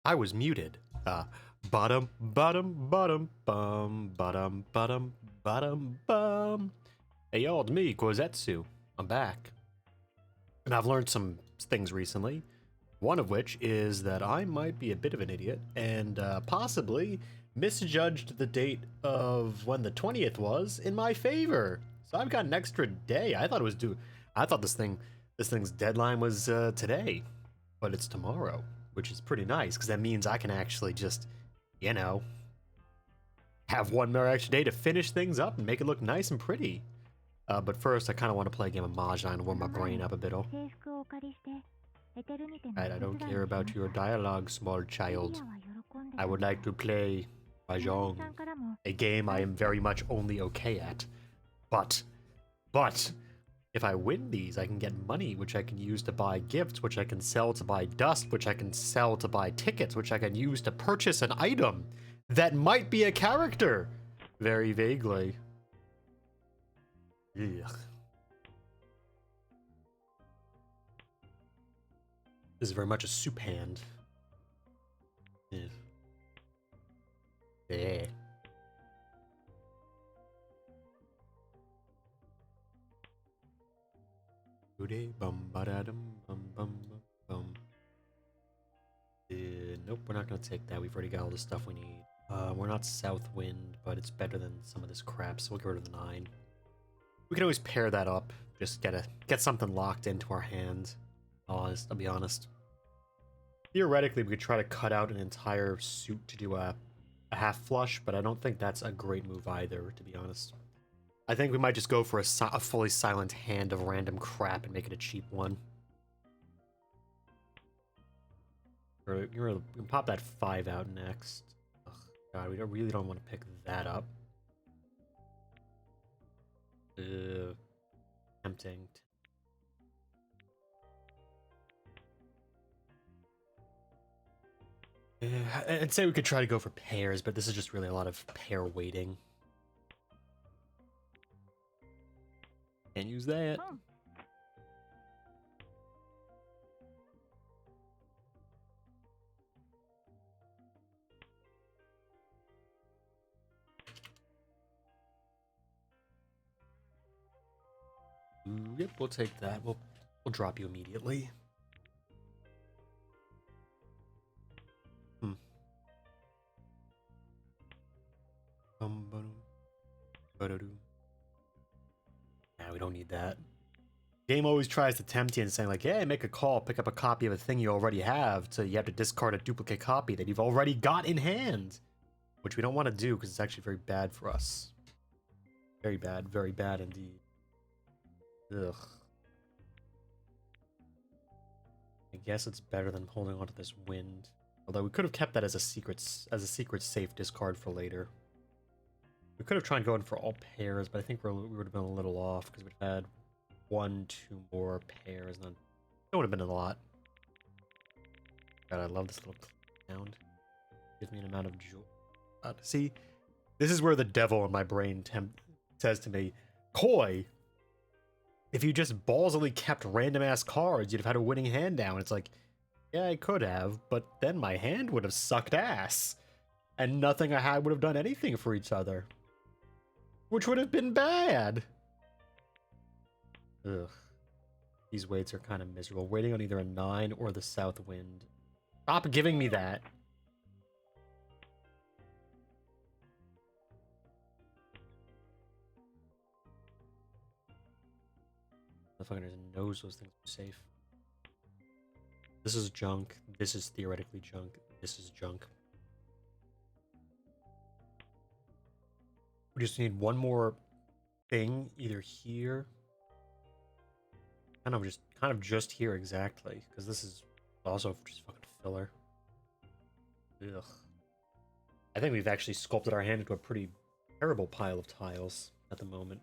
I was muted. Bottom, bottom, bottom, bum, bottom, bottom, bottom, bum. Hey y'all, it's me, Koizetsu. I'm back. And I've learned some things recently. One of which is that I might be a bit of an idiot and possibly misjudged the date of when the 20th was in my favor. So I've got an extra day. I thought it was due. I thought this thing's deadline was today, but it's tomorrow, which is pretty nice because that means I can actually just, you know, have one more extra day to finish things up and make it look nice and pretty. But first, I kind of want to play a game of Mahjong and warm my brain up a bit. I don't care about your dialogue, small child. I would like to play Mahjong, a game I am very much only okay at. But, if I win these, I can get money, which I can use to buy gifts, which I can sell to buy dust, which I can sell to buy tickets, which I can use to purchase an item that might be a character. Very vaguely. Ugh. This is very much a soup hand. Yeah. Yeah. Nope, we're not gonna take that. We've already got all the stuff we need. We're not South Wind, but it's better than some of this crap, so we'll get rid of the 9. We can always pair that up. Just get something locked into our hand. I'll be honest. Theoretically, we could try to cut out an entire suit to do a half flush, but I don't think that's a great move either, to be honest. I think we might just go for a fully silent hand of random crap and make it a cheap one. Or you can pop that 5 out next. Ugh, God, we really don't want to pick that up. Tempting. I'd say we could try to go for pairs, but this is just really a lot of pair waiting. Can't use that. Oh. Yep, we'll take that. We'll drop you immediately. Yeah, we don't need that. Game always tries to tempt you and saying like, "Hey, make a call, pick up a copy of a thing you already have." So you have to discard a duplicate copy that you've already got in hand, which we don't want to do because it's actually very bad for us. Very bad indeed. Ugh. I guess it's better than holding onto this wind. Although we could have kept that as a secret safe discard for later. We could have tried going for all pairs, but I think we would have been a little off because we'd have had 1, 2 more pairs, and then it would have been a lot. God, I love this little sound. Gives me an amount of joy. See, this is where the devil in my brain says to me, "Koi, if you just ballsily kept random ass cards, you'd have had a winning hand down." It's like, yeah, I could have, but then my hand would have sucked ass, and nothing I had would have done anything for each other. Which would have been bad. Ugh. These waits are kind of miserable. Waiting on either a 9 or the South Wind. Stop giving me that. The fucker knows those things are safe. This is junk. This is theoretically junk. This is junk. We just need one more thing, either here, kind of just here exactly, because this is also just fucking filler. Ugh. I think we've actually sculpted our hand into a pretty terrible pile of tiles at the moment.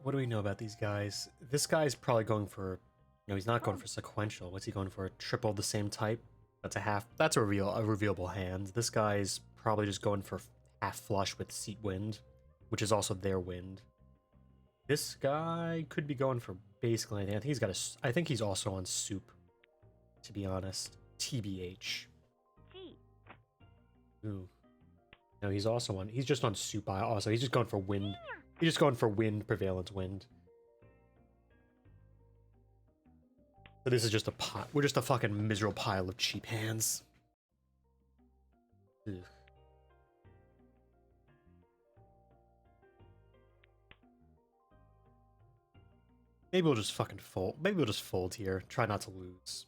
What do we know about these guys? This guy's probably going for, no, he's not going for sequential. What's he going for? Triple the same type? That's a half. That's a revealable hand. This guy's probably just going for half flush with seat wind, which is also their wind. This guy could be going for basically anything. I think he's got I think he's also on soup, to be honest. TBH. Ooh. No, he's also on. He's just on soup. Also, he's just going for wind. He's just going for wind, prevalence wind. So this is just a pot. We're just a fucking miserable pile of cheap hands. Ugh. Maybe we'll just fucking fold. Maybe we'll just fold here. Try not to lose.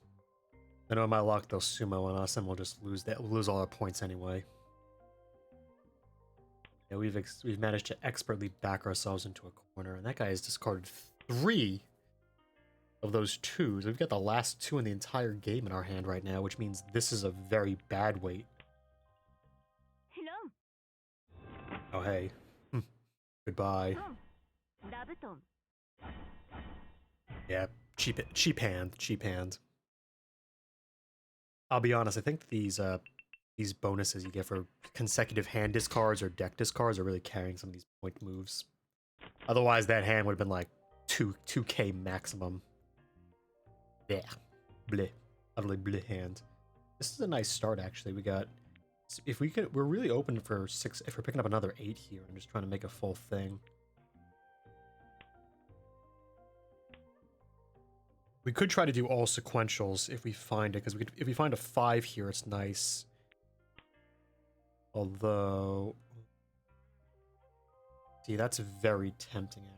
I know my luck they'll sumo on us and we'll just lose that. We'll lose all our points anyway. Yeah, we've managed to expertly back ourselves into a corner, and that guy has discarded 3 of those 2s. We've got the last 2 in the entire game in our hand right now, which means this is a very bad weight. Hello. Oh hey. Goodbye. Yeah, cheap hand. I'll be honest, I think these bonuses you get for consecutive hand discards or deck discards are really carrying some of these point moves. Otherwise, that hand would have been like 2k maximum. Yeah, bleh, utterly bleh hand. This is a nice start, actually. We got, if we could, we're really open for 6. If we're picking up another 8 here, I'm just trying to make a full thing. We could try to do all sequentials if we find it, because if we find a 5 here, it's nice. Although, see, that's very tempting,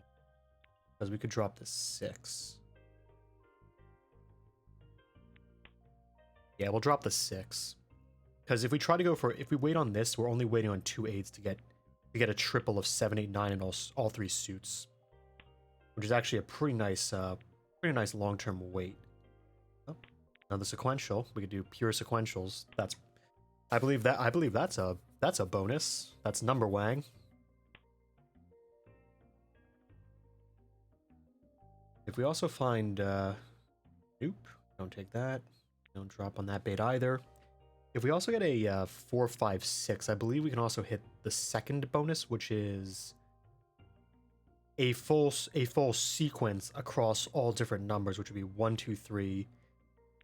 because we could drop the 6. Yeah, we'll drop the 6, because if we try to go for, if we wait on this, we're only waiting on 2 8s to get a triple of 7, 8, 9 in all 3 suits, which is actually a pretty nice long-term wait. Oh, another sequential. We could do pure sequentials. I believe that's a bonus. That's number wang. If we also find nope, don't take that. Don't drop on that bait either. If we also get a 4, 5, 6, I believe we can also hit the second bonus, which is a full sequence across all different numbers, which would be 1, 2, 3,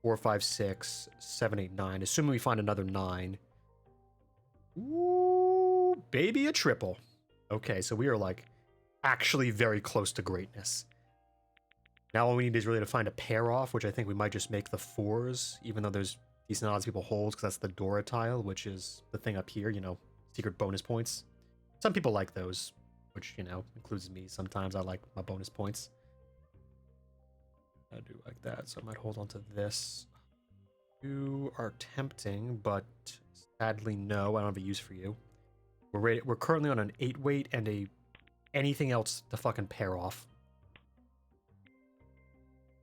4, 5, 6, 7, 8, 9. Assuming we find another 9. Ooh, baby, a triple. Okay, so we are like actually very close to greatness. Now all we need is really to find a pair off, which I think we might just make the 4s, even though there's decent odds people hold, because that's the Dora tile, which is the thing up here, you know, secret bonus points. Some people like those, which, you know, includes me. Sometimes I like my bonus points. I do like that, so I might hold on to this. You are tempting, but sadly no, I don't have a use for you. We're currently on an 8 weight and anything else to fucking pair off.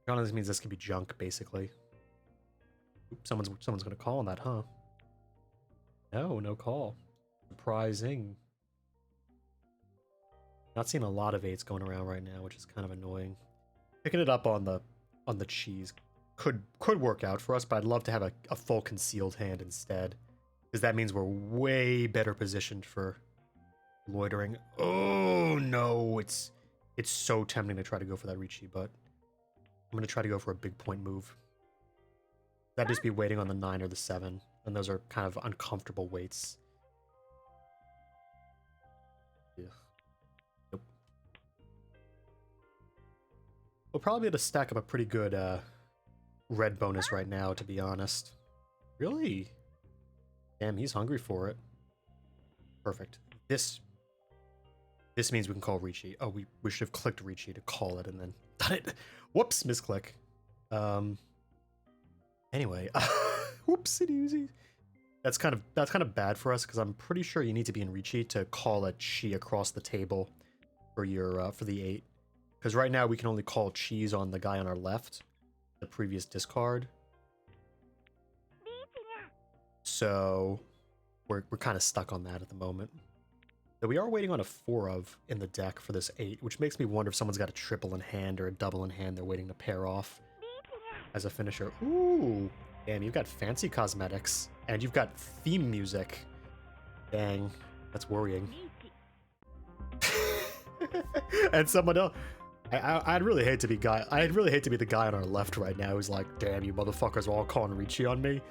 This means this can be junk, basically. Oops, someone's gonna call on that, huh? No call. Surprising. Not seeing a lot of 8s going around right now, which is kind of annoying. Picking it up on the cheese could work out for us, but I'd love to have a full concealed hand instead, because that means we're way better positioned for loitering. Oh no, it's so tempting to try to go for that Ricci, but I'm gonna try to go for a big point move. That'd just be waiting on the 9 or the 7, and those are kind of uncomfortable weights. Yeah. Nope. We'll probably be able to stack up a pretty good red bonus right now, to be honest. Really? Damn, he's hungry for it. Perfect. This means we can call Ricci. Oh, we should have clicked Ricci to call it and then done it. Whoops, misclick. Anyway, whoopsie-doosy. That's kind of bad for us, because I'm pretty sure you need to be in Ricci to call a chi across the table for your for the 8. Because right now we can only call cheese on the guy on our left, the previous discard. So we're kind of stuck on that at the moment. So we are waiting on a 4 of in the deck for this 8, which makes me wonder if someone's got a triple in hand or a double in hand they're waiting to pair off as a finisher. Ooh, damn, you've got fancy cosmetics and you've got theme music. Dang, that's worrying. And someone else. I'd really hate to be the guy on our left right now who's like, damn, you motherfuckers are all calling Ricci on me.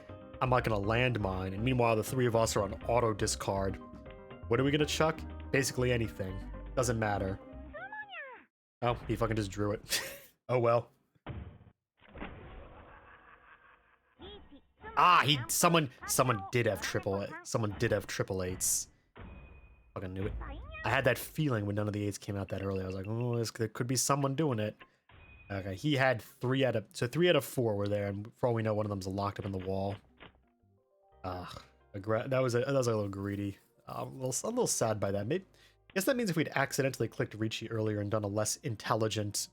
I'm not gonna land mine. And meanwhile, the three of us are on auto discard. What are we gonna chuck? Basically anything. Doesn't matter. Oh, he fucking just drew it. Oh well. Ah, someone did have triple eights. Fucking knew it. I had that feeling when none of the eights came out that early. I was like, oh, there could be someone doing it. Okay, he had 3 out of 4 were there, and for all we know, one of them's locked up in the wall. That was a little greedy. I'm a little sad by that. Maybe, I guess that means if we'd accidentally clicked Ricci earlier and done a less intelligent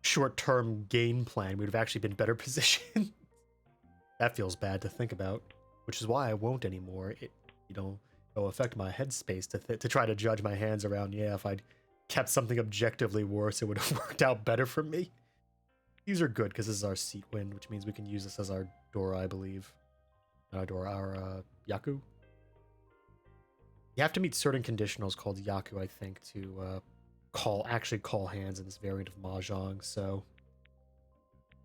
short-term game plan, we'd have actually been better positioned. That feels bad to think about, which is why I won't anymore. It'll affect my headspace to try to judge my hands around. Yeah, if I'd kept something objectively worse, it would have worked out better for me. These are good because this is our seat wind, which means we can use this as our Dora, I believe. Not our Dora, our Yaku. You have to meet certain conditionals called Yaku, I think, to actually call hands in this variant of Mahjong. So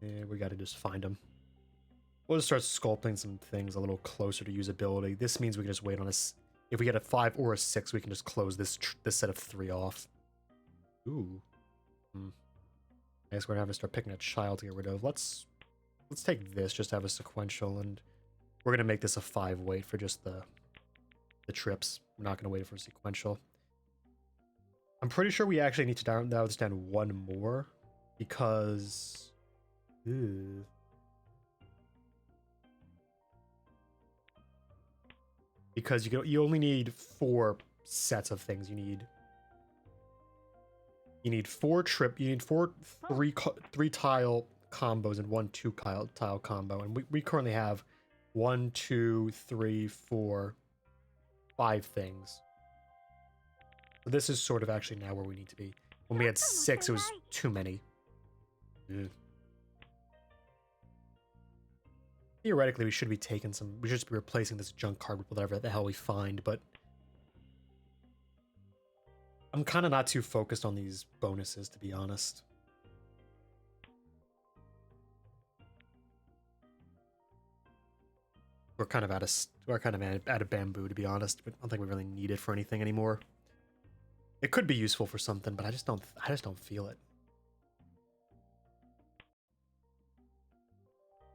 we got to just find them. We'll just start sculpting some things a little closer to usability. This means we can just wait on us. If we get a 5 or a 6, we can just close this set of 3 off. Ooh. I guess we're gonna have to start picking a child to get rid of. Let's take this just to have a sequential, and we're gonna make this a 5 weight for just the trips. We're not gonna wait for a sequential. I'm pretty sure we actually need to narrow this down 1 more because. Ew. Because you only need 4 sets of things. You need 4 3 tile combos and 1 2 tile combo, and we currently have 1 2 3 4 5 things. So this is sort of actually now where we need to be. When we had 6, it was too many. Ugh. Theoretically, we should be taking we should just be replacing this junk card with whatever the hell we find, but I'm kind of not too focused on these bonuses, to be honest. We're kind of out of bamboo, to be honest. I don't think we really need it for anything anymore. It could be useful for something, but I just don't feel it.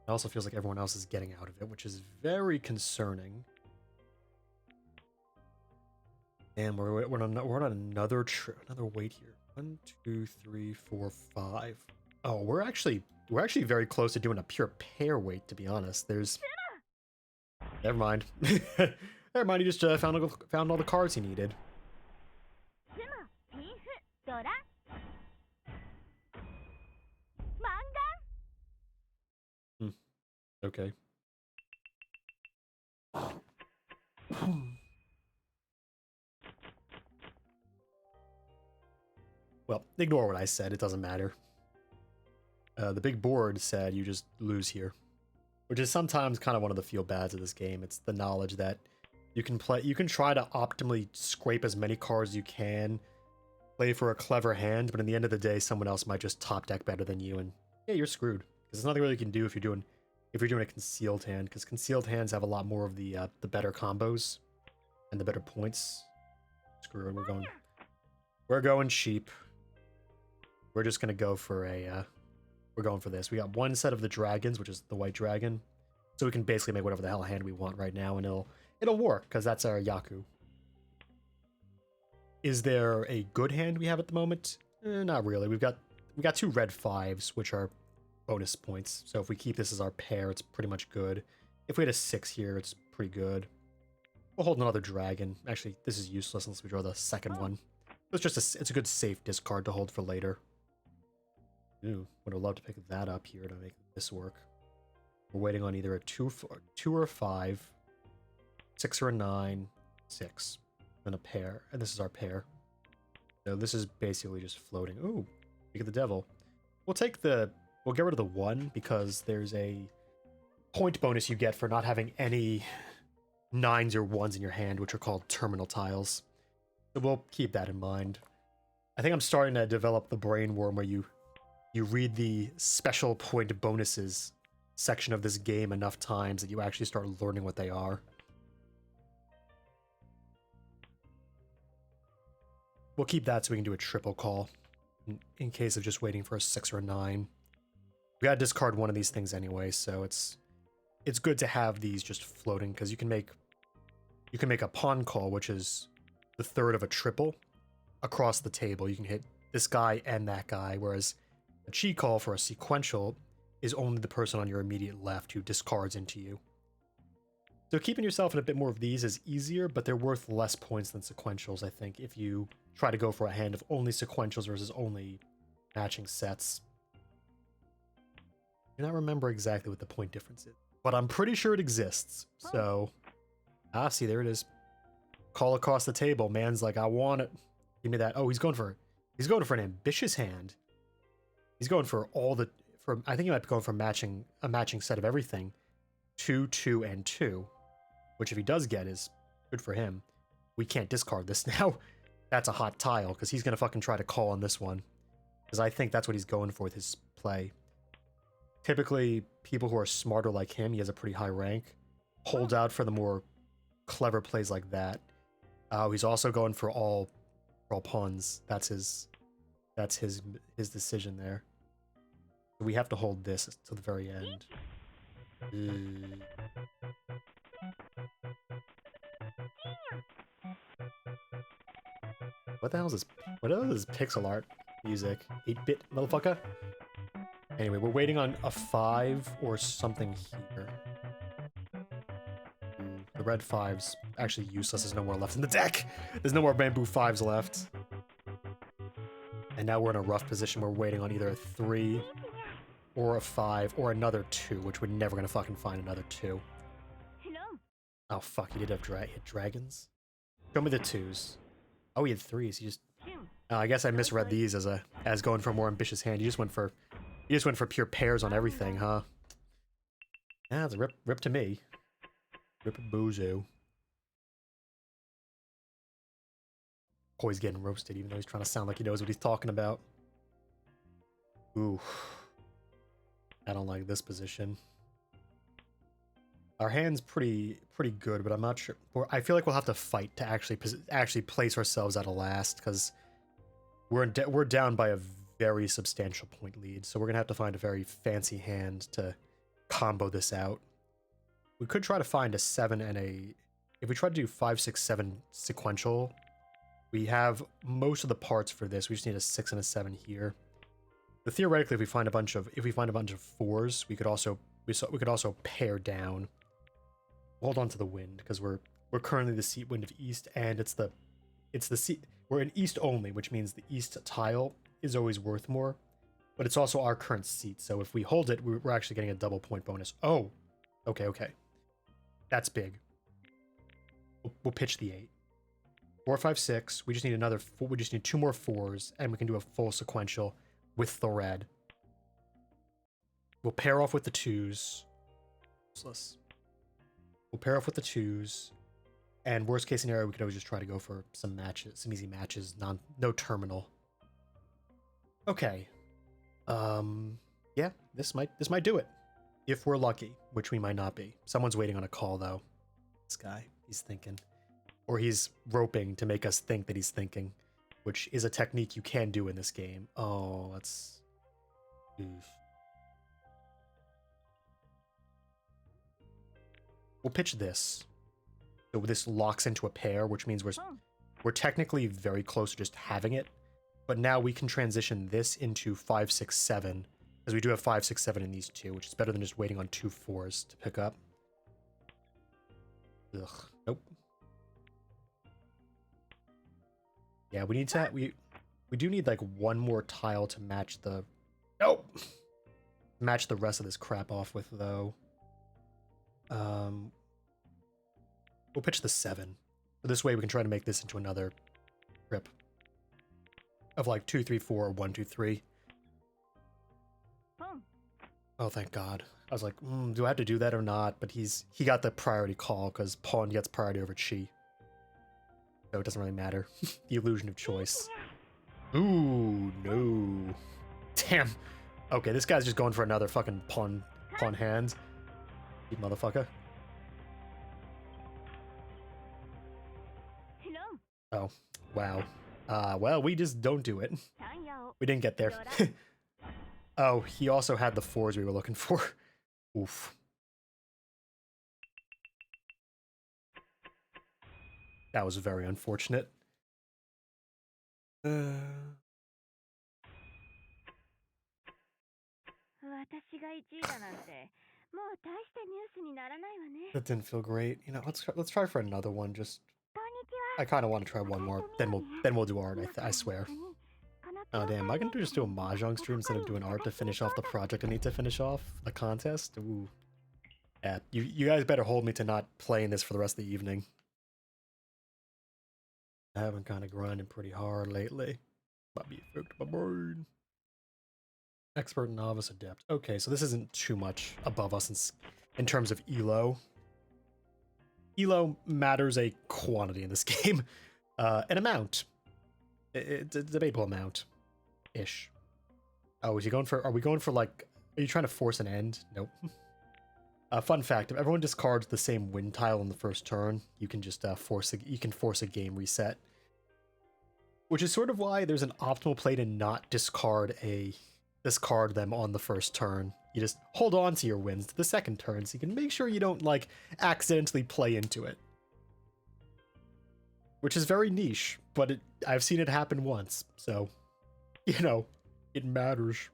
It also feels like everyone else is getting out of it, which is very concerning. And we're on another weight here. 1 2 3 4 5. Oh, we're actually very close to doing a pure pair weight, to be honest. Never mind. Never mind. He just found all the cards he needed. Okay. Well, ignore what I said. It doesn't matter. The big board said you just lose here, which is sometimes kind of one of the feel-bads of this game. It's the knowledge that you can try to optimally scrape as many cards as you can, play for a clever hand, but in the end of the day, someone else might just top deck better than you, and yeah, you're screwed. Because there's nothing really you can do if you're doing a concealed hand, because concealed hands have a lot more of the better combos and the better points. Screw it, we're going cheap. We're just gonna go for we're going for this. We got 1 set of the dragons, which is the white dragon, so we can basically make whatever the hell hand we want right now, and it'll work because that's our Yaku. Is there a good hand we have at the moment? Not really. We got 2 red 5s, which are bonus points. So if we keep this as our pair, it's pretty much good. If we had a 6 here, it's pretty good. We'll hold another dragon. Actually, this is useless unless we draw the second one. It's a good safe discard to hold for later. Ooh, would have loved to pick that up here to make this work. We're waiting on either a 2 or a 5, 6 or a 9, 6, and a pair. And this is our pair. So this is basically just floating. Ooh, look at the devil. We'll get rid of the 1 because there's a point bonus you get for not having any nines or ones in your hand, which are called terminal tiles. So we'll keep that in mind. I think I'm starting to develop the brain worm where you read the special point bonuses section of this game enough times that you actually start learning what they are. We'll keep that so we can do a triple call in case of just waiting for a 6 or a 9. We gotta discard one of these things anyway, so it's good to have these just floating because you can make a pawn call, which is the third of a triple across the table. You can hit this guy and that guy, whereas a cheat call for a sequential is only the person on your immediate left who discards into you. So keeping yourself in a bit more of these is easier, but they're worth less points than sequentials, I think, if you try to go for a hand of only sequentials versus only matching sets. I do not remember exactly what the point difference is, but I'm pretty sure it exists. So, see, there it is. Call across the table. Man's like, I want it. Give me that. Oh, he's going for an ambitious hand. He's going for I think he might be going for a matching set of everything. 2, 2, and 2. Which if he does get is good for him. We can't discard this now. That's a hot tile, because he's going to fucking try to call on this one. Because I think that's what he's going for with his play. Typically, people who are smarter like him, he has a pretty high rank, hold out for the more clever plays like that. He's also going for all pawns. That's his decision there. We have to hold this to the very end. What the hell is this? What is this pixel art music? 8-bit motherfucker? Anyway, we're waiting on a 5 or something here. The red 5's actually useless. There's no more left in the deck. There's no more bamboo 5s left. And now we're in a rough position. We're waiting on either a 3 or a 5 or another 2, which we're never going to fucking find another 2. Oh, fuck. He did have dragons? Show me the 2s. Oh, he had 3s. He just... I guess I misread these as going for a more ambitious hand. You just went for pure pairs on everything, huh? Yeah, it's a rip to me. Rip boozoo. Oh, he's getting roasted, even though he's trying to sound like he knows what he's talking about. Ooh. I don't like this position. Our hand's pretty good, but I'm not sure. I feel like we'll have to fight to actually place ourselves at a last, because we're down by a very substantial point lead, so we're gonna have to find a very fancy hand to combo this out. We could try to find a 7 and a... If we try to do 5, 6, 7 sequential, we have most of the parts for this. We just need a 6 and a 7 here. But theoretically, if we find a bunch of 4s, we could also pair down. Hold on to the wind, because we're currently the seat wind of east, and it's the seat. We're in east only, which means the east tile is always worth more, but it's also our current seat. So if we hold it, we're actually getting a double point bonus. Oh, okay. That's big. We'll pitch the 8. 4, 5, 6. We just need another 4. We just need 2 more 4s, and we can do a full sequential with the red. We'll pair off with the 2s. We'll pair off with the 2s, and worst case scenario, we could always just try to go for some matches, some easy matches, no terminal. Okay. Yeah, this might do it. If we're lucky, which we might not be. Someone's waiting on a call, though. This guy, he's thinking. Or he's roping to make us think that he's thinking, which is a technique you can do in this game. Oh, that's... Oof. We'll pitch this. So this locks into a pair, which means we're technically very close to just having it. But now we can transition this into 5, 6, 7. Because we do have 5, 6, 7 in these 2, which is better than just waiting on 2 4s to pick up. Ugh. Nope. Yeah, we need to... We do need, like, one more tile to match the... Nope! Match the rest of this crap off with, though. We'll pitch the 7. So this way we can try to make this into another trip. Of, like, 2, 3, 4, or 1, 2, 3. Oh, thank God. I was like, do I have to do that or not? But he got the priority call because pawn gets priority over chi. So it doesn't really matter. The illusion of choice. Ooh, no. Damn. Okay, this guy's just going for another fucking pawn hand. You motherfucker. Oh, wow. Well, we just don't do it. We didn't get there. Oh, he also had the 4s we were looking for. Oof. That was very unfortunate. That didn't feel great. You know, let's try for another one. Just I kind of want to try one more. Then we'll do art. I swear. Oh damn! I can just do a mahjong stream instead of doing art to finish off the project I need to finish off the contest. Ooh. Yeah, you guys better hold me to not playing this for the rest of the evening. I haven't kind of grinded pretty hard lately. Might be affected my brain. Expert, novice, adept. Okay, so this isn't too much above us in terms of elo. Elo matters a quantity in this game. An amount. It's a debatable amount. Ish. Oh, is he going for... Are we going for, like... Are you trying to force an end? Nope. Fun fact, if everyone discards the same win tile in the first turn, you can just force a game reset. Which is sort of why there's an optimal play to not discard them on the first turn. You just hold on to your wins to the second turn so you can make sure you don't, like, accidentally play into it. Which is very niche, but I've seen it happen once, so, you know, it matters.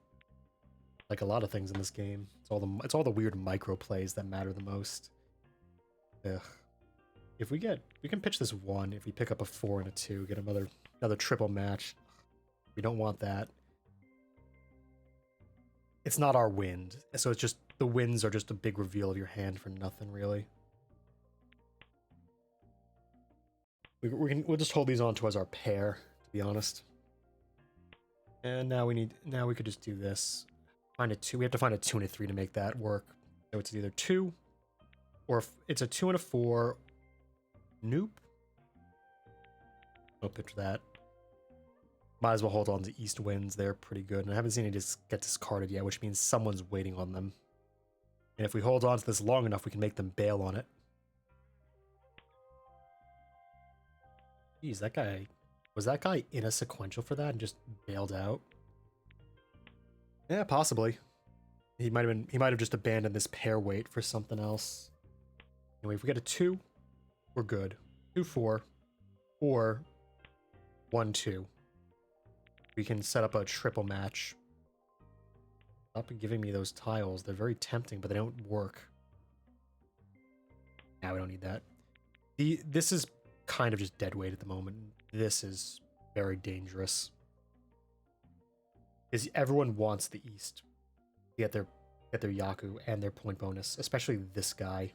Like a lot of things in this game. It's all the weird micro plays that matter the most. Ugh. If we can pitch this 1, if we pick up a 4 and a 2, get another triple match. We don't want that. It's not our wind, so it's just, the winds are just a big reveal of your hand for nothing, really. We'll just hold these on to as our pair, to be honest. And now we could just do this. Find a 2. We have to find a 2 and a 3 to make that work. So it's either 2, or if it's a 2 and a 4. Nope. I'll pitch that. Might as well hold on to East Winds. They're pretty good. And I haven't seen any get discarded yet, which means someone's waiting on them. And if we hold on to this long enough, we can make them bail on it. Jeez, that guy... Was that guy in a sequential for that and just bailed out? Yeah, possibly. He might have just abandoned this pair wait for something else. Anyway, if we get a 2, we're good. 2-4, or 1-2. We can set up a triple match. Stop giving me those tiles. They're very tempting, but they don't work. Nah, we don't need that. This is kind of just dead weight at the moment. This is very dangerous. Because everyone wants the East to get their Yaku and their point bonus, especially this guy,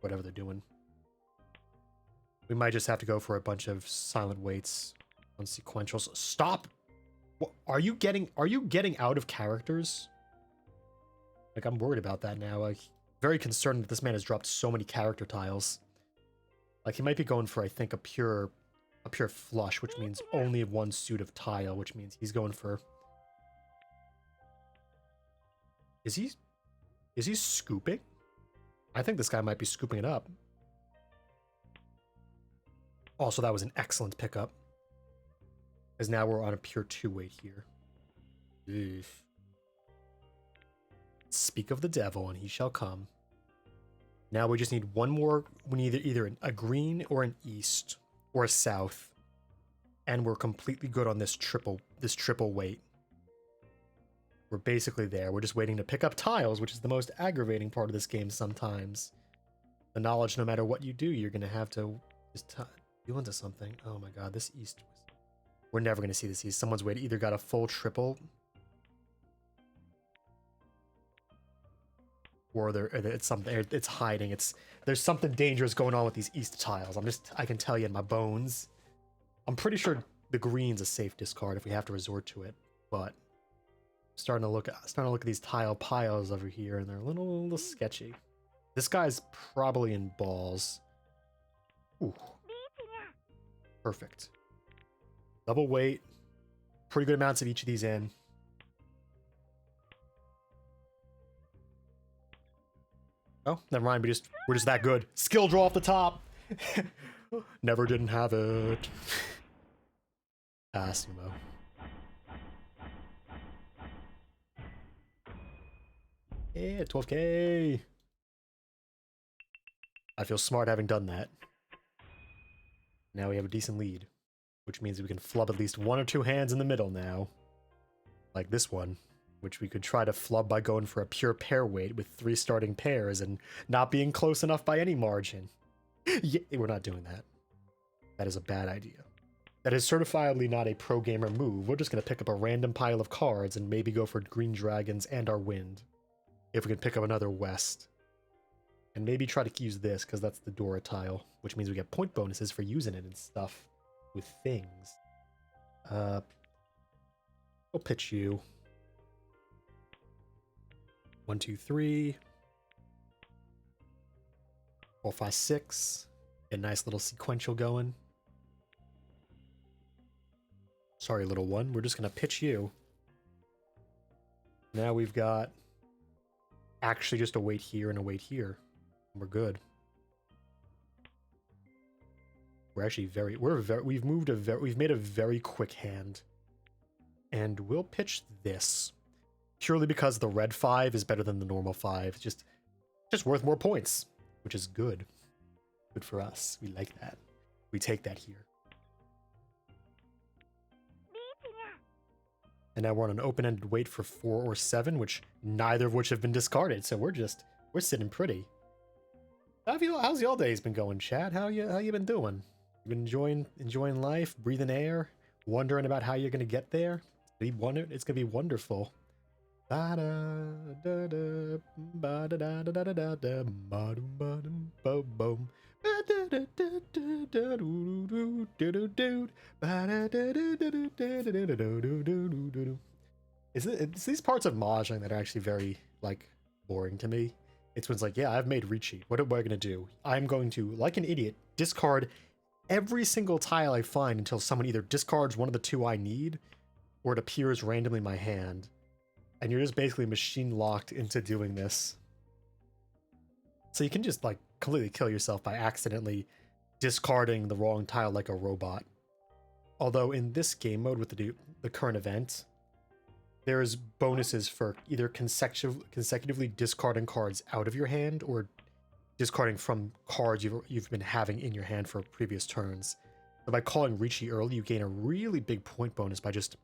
whatever they're doing. We might just have to go for a bunch of silent waits on sequentials. Stop! Are you getting out of characters? Like, I'm worried about that now. Like, very concerned that this man has dropped so many character tiles. Like, he might be going for, I think, a pure flush, which means only one suit of tile, which means he's going for... Is he scooping? I think this guy might be scooping it up. Also, that was an excellent pickup. Because now we're on a pure 2 weight here. Ugh. Speak of the devil, and he shall come. Now we just need one more. We need either a green or an east or a south, and we're completely good on this triple weight. We're basically there. We're just waiting to pick up tiles, which is the most aggravating part of this game sometimes. The knowledge, no matter what you do, you're gonna have to just deal into something. Oh my god, this east. We're never gonna see this east. Someone's either got a full triple, or it's something. It's hiding. There's something dangerous going on with these east tiles. I can tell you in my bones. I'm pretty sure the green's a safe discard if we have to resort to it, but starting to look at these tile piles over here, and they're a little sketchy. This guy's probably in balls. Ooh. Perfect. Double weight. Pretty good amounts of each of these in. Oh, never mind. We're just that good. Skill draw off the top. Never didn't have it. Sumo. Yeah, 12k. I feel smart having done that. Now we have a decent lead, which means we can flub at least 1 or 2 hands in the middle now. Like this one, which we could try to flub by going for a pure pair weight with 3 starting pairs and not being close enough by any margin. Yeah, we're not doing that. That is a bad idea. That is certifiably not a pro gamer move. We're just going to pick up a random pile of cards and maybe go for green dragons and our wind. If we can pick up another west. And maybe try to use this, because that's the Dora tile, which means we get point bonuses for using it and stuff with things. We'll pitch you. 1, 2, 3. 4, 5, 6. Get a nice little sequential going. Sorry, little one. We're just going to pitch you. Now we've got actually just a wait here and a wait here. We're good. We're actually we've made a very quick hand. And we'll pitch this. Purely because the red 5 is better than the normal 5. It's just worth more points, which is good. Good for us. We like that. We take that here. And now we're on an open-ended wait for 4 or 7, which neither of which have been discarded. So we're sitting pretty. How's y'all days been going, chat? How you been doing? You been enjoying life, breathing air, wondering about how you're gonna get there? It's gonna be wonderful. It's these parts of Mahjong that are actually very, like, boring to me. It's when it's like, yeah, I've made Ricci. What am I going to do? I'm going to, like an idiot, discard every single tile I find until someone either discards one of the 2 I need, or it appears randomly in my hand. And you're just basically machine locked into doing this. So you can just, like, completely kill yourself by accidentally discarding the wrong tile like a robot. Although in this game mode with the current event, there's bonuses for either consecutively discarding cards out of your hand or discarding from cards you've been having in your hand for previous turns. So by calling Ricci early, you gain a really big point bonus by just,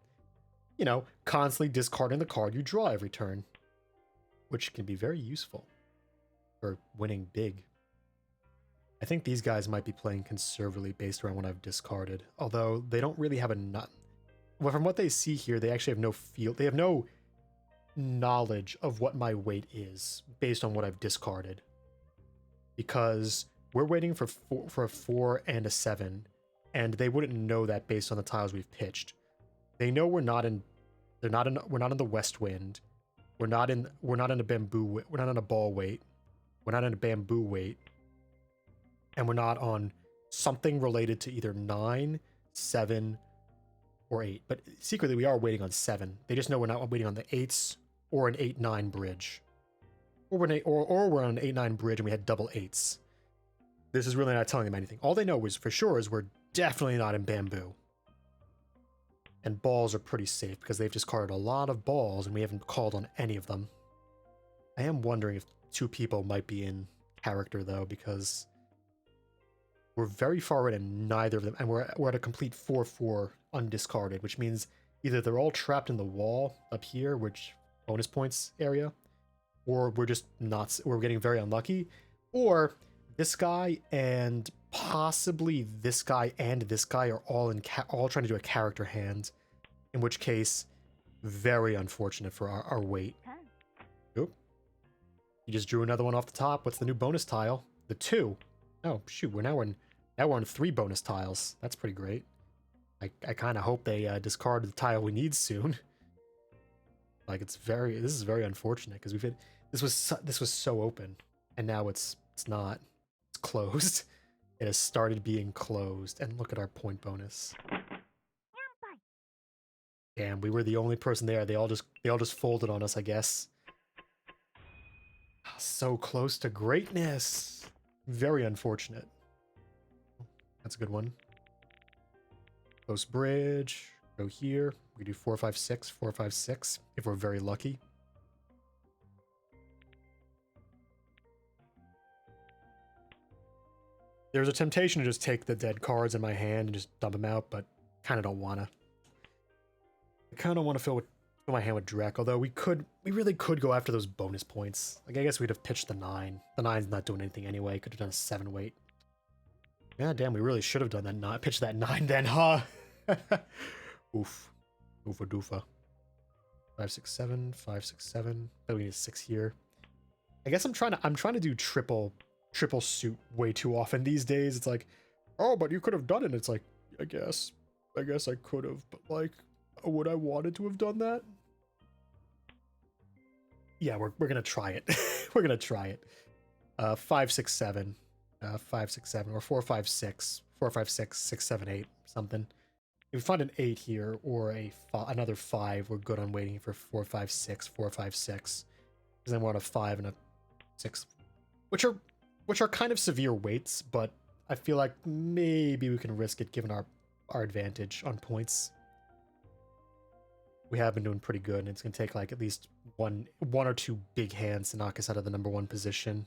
you know, constantly discarding the card you draw every turn, which can be very useful for winning big. I think these guys might be playing conservatively based around what I've discarded, although they don't really have a nut. Well, from what they see here, they actually have no they have no knowledge of what my weight is based on what I've discarded. Because we're waiting for a 4 and a 7, and they wouldn't know that based on the tiles we've pitched. They know we're not in the West Wind. We're not in a bamboo. We're not on a ball weight. We're not in a bamboo weight. And we're not on something related to either 9, 7, or 8. But secretly, we are waiting on 7. They just know we're not waiting on the 8s or an 8-9 bridge. Or we're on an 8-9 bridge and we had double 8s. This is really not telling them anything. All they know is for sure is we're definitely not in bamboo. And balls are pretty safe because they've discarded a lot of balls and we haven't called on any of them. I am wondering if 2 people might be in character though, because we're very far in and neither of them, and we're at a complete 4-4 undiscarded, which means either they're all trapped in the wall up here, which bonus points area, or we're getting very unlucky, or this guy and possibly this guy and this guy are all trying to do a character hand, in which case, very unfortunate for our weight. Oop. You just drew another one off the top. What's the new bonus tile? The 2. Oh, shoot, we're on 3 bonus tiles. That's pretty great. I kind of hope they discard the tile we need soon. Like this is very unfortunate because this was so open, and now it's not. It's closed. It has started being closed, and look at our point bonus. Damn, we were the only person there. They all just folded on us, I guess. So close to greatness. Very unfortunate. That's a good one. Close bridge. Go here. We do 4, 5, 6, 4, 5, 6 if we're very lucky. There's a temptation to just take the dead cards in my hand and just dump them out, but kind of don't want to. I kind of want to fill my hand with Drek, although we really could go after those bonus points. Like, I guess we'd have pitched the 9. The 9's not doing anything anyway. Could have done a 7 weight. Yeah, damn, we really should have done that. Not pitch that 9 then, huh? Oof. Oofa doofa. 5, 6, 7. 5, 6, 7. Oh, we need a 6 here. I guess I'm trying to do triple suit way too often these days. It's like, oh, but you could have done it. It's like, I guess I could have, but like, would I wanted to have done that? Yeah, we're gonna try it. We're gonna try it. 5, 6, 7. 5, 6, 7, or 4, 5, 6. 4, 5, 6, 6, 7, 8, something. If we find an 8 here or another 5, we're good on waiting for 4, 5, 6, 4, 5, 6. Because then we're on a 5 and a 6, which are kind of severe weights, but I feel like maybe we can risk it given our advantage on points. We have been doing pretty good, and it's gonna take like at least one or two big hands to knock us out of the number 1 position.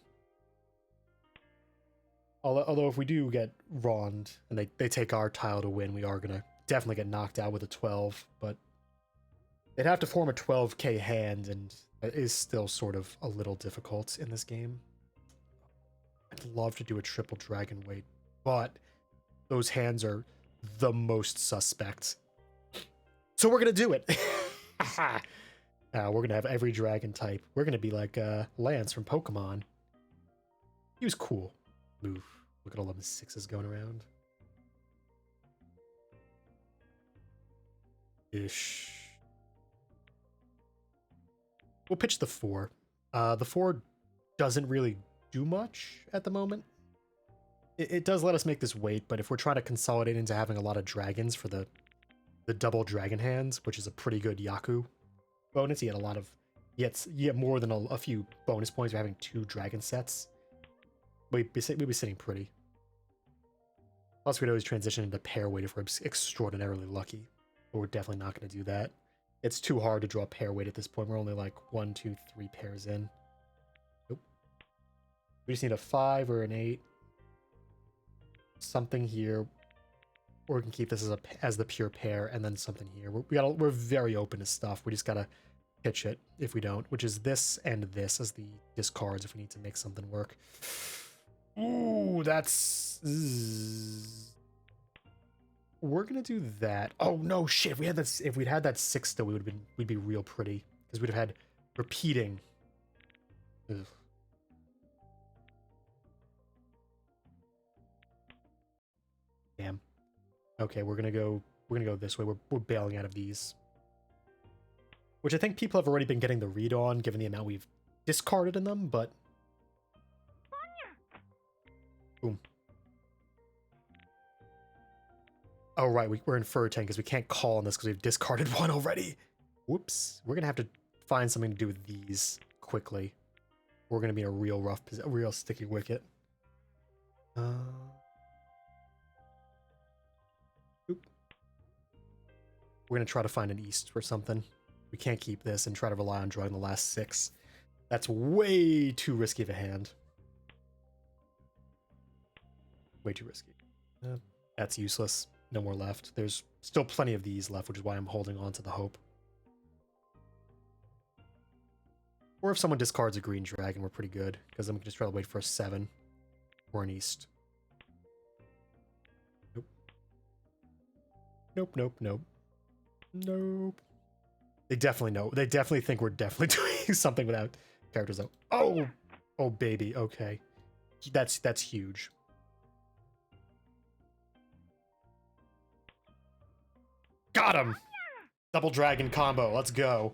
Although if we do get Rond and they take our tile to win, we are gonna definitely get knocked out with a 12, but they'd have to form a 12k hand, and it is still sort of a little difficult in this game. I'd love to do a triple dragon weight, but those hands are the most suspect. So we're gonna do it. We're gonna have every dragon type. We're gonna be like Lance from Pokemon. He was cool. Oof. Look at all them 6s going around. Ish. We'll pitch the 4. The 4 doesn't really do much at the moment. It does let us make this weight, but if we're trying to consolidate into having a lot of dragons for the double dragon hands, which is a pretty good Yaku bonus, you get more than a few bonus points for having 2 dragon sets. We'd be sitting pretty. Plus, we'd always transition into pair weight if we're extraordinarily lucky, but we're definitely not going to do that. It's too hard to draw pair weight at this point. We're only like 1, 2, 3 pairs in. Nope. We just need a 5 or an 8. Something here, or we can keep this as the pure pair, and then something here. We're very open to stuff. We just gotta pitch it if we don't, which is this and this as the discards if we need to make something work. Ooh, that's... We're gonna do that. Oh no, shit! If we'd had that 6 still, we'd be real pretty because we'd have had repeating. Ugh. Damn. Okay, we're gonna go this way. We're bailing out of these, which I think people have already been getting the read on, given the amount we've discarded in them. But boom. Oh right, we're in fur tank because we can't call on this because we've discarded one already. Whoops. We're gonna have to find something to do with these quickly. We're gonna be in a real rough, real sticky wicket. We're going to try to find an east or something. We can't keep this and try to rely on drawing the last 6. That's way too risky of a hand. Way too risky. That's useless. No more left. There's still plenty of these left, which is why I'm holding on to the hope. Or if someone discards a green dragon, we're pretty good, because then we can just try to wait for a 7 or an east. Nope. Nope, nope, nope. Nope. They definitely know. They definitely think we're definitely doing something without characters though. Oh, oh baby. Okay, that's huge. Got him. Double dragon combo. Let's go.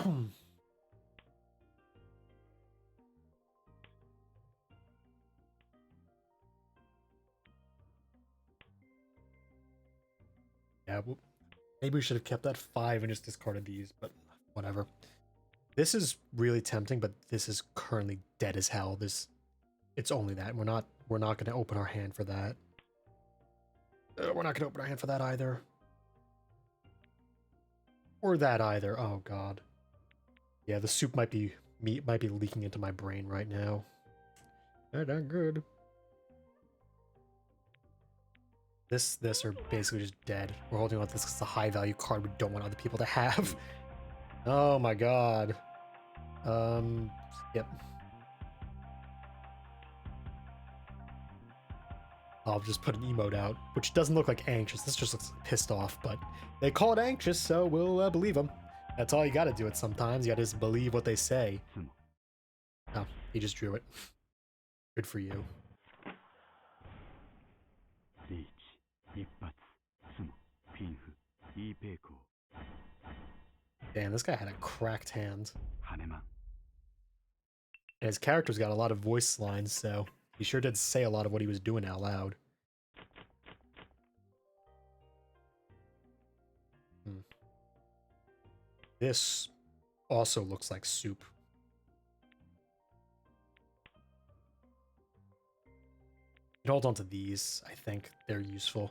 Yeah, well, maybe we should have kept that 5 and just discarded these, but whatever. This is really tempting, but this is currently dead as hell. It's only that. We're not gonna open our hand for that. We're not gonna open our hand for that either. Or that either. Oh god. Yeah, the soup might be leaking into my brain right now. Not good. This are basically just dead. We're holding on to this because it's a high value card we don't want other people to have. Oh my god. Yep. I'll just put an emote out, which doesn't look like anxious. This just looks pissed off, but they call it anxious, so we'll believe them. That's all you gotta do it sometimes. You gotta just believe what they say. Oh, he just drew it. Good for you. Damn, this guy had a cracked hand. And his character's got a lot of voice lines, so he sure did say a lot of what he was doing out loud. This also looks like soup. Hold on to these. I think they're useful.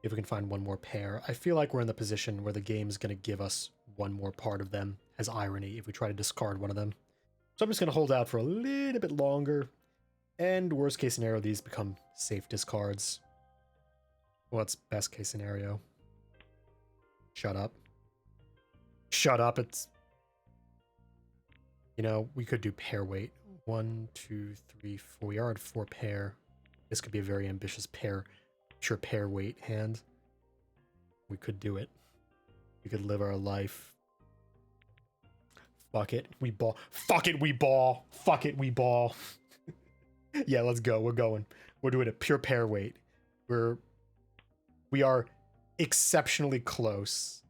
If we can find one more pair. I feel like we're in the position where the game's going to give us one more part of them as irony if we try to discard one of them. So I'm just going to hold out for a little bit longer. And worst case scenario, these become safe discards. What's best case scenario? Shut up. Shut up. It's... You know, we could do pair weight. 1, 2, 3, 4. We are at 4 pair. This could be a very ambitious pure pair weight hand. We could do it. We could live our life. Fuck it, we ball. Fuck it, we ball. Fuck it, we ball. Yeah, let's go. We're going. We're doing a pure pair weight. We are exceptionally close.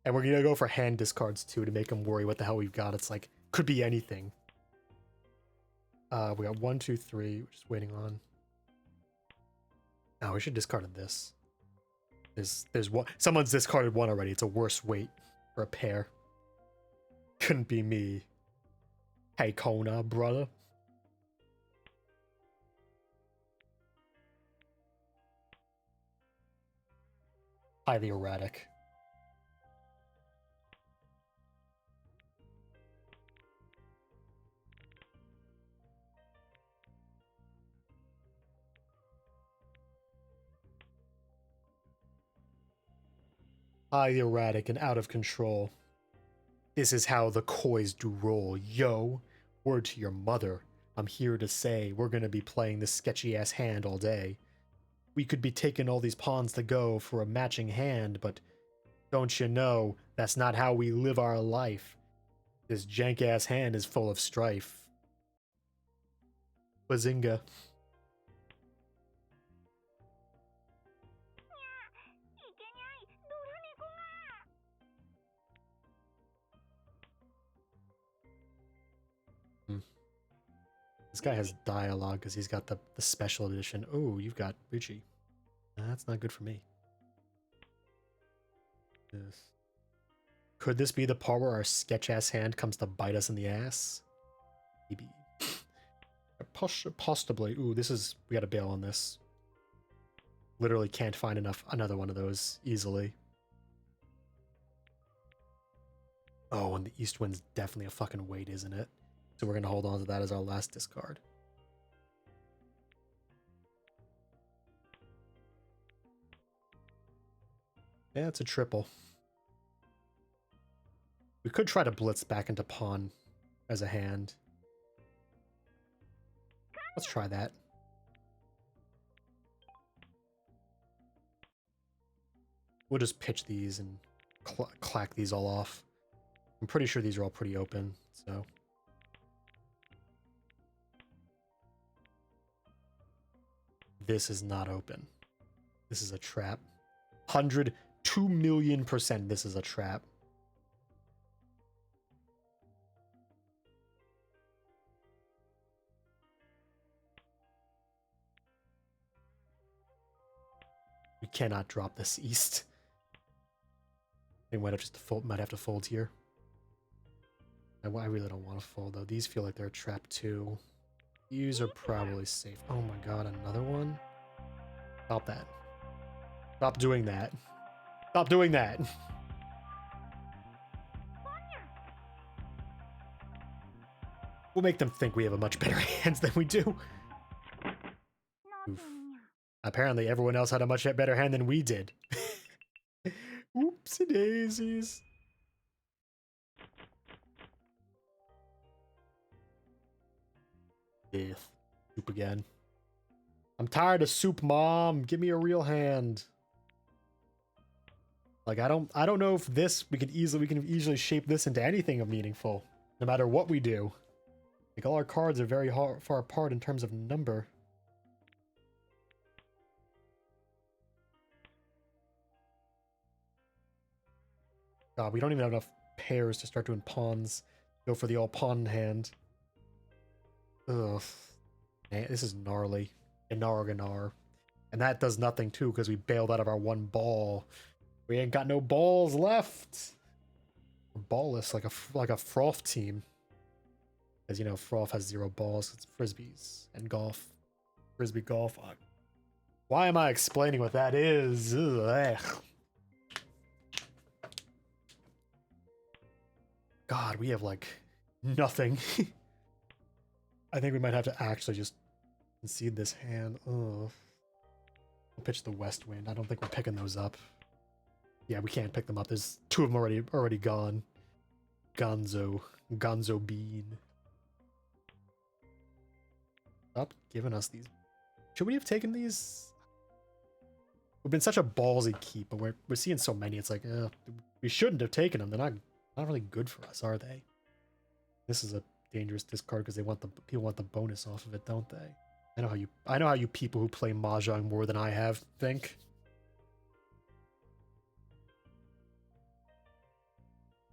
And we're gonna go for hand discards too to make them worry what the hell we've got. It's like, could be anything. We got 1, 2, 3. We're just waiting on. Oh, we should discard this. There's one. Someone's discarded one already. It's a worse weight for a pair. Couldn't be me. Hey, Kona, brother. Highly erratic. Highly erratic and out of control. This is how the Kois do roll, yo. Word to your mother. I'm here to say we're gonna be playing this sketchy-ass hand all day. We could be taking all these pawns to go for a matching hand, but don't you know that's not how we live our life. This jank-ass hand is full of strife. Bazinga. This guy has dialogue because he's got the special edition. Oh, you've got Richie. That's not good for me. Yes. Could this be the part where our sketch-ass hand comes to bite us in the ass? Maybe. Possibly. Ooh, this is... We gotta bail on this. Literally can't find another one of those easily. Oh, and the East Wind's definitely a fucking weight, isn't it? So we're gonna hold on to that as our last discard. Yeah, it's a triple. We could try to blitz back into pawn as a hand. Let's try that. We'll just pitch these and clack these all off. I'm pretty sure these are all pretty open, so... This is not open. This is a trap. 2 million% this is a trap. cannot drop this east. They might have might have to fold here. I really don't want to fold though. These feel like they're trapped too. These are probably safe. Oh my god, another one? Stop that. Stop doing that. Stop doing that. We'll make them think we have a much better hand than we do. Oof. Apparently everyone else had a much better hand than we did. Oopsie daisies. Death. Soup again. I'm tired of soup, Mom. Give me a real hand. Like I don't know if this we can easily shape this into anything meaningful, no matter what we do. Like all our cards are very far apart in terms of number. God, we don't even have enough pairs to start doing pawns. Go for the all pawn hand. Ugh. Man, this is gnarly. Ganar. And that does nothing too, because we bailed out of our one ball. We ain't got no balls left. We're ballless like a froth team. Because you know, froth has 0 balls. It's frisbees and golf. Frisbee golf. Why am I explaining what that is? Ugh. God, we have like nothing. I think we might have to actually just concede this hand. Ugh. We'll pitch the west wind. I don't think we're picking those up. Yeah, we can't pick them up. There's 2 of them already gone. Gonzo bean. Stop giving us these. Should we have taken these? We've been such a ballsy keep, but we're seeing so many. It's like, we shouldn't have taken them. They're not really good for us, are they? This is a dangerous discard because people want the bonus off of it, don't they? I know how you people who play Mahjong more than I have think.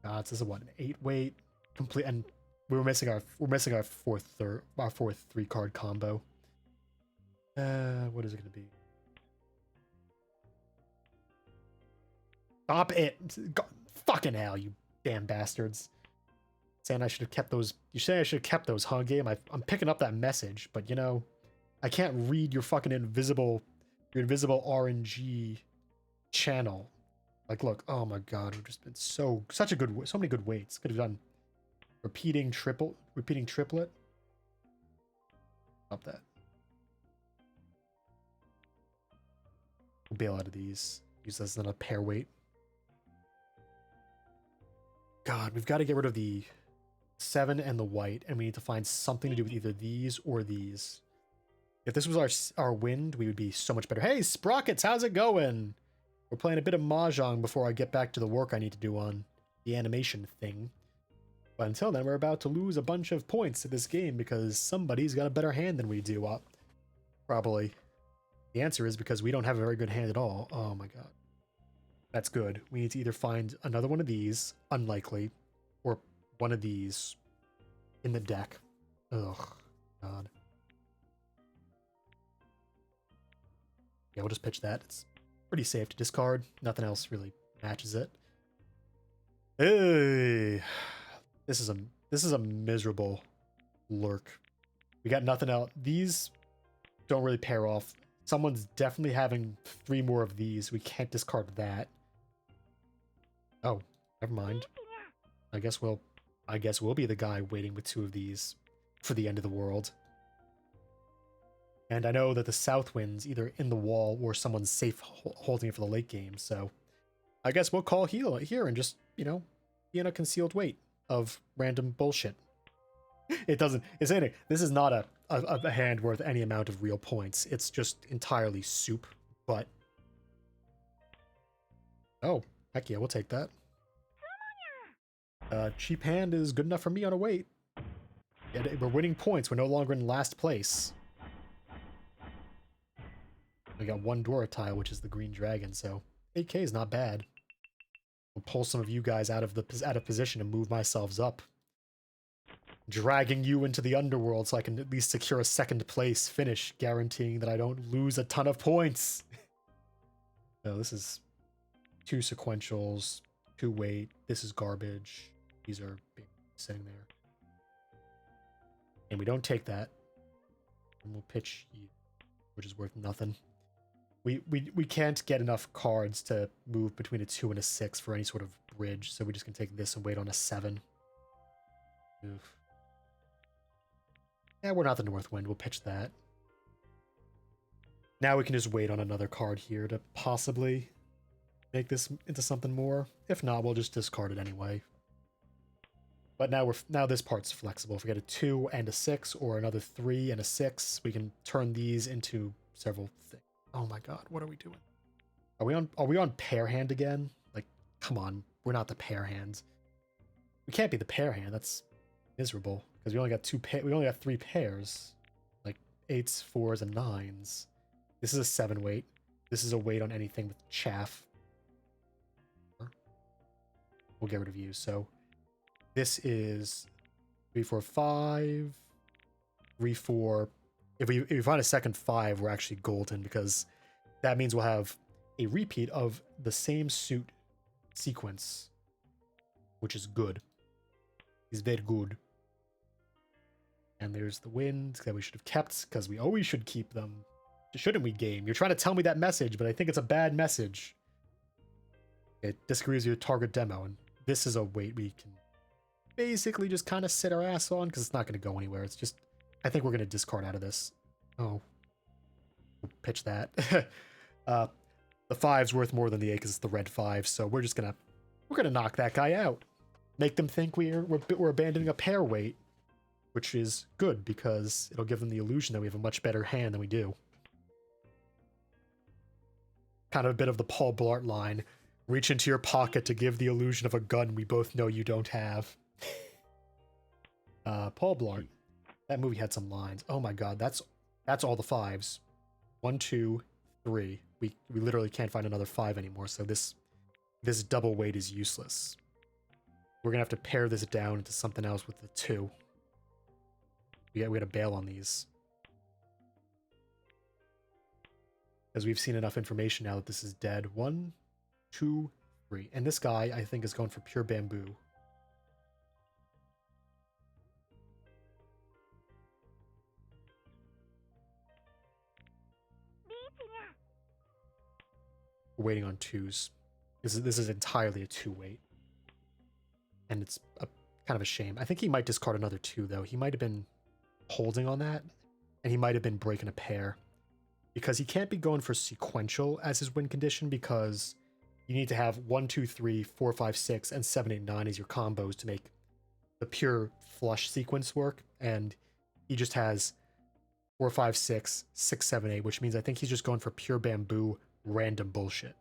This is what, an 8-weight complete, and we're missing our 4th 3-card combo. What is it gonna be? Stop it! God, fucking hell, you damn bastards! Saying I should have kept those. You say I should have kept those, huh, game? I'm picking up that message, but you know, I can't read your fucking invisible RNG channel. Like, look, oh my god, we've just been so many good weights. Could have done repeating triplet. Stop that. We'll bail out of these. Use this as another pair weight. God, we've got to get rid of the 7 and the white, and we need to find something to do with either these or these. If this was our wind, we would be so much better. Hey, Sprockets, how's it going? We're playing a bit of Mahjong before I get back to the work I need to do on the animation thing. But until then, we're about to lose a bunch of points to this game because somebody's got a better hand than we do. Probably. The answer is because we don't have a very good hand at all. Oh my god. That's good. We need to either find another one of these, unlikely, or one of these in the deck. Ugh. God. Yeah, we'll just pitch that. It's pretty safe to discard. Nothing else really matches it. Hey, this is a miserable lurk. We got nothing else. These don't really pair off. Someone's definitely having 3 more of these. We can't discard that. Oh, never mind. I guess we'll be the guy waiting with 2 of these for the end of the world. And I know that the south wind's either in the wall or someone's safe holding it for the late game, so I guess we'll call here and just, you know, be in a concealed wait of random bullshit. It's anything. This is not a hand worth any amount of real points. It's just entirely soup, but... Oh, heck yeah, we'll take that. Cheap hand is good enough for me on a wait. Yeah, we're winning points. We're no longer in last place. We got 1 Dora tile, which is the green dragon, so 8k is not bad. We'll pull some of you guys out of position and move myself up. Dragging you into the underworld so I can at least secure a 2nd place finish, guaranteeing that I don't lose a ton of points. So this is 2 sequentials, 2 weight. This is garbage. These are sitting there. And we don't take that. And we'll pitch you, which is worth nothing. We can't get enough cards to move between a 2 and a 6 for any sort of bridge, so we just can take this and wait on a 7. Oof. Yeah, we're not the Northwind. We'll pitch that. Now we can just wait on another card here to possibly make this into something more. If not, we'll just discard it anyway. But now this part's flexible. If we get a 2 and a 6, or another 3 and a 6, we can turn these into several things. Oh my god, what are we doing? Are we on pair hand again? Like, come on, we're not the pair hands. We can't be the pair hand. That's miserable because we only got 3 pairs, like 8s, 4s, and 9s. This is a 7 weight. This is a weight on anything with chaff. We'll get rid of you. So this is 3, 4, 5, 3, 4. If we find a second 5, we're actually golden because that means we'll have a repeat of the same suit sequence, which is good. Is very good. And there's the wind that we should have kept because we always should keep them. Shouldn't we, game? You're trying to tell me that message, but I think it's a bad message. It disagrees with your target demo, and this is a weight we can basically just kind of sit our ass on because it's not going to go anywhere. It's just, I think we're going to discard out of this. Oh. We'll pitch that. The 5's worth more than the 8 because it's the red 5, so we're gonna knock that guy out. Make them think we're abandoning a pair weight, which is good because it'll give them the illusion that we have a much better hand than we do. Kind of a bit of the Paul Blart line. Reach into your pocket to give the illusion of a gun we both know you don't have. Paul Blart. That movie had some lines. Oh my god, that's all the 5s. 1, 2, 3. We literally can't find another 5 anymore, so this double weight is useless. We're gonna have to pare this down into something else with the 2. We gotta bail on these. Because we've seen enough information now that this is dead. 1, 2, 3. And this guy, I think, is going for pure bamboo. We're waiting on 2s. This is entirely a 2 weight. And it's kind of a shame. I think he might discard another 2, though. He might have been holding on that, and he might have been breaking a pair. Because he can't be going for sequential as his win condition, because you need to have 1, 2, 3, 4, 5, 6, and 7, 8, 9 as your combos to make the pure flush sequence work. And he just has 4, 5, 6, 6, 7, 8, which means I think he's just going for pure bamboo random bullshit.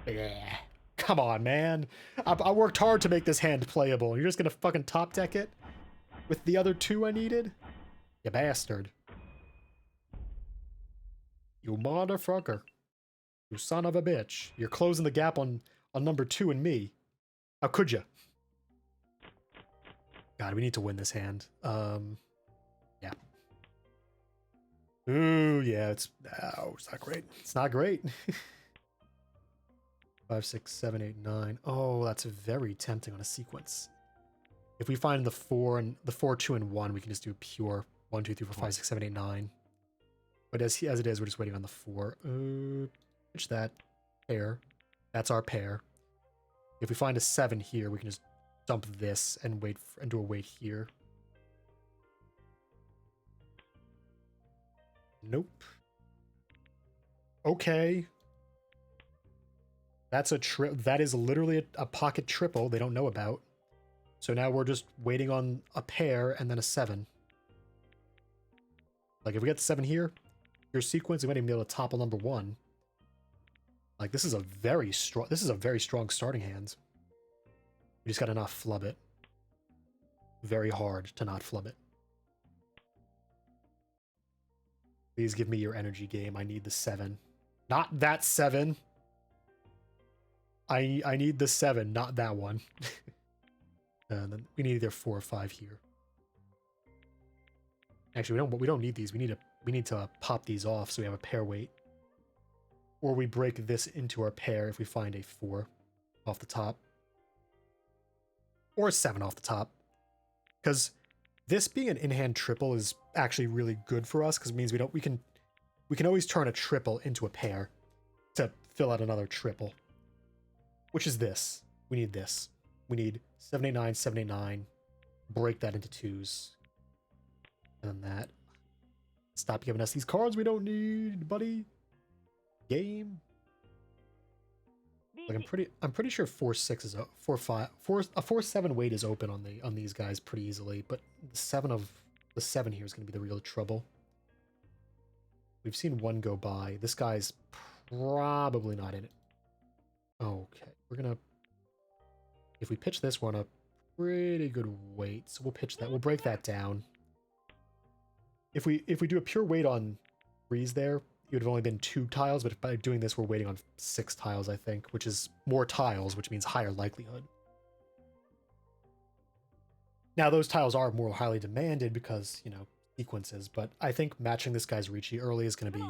Yeah. Come on, man. I worked hard to make this hand playable. You're just gonna fucking top deck it with the other 2 I needed? You bastard. You motherfucker. You son of a bitch. You're closing the gap on number 2 and me. How could you? God, we need to win this hand. Yeah. Ooh, yeah, it's not great. It's not great. 5, 6, 7, 8, 9. Oh, that's very tempting on a sequence. If we find the 4, 2, and 1, we can just do pure 1, 2, 3, 4, 5, 6, 7, 8, 9. But as it is, we're just waiting on the 4. Pitch that. Pair. That's our pair. If we find a 7 here, we can just dump this and wait and do a wait here. Nope. Okay. That's that is literally a pocket triple they don't know about. So now we're just waiting on a pair and then a 7. Like if we get the 7 here, your sequence, we might even be able to topple number 1. Like this is a very strong starting hand. We just gotta not flub it. Very hard to not flub it. Please give me your energy game. I need the 7. Not that 7. I need the 7, not that one. And then we need either 4 or 5 here. Actually, we don't need these. We need to pop these off so we have a pair weight. or we break this into our pair if we find a 4 off the top. Or a 7 off the top. Because this being an in-hand triple is actually really good for us, because it means we can always turn a triple into a pair to fill out another triple. Which is this. We need this. We need 789, 789, break that into 2s. And then that. Stop giving us these cards we don't need, buddy. Game. Like I'm pretty sure 4-6 is a 4-7 weight is open on these guys pretty easily, but the 7 here is gonna be the real trouble. We've seen one go by. This guy's probably not in it. Okay, we're gonna, if we pitch this, we're on a pretty good weight, so we'll pitch that. We'll break that down. If we do a pure weight on 3s there, it would have only been 2 tiles, but by doing this, we're waiting on 6 tiles, I think, which is more tiles, which means higher likelihood. Now, those tiles are more highly demanded because, you know, sequences, but I think matching this guy's Ricci early is going to be...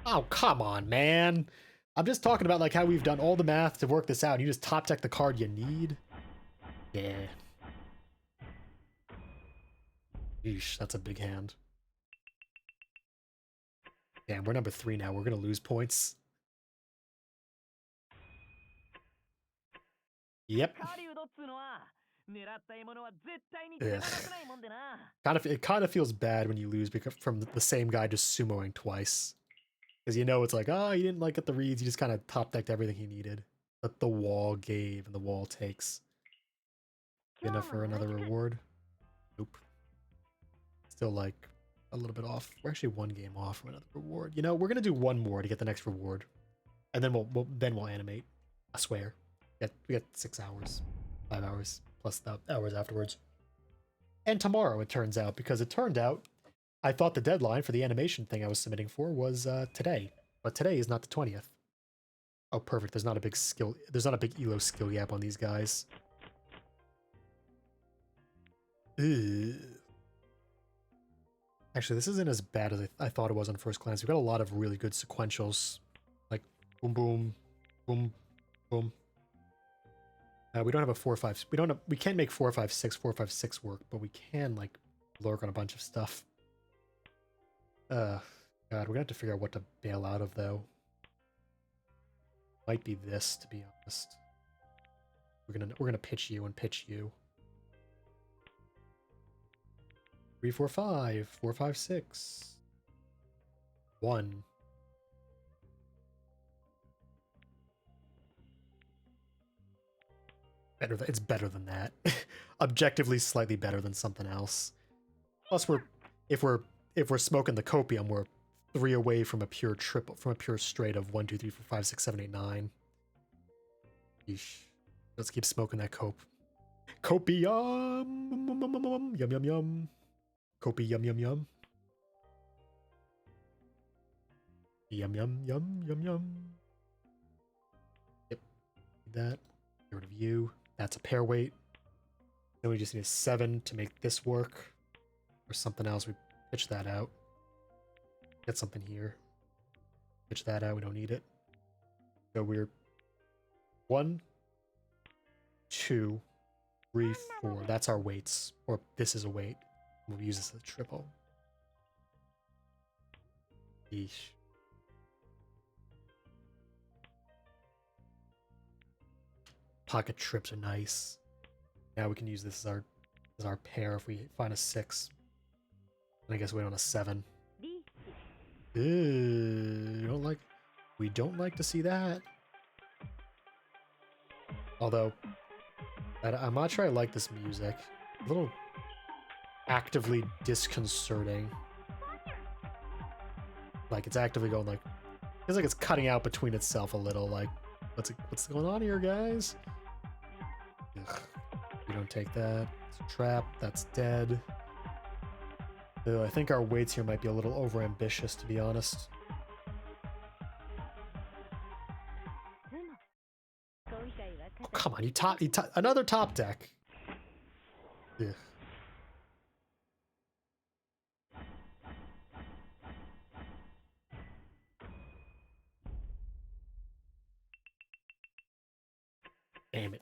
Oh, come on, man! I'm just talking about, like, how we've done all the math to work this out, and you just top deck the card you need? Yeah. Yeesh, that's a big hand. Damn, we're number 3 now. We're gonna lose points. Yep. It kind of feels bad when you lose because from the same guy just sumoing twice. Because you know it's like, oh, you didn't like get the reads, you just kind of top decked everything he needed. But the wall gave and the wall takes. Enough for another reward? Nope. Still like a little bit off. We're actually 1 game off from another reward. You know, we're gonna do 1 more to get the next reward. And then we'll animate. I swear. We got 6 hours. 5 hours. Plus the hours afterwards. And tomorrow, it turns out, because it turned out I thought the deadline for the animation thing I was submitting for was today. But today is not the 20th. Oh, perfect. There's not a big ELO skill gap on these guys. Ugh. Actually, this isn't as bad as I thought it was on first glance. We've got a lot of really good sequentials. Like, boom, boom, boom, boom. We don't have a 4-5. We can't make 4-5-6, 4-5-6 work, but we can, like, lurk on a bunch of stuff. God, we're gonna have to figure out what to bail out of, though. Might be this, to be honest. We're gonna pitch you and pitch you. 3-4-5, 4-5-6. 1. It's better than that. Objectively slightly better than something else. Plus if we're smoking the copium, we're 3 away from a pure triple, from a pure straight of 1, 2, 3, 4, 5, 6, 7, 8, 9. Yeesh. Let's keep smoking that cope. Copium! Yum yum yum. Copy yum yum yum. Yum yum yum yum yum. Yep. That. Get rid of you. That's a pair weight. Then we just need a 7 to make this work. Or something else. We pitch that out. Get something here. Pitch that out. We don't need it. So we're 1, 2, 3, 4. That's our weights. Or this is a weight. We'll use this as a triple. Yeesh. Pocket trips are nice. Now we can use this as our pair if we find a 6. And I guess we wait on a 7. Ew, we don't like to see that. Although, I'm not sure I like this music. A little actively disconcerting. Like, it's actively going like, feels like it's cutting out between itself a little. Like, what's going on here, guys? Ugh. We don't take that. It's a trap. That's dead. Though I think our weights here might be a little overambitious, to be honest. Oh, come on, you top another top deck. Ugh. Damn it.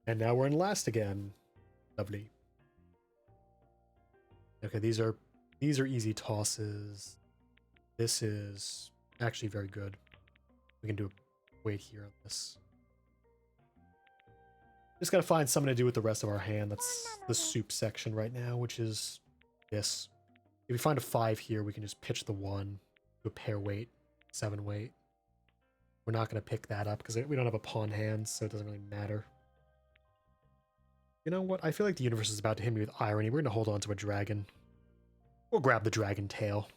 And now we're in last again. Lovely. Okay, these are easy tosses. This is actually very good. We can do a wait here on this. Just gotta find something to do with the rest of our hand. That's the soup section right now, which is this. If we find a 5 here, we can just pitch the 1, do a pair weight, 7 weight. We're not gonna pick that up because we don't have a pawn hand, so it doesn't really matter. You know what? I feel like the universe is about to hit me with irony. We're gonna hold on to a dragon. We'll grab the dragon tail.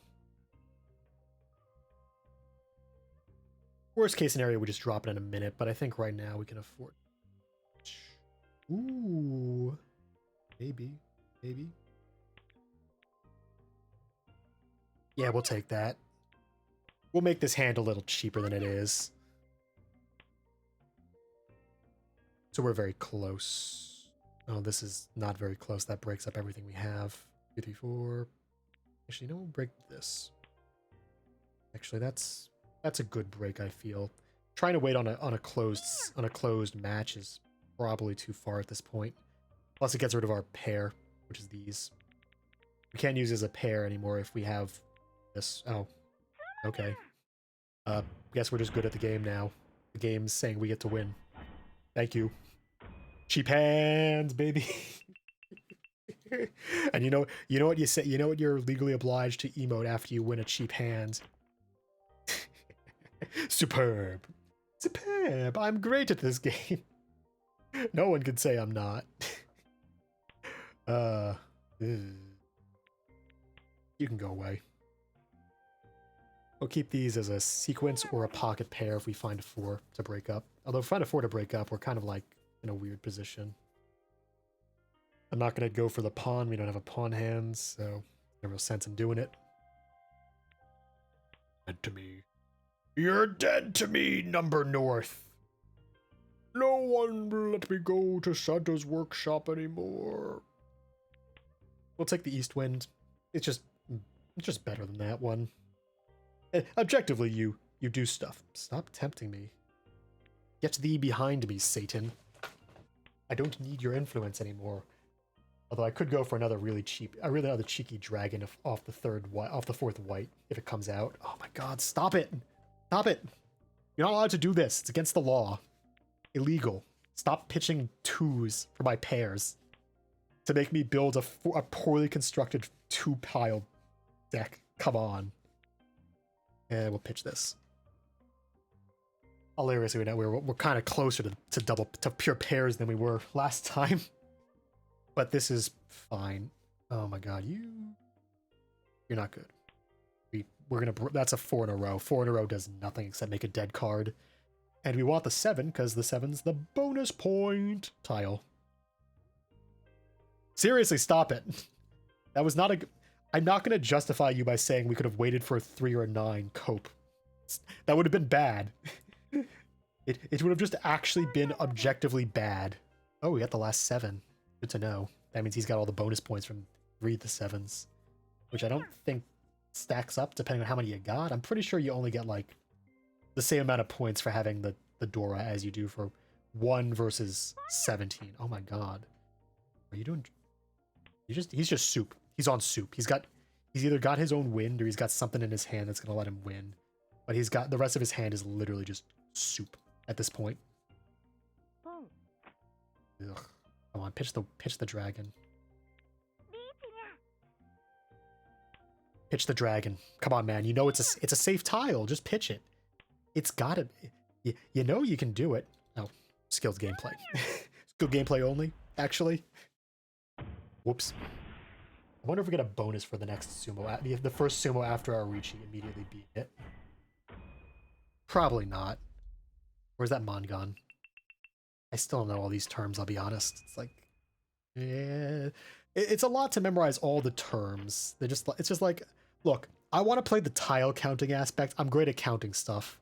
Worst case scenario, we just drop it in a minute, but I think right now we can afford. Ooh. Maybe. Maybe. Yeah, we'll take that. We'll make this hand a little cheaper than it is. So we're very close. Oh, this is not very close. That breaks up everything we have. 2, 3, 4. Actually, no, we'll break this. Actually, that's a good break, I feel. Trying to wait on a closed match is probably too far at this point. Plus, it gets rid of our pair, which is these. We can't use it as a pair anymore if we have this. Oh, okay. Guess we're just good at the game now. The game's saying we get to win. Thank you. Cheap hands, baby. And you know what you say. You know what you're legally obliged to emote after you win a cheap hand. Superb. Superb. I'm great at this game. No one can say I'm not. You can go away. We'll keep these as a sequence or a pocket pair if we find a 4 to break up. Although if we find a 4 to break up, we're kind of like in a weird position. I'm not going to go for the pawn. We don't have a pawn hand, so no real sense in doing it. Dead to me. You're dead to me, Number North. No one will let me go to Santa's workshop anymore. We'll take the East Wind. It's just better than that one. Objectively, you do stuff. Stop tempting me. Get thee behind me, Satan. I don't need your influence anymore. Although I could go for another really cheeky dragon off the 4th white if it comes out. Oh my god, stop it! Stop it! You're not allowed to do this. It's against the law. Illegal. Stop pitching 2s for my pairs to make me build a poorly constructed 2-pile deck. Come on. And we'll pitch this. Hilariously, we're kind of closer to pure pairs than we were last time. But this is fine. Oh my god, you're not good. That's a 4 in a row. 4 in a row does nothing except make a dead card. And we want the 7 because the 7's the bonus point tile. Seriously, stop it. That was not a. I'm not going to justify you by saying we could have waited for a 3 or a 9 cope. That would have been bad. It would have just actually been objectively bad. Oh, we got the last 7. Good to know. That means he's got all the bonus points from 3 to 7s. Which I don't think stacks up depending on how many you got. I'm pretty sure you only get like the same amount of points for having the Dora as you do for 1 versus 17. Oh my god. Are you doing... He's just soup. He's on soup. He's either got his own wind or he's got something in his hand that's gonna let him win. But he's got the rest of his hand is literally just soup at this point. Ugh. Come on, pitch the dragon. Pitch the dragon. Come on, man. You know it's a safe tile. Just pitch it. It's gotta. You know you can do it. Oh, skilled gameplay. Skilled gameplay only. Actually. Whoops. I wonder if we get a bonus for the next sumo. The first sumo after our Arichi immediately beat it. Probably not. Where's that Mongon? I still don't know all these terms, I'll be honest. It's like... Yeah... It's a lot to memorize all the terms. It's just like, look, I want to play the tile counting aspect. I'm great at counting stuff.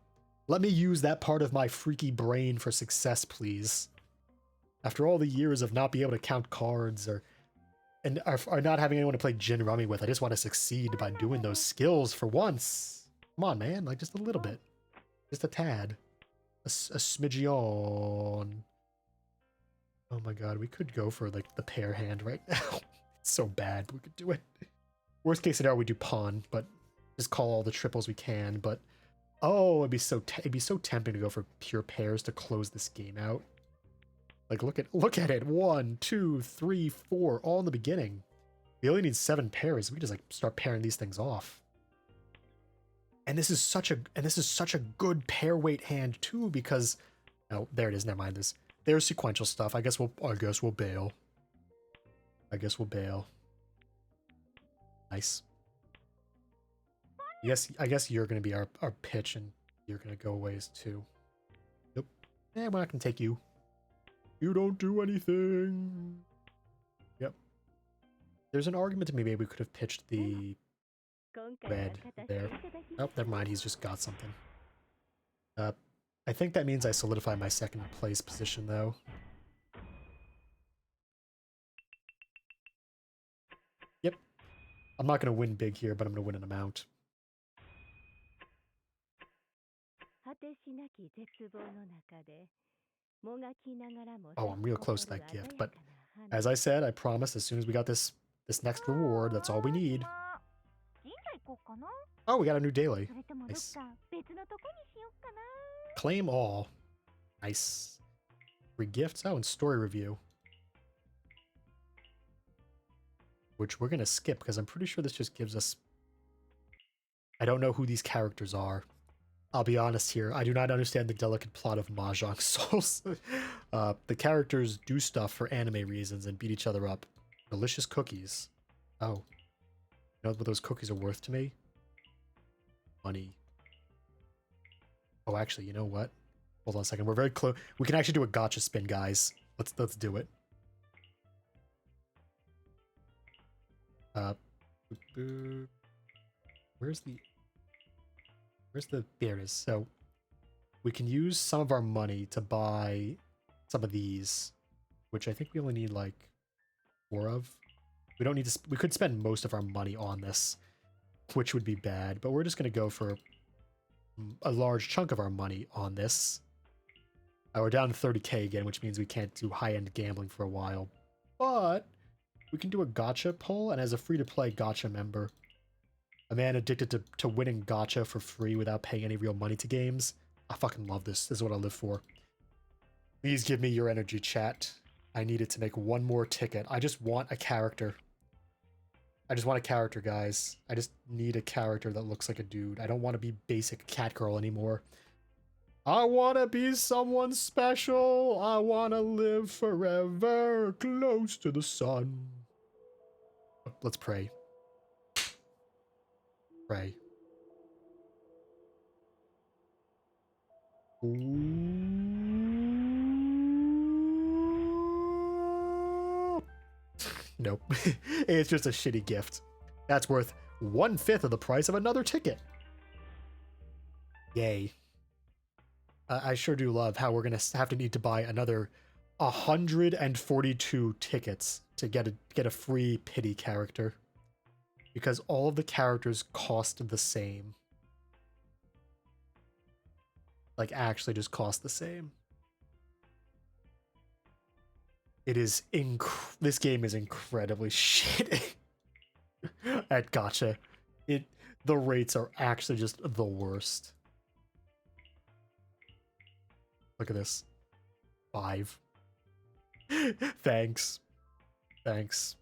Let me use that part of my freaky brain for success, please. After all the years of not being able to count cards or not having anyone to play Gin Rummy with, I just want to succeed by doing those skills for once. Come on, man, like just a little bit. Just a tad. A smidgeon. Oh my god, we could go for like the pair hand right now. It's so bad, but we could do it. Worst case scenario, we do pawn, but just call all the triples we can. But oh, it'd be so tempting to go for pure pairs to close this game out. Like look at it. 1, 2, 3, 4, all in the beginning. We only need 7 pairs. We can just like start pairing these things off. And this is such a good pair weight hand too, because oh, there it is. Never mind this. There's sequential stuff. I guess we'll bail. Nice. I guess you're gonna be our pitch, and you're gonna go ways too. Nope. We're not gonna take you. You don't do anything. Yep. There's an argument to maybe we could have pitched the red there. Oh, never mind. He's just got something. I think that means I solidify my second place position, though. Yep. I'm not going to win big here, but I'm going to win an amount. Oh, I'm real close to that gift, but as I said, I promised as soon as we got this next reward, that's all we need. Oh, we got a new daily. Nice. Claim all. Nice. Free gifts. Oh, and story review. Which we're going to skip because I'm pretty sure this just gives us... I don't know who these characters are. I'll be honest here. I do not understand the delicate plot of Mahjong Souls. The characters do stuff for anime reasons and beat each other up. Delicious cookies. Oh. You know what those cookies are worth to me? Money. Oh, actually, you know what? Hold on a second. We're very close. We can actually do a gotcha spin, guys. Let's do it. Where's the... There it is. So, we can use some of our money to buy some of these, which I think we only need, like, 4 of. We don't need to... We could spend most of our money on this, which would be bad, but we're just going to go for a large chunk of our money on this. We're down to 30k again, which means we can't do high-end gambling for a while, but we can do a gacha pull, and as a free-to-play gacha member, a man addicted to winning gacha for free without paying any real money to games, I fucking love this. This is what I live for. Please give me your energy, chat. I need it to make one more ticket. I just want a character. I just want a character, guys. I just need a character that looks like a dude. I don't want to be basic cat girl anymore. I want to be someone special. I want to live forever close to the sun. Let's pray. Pray. Nope. It's just a shitty gift. That's worth 1/5 of the price of another ticket. Yay. I sure do love how we're going to need to buy another 142 tickets to get a free pity character. Because all of the characters cost the same. Like, actually just cost the same. It is this game is incredibly shitty at gacha. The rates are actually just the worst. Look at this. 5. Thanks. Thanks.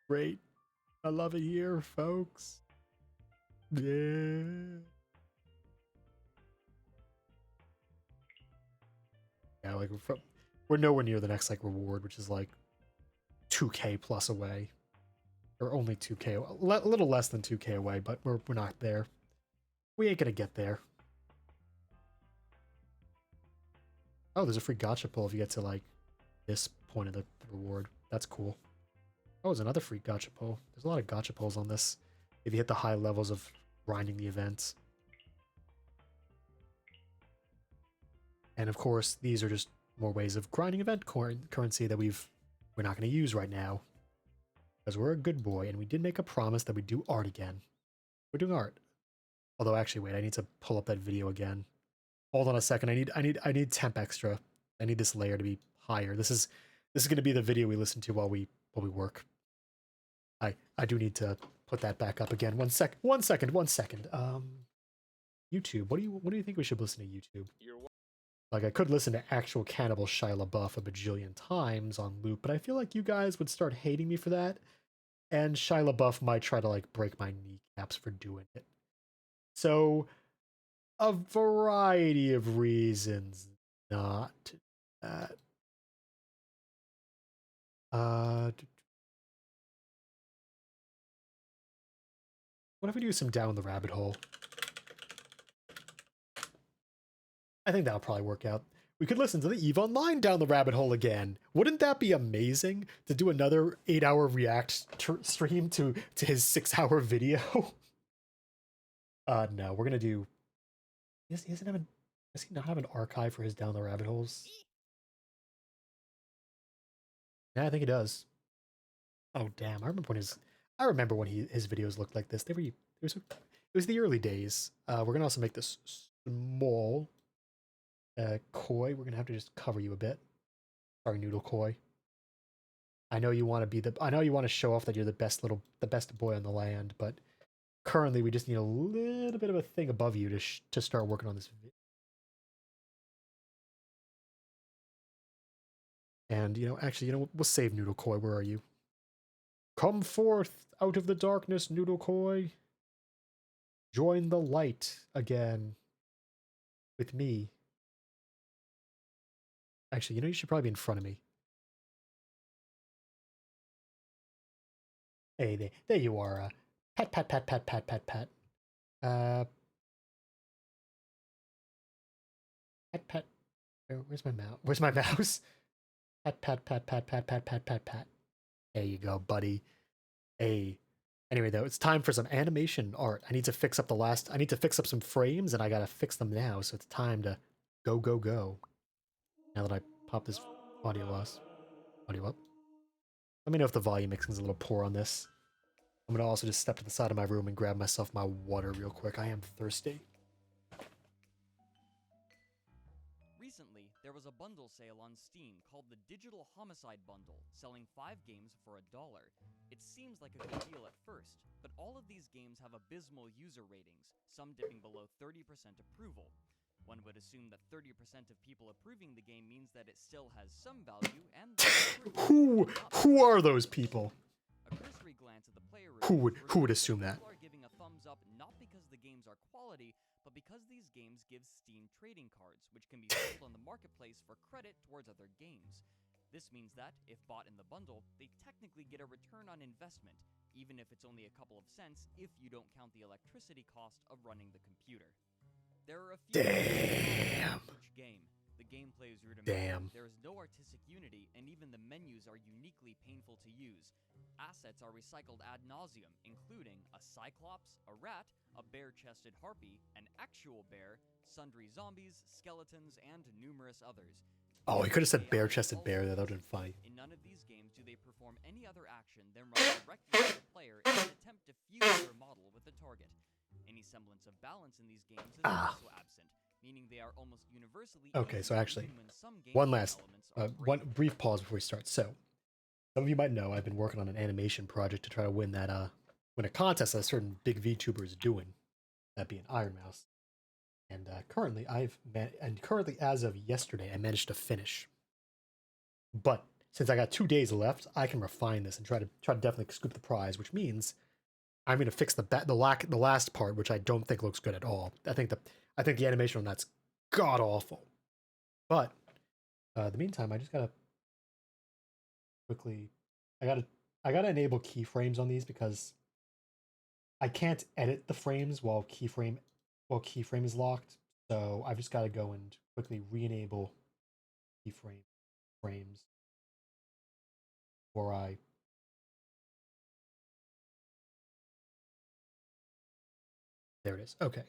Great. I love it here, folks. Yeah. Yeah, like we're nowhere near the next like reward, which is like 2k plus away, or only 2k, a little less than 2k away, but we're not there. We ain't gonna get there. Oh, there's a free gacha pull if you get to like this point of the reward. That's cool. Oh, there's another free gacha pull. There's a lot of gacha pulls on this if you hit the high levels of grinding the events. And of course, these are just more ways of grinding event currency that we're not going to use right now. Because we're a good boy, and we did make a promise that we'd do art again. We're doing art. Although actually, wait, I need to pull up that video again. Hold on a second. I need temp extra. I need this layer to be higher. This is going to be the video we listen to while we work. I do need to put that back up again. One second. YouTube. What do you think we should listen to YouTube? Like, I could listen to actual Cannibal Shia LaBeouf a bajillion times on loop, but I feel like you guys would start hating me for that, and Shia LaBeouf might try to, like, break my kneecaps for doing it. So, a variety of reasons not to do that. What if we do some Down the Rabbit Hole? I think that'll probably work out. We could listen to the EVE Online Down the Rabbit Hole again. Wouldn't that be amazing to do another 8-hour React stream to his 6-hour video? No, we're gonna do. Does he not have an archive for his Down the Rabbit Holes? Yeah, I think he does. Oh damn! I remember when his videos looked like this. It was the early days. We're gonna also make this small. Koi, we're gonna have to just cover you a bit. Sorry, Noodle Koi. I know you want to show off that you're the best boy on the land, but currently we just need a little bit of a thing above you to start working on this. And actually, we'll save Noodle Koi. Where are you? Come forth out of the darkness, Noodle Koi. Join the light again with me. Actually, you should probably be in front of me. Hey, there you are. Pat, pat, pat, pat, pat, pat, pat. Pat, pat. Where's my mouse? Where's my mouse? Pat, pat, pat, pat, pat, pat, pat, pat, pat. There you go, buddy. Hey. Anyway, though, it's time for some animation art. I need to fix up some frames, and I gotta fix them now, so it's time to go, go, go. Now that I pop this audio up. Let me know if the volume mixing is a little poor on this. I'm gonna also just step to the side of my room and grab myself my water real quick. I am thirsty. Recently, there was a bundle sale on Steam called the Digital Homicide Bundle, selling 5 games for $1. It seems like a good deal at first, but all of these games have abysmal user ratings, some dipping below 30% approval. One would assume that 30% of people approving the game means that it still has some value, and who are those people? A cursory glance at the player reviews who would assume that? People are giving a thumbs up not because the games are quality, but because these games give Steam trading cards, which can be sold on the marketplace for credit towards other games. This means that, if bought in the bundle, they technically get a return on investment, even if it's only a couple of cents if you don't count the electricity cost of running the computer. There are a few each game. The gameplay is rudimentary. There is no artistic unity, and even the menus are uniquely painful to use. Assets are recycled ad nauseum, including a cyclops, a rat, a bare-chested harpy, an actual bear, sundry zombies, skeletons, and numerous others. Oh, he could have said bare-chested bear. That would have been funny. In none of these games do they perform any other action than run directly at the player in an attempt to fuse their model with the target. Any semblance of balance in these games is also absent, meaning they are almost universally. Okay, so actually, one brief pause before we start. So, some of you might know I've been working on an animation project to try to win a contest that a certain big VTuber is doing, that being Ironmouse. And currently, as of yesterday, I managed to finish. But since I got 2 days left, I can refine this and try to definitely scoop the prize, which means I'm going to fix the last part, which I don't think looks good at all. I think the animation on that's god awful. But in the meantime, I just gotta quickly. I gotta enable keyframes on these because I can't edit the frames while keyframe is locked. So I've just got to go and quickly re-enable frames before I. There it is. Okay.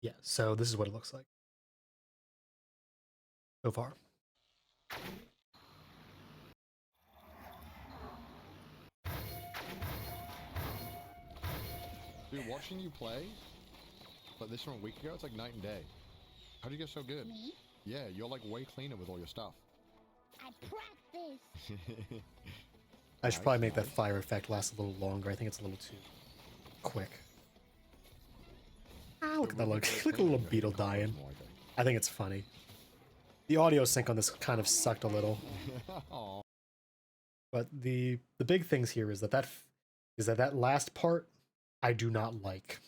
Yeah, so this is what it looks like so far. Dude, watching you play, like this from a week ago, it's like night and day. How do you get so good? Me? Yeah, you're like way cleaner with all your stuff. I practice. I should probably make that fire effect last a little longer. I think it's a little too quick. Ah, look at that look. Look at the little beetle dying. I think it's funny. The audio sync on this kind of sucked a little. But the big things here is that last part I do not like.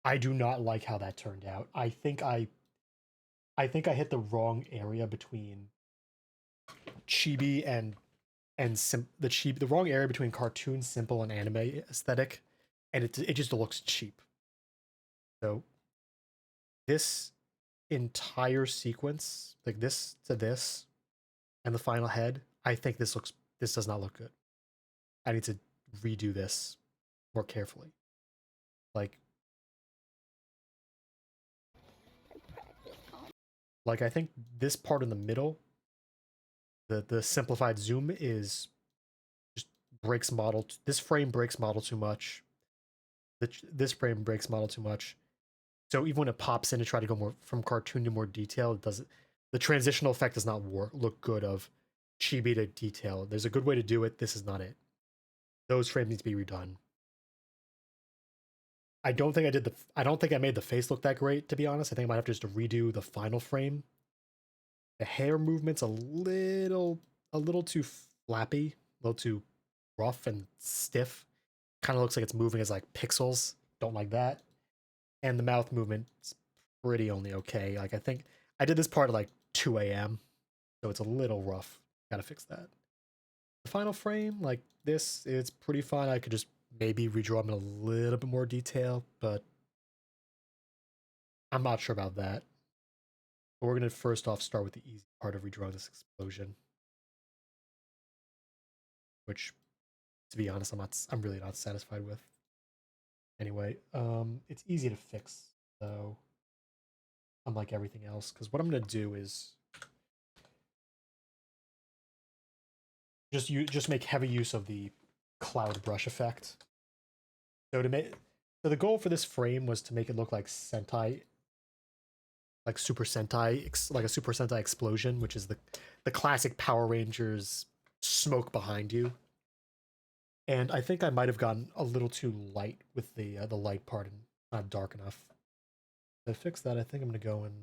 I do not like how that turned out. I think I hit the wrong area between chibi and the wrong area between cartoon, simple, and anime aesthetic, and it just looks cheap. So this entire sequence, like this to this, and the final head, I think this does not look good. I need to redo this more carefully. Like I think this part in the middle, the simplified zoom is just breaks model. This frame breaks model too much. This frame breaks model too much. So even when it pops in to try to go more from cartoon to more detail, it doesn't. The transitional effect does not look good of chibi to detail. There's a good way to do it. This is not it. Those frames need to be redone. I don't think I made the face look that great, to be honest. I think I might have to just redo the final frame. The hair movement's a little too flappy, a little too rough and stiff. Kind of looks like it's moving as like pixels. Don't like that. And the mouth movement's pretty only okay. Like I think I did this part at like 2 a.m. So it's a little rough. Gotta fix that. The final frame, like this, it's pretty fine. I could just maybe redraw them in a little bit more detail, but I'm not sure about that. But we're gonna first off start with the easy part of redrawing this explosion. Which, to be honest, I'm really not satisfied with. Anyway, it's easy to fix, though, unlike everything else, because what I'm gonna do is just make heavy use of the cloud brush effect. So the goal for this frame was to make it look like Sentai, like Super Sentai, like a Super Sentai explosion, which is the classic Power Rangers smoke behind you. And I think I might have gotten a little too light with the light part and not dark enough. To fix that, I think I'm gonna go and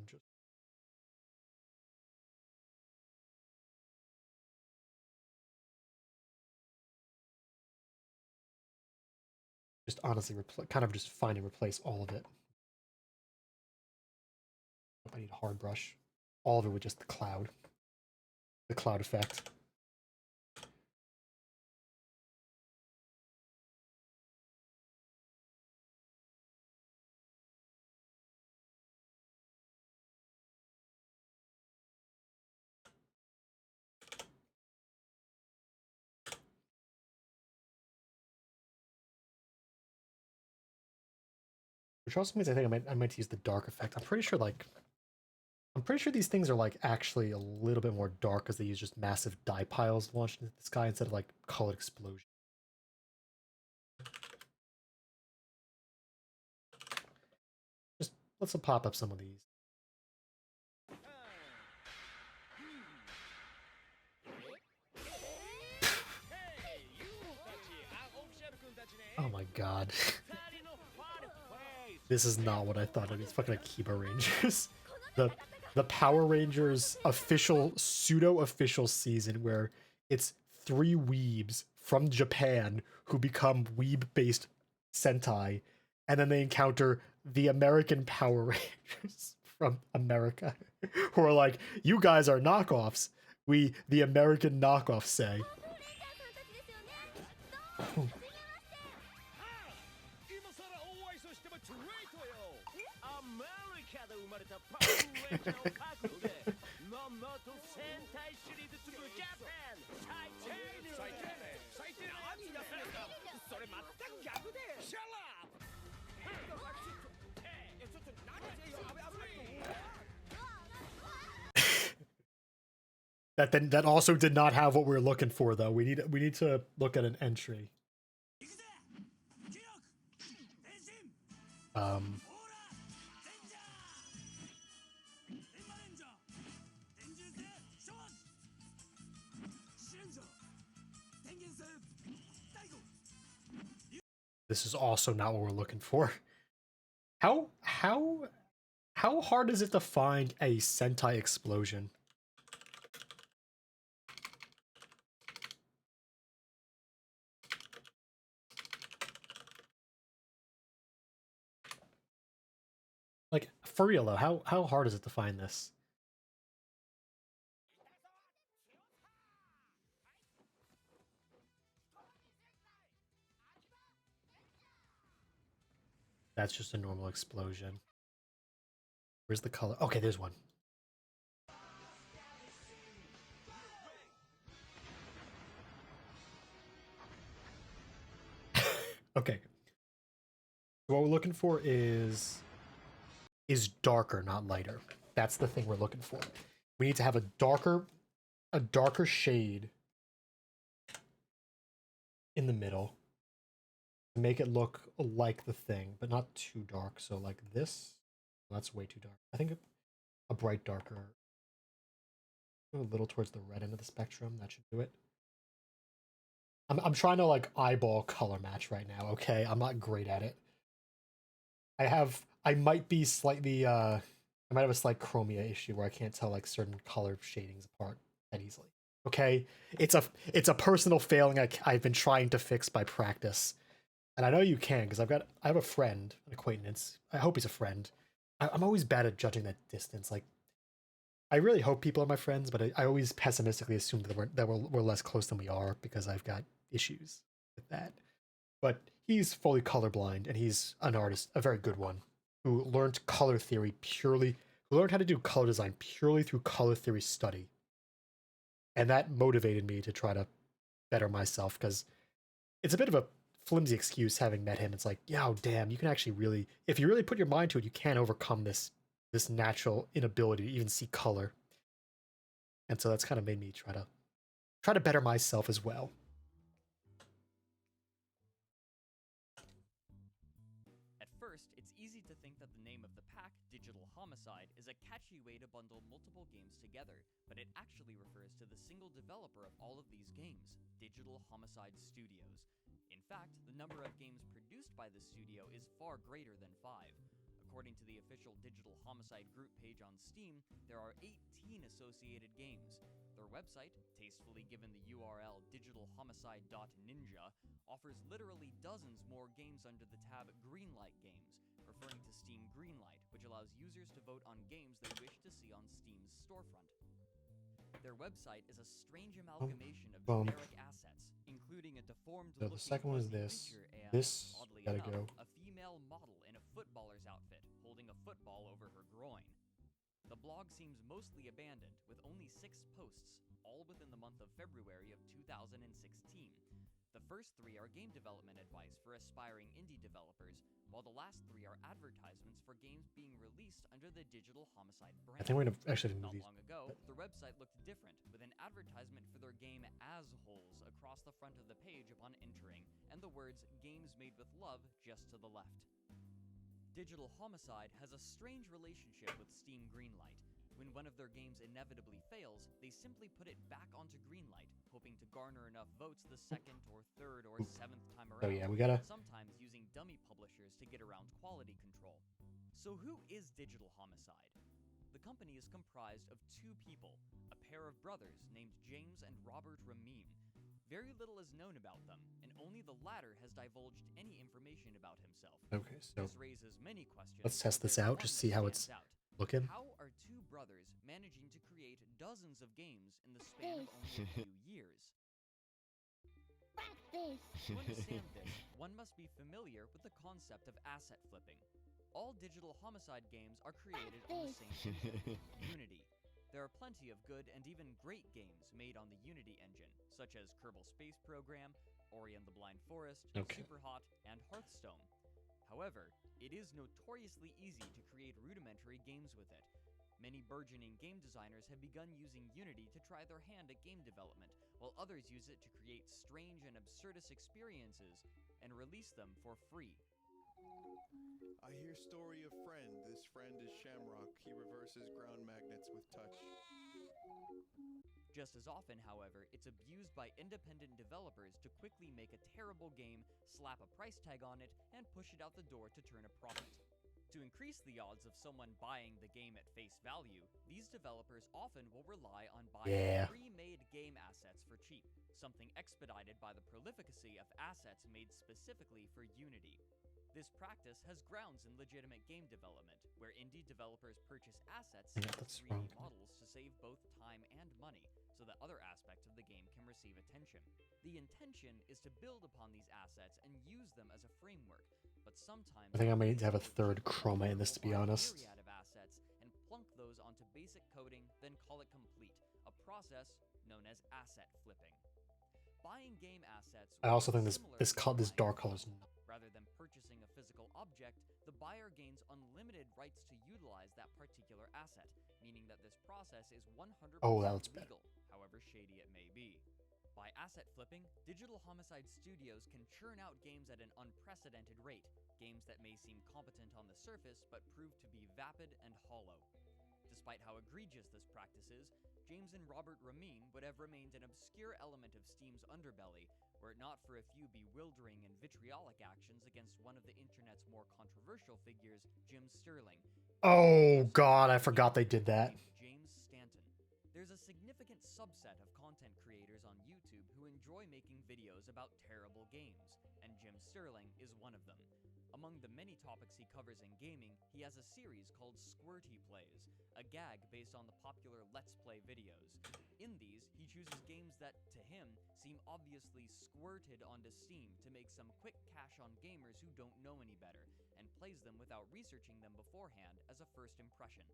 just honestly kind of just find and replace all of it. I need a hard brush. All of it with just the cloud effect. Which also means I think I might use the dark effect. I'm pretty sure these things are like actually a little bit more dark because they use just massive dye piles launched into the sky instead of like colored explosion. Just let's pop up some of these. Oh my god. This is not what I thought it is. Fucking Akiba Rangers. The Power Rangers official, pseudo-official season where it's 3 weebs from Japan who become weeb-based Sentai, and then they encounter the American Power Rangers from America, who are like, you guys are knockoffs. We, the American knockoffs, say. That also did not have what we were looking for, though. We need to look at an entry. Um, this is also not what we're looking for. How hard is it to find a Sentai explosion? Like, for real though, how hard is it to find this? That's just a normal explosion. Where's the color? Okay, there's one. Okay. What we're looking for is darker, not lighter. That's the thing we're looking for. We need to have a darker shade in the middle to make it look like the thing, but not too dark. So like this, that's way too dark. I think a bright darker, a little towards the red end of the spectrum, that should do it. I'm trying to like eyeball color match right now, okay? I'm not great at it. I might be slightly I might have a slight chromia issue where I can't tell like certain color shadings apart that easily. Okay? It's a personal failing I've been trying to fix by practice. And I know you can because I have a friend, an acquaintance. I hope he's a friend. I'm always bad at judging that distance. Like I really hope people are my friends, but I always pessimistically assume that we're less close than we are because I've got issues with that. But he's fully colorblind, and he's an artist, a very good one, who learned color theory who learned how to do color design purely through color theory study. And that motivated me to try to better myself, because it's a bit of a flimsy excuse having met him. It's like, yeah, oh, damn, you can actually really, if you really put your mind to it, you can overcome this natural inability to even see color. And so that's kind of made me try to better myself as well. At first, it's easy to think that the name of the pack, Digital Homicide, is a catchy way to bundle multiple games together, but it actually refers to the single developer of all of these games, Digital Homicide Studios. In fact, the number of games produced by the studio is far greater than 5. According to the official Digital Homicide group page on Steam, there are 18 associated games. Their website, tastefully given the URL digitalhomicide.ninja, offers literally dozens more games under the tab Greenlight Games, referring to Steam Greenlight, which allows users to vote on games they wish to see on Steam's storefront. Their website is a strange amalgamation of generic assets, including a deformed-looking So the second one is this. creature and, This oddly gotta enough, go. a female model in a footballer's outfit, holding a football over her groin. The blog seems mostly abandoned, with only 6 posts, all within the month of February of 2016. The first 3 are game development advice for aspiring indie developers, while the last 3 are advertisements for games being released under the Digital Homicide brand. I think we're gonna actually move Not these. long ago, their website looked different, with an advertisement for their game As Holes across the front of the page upon entering, and the words Games Made with Love just to the left. Digital Homicide has a strange relationship with Steam Greenlight. When one of their games inevitably fails, they simply put it back onto Greenlight, hoping to garner enough votes the second or third or 7th time around. Oh yeah, we gotta. Sometimes using dummy publishers to get around quality control. So who is Digital Homicide? The company is comprised of 2 people, a pair of brothers named James and Robert Ramin. Very little is known about them, and only the latter has divulged any information about himself. Okay, so This raises many questions. let's test this There's out, one just that see how stands it's out. looking. How are 2 brothers managing to create dozens of games in the span of only a few years? Practice. To understand this, one must be familiar with the concept of asset flipping. All Digital Homicide games are created on the same engine, Unity. There are plenty of good and even great games made on the Unity engine, such as Kerbal Space Program, Ori and the Blind Forest, Okay. Superhot, and Hearthstone. However, it is notoriously easy to create rudimentary games with it. Many burgeoning game designers have begun using Unity to try their hand at game development, while others use it to create strange and absurdist experiences and release them for free. I hear story of friend. This friend is Shamrock. He reverses ground magnets with touch. Just as often, however, it's abused by independent developers to quickly make a terrible game, slap a price tag on it, and push it out the door to turn a profit. To increase the odds of someone buying the game at face value, these developers often will rely on buying pre-made game assets for cheap, something expedited by the prolificacy of assets made specifically for Unity. This practice has grounds in legitimate game development, where indie developers purchase assets such as 3D models to save both time and money, so that other aspects of the game can receive attention. The intention is to build upon these assets and use them as a framework, but sometimes I think I may need to have a third chroma in this, to be honest. Myriad of assets and plunk those onto basic coding, then call it complete, a process known as asset flipping. Buying game assets. I also think this dark color is. Rather than purchasing a physical object, the buyer gains unlimited rights to utilize that particular asset, meaning that this process is 100% legal, however shady it may be. By asset flipping, Digital Homicide Studios can churn out games at an unprecedented rate, games that may seem competent on the surface but prove to be vapid and hollow. Despite how egregious this practice is, James and Robert Ramin would have remained an obscure element of Steam's underbelly, were it not for a few bewildering and vitriolic actions against one of the internet's more controversial figures, Jim Sterling. Oh god, I forgot they did that. James Stanton. There's a significant subset of content creators on YouTube who enjoy making videos about terrible games, and Jim Sterling is one of them. Among the many topics he covers in gaming, he has a series called Squirty Plays, a gag based on the popular Let's Play videos. In these, he chooses games that, to him, seem obviously squirted onto Steam to make some quick cash on gamers who don't know any better, and plays them without researching them beforehand as a first impression.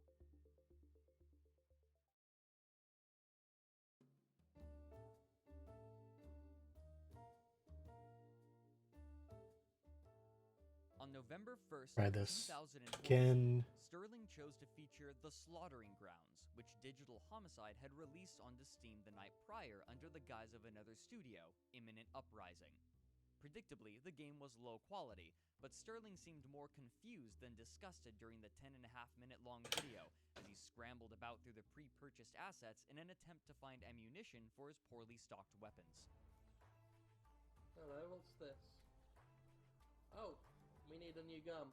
On November 1st, 2012, Sterling chose to feature The Slaughtering Grounds, which Digital Homicide had released onto Steam the night prior under the guise of another studio, Imminent Uprising. Predictably, the game was low quality, but Sterling seemed more confused than disgusted during the 10.5-minute long video as he scrambled about through the pre-purchased assets in an attempt to find ammunition for his poorly stocked weapons. Hello, what's this? Oh! We need a new gun.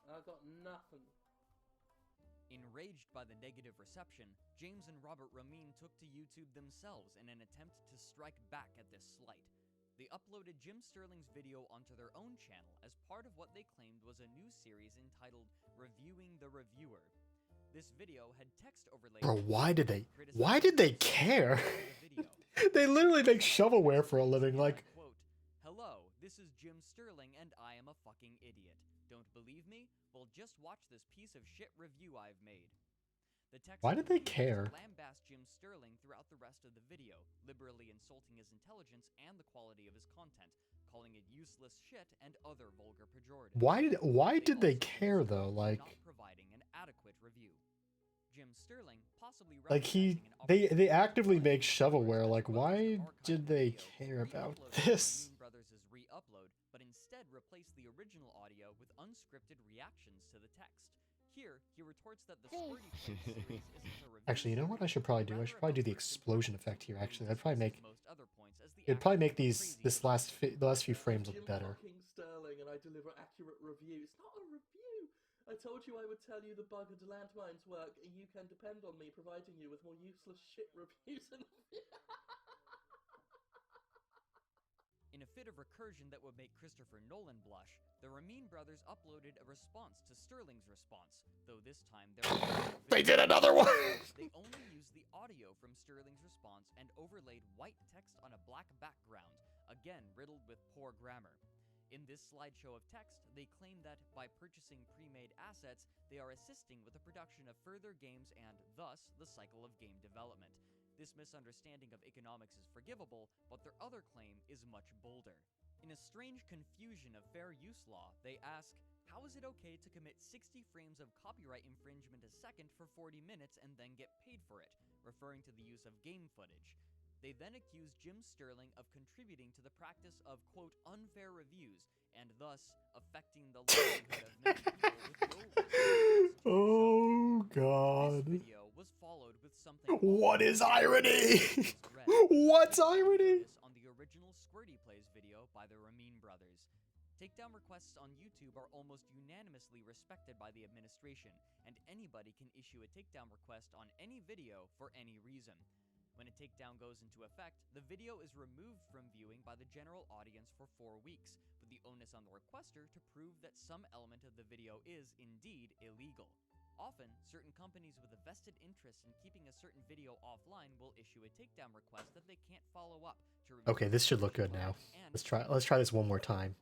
I got nothing. Enraged by the negative reception, James and Robert Ramin took to YouTube themselves in an attempt to strike back at this slight. They uploaded Jim Sterling's video onto their own channel as part of what they claimed was a new series entitled Reviewing the Reviewer. This video had text overlaid. Bro, why did they care? They literally make shovelware for a living, like. Quote, "Hello, this is Jim Sterling and I am a fucking idiot. Don't believe me? Well, just watch this piece of shit review I've made." The text Why did they care? Lambast Jim Sterling throughout the rest of the video, liberally insulting his intelligence and the quality of his content, calling it useless shit and other vulgar pejoratives. Why did they care though? Like, not providing an adequate review. Jim Sterling possibly like they actively make shovelware. Like, why did they care about this? Brothers' re-upload, but instead replaced the original audio with unscripted reactions to the text. Here, he retorts that the Squirty Play series isn't a review. Actually, you know what I should probably do? I should probably do the explosion effect here. Actually, that'd probably make the last few frames look better. I'm Sterling, and I deliver accurate review. It's not a review. I told you I would tell you the bug of landmines work, and you can depend on me providing you with more useless shit reviews. In a fit of recursion that would make Christopher Nolan blush, the Ramin brothers uploaded a response to Sterling's response, though this time they did another one! They only used the audio from Sterling's response and overlaid white text on a black background, again riddled with poor grammar. In this slideshow of text, they claim that by purchasing pre-made assets, they are assisting with the production of further games and, thus, the cycle of game development. This misunderstanding of economics is forgivable, but their other claim is much bolder. In a strange confusion of fair use law, they ask, how is it okay to commit 60 frames of copyright infringement a second for 40 minutes and then get paid for it, referring to the use of game footage? They then accused Jim Sterling of contributing to the practice of, quote, unfair reviews, and thus affecting the livelihood of many people with low rates. Oh This god. video was followed with something. What is irony? Thread. What's You can irony? notice on the original Squirty Plays video by the Ramin brothers. Takedown requests on YouTube are almost unanimously respected by the administration, and anybody can issue a takedown request on any video for any reason. When a takedown goes into effect, the video is removed from viewing by the general audience for 4 weeks, with the onus on the requester to prove that some element of the video is indeed illegal. Often, certain companies with a vested interest in keeping a certain video offline will issue a takedown request that they can't follow up to remove. Okay, this should look good now. Let's try this one more time.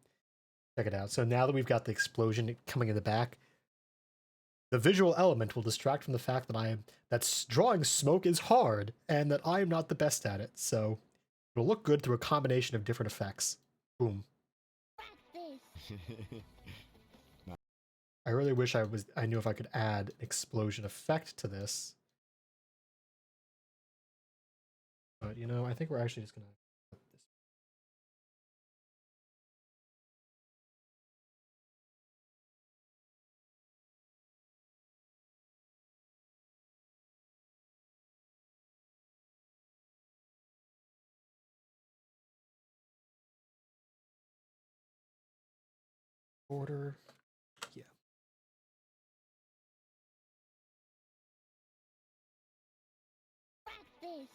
Check it out. So now that we've got the explosion coming in the back, the visual element will distract from the fact that drawing smoke is hard and that I am not the best at it. So it'll look good through a combination of different effects. Boom. Practice. I really wish I knew if I could add an explosion effect to this. But you know, I think we're actually just gonna put this. Order. Yeah. Practice.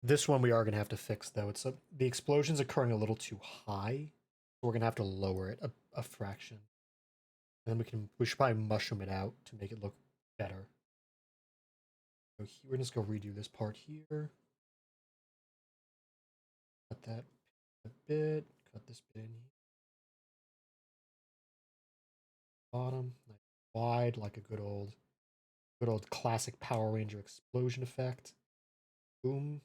This one we are gonna have to fix though. The explosion's occurring a little too high. So we're gonna have to lower it a fraction. And then we should probably mushroom it out to make it look better. So we're just gonna redo this part here. Cut that bit, cut this bit in here. Bottom, nice wide, like a good old classic Power Ranger explosion effect. Boom.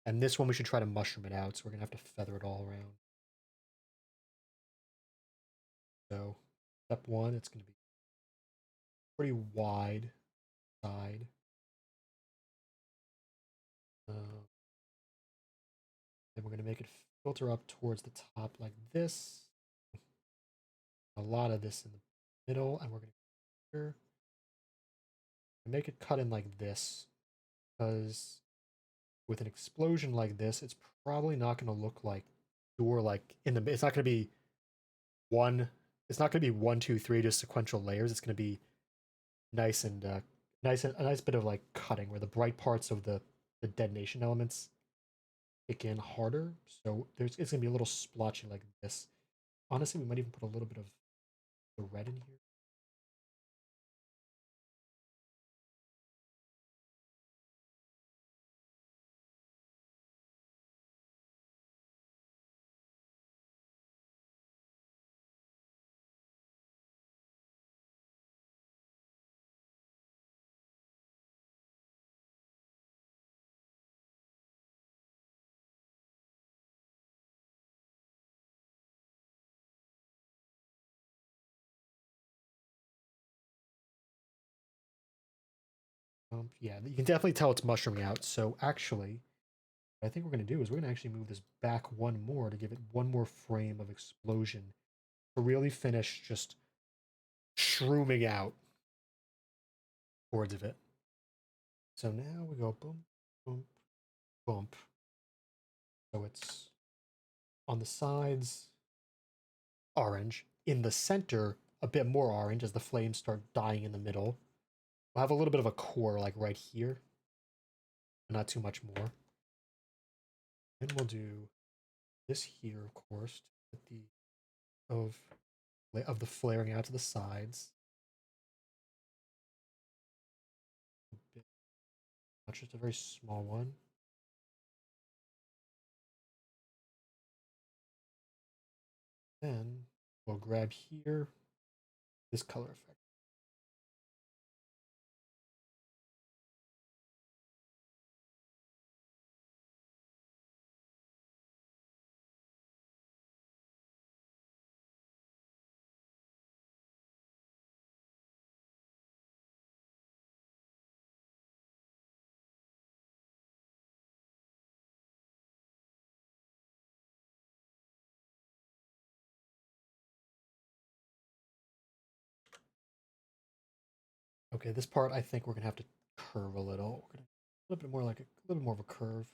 And this one we should try to mushroom it out, so we're gonna have to feather it all around. So, step one, it's gonna be pretty wide side. Then we're gonna make it filter up towards the top like this. A lot of this in the middle, and we're gonna here make it cut in like this, because with an explosion like this, it's probably not gonna look like door like in the. It's not gonna be one. It's not gonna be 1, 2, 3 just sequential layers. It's gonna be nice and a nice bit of like cutting where the bright parts of the detonation elements kick in harder. So it's gonna be a little splotchy like this. Honestly, we might even put a little bit of the red in here. Yeah, you can definitely tell it's mushrooming out. So actually, what I think we're going to do is we're going to actually move this back one more to give it one more frame of explosion to really finish just shrooming out towards of it. So now we go boom, boom, boom. So it's on the sides, orange. In the center, a bit more orange as the flames start dying in the middle. We'll have a little bit of a core like right here. Not too much more. Then we'll do this here, of course, to get of the flaring out to the sides. Not just a very small one. Then we'll grab here this color effect. Okay, this part I think we're gonna have to curve a little. We're gonna a little bit more like a little bit more of a curve.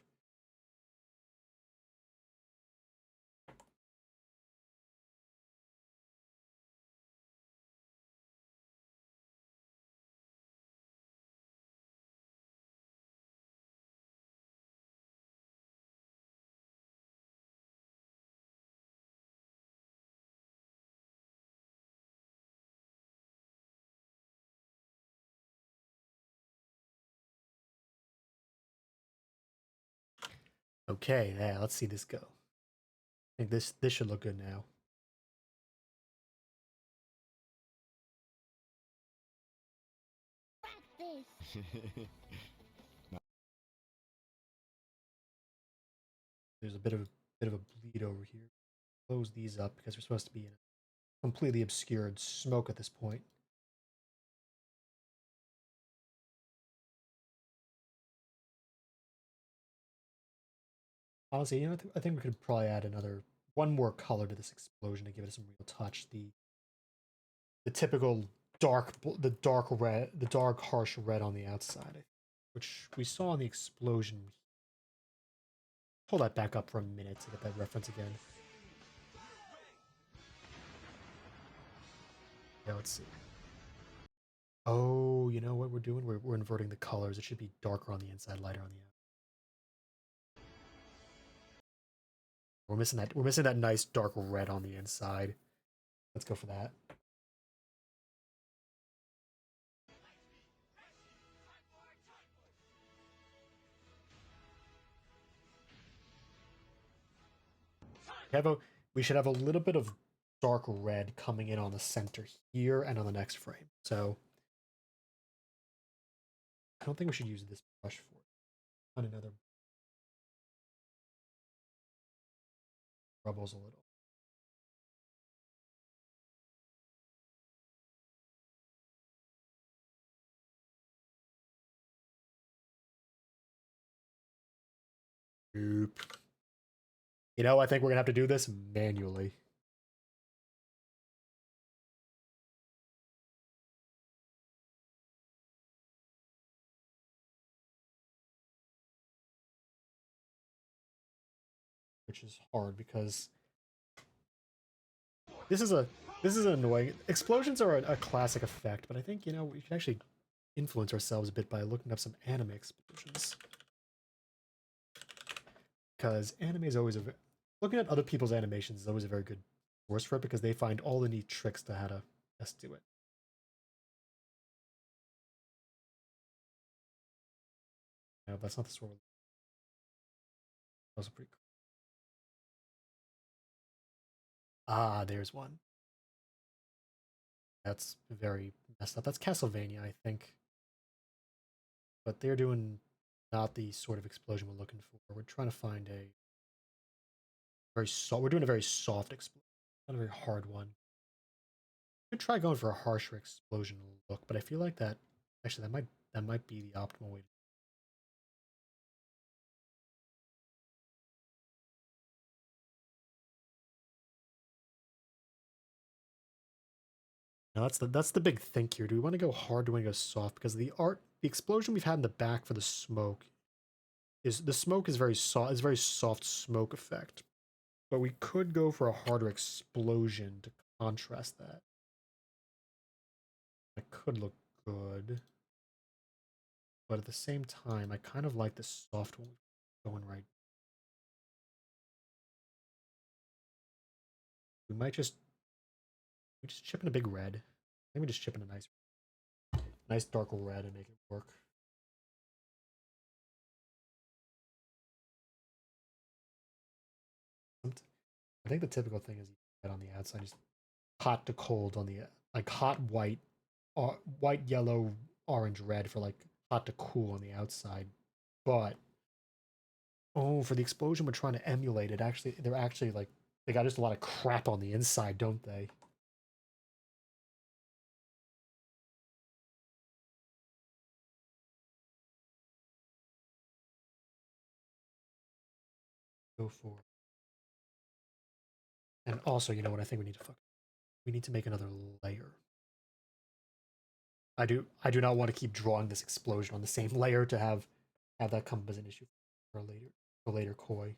Okay, yeah, let's see this go. I think this should look good now. Practice. There's a bit of a bleed over here. Close these up because we're supposed to be in a completely obscured smoke at this point. Honestly, you know, I think we could probably add one more color to this explosion to give it some real touch. The typical the dark red, the dark harsh red on the outside, which we saw in the explosion. Pull that back up for a minute to get that reference again. Yeah, let's see. Oh, you know what we're doing? We're inverting the colors. It should be darker on the inside, lighter on the outside. We're missing that nice dark red on the inside. Let's go for that. We should have a little bit of dark red coming in on the center here and on the next frame. So I don't think we should use this brush for it. On another rubbles a little. Nope. You know, I think we're gonna have to do this manually. Which is hard because this is annoying. Explosions are a classic effect, but I think, you know, we can actually influence ourselves a bit by looking up some anime explosions. Because anime is always looking at other people's animations is always a very good source for it because they find all the neat tricks to how to best do it. No, that's not the sword. That was pretty cool. Ah, there's one. That's very messed up. That's Castlevania, I think. But they're doing not the sort of explosion we're looking for. We're trying to find a very soft. We're doing a very soft explosion, not a very hard one. We could try going for a harsher explosion look, but I feel like that actually that might be the optimal way. Now that's the big think here. Do we want to go hard? Do we want to go soft? Because the explosion we've had in the back for the smoke is very soft. It's very soft smoke effect. But we could go for a harder explosion to contrast that. That could look good. But at the same time, I kind of like the soft one going right. We just chip in a big red. I think we just chip in a nice dark red and make it work. I think the typical thing is you get on the outside, just hot to cold on the like hot white, white yellow orange red for like hot to cool on the outside. But oh, for the explosion we're trying to emulate, they're actually like they got just a lot of crap on the inside, don't they? Go for. And also, you know what I think we need to make another layer. I do not want to keep drawing this explosion on the same layer to have that come up as an issue for later koi.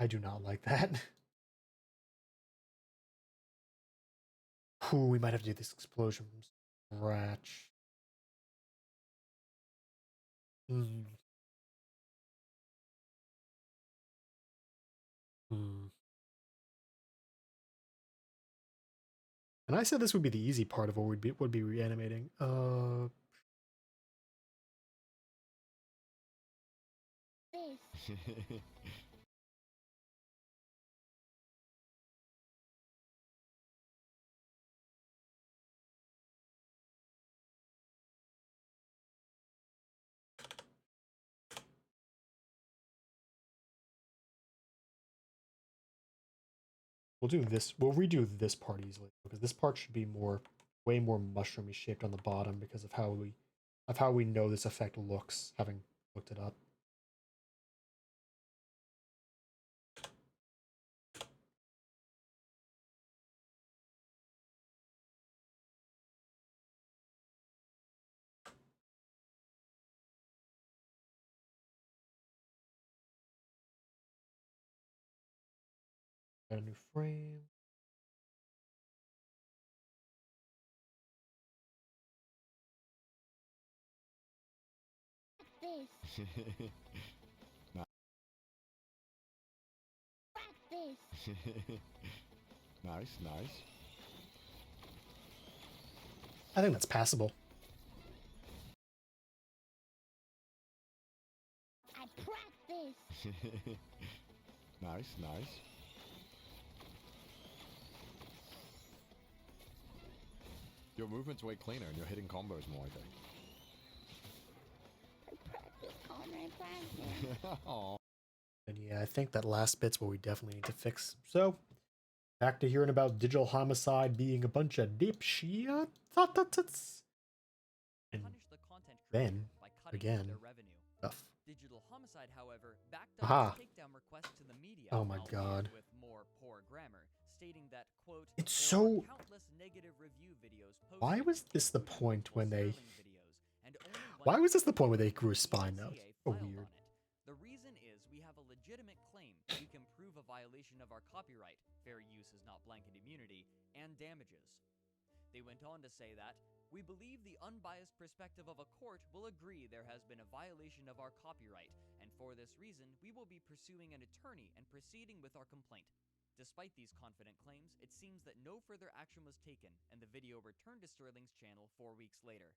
I do not like that. Ooh, we might have to do this explosion from scratch. Hmm. Hmm. And I said this would be the easy part of what would be reanimating. This. We'll do this. We'll redo this part easily because this part should be way more mushroomy shaped on the bottom because of how we know this effect looks, having looked it up. Got a new frame. This. Practice. Nice, nice. I think that's passable. I practice. Nice, nice. Your movement's way cleaner and you're hitting combos more, I think. I practice all my practice. Aw. And yeah, I think that last bit's what we definitely need to fix. So, back to hearing about digital homicide being a bunch of dipshit. And Punish the content then, creator by cutting again, their revenue. stuff. Digital Homicide, however, backed up Aha. its takedown request to the media. Oh my albeit God. With more poor grammar, stating that, quote, It's "There are so- countless negative review videos posted, Why was this the including point when they- Sterling videos, and only one Why was this the point where they video grew a the spine? That was ECA so filed weird. on it. The reason is we have a legitimate claim that we can prove a violation of our copyright, fair use is not blanket immunity, and damages. They went on to say that, "We believe the unbiased perspective of a court will agree there has been a violation of our copyright, and for this reason, we will be pursuing an attorney and proceeding with our complaint." Despite these confident claims, it seems that no further action was taken, and the video returned to Sterling's channel 4 weeks later.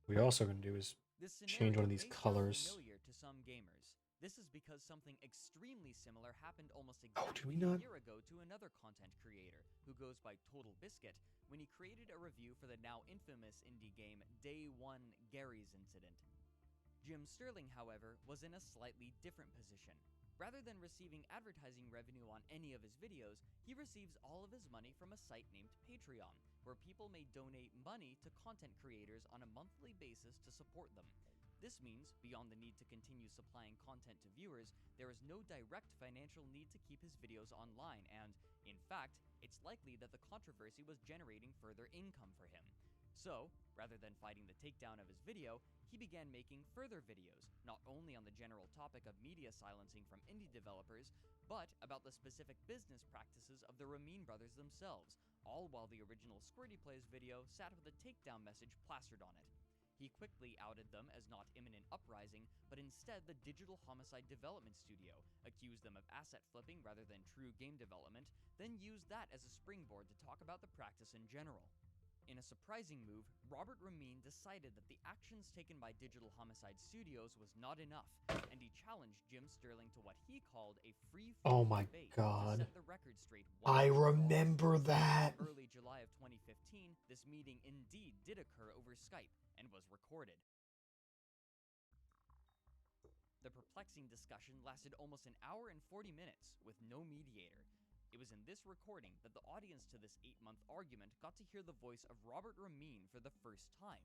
What we're also going to do is This change one of scenario these may sound colors. familiar to some gamers. This is because something extremely similar happened almost did exactly we a not? year ago to another content creator who goes by Total Biscuit when he created a review for the now infamous indie game Day 1 Gary's Incident. Jim Sterling, however, was in a slightly different position. Rather than receiving advertising revenue on any of his videos, he receives all of his money from a site named Patreon, where people may donate money to content creators on a monthly basis to support them. This means, beyond the need to continue supplying content to viewers, there is no direct financial need to keep his videos online, and, in fact, it's likely that the controversy was generating further income for him. So, rather than fighting the takedown of his video, he began making further videos, not only on the general topic of media silencing from indie developers, but about the specific business practices of the Ramin brothers themselves, all while the original Squirty Plays video sat with a takedown message plastered on it. He quickly outed them as not imminent uprising, but instead the Digital Homicide Development Studio, accused them of asset flipping rather than true game development, then used that as a springboard to talk about the practice in general. In a surprising move, Robert Ramin decided that the actions taken by Digital Homicide Studios was not enough, and he challenged Jim Sterling to what he called a Oh free-flowing my debate God. to set the record straight. I once and for all. remember that. In early July of 2015, this meeting indeed did occur over Skype and was recorded. The perplexing perplexing discussion lasted almost an hour and 40 minutes, with no mediator. It was in this recording that the audience to this 8-month argument got to hear the voice of Robert Ramin for the first time.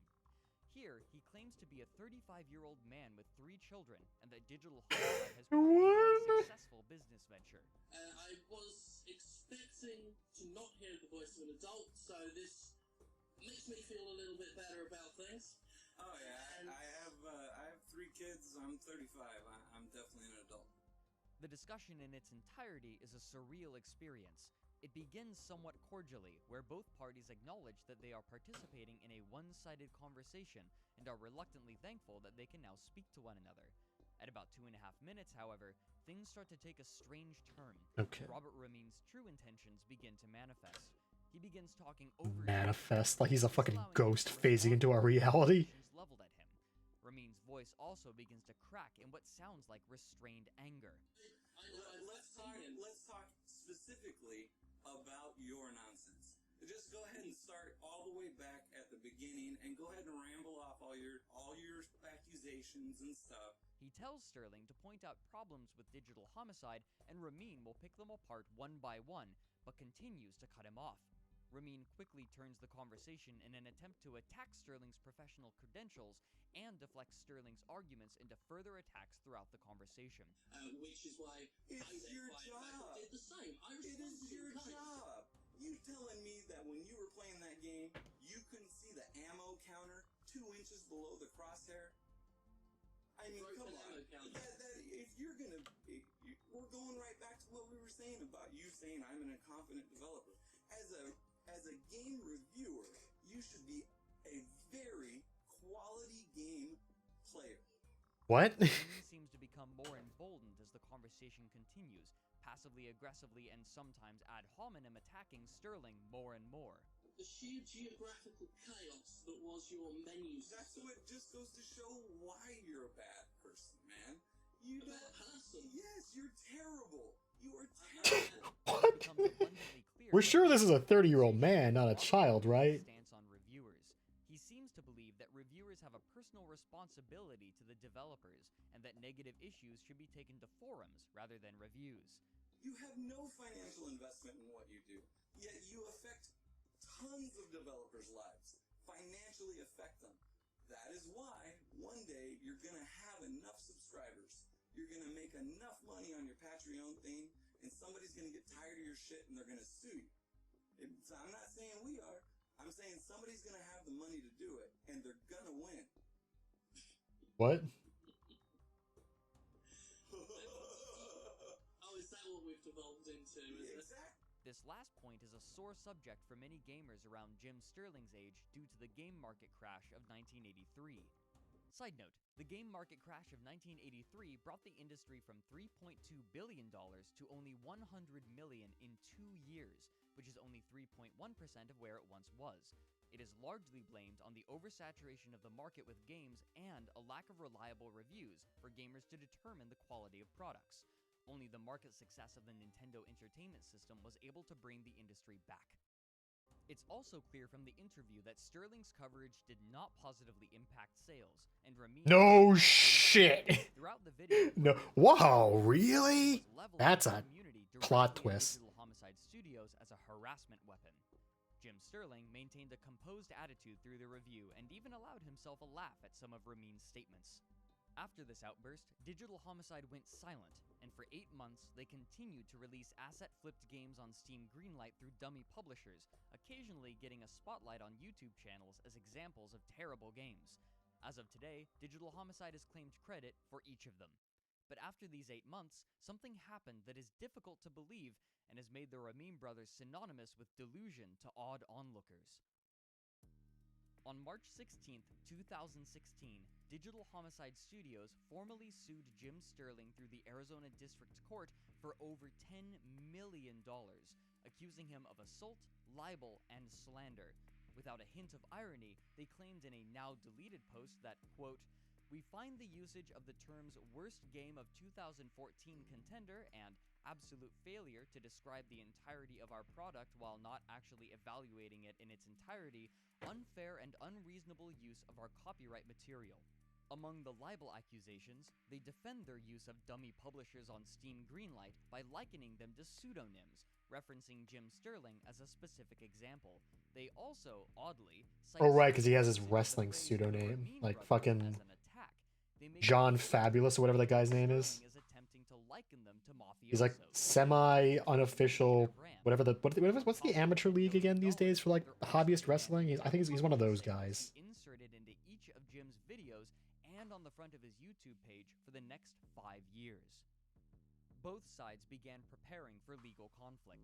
Here, he claims to be a 35-year-old man with 3 children, and that Digital Homicide has proven a successful business venture. I was expecting to not hear the voice of an adult, so this makes me feel a little bit better about things. Oh yeah, I have 3 kids. I'm 35. I'm definitely an adult. The discussion in its entirety is a surreal experience. It begins somewhat cordially, where both parties acknowledge that they are participating in a one-sided conversation and are reluctantly thankful that they can now speak to one another. At about 2.5 minutes, however, things start to take a strange turn. Okay. Robert Ramin's true intentions begin to manifest. He begins talking over Manifest like he's a fucking allowing ghost him to phasing into our respond to reality. accusations leveled at him. Ramin's voice also begins to crack in what sounds like restrained anger. Let's talk specifically about your nonsense. Just go ahead and start all the way back at the beginning and go ahead and ramble off all your accusations and stuff. He tells Sterling to point out problems with Digital Homicide, and Ramin will pick them apart one by one, but continues to cut him off. Ramin quickly turns the conversation in an attempt to attack Sterling's professional credentials and deflects Sterling's arguments into further attacks throughout the conversation. Which is why It's your job. did the same. It is your job. You telling me that when you were playing that game, you couldn't see the ammo counter 2 inches below the crosshair? I mean, come on. We're going right back to what we were saying about you saying I'm an incompetent developer. As a game reviewer, you should be a very quality game player. What? Ramin seems to become more emboldened as the conversation continues, passively aggressively and sometimes ad hominem attacking Sterling more and more. The sheer geographical chaos that was your menu system. That's what just goes to show why you're a bad person, man. You A bad person? Yes, you're terrible. You are terrible. What? It becomes abundantly clear We're that sure this is a Ramin 30-year-old man, not a Ramin's child, right? stance on reviewers. He seems to believe that reviewers have a personal responsibility to the developers, and that negative issues should be taken to forums rather than reviews. You have no financial investment in what you do, yet you affect tons of developers' lives, financially affect them. That is why one day you're going to have enough subscribers, you're going to make enough money on your Patreon thing, and somebody's going to get tired of your shit and they're going to sue you. I'm not saying we are. I'm saying somebody's going to have the money to do it, and they're going to win. What? Oh, is that what we've devolved into, is it? Exactly. This last point is a sore subject for many gamers around Jim Sterling's age due to the game market crash of 1983. Side note, the game market crash of 1983 brought the industry from $3.2 billion to only $100 million in 2 years, which is only 3.1% of where it once was. It is largely blamed on the oversaturation of the market with games and a lack of reliable reviews for gamers to determine the quality of products. Only the market success of the Nintendo Entertainment System was able to bring the industry back. It's also clear from the interview that Sterling's coverage did not positively impact sales, and Ramin... No shit. Throughout the video... No. Wow, really? was leveling That's the a community plot directly at twist. Digital Homicide Studios as a harassment weapon. Jim Sterling maintained a composed attitude through the review and even allowed himself a laugh at some of Ramin's statements. After this outburst, Digital Homicide went silent, and for 8 months, they continued to release asset-flipped games on Steam Greenlight through dummy publishers, occasionally getting a spotlight on YouTube channels as examples of terrible games. As of today, Digital Homicide has claimed credit for each of them. But after these 8 months, something happened that is difficult to believe and has made the Ramin brothers synonymous with delusion to odd onlookers. On March 16, 2016, Digital Homicide Studios formally sued Jim Sterling through the Arizona District Court for over $10 million, accusing him of assault, libel, and slander. Without a hint of irony, they claimed in a now-deleted post that, quote, "We find the usage of the terms worst game of 2014 contender and absolute failure to describe the entirety of our product while not actually evaluating it in its entirety unfair and unreasonable use of our copyright material." Among the libel accusations, they defend their use of dummy publishers on Steam Greenlight by likening them to pseudonyms, referencing Jim Sterling as a specific example. They also, oddly, cite Oh, right, because he has his usage of the wrestling phrase pseudonym, "Ramin like Brothers" fucking as an attack. They make John it clear Fabulous or whatever that guy's name is. Sterling is attempting to liken them to mafiosos. He's like Their semi-unofficial, brand. what's the amateur league again these days for like hobbyist wrestling? I think he's one of those guys. Inserted into each of Jim's videos and on the front of his YouTube page for the next 5 years. Both sides began preparing for legal conflict.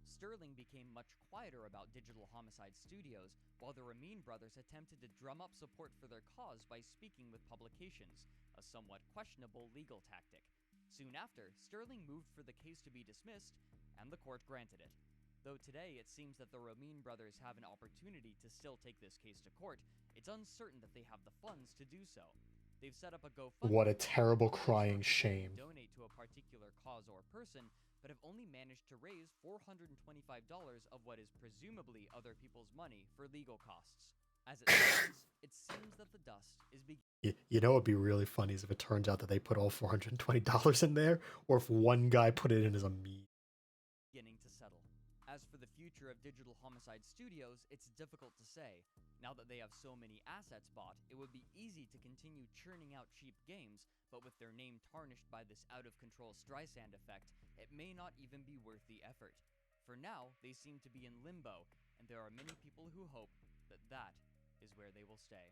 Sterling became much quieter about Digital Homicide Studios, while the Ramin brothers attempted to drum up support for their cause by speaking with publications, a somewhat questionable legal tactic. Soon after, Sterling moved for the case to be dismissed, and the court granted it. Though today it seems that the Ramin brothers have an opportunity to still take this case to court, it's uncertain that they have the funds to do so. They've set up a GoFundMe. What a terrible crying shame. Donate to a particular cause or person, but have only managed to raise $425 of what is presumably other people's money for legal costs. As it stands, it seems that the dust is beginning. You know what'd be really funny is if it turns out that they put all $420 in there, or if one guy put it in as a meme. Beginning to settle. As for the future of Digital Homicide Studios, it's difficult to say. Now that they have so many assets bought, it would be easy to continue churning out cheap games, but with their name tarnished by this out-of-control Streisand effect, it may not even be worth the effort. For now, they seem to be in limbo, and there are many people who hope that that is where they will stay.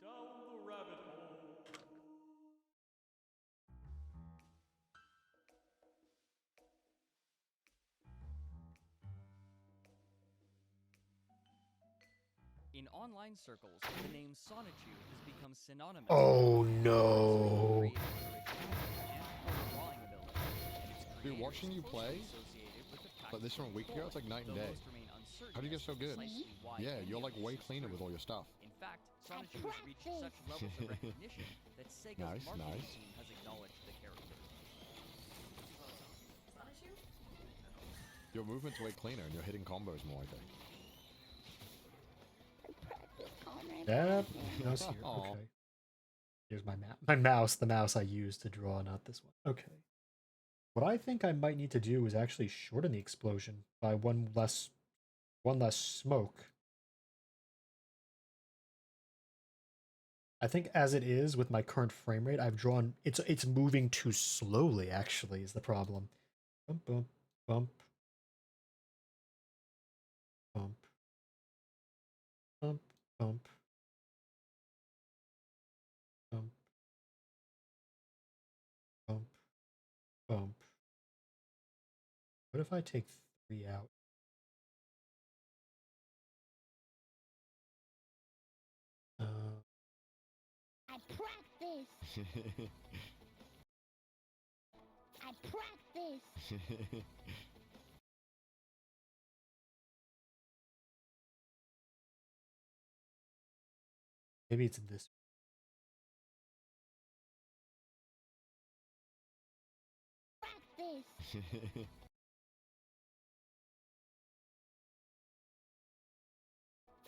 Down the rabbit hole. In online circles, the name Sonichu has become synonymous Oh with no. Dude, watching you play, but this from a week ago, it's like night and day. How do you get so good? Yeah, you're like way cleaner with all your stuff. In fact, Sonichu has reached such levels of recognition that Sega's Nice, marketing nice. team has acknowledged the character. Your movement's way cleaner and you're hitting combos more, I think. Yep. Mouse here. Okay. Here's my map. My mouse, the mouse I used to draw, not this one. Okay. What I think I might need to do is actually shorten the explosion by one less smoke. I think as it is with my current frame rate, I've drawn it's moving too slowly actually is the problem. Bump bump bump bump bump bump bump bump bump. What if I take 3 out? I practice. I practice. Maybe it's this. Practice.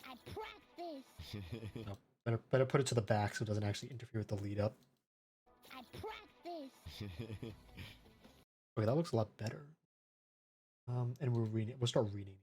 I practice. No, better put it to the back so it doesn't actually interfere with the lead up. I practice. Okay, that looks a lot better. And we'll start reading.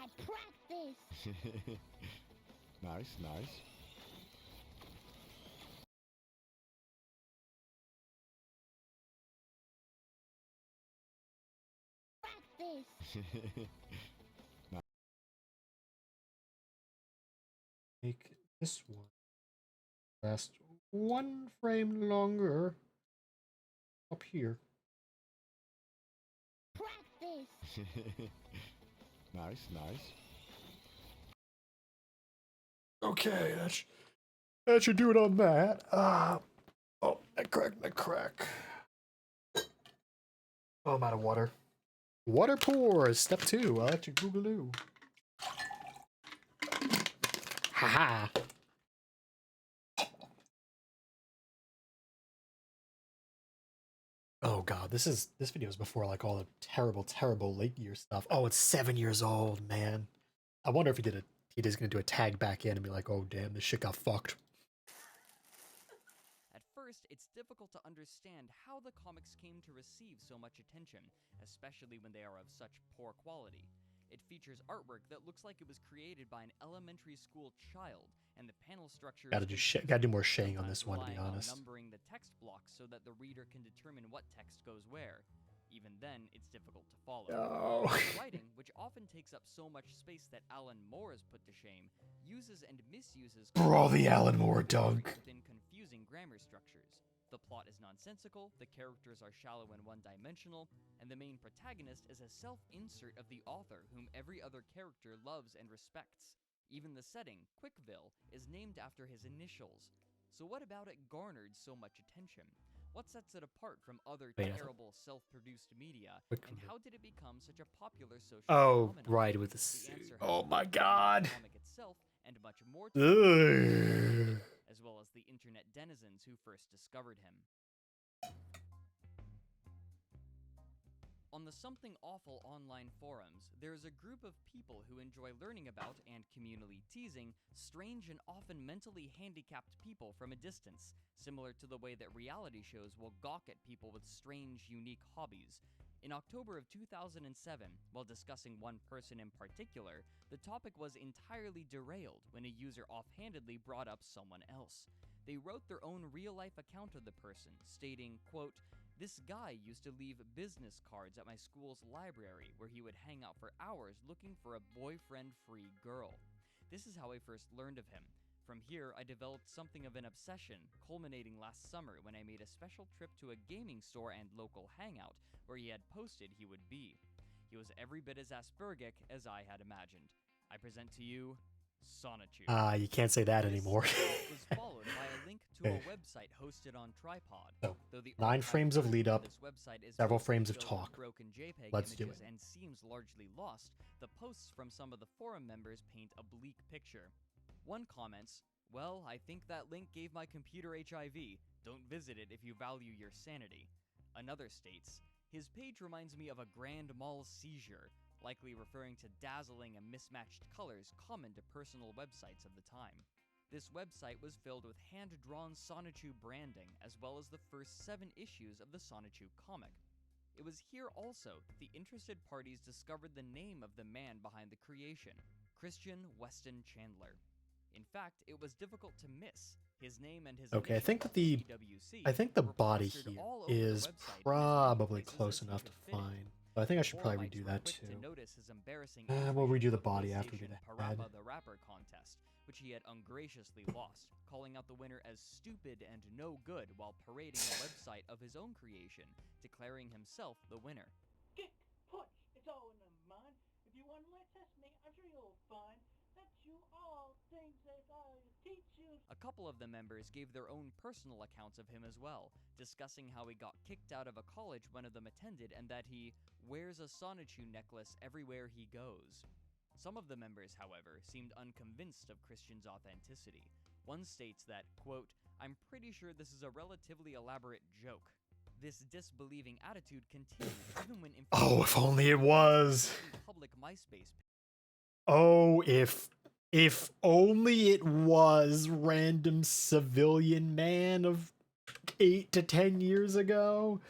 I practice. Nice, nice. Practice. Make this one last one frame longer up here. Practice. Nice, nice. Okay, that should do it on that. Oh, neck crack. Oh, I'm out of water. Water pours, step 2. I'll let you Googaloo. Haha. Oh god, this video is before like all the terrible late year stuff. Oh, it's 7 years old, man. I wonder if he is gonna do a tag back in and be like, oh damn, this shit got fucked. At first, it's difficult to understand how the comics came to receive so much attention, especially when they are of such poor quality. It features artwork that looks like it was created by an elementary school child, and the panel structure Gotta do more shading on this one, to be honest. numbering the text blocks so that the reader can determine what text goes where. Even then, it's difficult to follow. No. Writing, which often takes up so much space that Alan Moore is put to shame, uses and misuses Bro, the Alan Moore dunk. within confusing grammar structures. The plot is nonsensical, the characters are shallow and one-dimensional, and the main protagonist is a self-insert of the author whom every other character loves and respects. Even the setting, Quickville, is named after his initials. So what about it garnered so much attention? What sets it apart from other terrible self-produced media, and how did it become such a popular social phenomenon? Right, with the answer oh has my to do with the god. comic itself and much more to it, Ugh. as well as the internet denizens who first discovered him. On the Something Awful online forums, there is a group of people who enjoy learning about and communally teasing strange and often mentally handicapped people from a distance, similar to the way that reality shows will gawk at people with strange, unique hobbies. In October of 2007, while discussing one person in particular, the topic was entirely derailed when a user offhandedly brought up someone else. They wrote their own real-life account of the person, stating, quote, "This guy used to leave business cards at my school's library where he would hang out for hours looking for a boyfriend-free girl. This is how I first learned of him. From here, I developed something of an obsession, culminating last summer when I made a special trip to a gaming store and local hangout where he had posted he would be. He was every bit as Aspergic as I had imagined. I present to you, Sonichu." You can't say that anymore. This was followed by a link to a website hosted on Tripod. So, Though the 9 frames of lead up, this website is several mostly frames of filled with talk. broken JPEG Let's do images it. and seems largely lost, the posts from some of the forum members paint a bleak picture. One comments, "Well, I think that link gave my computer HIV. Don't visit it if you value your sanity." Another states, "His page reminds me of a grand mal seizure," likely referring to dazzling and mismatched colors common to personal websites of the time. This website was filled with hand-drawn Sonichu branding, as well as the first 7 issues of the Sonichu comic. It was here also that the interested parties discovered the name of the man behind the creation, Christian Weston Chandler. In fact, it was difficult to miss. His name and his Okay, I think that initials, I think the were body plastered here all over the is website in as many probably places close as he enough to could fit it. find. But I think I should probably Forumites redo were that quick too. to notice his embarrassing We'll entry redo into the body after we do the PlayStation head. Parappa the Rapper contest, which he had ungraciously lost, calling out the winner as stupid and no good while parading a website of his own creation, declaring himself the winner. Kick, punch, it's all in the mind. If you want to let test me, I'm sure you'll find that you all things that I teach you. A couple of the members gave their own personal accounts of him as well, discussing how he got kicked out of a college one of them attended and that he wears a Sonichu necklace everywhere he goes. Some of the members, however, seemed unconvinced of Christian's authenticity. One states that, quote, "I'm pretty sure this is a relatively elaborate joke." This disbelieving attitude continued even when Oh, if only it was. public MySpace. Oh, if only it was random civilian man of 8 to 10 years ago.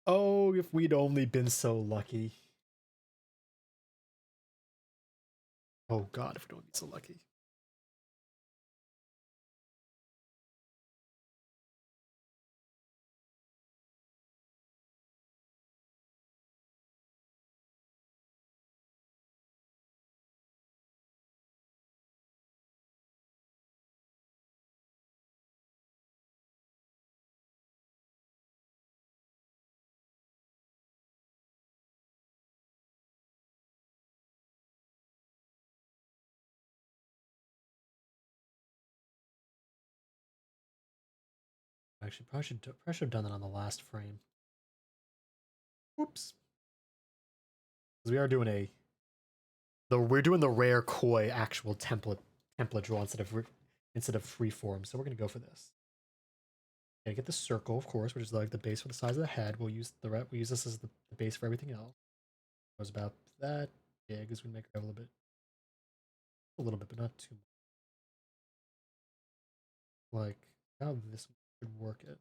Oh, if we'd only been so lucky. Oh god, if we don't be so lucky. Actually, probably should have done that on the last frame. Whoops. Because we are doing we're doing the rare koi actual template draw instead of freeform. So we're gonna go for this. Gotta get the circle, of course, which is like the base for the size of the head. We'll use this as the base for everything else. It was about that big as we make it a little bit, but not too much. Like how this would work it.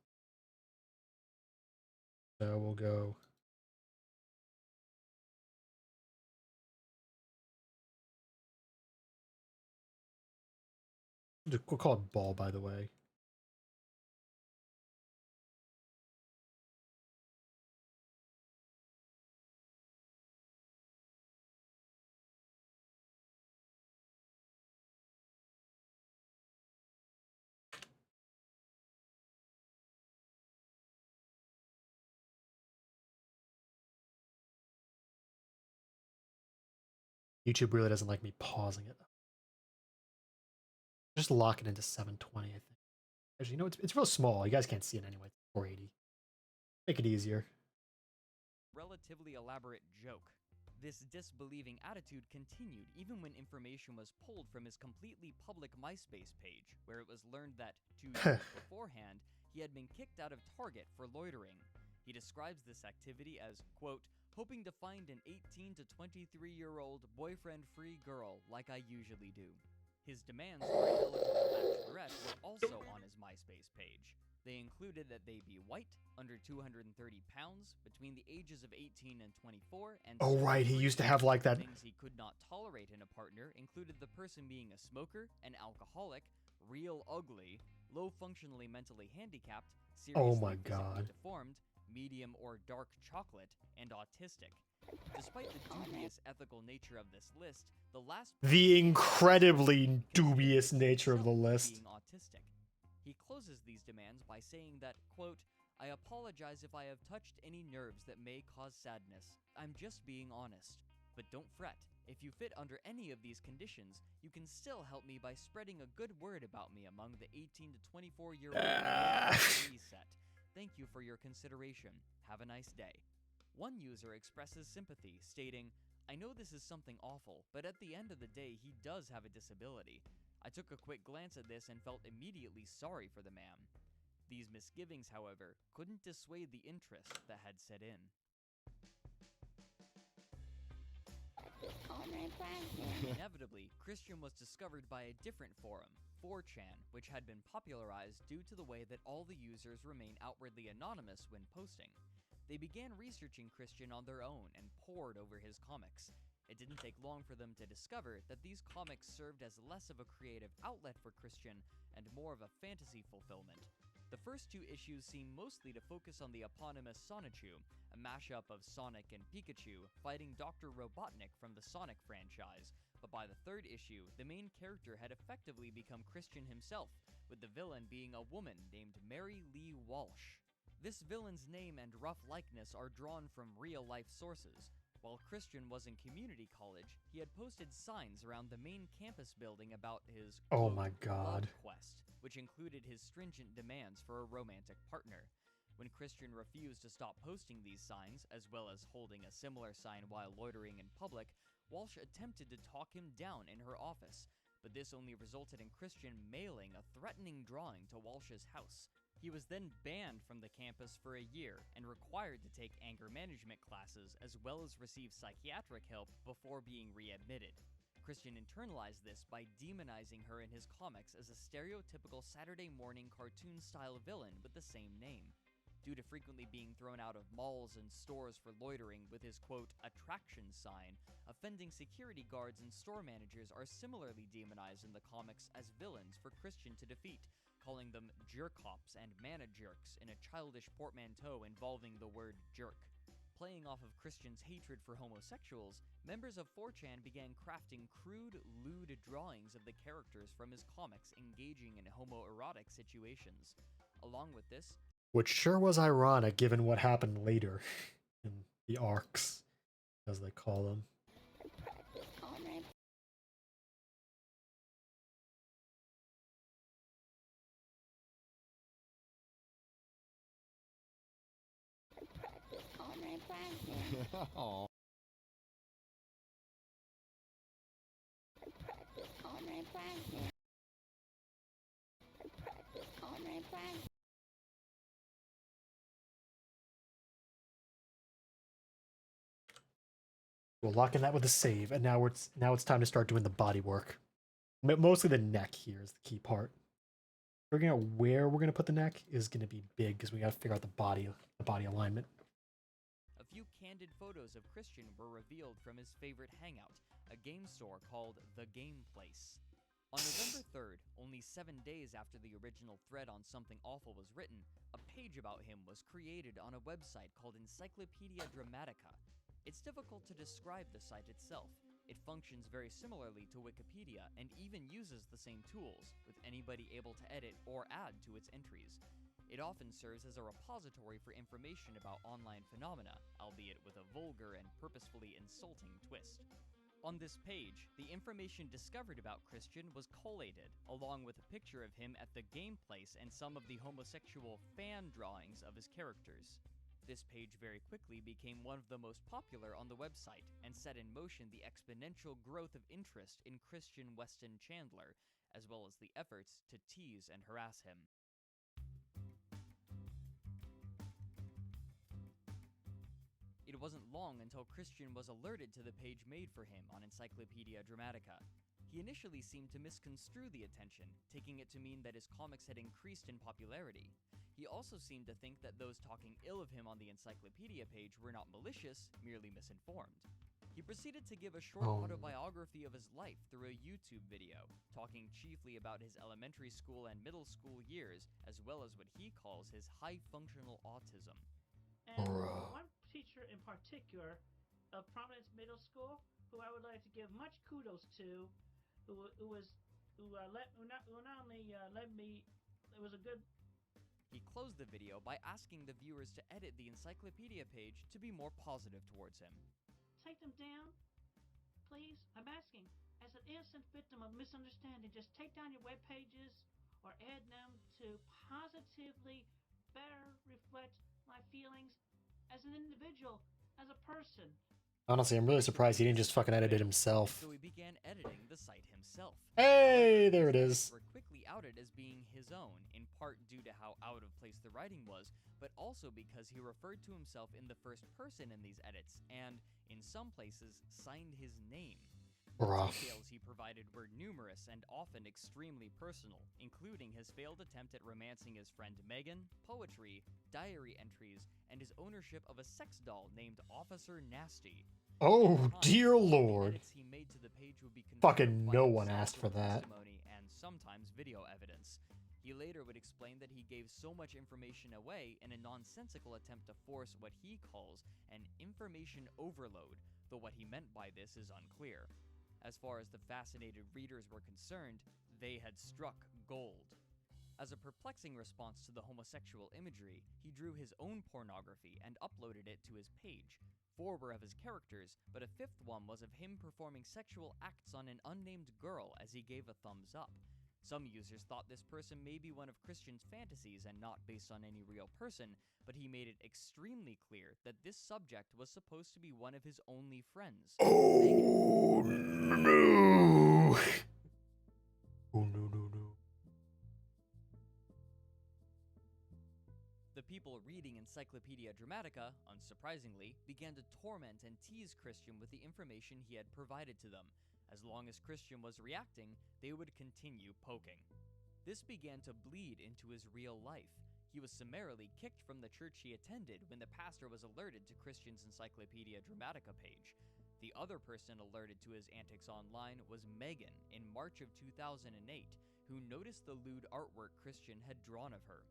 So we'll go. We'll call it ball, by the way. YouTube really doesn't like me pausing it. Just lock it into 720, I think. Actually, you know, it's real small. You guys can't see it anyway. It's 480. Make it easier. Relatively elaborate joke. This disbelieving attitude continued even when information was pulled from his completely public MySpace page, where it was learned that 2 years beforehand, he had been kicked out of Target for loitering. He describes this activity as, quote, hoping to find an 18 to 23-year-old boyfriend-free girl like I usually do. His demands for an eligible bachelorette were also on his MySpace page. They included that they be white, under 230 pounds, between the ages of 18 and 24, and oh right, he used to have like that. Things he could not tolerate in a partner included the person being a smoker, an alcoholic, real ugly, low functionally mentally handicapped, seriously physically deformed, medium or dark chocolate, and autistic. Despite the dubious ethical nature of this list, the incredibly dubious nature of the list. Being autistic. He closes these demands by saying that, quote, I apologize if I have touched any nerves that may cause sadness. I'm just being honest. But don't fret. If you fit under any of these conditions, you can still help me by spreading a good word about me among the 18 to 24-year-old set. Thank you for your consideration. Have a nice day. One user expresses sympathy, stating, I know this is something awful, but at the end of the day, he does have a disability. I took a quick glance at this and felt immediately sorry for the man. These misgivings, however, couldn't dissuade the interest that had set in. Inevitably, Christian was discovered by a different forum, 4chan, which had been popularized due to the way that all the users remain outwardly anonymous when posting. They began researching Christian on their own and pored over his comics. It didn't take long for them to discover that these comics served as less of a creative outlet for Christian and more of a fantasy fulfillment. The first 2 issues seem mostly to focus on the eponymous Sonichu, a mashup of Sonic and Pikachu, fighting Dr. Robotnik from the Sonic franchise, but by the 3rd issue, the main character had effectively become Christian himself, with the villain being a woman named Mary Lee Walsh. This villain's name and rough likeness are drawn from real-life sources. While Christian was in community college, he had posted signs around the main campus building about his quote, love quest, which included his stringent demands for a romantic partner. When Christian refused to stop posting these signs, as well as holding a similar sign while loitering in public, Walsh attempted to talk him down in her office, but this only resulted in Christian mailing a threatening drawing to Walsh's house. He was then banned from the campus for a year and required to take anger management classes as well as receive psychiatric help before being readmitted. Christian internalized this by demonizing her in his comics as a stereotypical Saturday morning cartoon-style villain with the same name. due to frequently being thrown out of malls and stores for loitering with his quote, attraction sign. Offending security guards and store managers are similarly demonized in the comics as villains for Christian to defeat, calling them jerkops and mana jerks in a childish portmanteau involving the word jerk. Playing off of Christian's hatred for homosexuals, members of 4chan began crafting crude, lewd drawings of the characters from his comics engaging in homoerotic situations. Along with this, which sure was ironic given what happened later in the arcs, as they call them. Aw. We'll lock in that with a save, and now it's time to start doing the body work. Mostly the neck here is the key part. Figuring out where we're gonna put the neck is gonna be big because we gotta figure out the body alignment. a few candid photos of Christian were revealed from his favorite hangout, a game store called The Game Place. On November 3rd, only 7 days after the original thread on Something Awful was written, a page about him was created on a website called Encyclopedia Dramatica. It's difficult to describe the site itself. It functions very similarly to Wikipedia and even uses the same tools, with anybody able to edit or add to its entries. It often serves as a repository for information about online phenomena, albeit with a vulgar and purposefully insulting twist. On this page, the information discovered about Christian was collated, along with a picture of him at the game place and some of the homosexual fan drawings of his characters. This page very quickly became one of the most popular on the website, and set in motion the exponential growth of interest in Christian Weston Chandler, as well as the efforts to tease and harass him. It wasn't long until Christian was alerted to the page made for him on Encyclopedia Dramatica. He initially seemed to misconstrue the attention, taking it to mean that his comics had increased in popularity. He also seemed to think that those talking ill of him on the Encyclopedia page were not malicious, merely misinformed. He proceeded to give a short autobiography of his life through a YouTube video, talking chiefly about his elementary school and middle school years, as well as what he calls his high-functional autism. And one teacher in particular of Providence Middle School, who I would like to give much kudos to, who not only let me, it was a good. He closed the video by asking the viewers to edit the encyclopedia page to be more positive towards him. Take them down, please. I'm asking, as an innocent victim of misunderstanding, just take down your web pages or add them to positively better reflect my feelings as an individual, as a person. Honestly, I'm really surprised he didn't just fucking edit it himself. So he began editing the site himself. Hey, there it is. Were quickly outed as being his own, in part due to how out of place the writing was, but also because he referred to himself in the first person in these edits, and, in some places, signed his name. The details he provided were numerous and often extremely personal, including his failed attempt at romancing his friend Megan, poetry, diary entries, and his ownership of a sex doll named Officer Nasty. Oh, dear lord. Edits he made to the page would be Fucking no one asked for that. Testimony and sometimes video evidence. He later would explain that he gave so much information away in a nonsensical attempt to force what he calls an information overload, though what he meant by this is unclear. As far as the fascinated readers were concerned, they had struck gold. As a perplexing response to the homosexual imagery, he drew his own pornography and uploaded it to his page. 4 were of his characters, but a 5th one was of him performing sexual acts on an unnamed girl as he gave a thumbs up. Some users thought this person may be one of Christian's fantasies and not based on any real person, but he made it extremely clear that this subject was supposed to be one of his only friends. Oh, no. Oh, no, no, no. The people reading Encyclopedia Dramatica, unsurprisingly, began to torment and tease Christian with the information he had provided to them. As long as Christian was reacting, they would continue poking. This began to bleed into his real life. He was summarily kicked from the church he attended when the pastor was alerted to Christian's Encyclopedia Dramatica page. The other person alerted to his antics online was Megan in March of 2008, who noticed the lewd artwork Christian had drawn of her.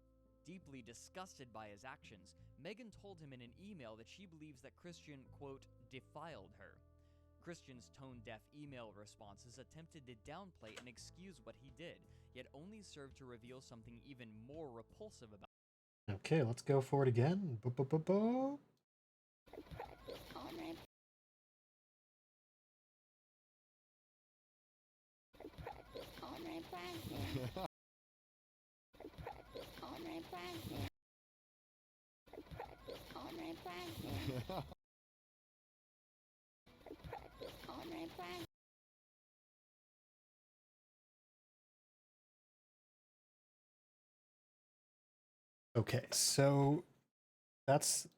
Deeply disgusted by his actions, Megan told him in an email that she believes that Christian, quote, defiled her. Christian's tone-deaf email responses attempted to downplay and excuse what he did, yet only served to reveal something even more repulsive about. Okay, let's go for it again. Bo-bo-bo-bo. Online. Online practice. Online practice. Online practice. Online practice. Okay, so there's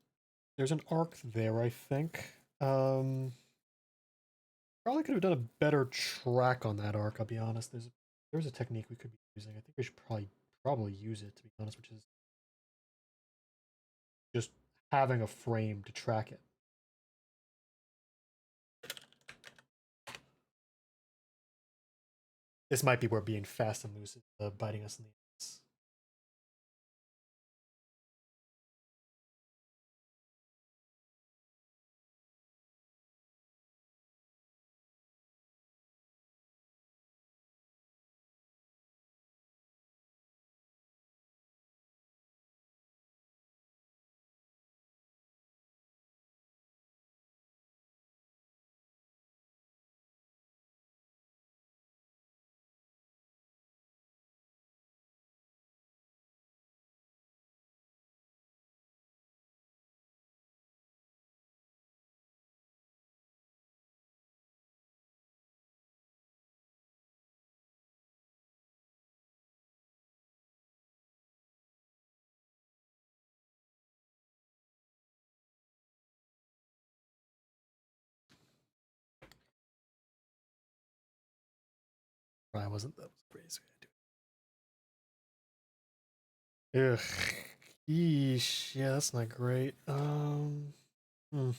an arc there, I think. Probably could have done a better track on that arc, I'll be honest. There's a technique we could be using. I think we should probably use it, to be honest, which is just having a frame to track it. This might be where being fast and loose is biting us in the ass. Probably wasn't that crazy. Ugh. Yeesh. Yeah, that's not great. Hmm.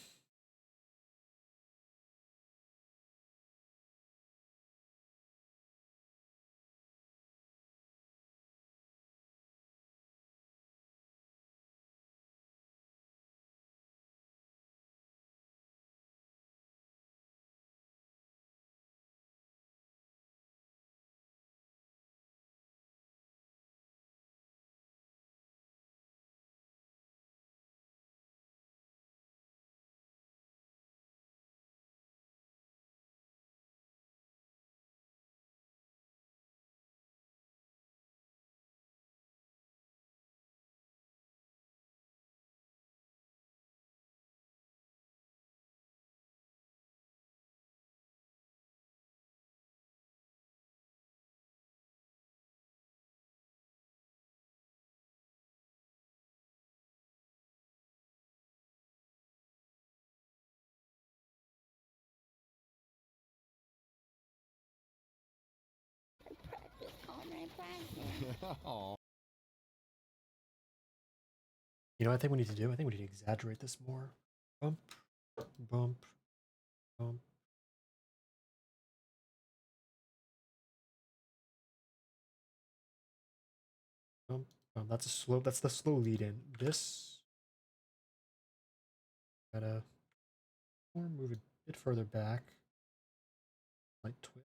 Online practice. Aw. You know what I think we need to do? I think we need to exaggerate this more. Bump, bump, bump. Bump, bump. That's the slow lead in. This gotta or move it a bit further back. Like twist.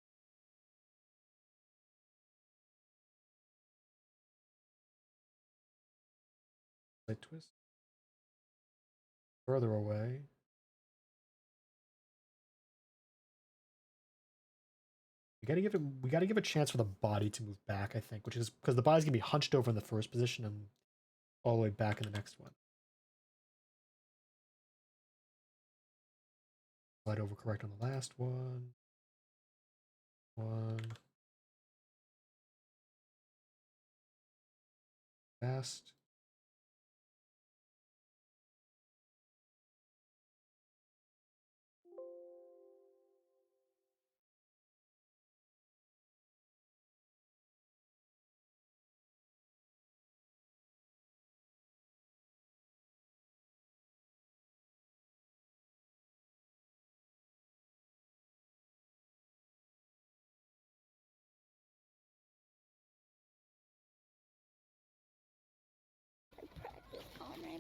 Like twist. Further away. We gotta give a chance for the body to move back, I think, which is because the body's gonna be hunched over in the first position and all the way back in the next one. Slide over correct on the last one. Fast.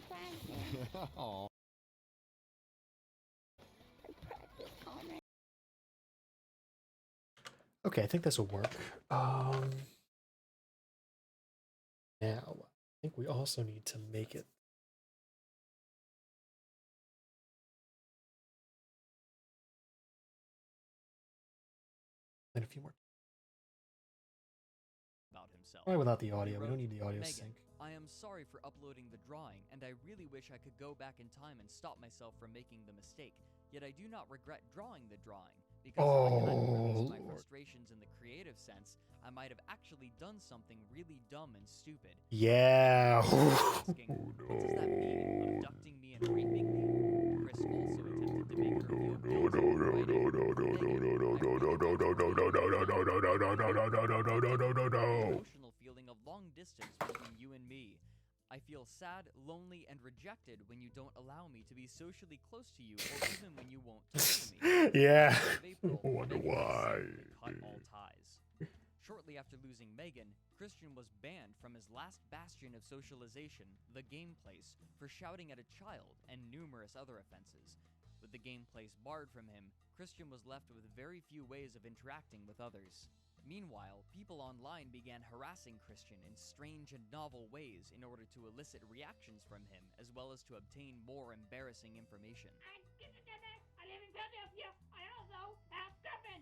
practice. Aw. Alright. Okay, I think this will work. Now, I think we also need to make it. And a few more. About himself. Probably without the He audio. We wrote, don't need the audio "Megan, sync. I am sorry for uploading the drawing, and I really wish I could go back in time and stop myself from making the mistake. Yet I do not regret drawing the drawing, because if I hadn't released my Lord. frustrations in the creative sense, I might have actually done something really dumb and stupid." Yeah. Asking, "What does that mean? Abducting me and raping me?" Chris also attempted to make her feel guilty for writing, "The emotional feeling of long distance between you and me. I feel sad, lonely, and rejected when you don't allow me to be socially close to you, or even when you won't talk to me." Yeah. Of April, Wonder Megan why. decided to cut all ties. Shortly after losing Megan, Christian was banned from his last bastion of socialization, the game place, for shouting at a child and numerous other offenses. With the game place barred from him, Christian was left with very few ways of interacting with others. Meanwhile, people online began harassing Christian in strange and novel ways in order to elicit reactions from him, as well as to obtain more embarrassing information. I live in Philadelphia. I also have Griffin.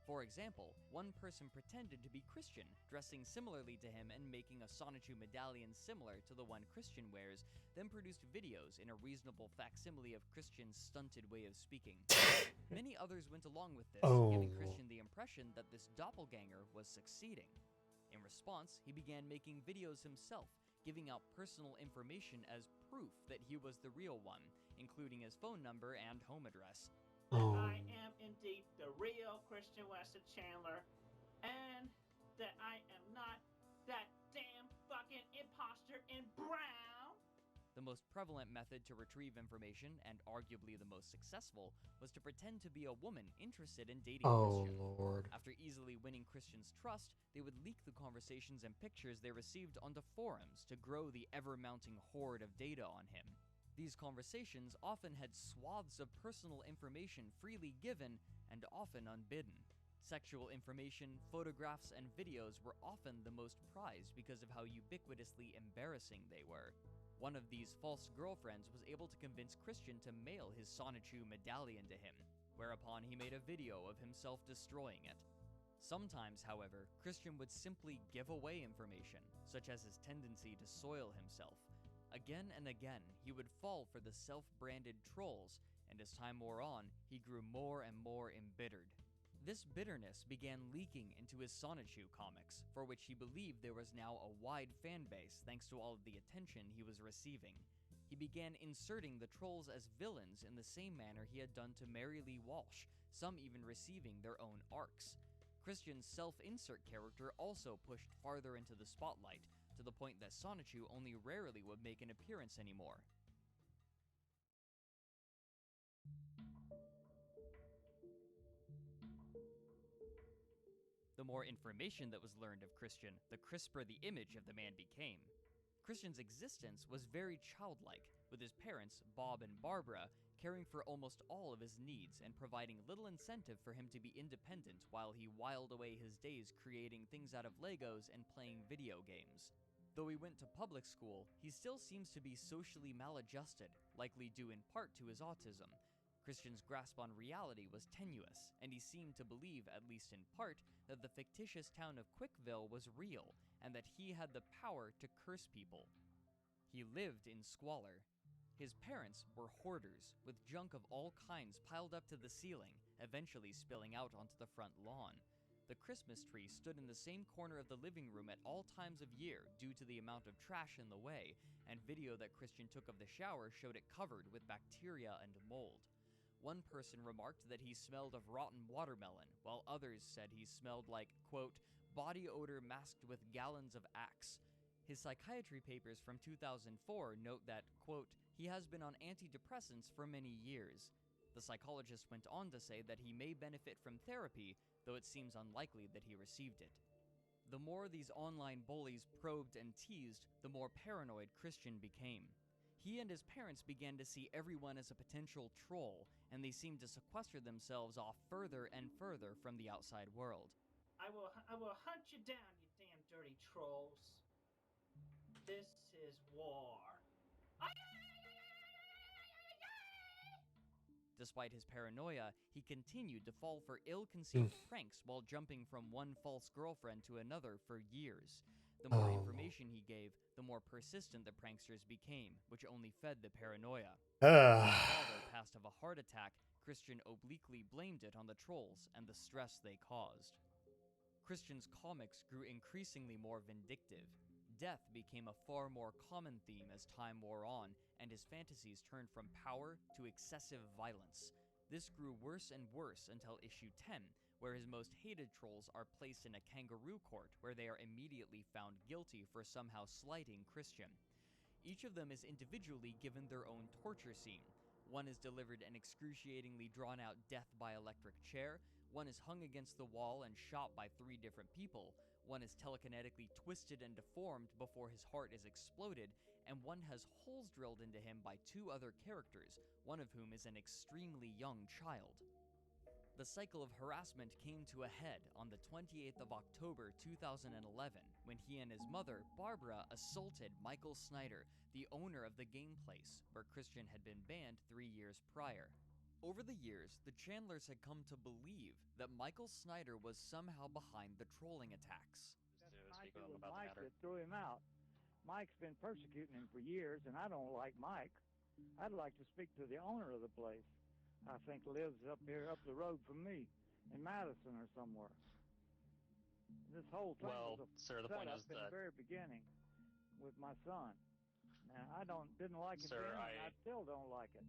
For example, one person pretended to be Christian, dressing similarly to him and making a Sonichu medallion similar to the one Christian wears, then produced videos in a reasonable facsimile of Christian's stunted way of speaking. Many others went along with this, giving Christian the impression that this doppelganger was succeeding. In response, he began making videos himself, giving out personal information as proof that he was the real one, including his phone number and home address. I am indeed the real Christian Weston Chandler, and that I am not that damn fucking imposter in brown. The most prevalent method to retrieve information, and arguably the most successful, was to pretend to be a woman interested in dating Christian. Lord. After easily winning Christian's trust, they would leak the conversations and pictures they received onto forums to grow the ever-mounting horde of data on him. These conversations often had swaths of personal information freely given and often unbidden. Sexual information, photographs, and videos were often the most prized because of how ubiquitously embarrassing they were. One of these false girlfriends was able to convince Christian to mail his Sonichu medallion to him, whereupon he made a video of himself destroying it. Sometimes, however, Christian would simply give away information, such as his tendency to soil himself. Again and again, he would fall for the self-branded trolls, and as time wore on, he grew more and more embittered. This bitterness began leaking into his Sonichu comics, for which he believed there was now a wide fan base thanks to all of the attention he was receiving. He began inserting the trolls as villains in the same manner he had done to Mary Lee Walsh, some even receiving their own arcs. Christian's self-insert character also pushed farther into the spotlight, to the point that Sonichu only rarely would make an appearance anymore. The more information that was learned of Christian, the crisper the image of the man became. Christian's existence was very childlike, with his parents, Bob and Barbara, caring for almost all of his needs and providing little incentive for him to be independent while he whiled away his days creating things out of Legos and playing video games. Though he went to public school, he still seems to be socially maladjusted, likely due in part to his autism. Christian's grasp on reality was tenuous, and he seemed to believe, at least in part, that the fictitious town of Quickville was real, and that he had the power to curse people. He lived in squalor. His parents were hoarders, with junk of all kinds piled up to the ceiling, eventually spilling out onto the front lawn. The Christmas tree stood in the same corner of the living room at all times of year due to the amount of trash in the way, and video that Christian took of the shower showed it covered with bacteria and mold. One person remarked that he smelled of rotten watermelon, while others said he smelled like, quote, body odor masked with gallons of Axe. His psychiatry papers from 2004 note that, quote, he has been on antidepressants for many years. The psychologist went on to say that he may benefit from therapy, though it seems unlikely that he received it. The more these online bullies probed and teased, the more paranoid Christian became. He and his parents began to see everyone as a potential troll, and they seemed to sequester themselves off further and further from the outside world. I will hunt you down, you damn dirty trolls. This is war. Despite his paranoia, he continued to fall for ill-conceived pranks while jumping from one false girlfriend to another for years. The more information he gave, the more persistent the pranksters became, which only fed the paranoia. When his father passed of a heart attack, Christian obliquely blamed it on the trolls and the stress they caused. Christian's comics grew increasingly more vindictive. Death became a far more common theme as time wore on, and his fantasies turned from power to excessive violence. This grew worse and worse until issue 10, where his most hated trolls are placed in a kangaroo court where they are immediately found guilty for somehow slighting Christian. Each of them is individually given their own torture scene. One is delivered an excruciatingly drawn-out death by electric chair, one is hung against the wall and shot by 3 different people, one is telekinetically twisted and deformed before his heart is exploded, and one has holes drilled into him by 2 other characters, one of whom is an extremely young child. The cycle of harassment came to a head on the 28th of October 2011, when he and his mother, Barbara, assaulted Michael Snyder, the owner of the game place, where Christian had been banned 3 years prior. Over the years, the Chandlers had come to believe that Michael Snyder was somehow behind the trolling attacks. Mike that threw him out. Mike's been persecuting him for years, and I don't like Mike. I'd like to speak to the owner of the place. I think lives up here, up the road from me, in Madison or somewhere. This whole thing was a setup in the very beginning with my son. Now, I didn't like it then, and I still don't like it.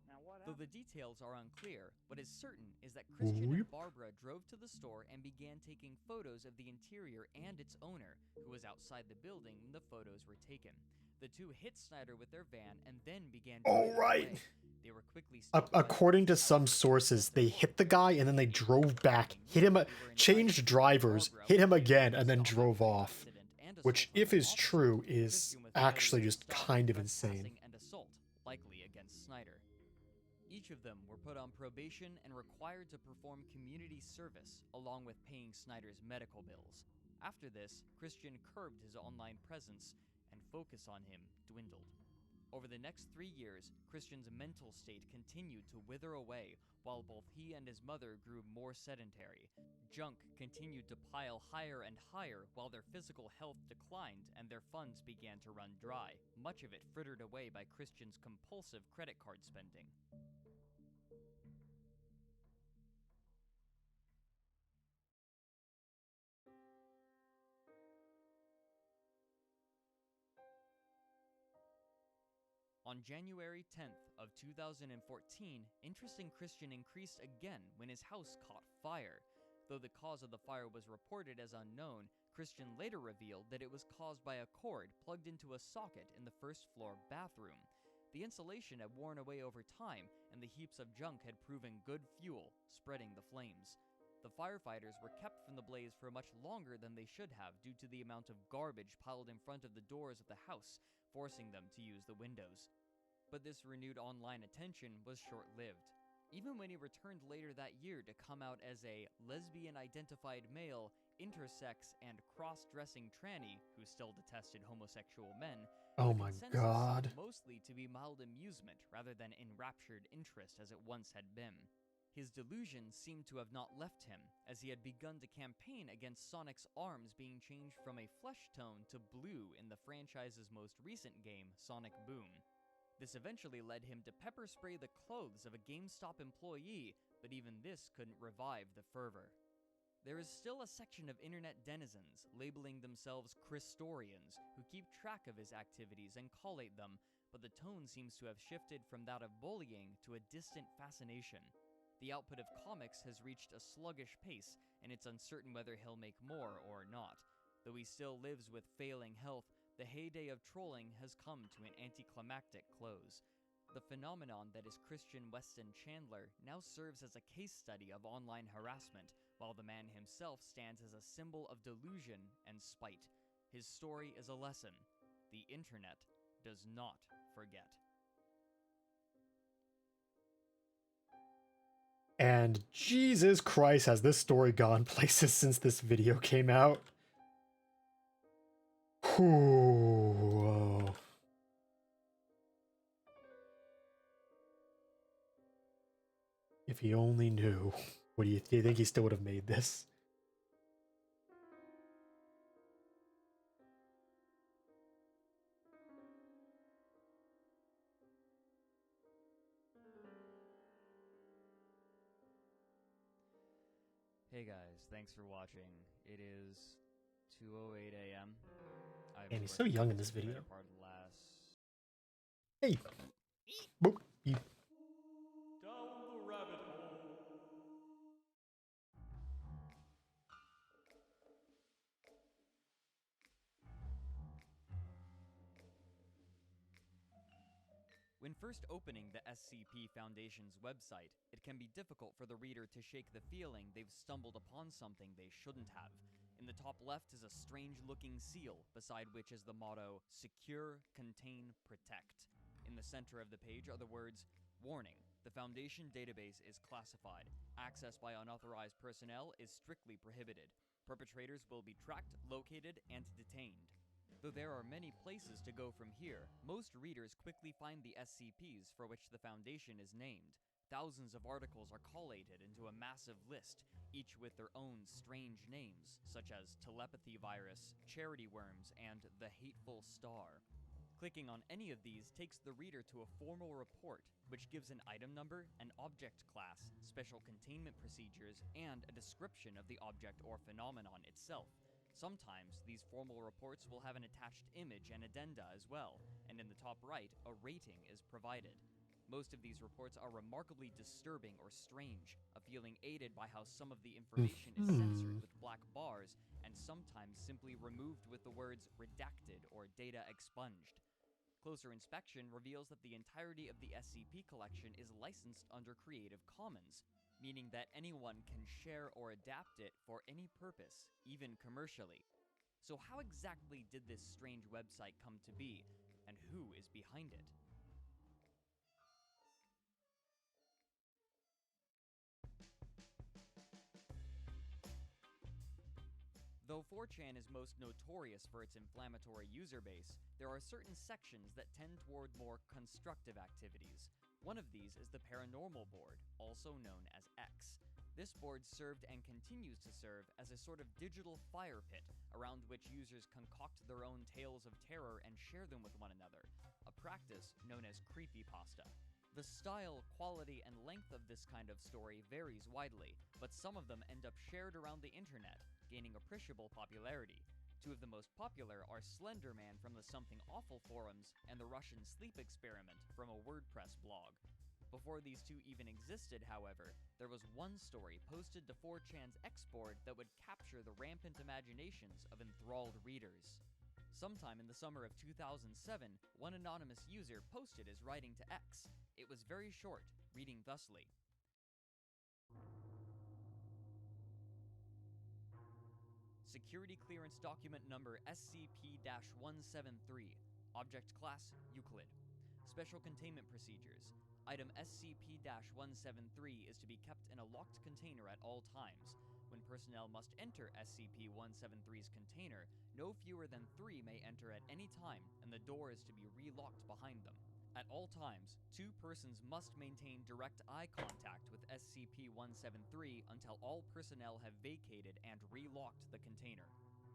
Now, what Though happened? the details are unclear, what is certain is that Christian and Barbara drove to the store and began taking photos of the interior and its owner, who was outside the building when the photos were taken. The 2 hit Snyder with their van and then began driving away. They were quickly stopped by According to police some outside sources, the they hit the guy and then they drove back, hit him, changed drivers, hit him again, and then drove off. Which, if is true, is actually just kind of insane. And assault, likely against Snyder. Each of them were put on probation and required to perform community service, along with paying Snyder's medical bills. After this, Christian curbed his online presence, and focus on him dwindled. Over the next 3 years, Christian's mental state continued to wither away, while both he and his mother grew more sedentary. Junk continued to pile higher and higher, while their physical health declined and their funds began to run dry, much of it frittered away by Christian's compulsive credit card spending. On January 10th of 2014, interest in Christian increased again when his house caught fire. Though the cause of the fire was reported as unknown, Christian later revealed that it was caused by a cord plugged into a socket in the first-floor bathroom. The insulation had worn away over time, and the heaps of junk had proven good fuel, spreading the flames. The firefighters were kept from the blaze for much longer than they should have due to the amount of garbage piled in front of the doors of the house, forcing them to use the windows. But this renewed online attention was short-lived. Even when he returned later that year to come out as a lesbian-identified male, intersex, and cross-dressing tranny who still detested homosexual men, Oh the my consensus god. seemed mostly to be mild amusement rather than enraptured interest as it once had been. His delusions seemed to have not left him, as he had begun to campaign against Sonic's arms being changed from a flesh tone to blue in the franchise's most recent game, Sonic Boom. This eventually led him to pepper spray the clothes of a GameStop employee, but even this couldn't revive the fervor. There is still a section of internet denizens, labeling themselves Christorians, who keep track of his activities and collate them, but the tone seems to have shifted from that of bullying to a distant fascination. The output of comics has reached a sluggish pace, and it's uncertain whether he'll make more or not. Though he still lives with failing health, the heyday of trolling has come to an anticlimactic close. The phenomenon that is Christian Weston Chandler now serves as a case study of online harassment, while the man himself stands as a symbol of delusion and spite. His story is a lesson. The internet does not forget. forget. And Jesus Christ, has this story gone places since this video came out? Whew. If he only knew. What do you think he still would have made this? Hey guys, thanks for watching. It is 2:08 a.m. And he's so young in this video. Part of the last... Hey! Boop. Down the rabbit hole. When first opening the SCP Foundation's website, it can be difficult for the reader to shake the feeling they've stumbled upon something they shouldn't have. In the top left is a strange-looking seal, beside which is the motto, Secure, Contain, Protect. In the center of the page are the words, Warning, the Foundation database is classified. Access by unauthorized personnel is strictly prohibited. Perpetrators will be tracked, located, and detained. Though there are many places to go from here, most readers quickly find the SCPs for which the Foundation is named. Thousands of articles are collated into a massive list, each with their own strange names, such as Telepathy Virus, Charity Worms, and the Hateful Star. Clicking on any of these takes the reader to a formal report, which gives an item number, an object class, special containment procedures, and a description of the object or phenomenon itself. Sometimes, these formal reports will have an attached image and addenda as well, and in the top right, a rating is provided. Most of these reports are remarkably disturbing or strange, a feeling aided by how some of the information is censored with black bars, and sometimes simply removed with the words redacted or data expunged. Closer inspection reveals that the entirety of the SCP collection is licensed under Creative Commons, meaning that anyone can share or adapt it for any purpose, even commercially. So how exactly did this strange website come to be, and who is behind it? Though 4chan is most notorious for its inflammatory user base, there are certain sections that tend toward more constructive activities. One of these is the Paranormal Board, also known as X. This board served and continues to serve as a sort of digital fire pit around which users concoct their own tales of terror and share them with one another, a practice known as creepypasta. The style, quality, and length of this kind of story varies widely, but some of them end up shared around the internet, gaining appreciable popularity. Two of the most popular are Slender Man from the Something Awful forums and the Russian Sleep Experiment from a WordPress blog. Before these two even existed, however, there was one story posted to 4chan's X board that would capture the rampant imaginations of enthralled readers. Sometime in the summer of 2007, one anonymous user posted his writing to X. It was very short, reading thusly. Security Clearance Document Number SCP-173. Object Class, Euclid. Special Containment Procedures. Item SCP-173 is to be kept in a locked container at all times. When personnel must enter SCP-173's container, no fewer than 3 may enter at any time, and the door is to be re-locked behind them. At all times, 2 persons must maintain direct eye contact with SCP-173 until all personnel have vacated and re-locked the container.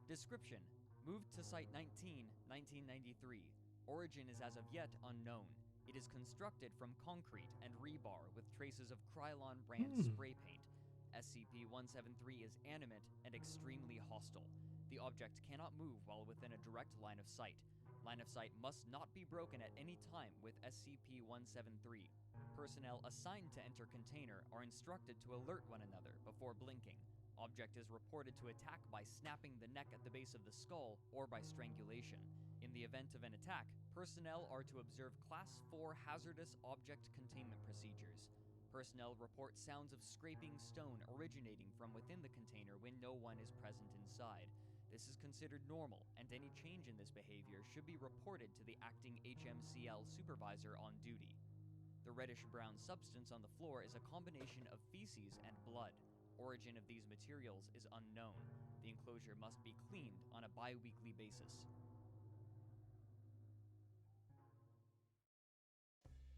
Description: moved to Site 19, 1993. Origin is as of yet unknown. It is constructed from concrete and rebar with traces of Krylon brand spray paint. SCP-173 is animate and extremely hostile. The object cannot move while within a direct line of sight. Line of sight must not be broken at any time with SCP-173. Personnel assigned to enter container are instructed to alert one another before blinking. Object is reported to attack by snapping the neck at the base of the skull or by strangulation. In the event of an attack, personnel are to observe Class 4 hazardous object containment procedures. Personnel report sounds of scraping stone originating from within the container when no one is present inside. This is considered normal, and any change in this behavior should be reported to the acting HMCL supervisor on duty. The reddish-brown substance on the floor is a combination of feces and blood. Origin of these materials is unknown. The enclosure must be cleaned on a bi-weekly basis.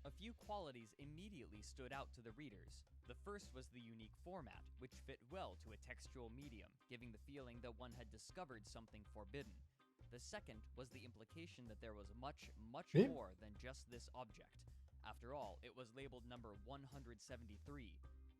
A few qualities immediately stood out to the readers. The first was the unique format, which fit well to a textual medium, giving the feeling that one had discovered something forbidden. The second was the implication that there was much, much more than just this object. After all, it was labeled number 173.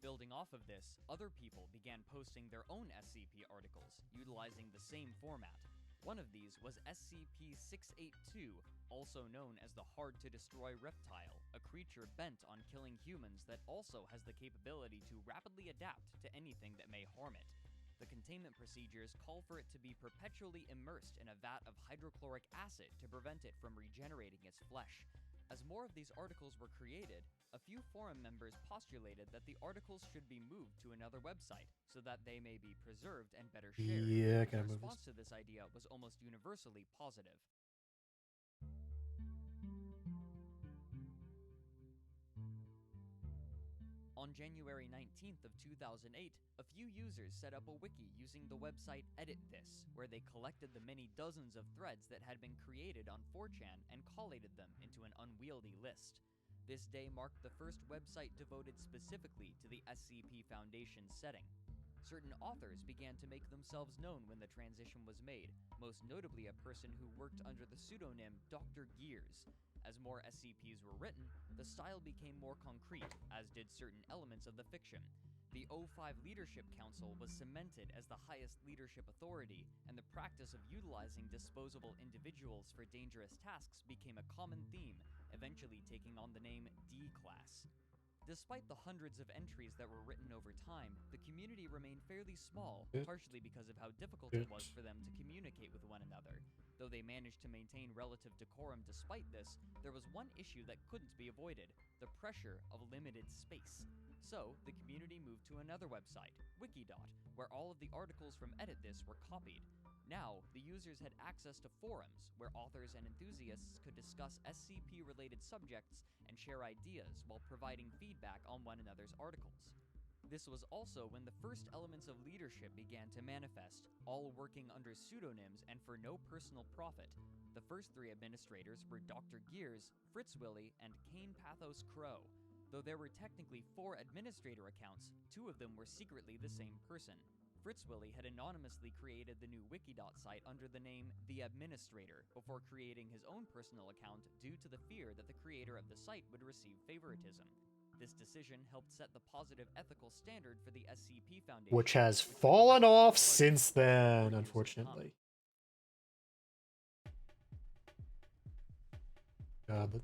Building off of this, other people began posting their own SCP articles, utilizing the same format. One of these was SCP-682, also known as the hard-to-destroy reptile, a creature bent on killing humans that also has the capability to rapidly adapt to anything that may harm it. The containment procedures call for it to be perpetually immersed in a vat of hydrochloric acid to prevent it from regenerating its flesh. As more of these articles were created, a few forum members postulated that the articles should be moved to another website so that they may be preserved and better shared. Yeah, The response to this idea was almost universally positive. On January 19th of 2008, a few users set up a wiki using the website Edit This, where they collected the many dozens of threads that had been created on 4chan and collated them into an unwieldy list. This day marked the first website devoted specifically to the SCP Foundation setting. Certain authors began to make themselves known when the transition was made, most notably a person who worked under the pseudonym Dr. Gears. As more SCPs were written, the style became more concrete, as did certain elements of the fiction. The O5 Leadership Council was cemented as the highest leadership authority, and the practice of utilizing disposable individuals for dangerous tasks became a common theme, eventually taking on the name D-Class. Despite the hundreds of entries that were written over time, the community remained fairly small, partially because of how difficult it was for them to communicate with one another. Though they managed to maintain relative decorum despite this, there was one issue that couldn't be avoided: the pressure of limited space. So, the community moved to another website, Wikidot, where all of the articles from Edit This were copied. Now, the users had access to forums, where authors and enthusiasts could discuss SCP-related subjects and share ideas while providing feedback on one another's articles. This was also when the first elements of leadership began to manifest, all working under pseudonyms and for no personal profit. The first three administrators were Dr. Gears, Fritz Willy, and Kane Pathos Crow. Though there were technically 4 administrator accounts, 2 of them were secretly the same person. Fritz Willy had anonymously created the new Wikidot site under the name The Administrator before creating his own personal account due to the fear that the creator of the site would receive favoritism. This decision helped set the positive ethical standard for the SCP Foundation, which has fallen off since then, unfortunately. God, the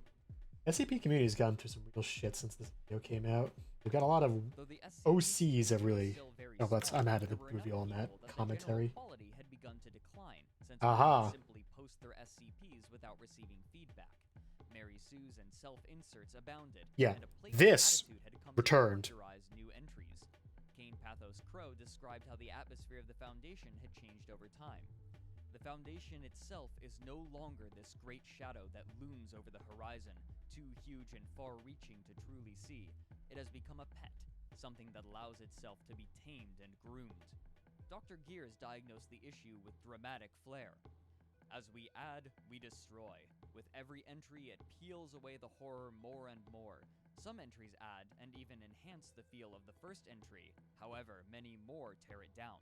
SCP community has gotten through some real shit since this video came out. We've got a lot of OCs that really... Oh, I'm out of the reveal on that commentary. Aha. Simply post their SCPs without receiving feedback. Mary Sue's and self-inserts abounded. Yeah, and a this attitude had come returned. To characterize new entries. Kane Pathos Crow described how the atmosphere of the Foundation had changed over time. The Foundation itself is no longer this great shadow that looms over the horizon, too huge and far-reaching to truly see. It has become a pet, something that allows itself to be tamed and groomed. Dr. Gears diagnosed the issue with dramatic flair. As we add, we destroy. With every entry, it peels away the horror more and more. Some entries add and even enhance the feel of the first entry. However, many more tear it down.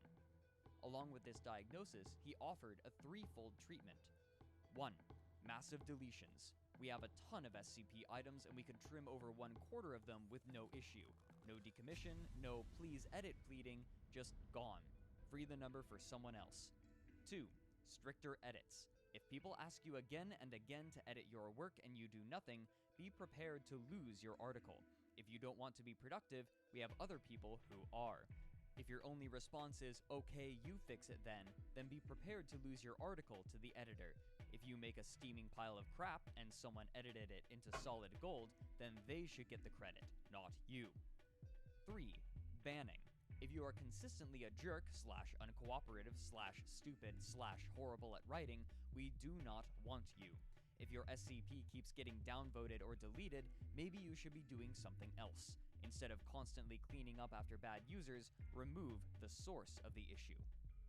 Along with this diagnosis, he offered a threefold treatment. 1. Massive deletions. We have a ton of SCP items and we could trim over 1/4 of them with no issue. No decommission, no please edit pleading, just gone. Free the number for someone else. 2. Stricter edits. If people ask you again and again to edit your work and you do nothing, be prepared to lose your article. If you don't want to be productive, we have other people who are. If your only response is, okay, you fix it then be prepared to lose your article to the editor. If you make a steaming pile of crap and someone edited it into solid gold, then they should get the credit, not you. 3. Banning. If you are consistently a jerk slash uncooperative slash stupid slash horrible at writing, we do not want you. If your SCP keeps getting downvoted or deleted, maybe you should be doing something else. Instead of constantly cleaning up after bad users, remove the source of the issue.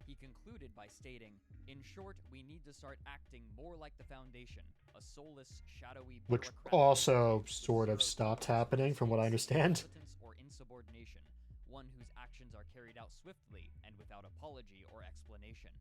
He concluded by stating, "In short, we need to start acting more like the Foundation, a soulless, shadowy Which bureaucratic also with sort of zero stopped tolerance for happening, from what I mistakes, understand. incompetence, or insubordination, one whose actions are carried out swiftly and without apology or explanation."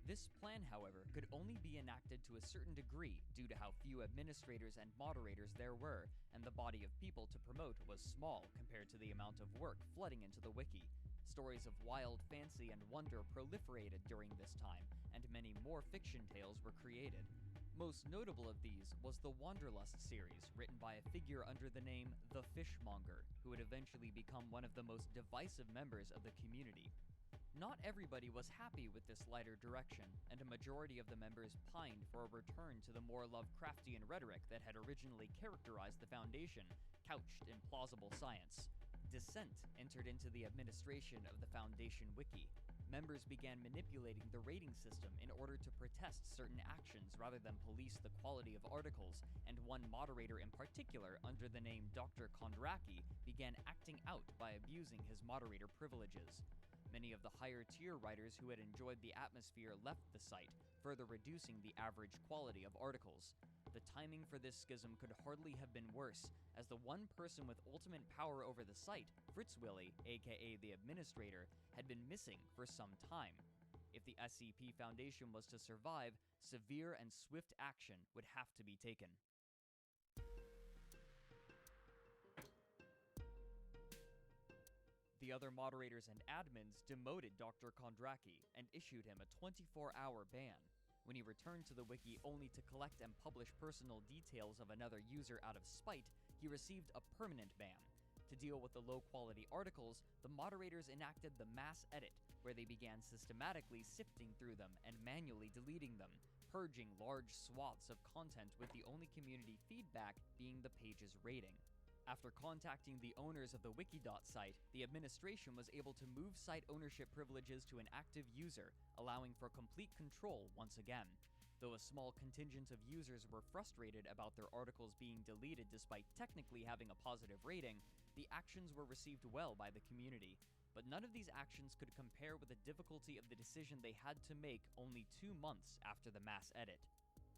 This plan, however, could only be enacted to a certain degree due to how few administrators and moderators there were, and the body of people to promote was small compared to the amount of work flooding into the wiki. Stories of wild fancy and wonder proliferated during this time, and many more fiction tales were created. Most notable of these was the Wanderlust series, written by a figure under the name The Fishmonger, who would eventually become one of the most divisive members of the community. Not everybody was happy with this lighter direction, and a majority of the members pined for a return to the more Lovecraftian rhetoric that had originally characterized the Foundation, couched in plausible science. Dissent entered into the administration of the Foundation wiki. Members began manipulating the rating system in order to protest certain actions rather than police the quality of articles, and one moderator in particular, under the name Dr. Kondraki, began acting out by abusing his moderator privileges. Many of the higher-tier writers who had enjoyed the atmosphere left the site, further reducing the average quality of articles. The timing for this schism could hardly have been worse, as the one person with ultimate power over the site, Fritzwilly, aka the administrator, had been missing for some time. If the SCP Foundation was to survive, severe and swift action would have to be taken. The other moderators and admins demoted Dr. Kondraki and issued him a 24-hour ban. When he returned to the wiki only to collect and publish personal details of another user out of spite, he received a permanent ban. To deal with the low-quality articles, the moderators enacted the mass edit, where they began systematically sifting through them and manually deleting them, purging large swaths of content with the only community feedback being the page's rating. After contacting the owners of the Wikidot site, the administration was able to move site ownership privileges to an active user, allowing for complete control once again. Though a small contingent of users were frustrated about their articles being deleted despite technically having a positive rating, the actions were received well by the community. But none of these actions could compare with the difficulty of the decision they had to make only 2 months after the mass edit.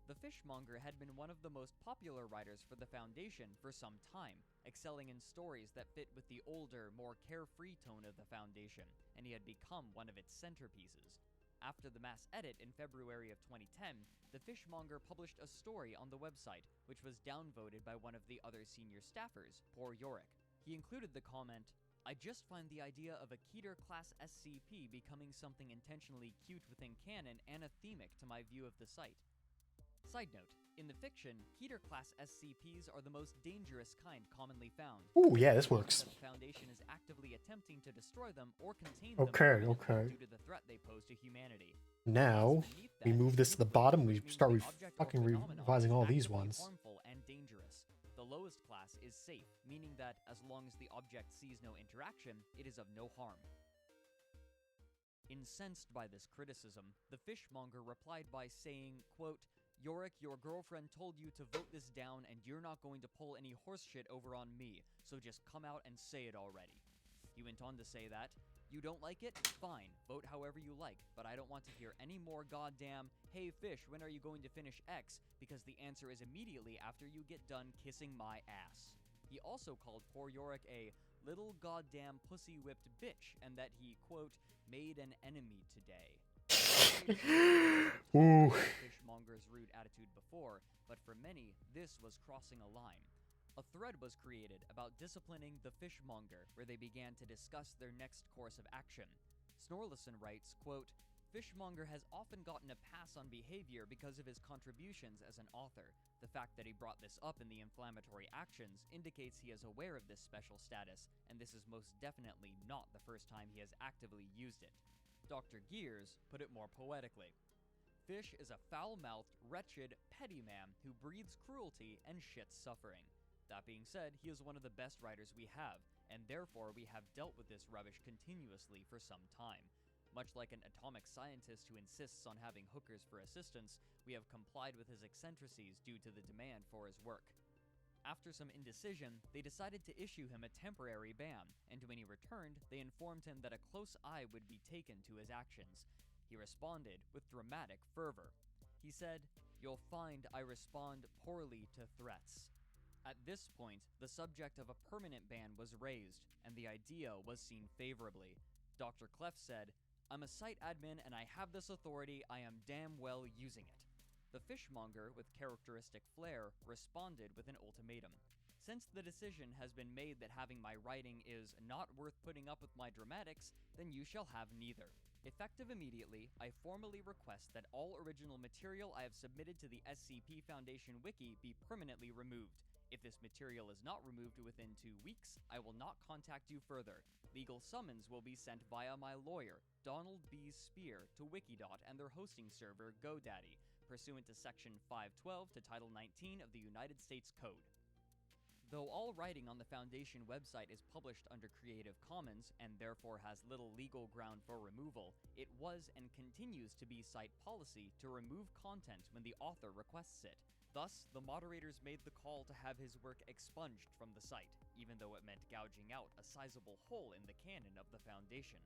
The Fishmonger had been one of the most popular writers for the Foundation for some time, excelling in stories that fit with the older, more carefree tone of the Foundation, and he had become one of its centerpieces. After the mass edit in February of 2010, the Fishmonger published a story on the website, which was downvoted by one of the other senior staffers, Poor Yorick. He included the comment, "I just find the idea of a Keter-class SCP becoming something intentionally cute within canon anathemic to my view of the site." Side note, in the fiction, Keter-class SCPs are the most dangerous kind commonly found. Ooh, yeah, this works. The Foundation is actively attempting to destroy them or contain them Okay. due to the threat they pose to humanity. Now, Beneath we that, move this to the bottom, we which means start the object or fucking phenomenon revising is all these actively ones. harmful and dangerous. The lowest class is safe, meaning that as long as the object sees no interaction, it is of no harm. Incensed by this criticism, the Fishmonger replied by saying, quote, "Yorick, your girlfriend told you to vote this down and you're not going to pull any horseshit over on me, so just come out and say it already." He went on to say that, "You don't like it? Fine, vote however you like, but I don't want to hear any more goddamn, 'Hey Fish, when are you going to finish X?' because the answer is immediately after you get done kissing my ass." He also called Poor Yorick a little goddamn pussy-whipped bitch, and that he, quote, "made an enemy today." Ooh. Fishmonger's rude attitude before, but for many, this was crossing a line. A thread was created about disciplining the Fishmonger, where they began to discuss their next course of action. Snorlison writes, quote, "Fishmonger has often gotten a pass on behavior because of his contributions as an author. The fact that he brought this up in the inflammatory actions indicates he is aware of this special status, and this is most definitely not the first time he has actively used it." Dr. Gears put it more poetically. "Fish is a foul-mouthed, wretched, petty man who breathes cruelty and shits suffering. That being said, he is one of the best writers we have, and therefore we have dealt with this rubbish continuously for some time. Much like an atomic scientist who insists on having hookers for assistance, we have complied with his eccentricities due to the demand for his work. After some indecision, they decided to issue him a temporary ban, and when he returned, they informed him that a close eye would be taken to his actions. He responded with dramatic fervor. He said, "You'll find I respond poorly to threats." At this point, the subject of a permanent ban was raised, and the idea was seen favorably. Dr. Clef said, "I'm a site admin and I have this authority, I am damn well using it." The fishmonger, with characteristic flair, responded with an ultimatum. "Since the decision has been made that having my writing is not worth putting up with my dramatics, then you shall have neither. Effective immediately, I formally request that all original material I have submitted to the SCP Foundation Wiki be permanently removed. If this material is not removed within 2 weeks, I will not contact you further. Legal summons will be sent via my lawyer, Donald B. Spear, to Wikidot and their hosting server, GoDaddy, pursuant to Section 512 to Title 19 of the United States Code." Though all writing on the Foundation website is published under Creative Commons and therefore has little legal ground for removal, it was and continues to be site policy to remove content when the author requests it. Thus, the moderators made the call to have his work expunged from the site, even though it meant gouging out a sizable hole in the canon of the Foundation.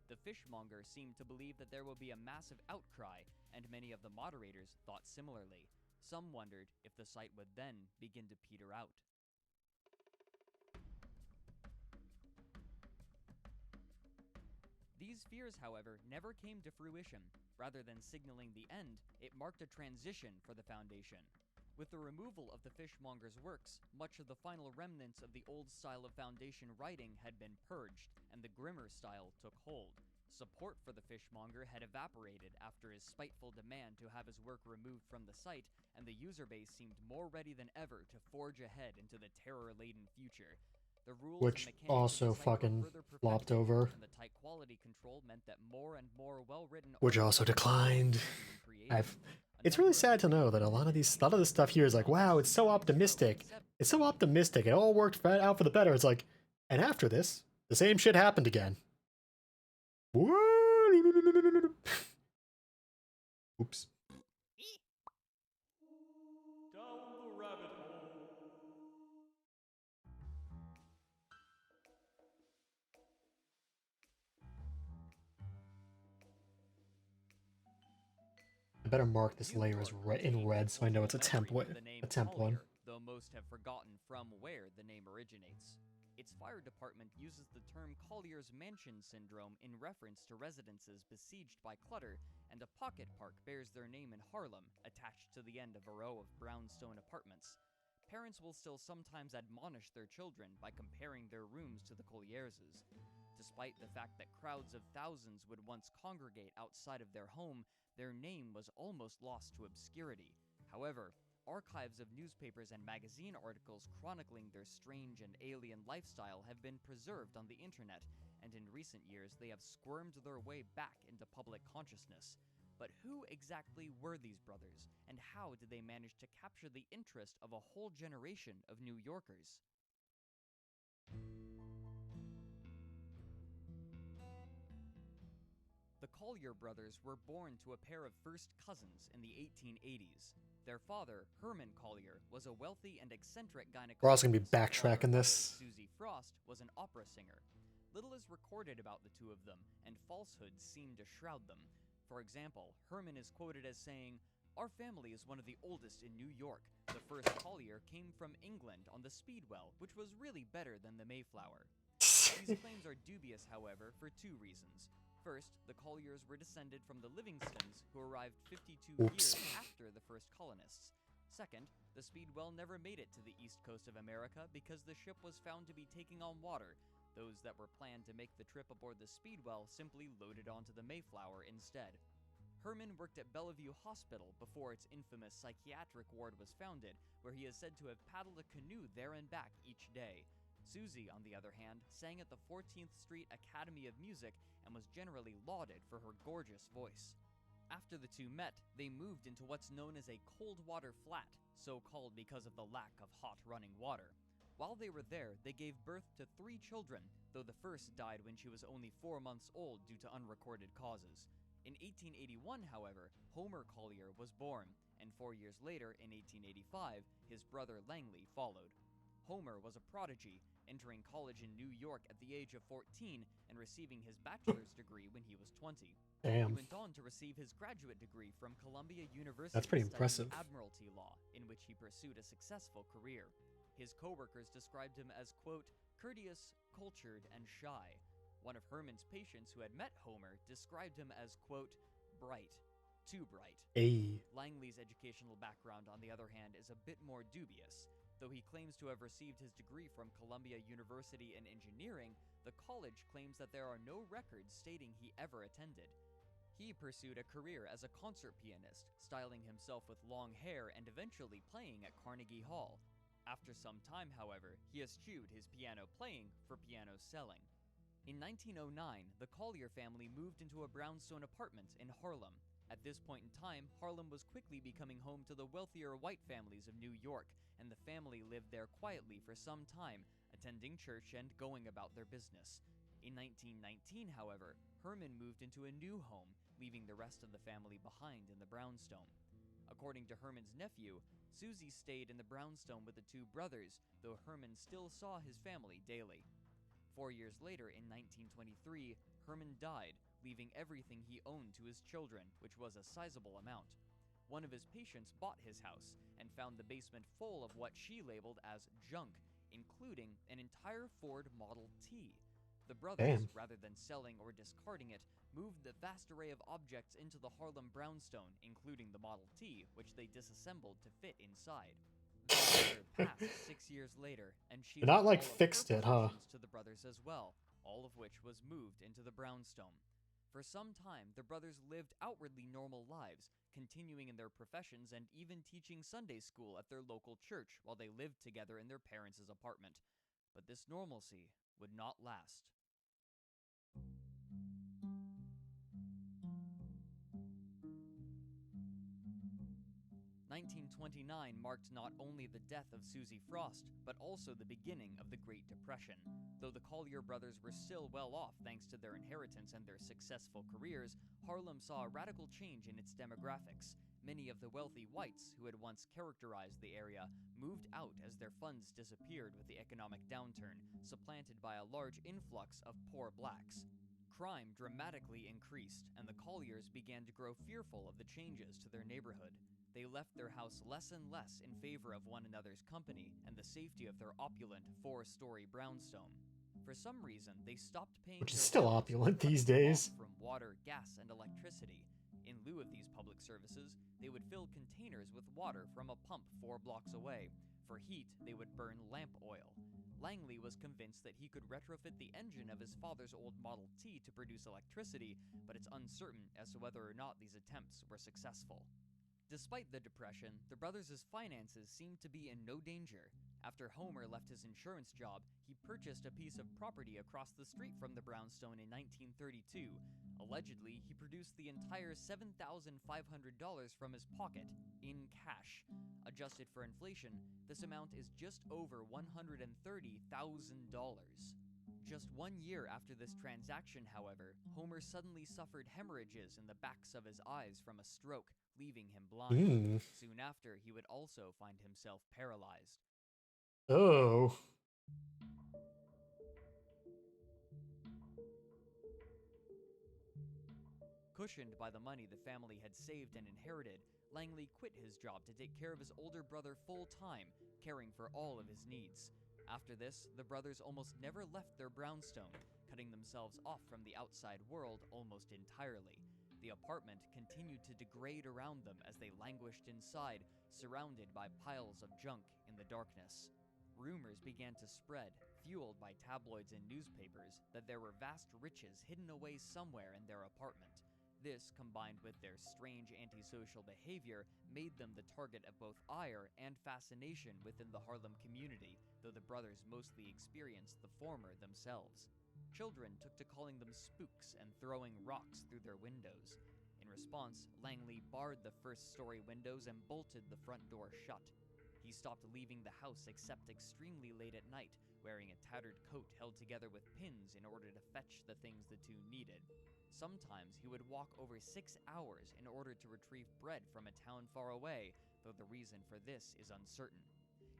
The fishmonger seemed to believe that there would be a massive outcry, and many of the moderators thought similarly. Some wondered if the site would then begin to peter out. These fears, however, never came to fruition. Rather than signaling the end, it marked a transition for the Foundation. With the removal of the fishmonger's works, much of the final remnants of the old style of Foundation writing had been purged, and the grimmer style took hold. Support for the fishmonger had evaporated after his spiteful demand to have his work removed from the site, and the user base seemed more ready than ever to forge ahead into the terror-laden future. The rules Which and mechanics also of the site were fucking further flopped perfected, over. and the tight quality control meant that more and more well-written Which also articles declined. were created. It's really sad to know that a lot of this stuff here is like, wow, it's so optimistic. It's so optimistic. It all worked out for the better. It's like, and after this, the same shit happened again. Oops. Down the rabbit hole. I better mark this layer as in red so I know it's a template. A temp one. Though most have forgotten from where the name originates. Its fire department uses the term Collier's Mansion Syndrome in reference to residences besieged by clutter, and a pocket park bears their name in Harlem, attached to the end of a row of brownstone apartments. Parents will still sometimes admonish their children by comparing their rooms to the Collier's. Despite the fact that crowds of thousands would once congregate outside of their home, their name was almost lost to obscurity. However, archives of newspapers and magazine articles chronicling their strange and alien lifestyle have been preserved on the internet, and in recent years they have squirmed their way back into public consciousness. But who exactly were these brothers, and how did they manage to capture the interest of a whole generation of New Yorkers? The Collier brothers were born to a pair of first cousins in the 1880s. Their father, Herman Collier, was a wealthy and eccentric gynecologist. We're also going to be backtracking this. Susie Frost was an opera singer. Little is recorded about the two of them, and falsehoods seem to shroud them. For example, Herman is quoted as saying, "Our family is one of the oldest in New York. The first Collier came from England on the Speedwell, which was really better than the Mayflower." These claims are dubious, however, for two reasons. First, the Colliers were descended from the Livingstons, who arrived 52 years after the first colonists. Second, the Speedwell never made it to the east coast of America because the ship was found to be taking on water. Those that were planned to make the trip aboard the Speedwell simply loaded onto the Mayflower instead. Herman worked at Bellevue Hospital before its infamous psychiatric ward was founded, where he is said to have paddled a canoe there and back each day. Susie, on the other hand, sang at the 14th Street Academy of Music and was generally lauded for her gorgeous voice. After the two met, they moved into what's known as a cold water flat, so called because of the lack of hot running water. While they were there, they gave birth to 3 children, though the first died when she was only 4 months old due to unrecorded causes. In 1881, however, Homer Collier was born, and 4 years later, in 1885, his brother Langley followed. Homer was a prodigy, entering college in New York at the age of 14 and receiving his bachelor's degree when he was 20. Damn. He went on to receive his graduate degree from Columbia University. That's pretty studying impressive. Admiralty law, in which he pursued a successful career. His co-workers described him as, quote, courteous, cultured, and shy. One of Herman's patients who had met Homer described him as, quote, bright. Too bright. Ay. Langley's educational background, on the other hand, is a bit more dubious. Though he claims to have received his degree from Columbia University in engineering, the college claims that there are no records stating he ever attended. He pursued a career as a concert pianist, styling himself with long hair and eventually playing at Carnegie Hall. After some time, however, he eschewed his piano playing for piano selling. In 1909, the Collier family moved into a brownstone apartment in Harlem. At this point in time, Harlem was quickly becoming home to the wealthier white families of New York, and the family lived there quietly for some time, attending church and going about their business. In 1919, however, Herman moved into a new home, leaving the rest of the family behind in the brownstone. According to Herman's nephew, Susie stayed in the brownstone with the 2 brothers, though Herman still saw his family daily. 4 years later, in 1923, Herman died, leaving everything he owned to his children, which was a sizable amount. One of his patients bought his house and found the basement full of what she labeled as junk, including an entire Ford Model T. The brothers, rather than selling or discarding it, moved the vast array of objects into the Harlem brownstone, including the Model T, which they disassembled to fit inside. The mother passed 6 years later, and she Not like left all of fixed her it, huh? possessions to the brothers as well, all of which was moved into the brownstone. For some time, the brothers lived outwardly normal lives, continuing in their professions and even teaching Sunday school at their local church while they lived together in their parents' apartment. But this normalcy would not last. 1929 marked not only the death of Susie Frost, but also the beginning of the Great Depression. Though the Collier brothers were still well off thanks to their inheritance and their successful careers, Harlem saw a radical change in its demographics. Many of the wealthy whites who had once characterized the area moved out as their funds disappeared with the economic downturn, supplanted by a large influx of poor blacks. Crime dramatically increased, and the Colliers began to grow fearful of the changes to their neighborhood. They left their house less and less in favor of one another's company and the safety of their opulent 4-story brownstone. For some reason, they stopped paying Which is their still bills opulent and these cut them days. off from water, gas, and electricity. In lieu of these public services, they would fill containers with water from a pump 4 blocks away. For heat, they would burn lamp oil. Langley was convinced that he could retrofit the engine of his father's old Model T to produce electricity, but it's uncertain as to whether or not these attempts were successful. Despite the Depression, the brothers' finances seemed to be in no danger. After Homer left his insurance job, he purchased a piece of property across the street from the brownstone in 1932. Allegedly, he produced the entire $7,500 from his pocket, in cash. Adjusted for inflation, this amount is just over $130,000. Just 1 year after this transaction, however, Homer suddenly suffered hemorrhages in the backs of his eyes from a stroke, leaving him blind. Soon after, he would also find himself paralyzed. Oh. Cushioned by the money the family had saved and inherited, Langley quit his job to take care of his older brother full-time, caring for all of his needs. After this, the brothers almost never left their brownstone, cutting themselves off from the outside world almost entirely. The apartment continued to degrade around them as they languished inside, surrounded by piles of junk in the darkness. Rumors began to spread, fueled by tabloids and newspapers, that there were vast riches hidden away somewhere in their apartment. This, combined with their strange antisocial behavior, made them the target of both ire and fascination within the Harlem community, though the brothers mostly experienced the former themselves. Children took to calling them spooks and throwing rocks through their windows. In response, Langley barred the first-story windows and bolted the front door shut. He stopped leaving the house except extremely late at night, wearing a tattered coat held together with pins in order to fetch the things the two needed. Sometimes he would walk over 6 hours in order to retrieve bread from a town far away, though the reason for this is uncertain.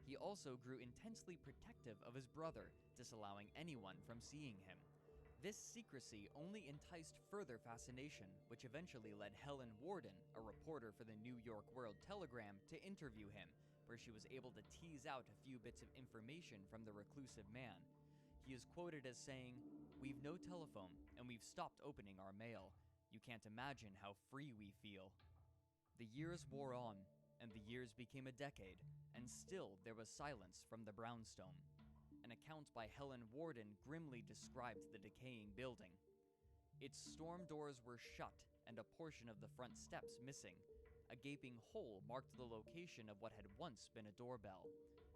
He also grew intensely protective of his brother, disallowing anyone from seeing him. This secrecy only enticed further fascination, which eventually led Helen Warden, a reporter for the New York World Telegram, to interview him, where she was able to tease out a few bits of information from the reclusive man. He is quoted as saying, "We've no telephone, and we've stopped opening our mail. You can't imagine how free we feel." The years wore on, and the years became a decade, and still there was silence from the brownstone. An account by Helen Warden grimly described the decaying building. Its storm doors were shut, and a portion of the front steps missing. A gaping hole marked the location of what had once been a doorbell.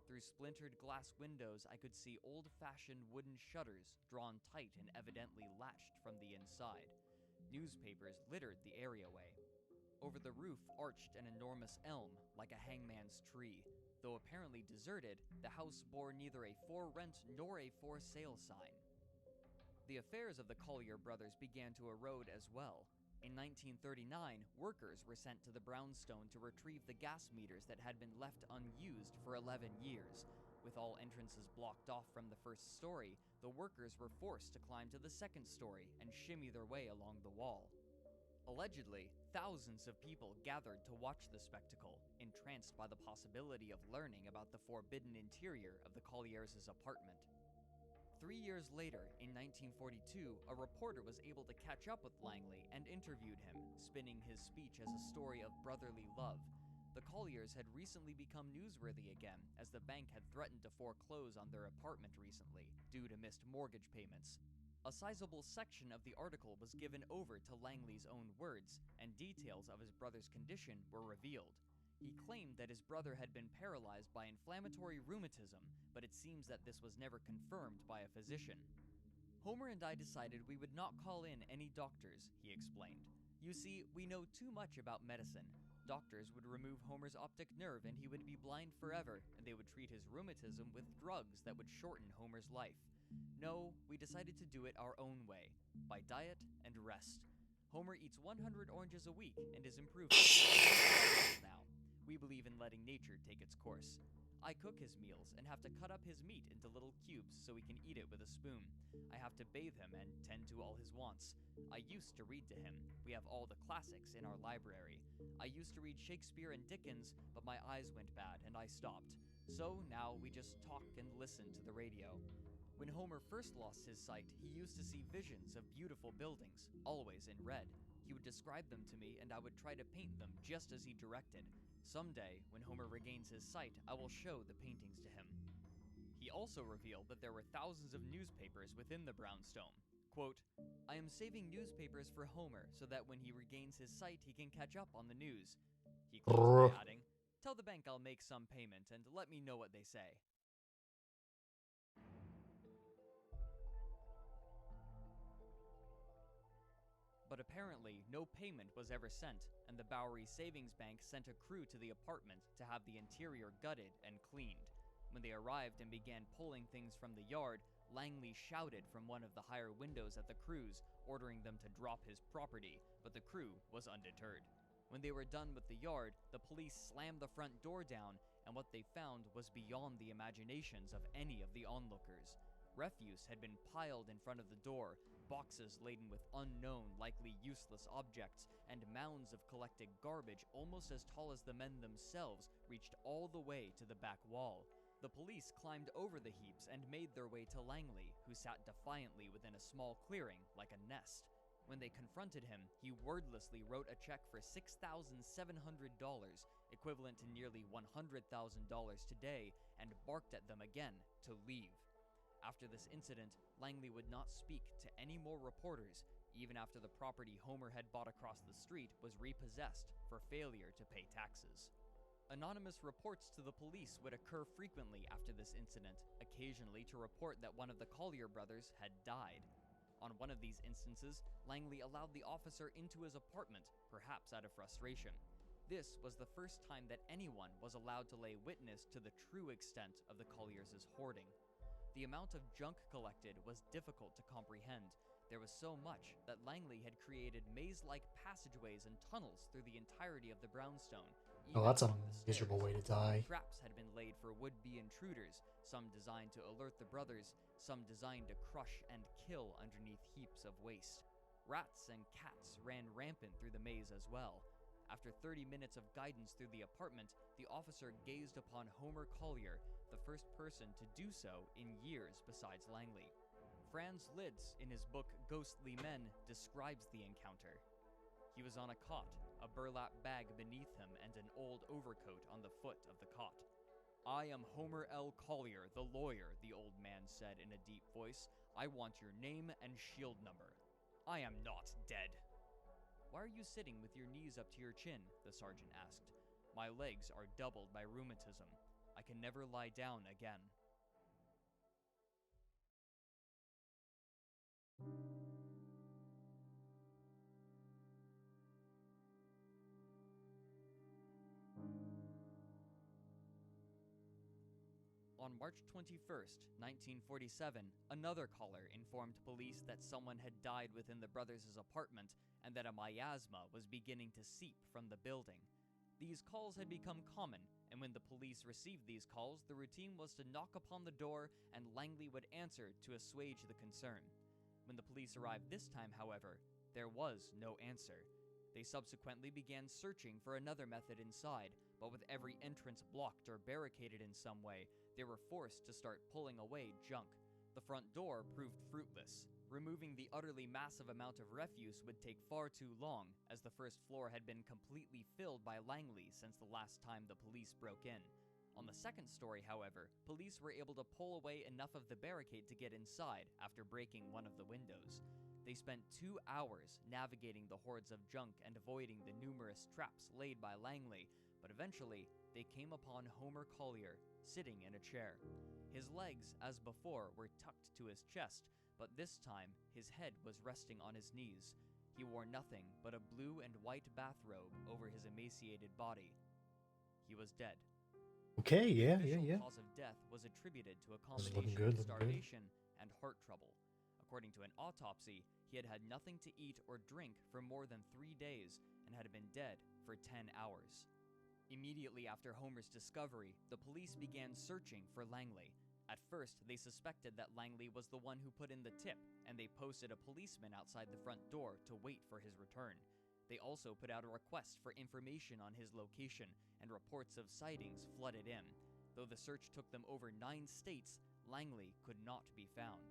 Through splintered glass windows, I could see old-fashioned wooden shutters drawn tight and evidently latched from the inside. Newspapers littered the areaway. Over the roof arched an enormous elm, like a hangman's tree. Though apparently deserted, the house bore neither a for rent nor a for sale sign. The affairs of the Collier brothers began to erode as well. In 1939, workers were sent to the brownstone to retrieve the gas meters that had been left unused for 11 years. With all entrances blocked off from the first story, the workers were forced to climb to the second story and shimmy their way along the wall. Allegedly, thousands of people gathered to watch the spectacle, entranced by the possibility of learning about the forbidden interior of the Colliers' apartment. 3 years later, in 1942, a reporter was able to catch up with Langley and interviewed him, spinning his speech as a story of brotherly love. The Colliers had recently become newsworthy again, as the bank had threatened to foreclose on their apartment recently, due to missed mortgage payments. A sizable section of the article was given over to Langley's own words, and details of his brother's condition were revealed. He claimed that his brother had been paralyzed by inflammatory rheumatism, but it seems that this was never confirmed by a physician. "Homer and I decided we would not call in any doctors," he explained. "You see, we know too much about medicine. Doctors would remove Homer's optic nerve and he would be blind forever, and they would treat his rheumatism with drugs that would shorten Homer's life. No, we decided to do it our own way, by diet and rest. Homer eats 100 oranges a week and is improving now. We believe in letting nature take its course. I cook his meals and have to cut up his meat into little cubes so he can eat it with a spoon. I have to bathe him and tend to all his wants. I used to read to him. We have all the classics in our library. I used to read Shakespeare and Dickens, but my eyes went bad and I stopped. So now we just talk and listen to the radio. When Homer first lost his sight, he used to see visions of beautiful buildings, always in red. He would describe them to me and I would try to paint them just as he directed. Someday, when Homer regains his sight, I will show the paintings to him." He also revealed that there were thousands of newspapers within the brownstone. Quote, "I am saving newspapers for Homer so that when he regains his sight, he can catch up on the news." He closed by adding, "Tell the bank I'll make some payment and let me know what they say." But apparently, no payment was ever sent, and the Bowery Savings Bank sent a crew to the apartment to have the interior gutted and cleaned. When they arrived and began pulling things from the yard, Langley shouted from one of the higher windows at the crews, ordering them to drop his property, but the crew was undeterred. When they were done with the yard, the police slammed the front door down, and what they found was beyond the imaginations of any of the onlookers. Refuse had been piled in front of the door, boxes laden with unknown, likely useless objects, and mounds of collected garbage almost as tall as the men themselves reached all the way to the back wall. The police climbed over the heaps and made their way to Langley, who sat defiantly within a small clearing like a nest. When they confronted him, he wordlessly wrote a check for $6,700, equivalent to nearly $100,000 today, and barked at them again to leave. After this incident, Langley would not speak to any more reporters, even after the property Homer had bought across the street was repossessed for failure to pay taxes. Anonymous reports to the police would occur frequently after this incident, occasionally to report that one of the Collier brothers had died. On one of these instances, Langley allowed the officer into his apartment, perhaps out of frustration. This was the first time that anyone was allowed to lay witness to the true extent of the colliers' hoarding. The amount of junk collected was difficult to comprehend. There was so much that Langley had created maze-like passageways and tunnels through the entirety of the brownstone. Oh, that's a along the miserable stairs. way to die. Traps had been laid for would-be intruders, some designed to alert the brothers, some designed to crush and kill underneath heaps of waste. Rats and cats ran rampant through the maze as well. After 30 minutes of guidance through the apartment, the officer gazed upon Homer Collier, the first person to do so in years besides Langley. Franz Litz, in his book Ghostly Men, describes the encounter. He was on a cot, a burlap bag beneath him, and an old overcoat on the foot of the cot. "I am Homer L. Collier, the lawyer," the old man said in a deep voice. "I want your name and shield number." "I am not dead." "Why are you sitting with your knees up to your chin?" the sergeant asked. "My legs are doubled by rheumatism. I can never lie down again." On March 21st, 1947, another caller informed police that someone had died within the brothers' apartment and that a miasma was beginning to seep from the building. These calls had become common, and when the police received these calls, the routine was to knock upon the door and Langley would answer to assuage the concern. When the police arrived this time, however, there was no answer. They subsequently began searching for another method inside, but with every entrance blocked or barricaded in some way, they were forced to start pulling away junk. The front door proved fruitless. Removing the utterly massive amount of refuse would take far too long, as the first floor had been completely filled by Langley since the last time the police broke in. On the second story, however, police were able to pull away enough of the barricade to get inside after breaking one of the windows. They spent 2 hours navigating the hordes of junk and avoiding the numerous traps laid by Langley, but eventually they came upon Homer Collier sitting in a chair. His legs, as before, were tucked to his chest, but this time his head was resting on his knees. He wore nothing but a blue and white bathrobe over his emaciated body. He was dead. Okay, yeah. The official cause of death was attributed to a combination of starvation and heart trouble. According to an autopsy, he had had nothing to eat or drink for more than 3 days and had been dead for 10 hours. Immediately after Homer's discovery, the police began searching for Langley. At first, they suspected that Langley was the one who put in the tip, and they posted a policeman outside the front door to wait for his return. They also put out a request for information on his location, and reports of sightings flooded in. Though the search took them over 9 states, Langley could not be found.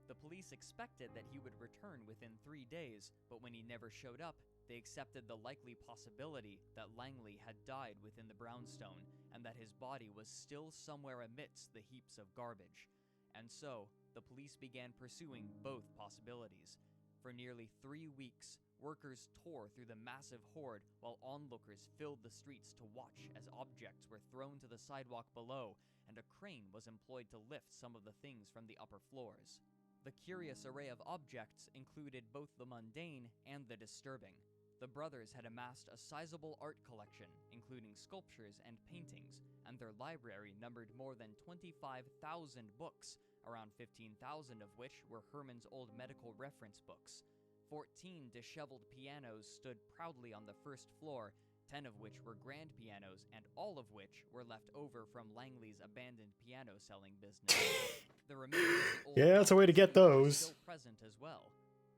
The police expected that he would return within 3 days, but when he never showed up, they accepted the likely possibility that Langley had died within the brownstone, and that his body was still somewhere amidst the heaps of garbage. And so, the police began pursuing both possibilities. For nearly 3 weeks, workers tore through the massive hoard while onlookers filled the streets to watch as objects were thrown to the sidewalk below, and a crane was employed to lift some of the things from the upper floors. The curious array of objects included both the mundane and the disturbing. The brothers had amassed a sizable art collection, including sculptures and paintings, and their library numbered more than 25,000 books, around 15,000 of which were Herman's old medical reference books. 14 disheveled pianos stood proudly on the first floor, 10 of which were grand pianos, and all of which were left over from Langley's abandoned piano-selling business. The remains of the old Yeah, that's a way to get were those. still present as well.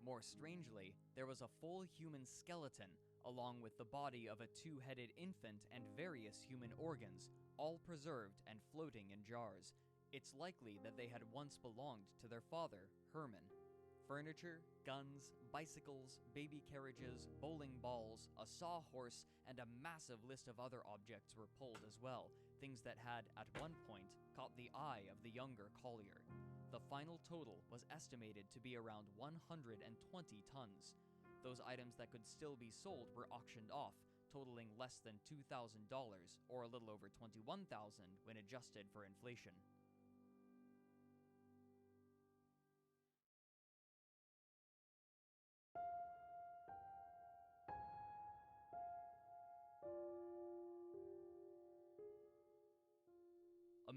More strangely, there was a full human skeleton, along with the body of a 2-headed infant and various human organs, all preserved and floating in jars. It's likely that they had once belonged to their father, Herman. Furniture, guns, bicycles, baby carriages, bowling balls, a sawhorse, and a massive list of other objects were pulled as well, things that had, at one point, caught the eye of the younger Collier. The final total was estimated to be around 120 tons. Those items that could still be sold were auctioned off, totaling less than $2,000, or a little over $21,000 when adjusted for inflation.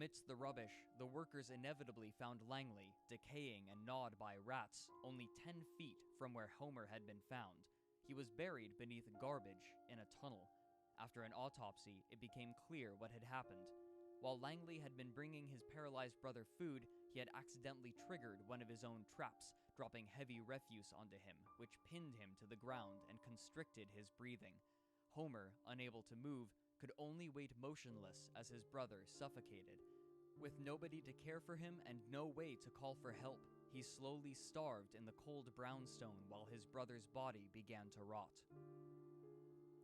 Amidst the rubbish, the workers inevitably found Langley, decaying and gnawed by rats, only 10 feet from where Homer had been found. He was buried beneath garbage in a tunnel. After an autopsy, it became clear what had happened. While Langley had been bringing his paralyzed brother food, he had accidentally triggered one of his own traps, dropping heavy refuse onto him, which pinned him to the ground and constricted his breathing. Homer, unable to move, could only wait motionless as his brother suffocated. With nobody to care for him and no way to call for help, he slowly starved in the cold brownstone while his brother's body began to rot.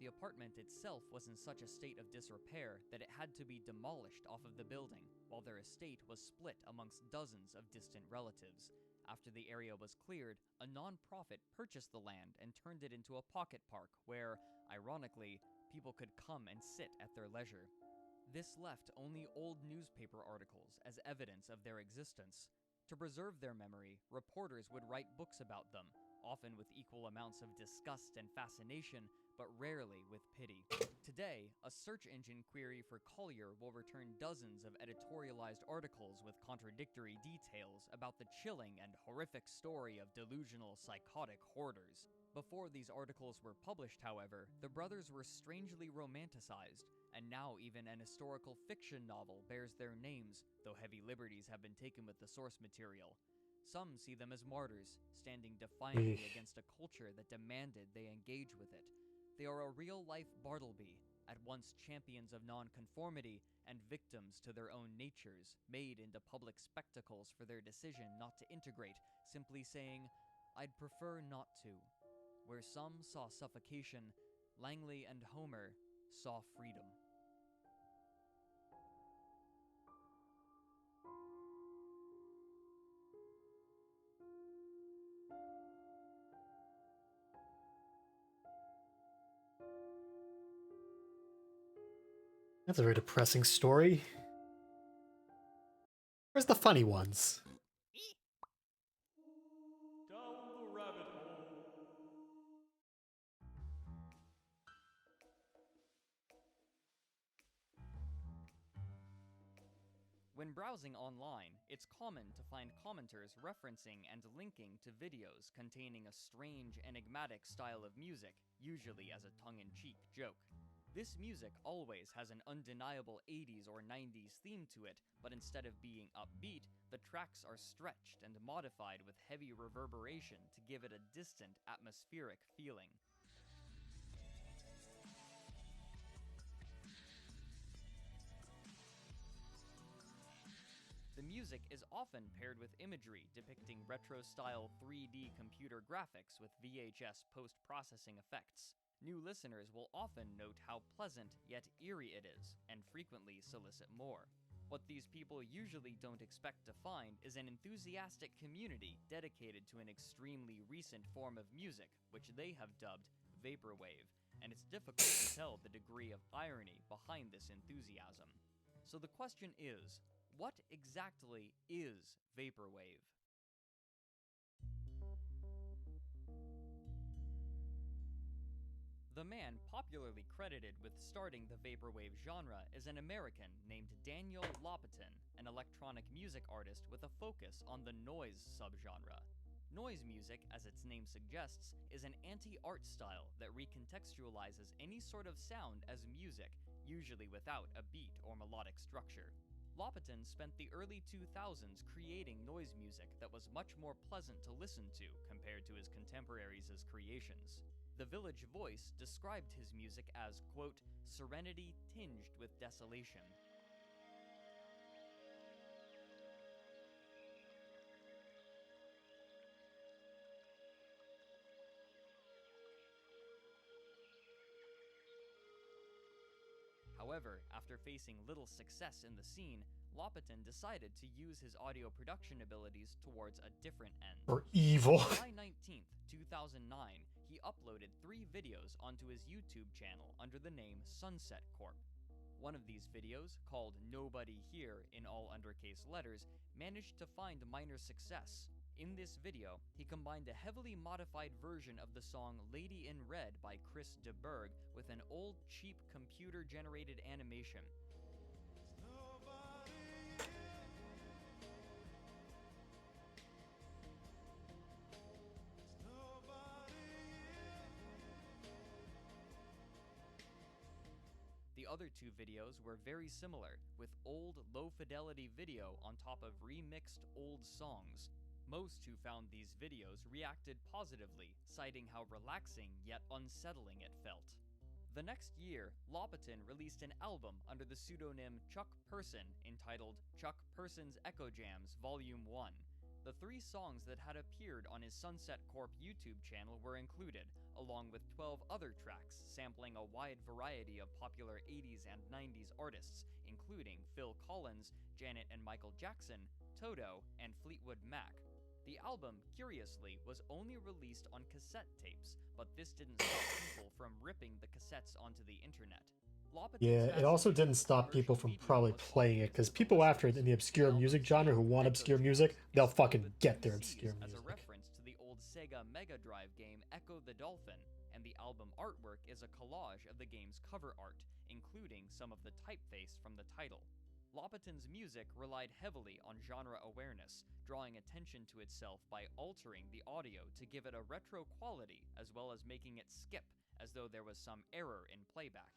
The apartment itself was in such a state of disrepair that it had to be demolished off of the building, while their estate was split amongst dozens of distant relatives. After the area was cleared, a non-profit purchased the land and turned it into a pocket park where, ironically, people could come and sit at their leisure. This left only old newspaper articles as evidence of their existence. To preserve their memory, reporters would write books about them, often with equal amounts of disgust and fascination, but rarely with pity. Today, a search engine query for Collier will return dozens of editorialized articles with contradictory details about the chilling and horrific story of delusional psychotic hoarders. Before these articles were published, however, the brothers were strangely romanticized, and now even an historical fiction novel bears their names, though heavy liberties have been taken with the source material. Some see them as martyrs, standing defiantly against a culture that demanded they engage with it. They are a real-life Bartleby, at once champions of nonconformity and victims to their own natures, made into public spectacles for their decision not to integrate, simply saying, "I'd prefer not to." Where some saw suffocation, Langley and Homer saw freedom. That's a very depressing story. Where's the funny ones? Down the rabbit hole. When browsing online, it's common to find commenters referencing and linking to videos containing a strange, enigmatic style of music, usually as a tongue-in-cheek joke. This music always has an undeniable 80s or 90s theme to it, but instead of being upbeat, the tracks are stretched and modified with heavy reverberation to give it a distant, atmospheric feeling. The music is often paired with imagery depicting retro-style 3D computer graphics with VHS post-processing effects. New listeners will often note how pleasant yet eerie it is, and frequently solicit more. What these people usually don't expect to find is an enthusiastic community dedicated to an extremely recent form of music, which they have dubbed vaporwave, and it's difficult to tell the degree of irony behind this enthusiasm. So the question is, what exactly is vaporwave? The man popularly credited with starting the vaporwave genre is an American named Daniel Lopatin, an electronic music artist with a focus on the noise subgenre. Noise music, as its name suggests, is an anti-art style that recontextualizes any sort of sound as music, usually without a beat or melodic structure. Lopatin spent the early 2000s creating noise music that was much more pleasant to listen to compared to his contemporaries' creations. The Village Voice described his music as, quote, serenity tinged with desolation. However, after facing little success in the scene, Lopatin decided to use his audio production abilities towards a different end. For evil. On July 19th, 2009, he uploaded 3 videos onto his YouTube channel under the name Sunset Corp. One of these videos, called Nobody Here in all undercase letters, managed to find minor success. In this video, he combined a heavily modified version of the song Lady in Red by Chris de Burgh with an old, cheap computer-generated animation. other two videos were very similar, with old, low-fidelity video on top of remixed old songs. Most who found these videos reacted positively, citing how relaxing yet unsettling it felt. The next year, Lopatin released an album under the pseudonym Chuck Person entitled Chuck Person's Echo Jams Volume 1. The 3 songs that had appeared on his Sunset Corp YouTube channel were included, along with 12 other tracks sampling a wide variety of popular 80s and 90s artists, including Phil Collins, Janet and Michael Jackson, Toto, and Fleetwood Mac. The album, curiously, was only released on cassette tapes, but this didn't stop people from ripping the cassettes onto the internet. Yeah, it also didn't stop people from probably playing it, because people after it in the obscure music genre who want obscure music, they'll fucking get their obscure As a music. reference to the old Sega Mega Drive game Echo the Dolphin, and the album artwork is a collage of the game's cover art, including some of the typeface from the title. Lopatin's music relied heavily on genre awareness, drawing attention to itself by altering the audio to give it a retro quality, as well as making it skip, as though there was some error in playback.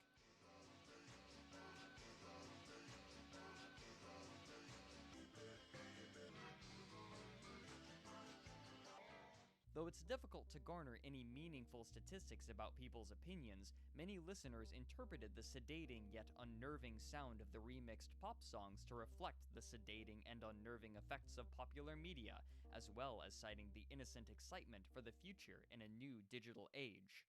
Though it's difficult to garner any meaningful statistics about people's opinions, many listeners interpreted the sedating yet unnerving sound of the remixed pop songs to reflect the sedating and unnerving effects of popular media, as well as citing the innocent excitement for the future in a new digital age.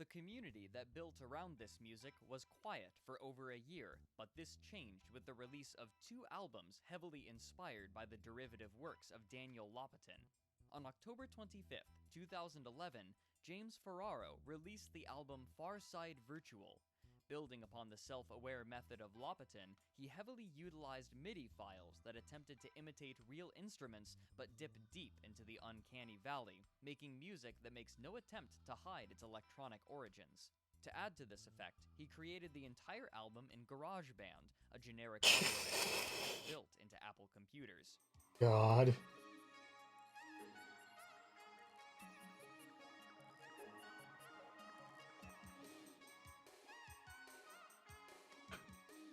The community that built around this music was quiet for over a year, but this changed with the release of 2 albums heavily inspired by the derivative works of Daniel Lopatin. On October 25th, 2011, James Ferraro released the album Far Side Virtual. Building upon the self-aware method of Lopatin, he heavily utilized MIDI files that attempted to imitate real instruments but dip deep into the uncanny valley, making music that makes no attempt to hide its electronic origins. To add to this effect, he created the entire album in GarageBand, a generic audio editor built into Apple computers. God.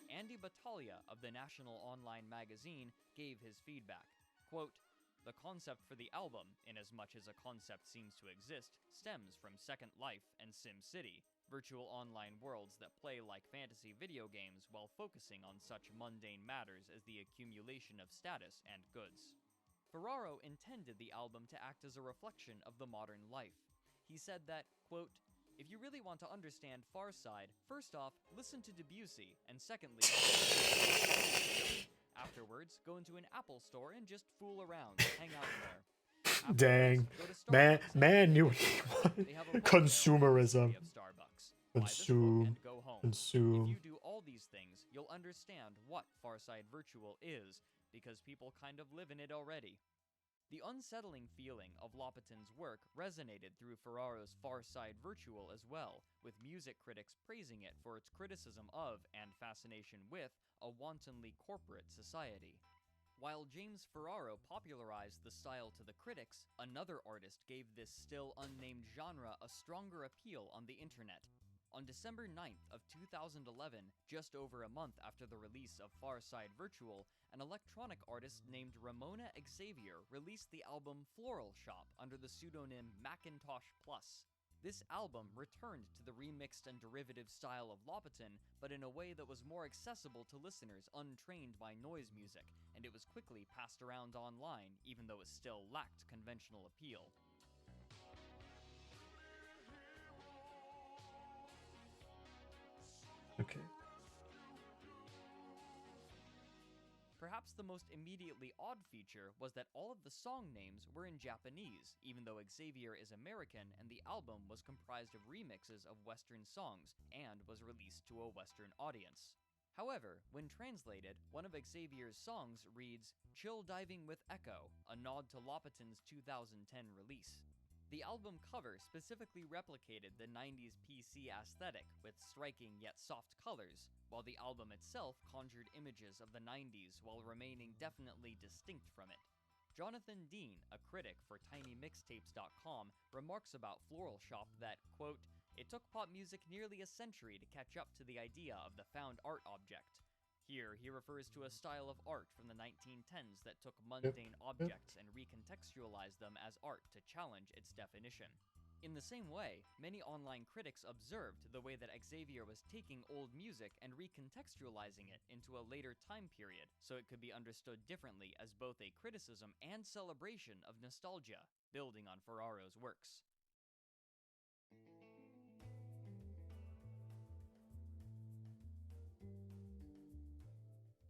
Andy Battaglia of the National Online Magazine gave his feedback. Quote, "The concept for the album, inasmuch as a concept seems to exist, stems from Second Life and SimCity, virtual online worlds that play like fantasy video games while focusing on such mundane matters as the accumulation of status and goods." Ferraro intended the album to act as a reflection of the modern life. He said that, quote, "If you really want to understand Far Side, first off, listen to Debussy, and secondly, afterwards, go into an Apple store and just fool around, hang out in there. Afterwards, Dang. go to Starbucks Man knew and they have a mobile consumerism. of Starbucks. Buy this book and go home. If Consume. you do all these things, you'll understand what Far Side Virtual is, because people kind of live in it already." The unsettling feeling of Lopatin's work resonated through Ferraro's Far Side Virtual as well, with music critics praising it for its criticism of, and fascination with, a wantonly corporate society. While James Ferraro popularized the style to the critics, another artist gave this still unnamed genre a stronger appeal on the internet. On December 9th of 2011, just over a month after the release of Far Side Virtual, an electronic artist named Ramona Xavier released the album Floral Shop under the pseudonym Macintosh Plus. This album returned to the remixed and derivative style of Lopatin, but in a way that was more accessible to listeners untrained by noise music, and it was quickly passed around online, even though it still lacked conventional appeal. Okay. Perhaps the most immediately odd feature was that all of the song names were in Japanese, even though Xavier is American and the album was comprised of remixes of Western songs and was released to a Western audience. However, when translated, one of Xavier's songs reads, "Chill Diving with Echo," a nod to Lopatin's 2010 release. The album cover specifically replicated the 90s PC aesthetic with striking yet soft colors, while the album itself conjured images of the 90s while remaining definitely distinct from it. Jonathan Dean, a critic for TinyMixtapes.com, remarks about Floral Shop that, quote, "It took pop music nearly a century to catch up to the idea of the found art object." Here, he refers to a style of art from the 1910s that took mundane objects and recontextualized them as art to challenge its definition. In the same way, many online critics observed the way that Xavier was taking old music and recontextualizing it into a later time period, so it could be understood differently as both a criticism and celebration of nostalgia, building on Ferraro's works.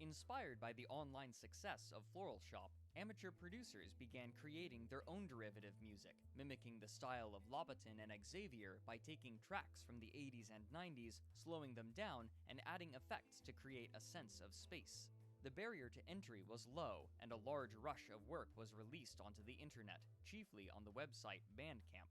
Inspired by the online success of Floral Shop, amateur producers began creating their own derivative music, mimicking the style of Lobaton and Xavier by taking tracks from the 80s and 90s, slowing them down, and adding effects to create a sense of space. The barrier to entry was low, and a large rush of work was released onto the internet, chiefly on the website Bandcamp.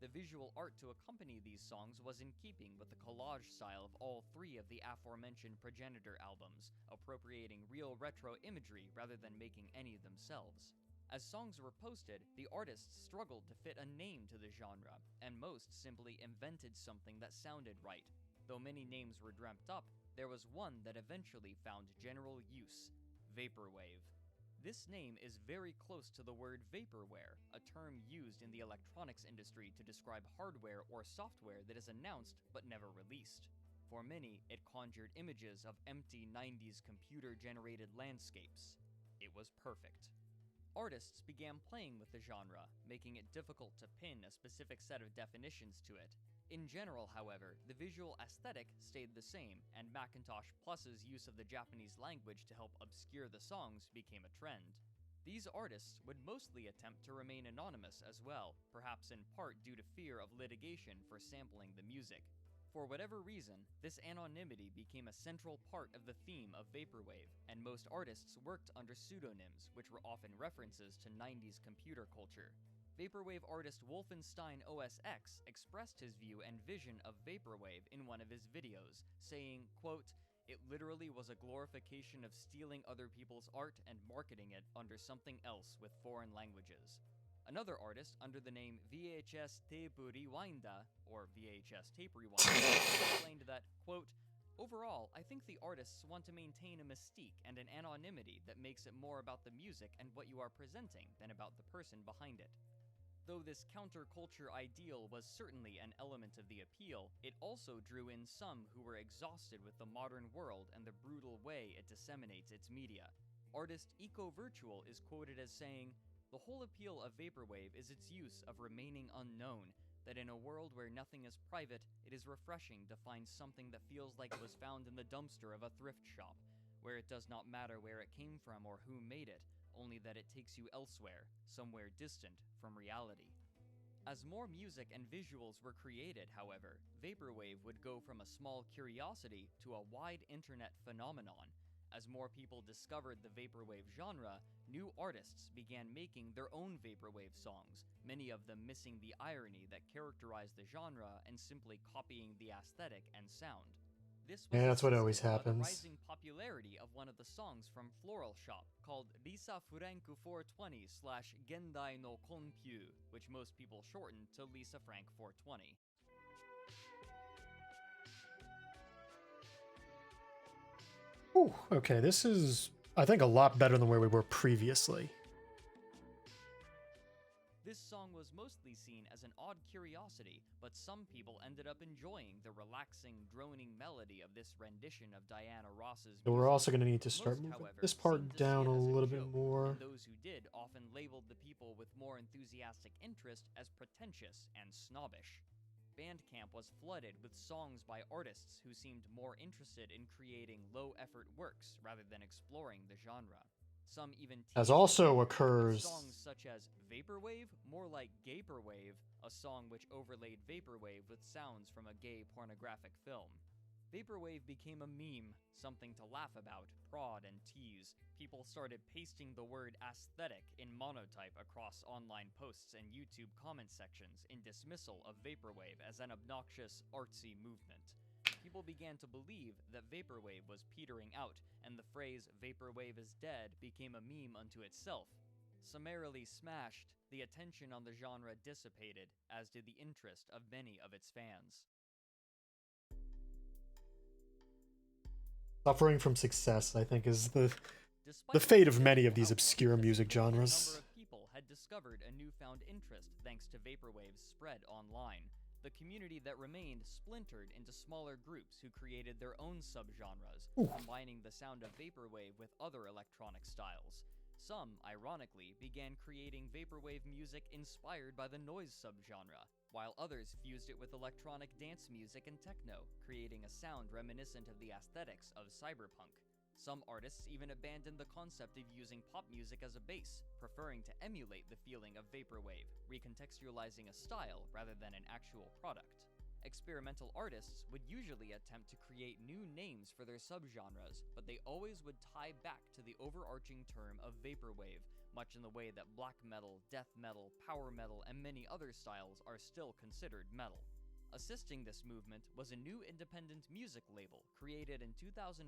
The visual art to accompany these songs was in keeping with the collage style of all three of the aforementioned Progenitor albums, appropriating real retro imagery rather than making any themselves. As songs were posted, the artists struggled to fit a name to the genre, and most simply invented something that sounded right. Though many names were dreamt up, there was one that eventually found general use: Vaporwave. This name is very close to the word vaporware, a term used in the electronics industry to describe hardware or software that is announced but never released. For many, it conjured images of empty 90s computer-generated landscapes. It was perfect. Artists began playing with the genre, making it difficult to pin a specific set of definitions to it. In general, however, the visual aesthetic stayed the same, and Macintosh Plus's use of the Japanese language to help obscure the songs became a trend. These artists would mostly attempt to remain anonymous as well, perhaps in part due to fear of litigation for sampling the music. For whatever reason, this anonymity became a central part of the theme of Vaporwave, and most artists worked under pseudonyms, which were often references to 90s computer culture. Vaporwave artist Wolfenstein OSX expressed his view and vision of Vaporwave in one of his videos, saying, quote, "It literally was a glorification of stealing other people's art and marketing it under something else with foreign languages." Another artist, under the name VHS Tape Rewinda, or VHS Tape Rewind, explained that, quote, "Overall, I think the artists want to maintain a mystique and an anonymity that makes it more about the music and what you are presenting than about the person behind it." Though this counterculture ideal was certainly an element of the appeal, it also drew in some who were exhausted with the modern world and the brutal way it disseminates its media. Artist Eco-Virtual is quoted as saying, "The whole appeal of Vaporwave is its use of remaining unknown, that in a world where nothing is private, it is refreshing to find something that feels like it was found in the dumpster of a thrift shop, where it does not matter where it came from or who made it, only that it takes you elsewhere, somewhere distant from reality." As more music and visuals were created, however, Vaporwave would go from a small curiosity to a wide internet phenomenon. As more people discovered the Vaporwave genre, new artists began making their own Vaporwave songs, many of them missing the irony that characterized the genre and simply copying the aesthetic and sound. This was Yeah, that's what always assisted by the happens. rising popularity of one of the songs from Floral Shop, called Lisa Franku 420/Gendai no Konpyu, which most people shortened to Lisa Frank 420. Ooh, okay, this is, I think, a lot better than where we were previously. This song was mostly seen as an odd curiosity, but some people ended up enjoying the relaxing, droning melody of this rendition of Diana Ross's music. So we're also going to need to start Most, moving however, this seemed part to down see a it as little bit joke, more. And those who did often labeled the people with more enthusiastic interest as pretentious and snobbish. Bandcamp was flooded with songs by artists who seemed more interested in creating low-effort works rather than exploring the genre. Some even As teased also it with occurs songs such as Vaporwave, more like Gaperwave, a song which overlaid Vaporwave with sounds from a gay pornographic film. Vaporwave became a meme, something to laugh about, prod, and tease. People started pasting the word aesthetic in monotype across online posts and YouTube comment sections in dismissal of Vaporwave as an obnoxious, artsy movement. People began to believe that Vaporwave was petering out, and the phrase Vaporwave is dead became a meme unto itself. Summarily smashed, the attention on the genre dissipated, as did the interest of many of its fans. Suffering from success, I think, is the fate of many of these obscure music genres. A number of people had discovered a newfound interest thanks to Vaporwave's spread online. The community that remained splintered into smaller groups who created their own subgenres, combining the sound of Vaporwave with other electronic styles. Some, ironically, began creating Vaporwave music inspired by the noise subgenre, while others fused it with electronic dance music and techno, creating a sound reminiscent of the aesthetics of cyberpunk. Some artists even abandoned the concept of using pop music as a base, preferring to emulate the feeling of Vaporwave, recontextualizing a style rather than an actual product. Experimental artists would usually attempt to create new names for their subgenres, but they always would tie back to the overarching term of Vaporwave, much in the way that black metal, death metal, power metal, and many other styles are still considered metal. Assisting this movement was a new independent music label created in 2014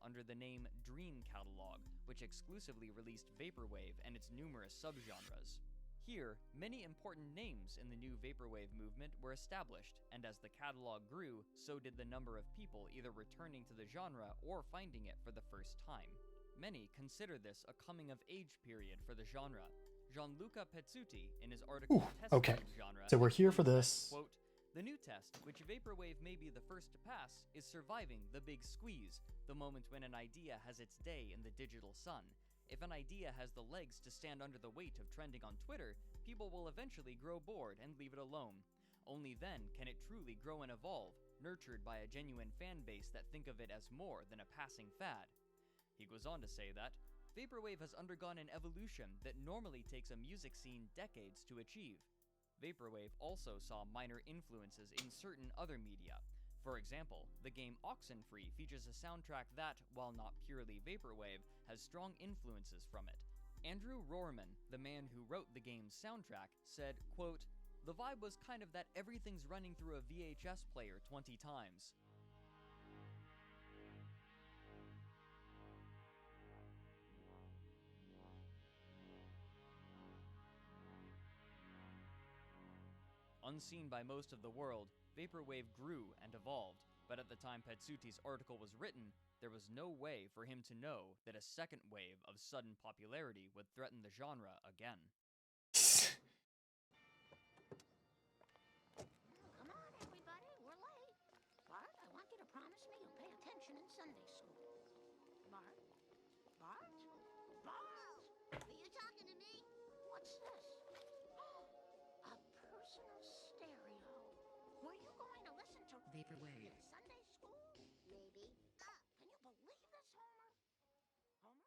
under the name Dream Catalog, which exclusively released Vaporwave and its numerous subgenres. Here, many important names in the new Vaporwave movement were established, and as the catalog grew, so did the number of people either returning to the genre or finding it for the first time. Many consider this a coming-of-age period for the genre. Gianluca Pezzuti, in his article okay. Genre, So we're here for this. Quote, "The new test, which Vaporwave may be the first to pass, is surviving the big squeeze, the moment when an idea has its day in the digital sun. If an idea has the legs to stand under the weight of trending on Twitter, people will eventually grow bored and leave it alone. Only then can it truly grow and evolve, nurtured by a genuine fan base that think of it as more than a passing fad." He goes on to say that, "Vaporwave has undergone an evolution that normally takes a music scene decades to achieve. Vaporwave also saw minor influences in certain other media. For example, the game Oxenfree features a soundtrack that, while not purely Vaporwave, has strong influences from it. Andrew Rohrman, the man who wrote the game's soundtrack, said, quote, "The vibe was kind of that everything's running through a VHS player 20 times. Unseen by most of the world, Vaporwave grew and evolved, but at the time Pezzuti's article was written, there was no way for him to know that a second wave of sudden popularity would threaten the genre again." Come on, everybody, we're late. Bart, I want you to promise me you'll pay attention in Sunday school. Bart? Bart? Bart! Are you talking to me? What's this? A personal stereo. Were you going to listen to Vaporwave in Sunday school? Maybe. Can you believe this, Homer? Homer?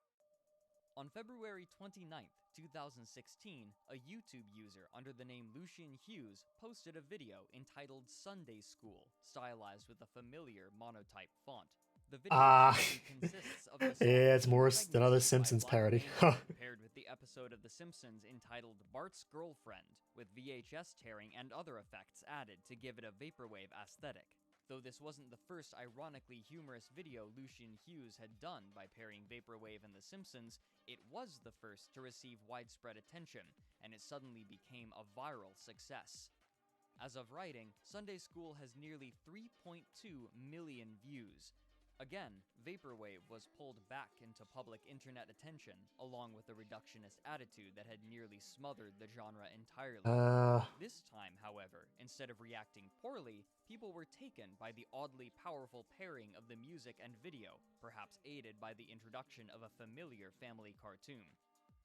On February 29th, 2016, a YouTube user under the name Lucian Hughes posted a video entitled Sunday School, stylized with a familiar monotype font. The video consists of the song Yeah, it's more than another Pregnancy by Simpsons Black parody. Mamba, paired with the episode of The Simpsons entitled Bart's Girlfriend, with VHS tearing and other effects added to give it a Vaporwave aesthetic. Though this wasn't the first ironically humorous video Lucian Hughes had done by pairing Vaporwave and The Simpsons, it was the first to receive widespread attention, and it suddenly became a viral success. As of writing, Sunday School has nearly 3.2 million views. Again, Vaporwave was pulled back into public internet attention, along with a reductionist attitude that had nearly smothered the genre entirely. This time, however, instead of reacting poorly, people were taken by the oddly powerful pairing of the music and video, perhaps aided by the introduction of a familiar family cartoon.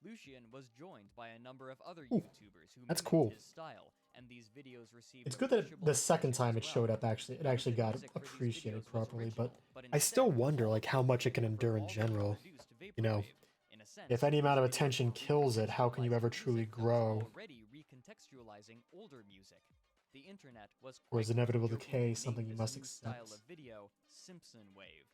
Lucian was joined by a number of other YouTubers who That's mimicked cool. his style, and these videos received It's good that appreciable the second attention time as it showed well. up, it actually got Music for these appreciated videos was properly, but original, I still instead, wonder, like, how much it can all endure in were general. produced You know, Vaporwave. In a sense, if any amount of these videos attention were kills it, how can you ever recontextualizing truly music that was grow? already recontextualizing older music. The internet was Or is quick to inevitable jokingly decay name something you this must new accept? style of video Simpson Wave.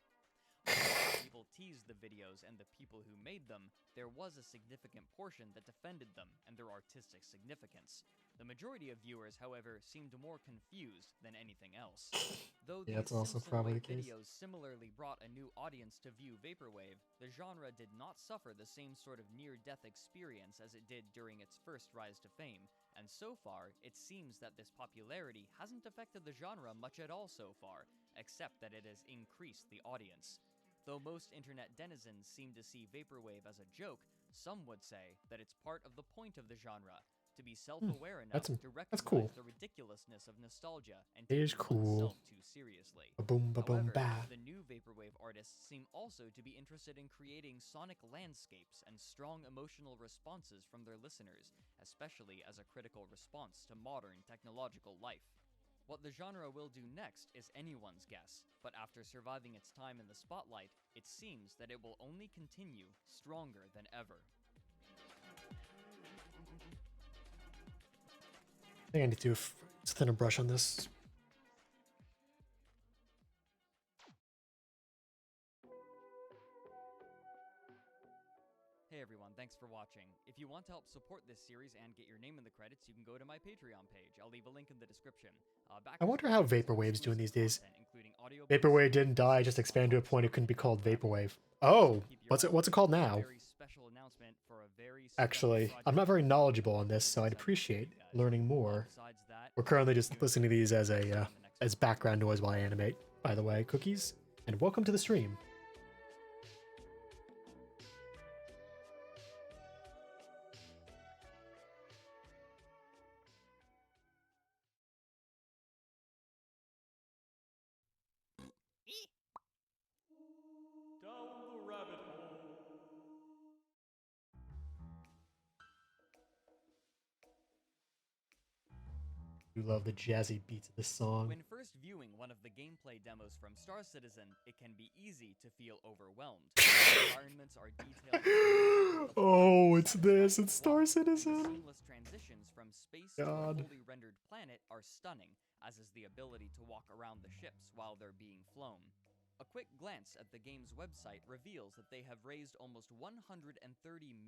Although people teased the videos and the people who made them, there was a significant portion that defended them and their artistic significance. The majority of viewers, however, seemed more confused than anything else. Though Yeah, these that's also Simpson probably Wave the case. videos similarly brought a new audience to view Vaporwave, the genre did not suffer the same sort of near-death experience as it did during its first rise to fame, and so far, it seems that this popularity hasn't affected the genre much at all so far, except that it has increased the audience. Though most internet denizens seem to see Vaporwave as a joke, some would say that it's part of the point of the genre, to be self-aware enough to recognize cool. the ridiculousness of nostalgia and It is taking cool. oneself too seriously. Ba-boom, ba-boom, However, ba. the new Vaporwave artists seem also to be interested in creating sonic landscapes and strong emotional responses from their listeners, especially as a critical response to modern technological life. What the genre will do next is anyone's guess, but after surviving its time in the spotlight, it seems that it will only continue stronger than ever. I think I need to do a thinner brush on this. Hey everyone, thanks for watching. If you want to help support this series and get your name in the credits, you can go to my Patreon page. I'll leave a link in the description. I wonder how Vaporwave's doing these days. Audiobooks, Vaporwave didn't die, just expanded to a point it couldn't be called Vaporwave. Oh, what's it called now? Actually, I'm not very knowledgeable on this, so I'd appreciate learning more. We're currently just listening to these as background noise while I animate. By the way, cookies, and welcome to the stream. Down the rabbit hole. You love the jazzy beats of this song. When first viewing one of the gameplay demos from Star Citizen, it can be easy to feel overwhelmed. The environments are detailed. Oh, it's this. It's Star Citizen. The seamless transitions from space to a fully rendered planet are stunning, as is the ability to walk around the ships while they're being flown. A quick glance at the game's website reveals that they have raised almost $130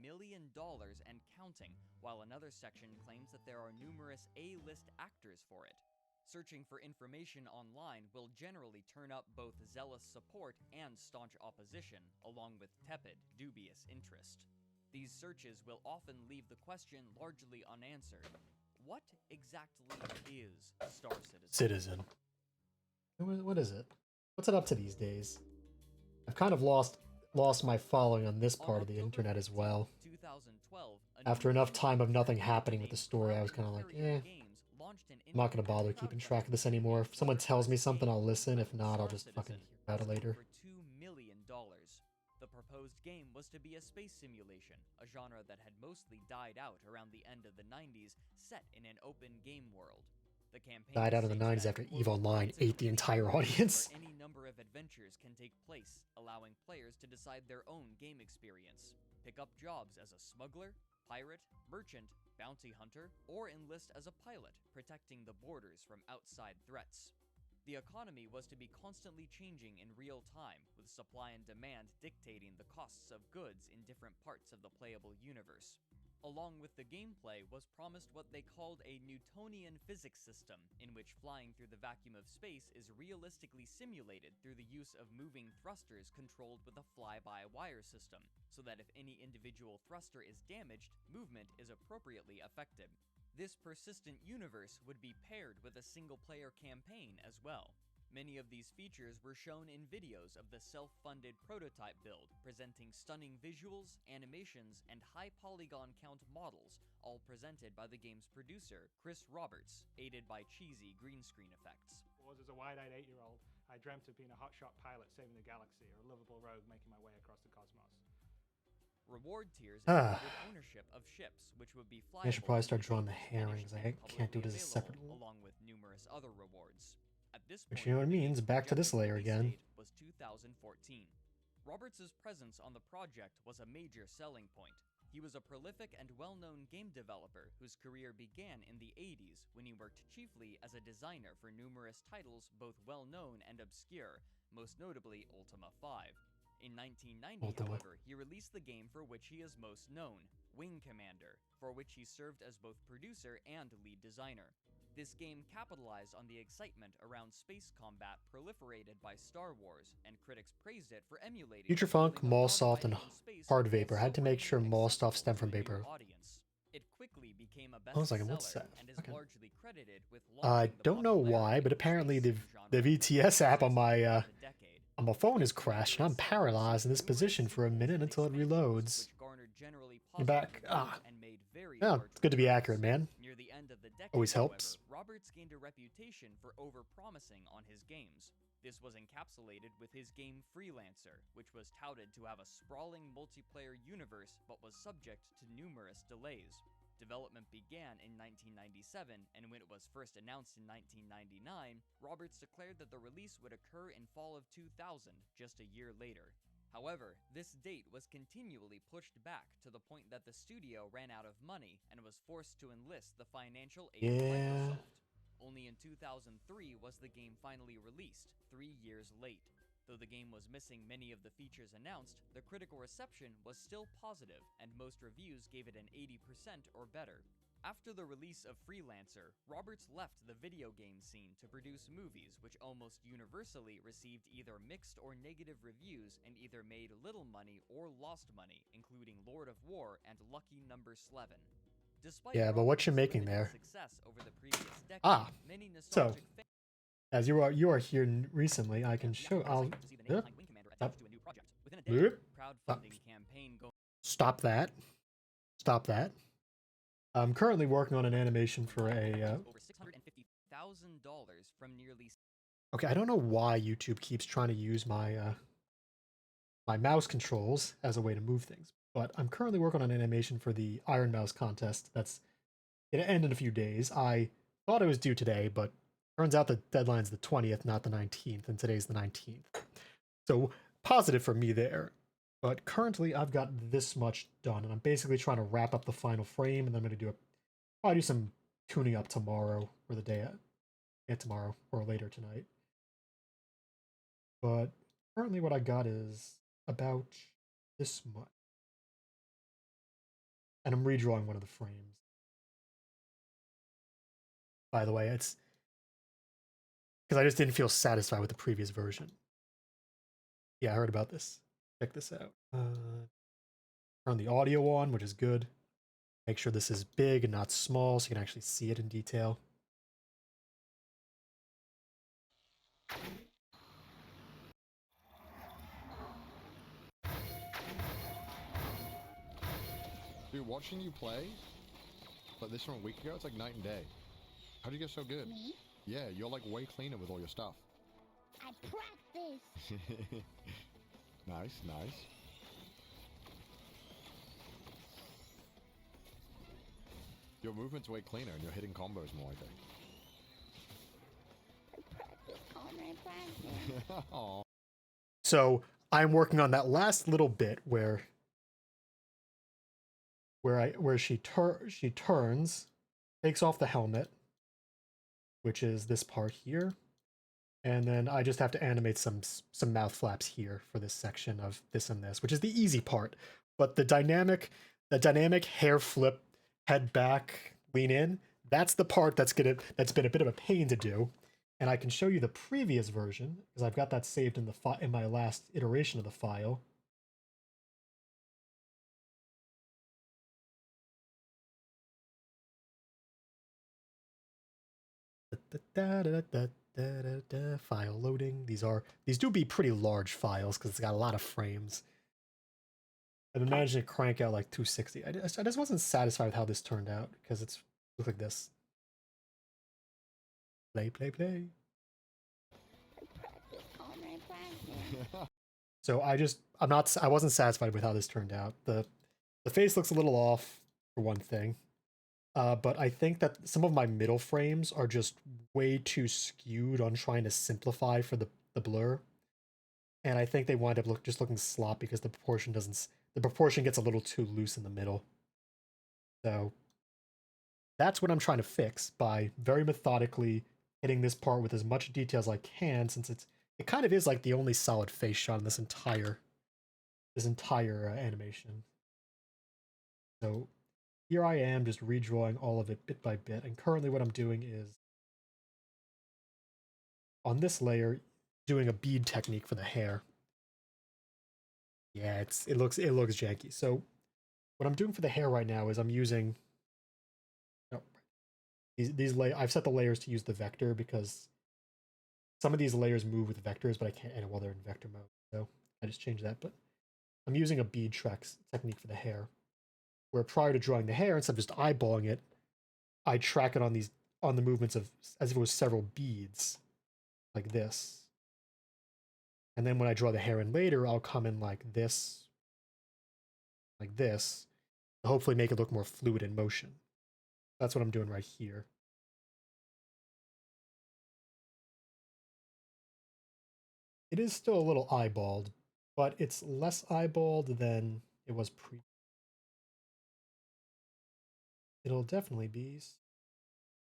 million and counting, while another section claims that there are numerous A-list actors for it. Searching for information online will generally turn up both zealous support and staunch opposition, along with tepid, dubious interest. These searches will often leave the question largely unanswered. What exactly is Star Citizen? What is it? What's it up to these days? I've kind of lost my following on this part of the internet as well. After enough time of nothing happening with the story, I was kind of like, I'm not gonna bother keeping track of this anymore. If someone tells me something, I'll listen. If not, I'll just fucking hear about it later. For $2 million. The proposed game was to be a space simulation, a genre that had mostly died out around the end of the 90s, set in an open game world. The campaign Died out in the 90s after EVE Online ate the entire audience. Where any number of adventures can take place, allowing players to decide their own game experience. Pick up jobs as a smuggler, pirate, merchant, bounty hunter, or enlist as a pilot, protecting the borders from outside threats. The economy was to be constantly changing in real time, with supply and demand dictating the costs of goods in different parts of the playable universe. Along with the gameplay was promised what they called a Newtonian physics system, in which flying through the vacuum of space is realistically simulated through the use of moving thrusters controlled with a fly-by-wire system, so that if any individual thruster is damaged, movement is appropriately affected. This persistent universe would be paired with a single-player campaign as well. Many of these features were shown in videos of the self-funded prototype build, presenting stunning visuals, animations, and high polygon count models, all presented by the game's producer, Chris Roberts, aided by cheesy green screen effects. As a wide-eyed 8-year-old, I dreamt of being a hotshot pilot saving the galaxy, or a lovable rogue making my way across the cosmos. Reward tiers included ownership of ships, which would be flyable. I should probably start drawing the herrings. I can't do it as a separate one. Along with numerous other rewards. At this Which point, you know what it means, back to this layer again. Was 2014. Roberts' presence on the project was a major selling point. He was a prolific and well-known game developer whose career began in the 80s when he worked chiefly as a designer for numerous titles both well-known and obscure, most notably Ultima 5. In 1990, however, he released the game for which he is most known, Wing Commander, for which he served as both producer and lead designer. This game capitalized on the excitement around space combat proliferated by Star Wars, and critics praised it for emulating Future Funk, Mallsoft, and Hard Vapor. Had to make sure Mallsoft stemmed from Vapor. It quickly became a I was like, what's bestseller that? and is Okay. largely credited with I launching the don't know popularity why, of but apparently the space genre VTS app on my of the decade. phone is crashed, and I'm paralyzed in this position for a minute until it reloads. You're back. Yeah, it's good to be accurate, man. Near the end of the decade, Always helps. however, Roberts gained a reputation for over-promising on his games. This was encapsulated with his game Freelancer, which was touted to have a sprawling multiplayer universe but was subject to numerous delays. Development began in 1997, and when it was first announced in 1999, Roberts declared that the release would occur in fall of 2000, just a year later. However, this date was continually pushed back to the point that the studio ran out of money and was forced to enlist the financial aid of Microsoft. Only in 2003 was the game finally released, 3 years late. Though the game was missing many of the features announced, the critical reception was still positive, and most reviews gave it an 80% or better. After the release of Freelancer, Roberts left the video game scene to produce movies which almost universally received either mixed or negative reviews and either made little money or lost money, including Lord of War and Lucky Number 11. Despite Yeah, but what you're Roberts' making limited there? success over the previous decade, many So nostalgic fans as you are here recently, I can show. I'll yep. Yep. crowdfunding campaign going Stop that. Stop that. I'm currently working on an animation for a. over $650,000 from nearly. Okay, I don't know why YouTube keeps trying to use my my mouse controls as a way to move things, but I'm currently working on an animation for the Ironmouse contest. That's gonna end in a few days. I thought it was due today, but turns out the deadline's the 20th, not the 19th, and today's the 19th. So positive for me there. But currently, I've got this much done, and I'm basically trying to wrap up the final frame, and then I'm going to probably do some tuning up tomorrow, or the day, tomorrow, or later tonight. But currently what I got is about this much. And I'm redrawing one of the frames. By the way, it's because I just didn't feel satisfied with the previous version. Yeah, I heard about this. Check this out. Turn the audio on, which is good. Make sure this is big and not small so you can actually see it in detail. Dude, watching you play, but this from a week ago, it's like night and day. How do you get so good? Me? Yeah, you're like way cleaner with all your stuff. I practice. Nice, nice. Your movement's way cleaner and you're hitting combos more, I think. Aw. So I'm working on that last little bit where she turns, takes off the helmet, which is this part here, and then I just have to animate some mouth flaps here for this section of this and this, which is the easy part. But the dynamic hair flip, head back, lean in, that's the part that's been a bit of a pain to do. And I can show you the previous version because I've got that saved in in my last iteration of the file. File loading. These do be pretty large files because it's got a lot of frames. I've been managing to crank out like 260. I just wasn't satisfied with how this turned out because it's look like this. Play. So I wasn't satisfied with how this turned out. The face looks a little off for one thing. But I think that some of my middle frames are just way too skewed on trying to simplify for the blur. And I think they wind up just looking sloppy because the the proportion gets a little too loose in the middle. So that's what I'm trying to fix by very methodically hitting this part with as much detail as I can, since it kind of is like the only solid face shot in this entire animation. So here I am just redrawing all of it bit by bit, and currently what I'm doing is on this layer doing a bead technique for the hair. Yeah, it looks janky. So what I'm doing for the hair right now is I'm using I've set the layers to use the vector because some of these layers move with vectors, but I can't edit while they're in vector mode. So I just changed that. But I'm using a bead tracks technique for the hair, where prior to drawing the hair, instead of just eyeballing it, I track it on the movements of as if it was several beads, like this. And then when I draw the hair in later, I'll come in like this, to hopefully make it look more fluid in motion. That's what I'm doing right here. It is still a little eyeballed, but it's less eyeballed than it was pre. It'll definitely be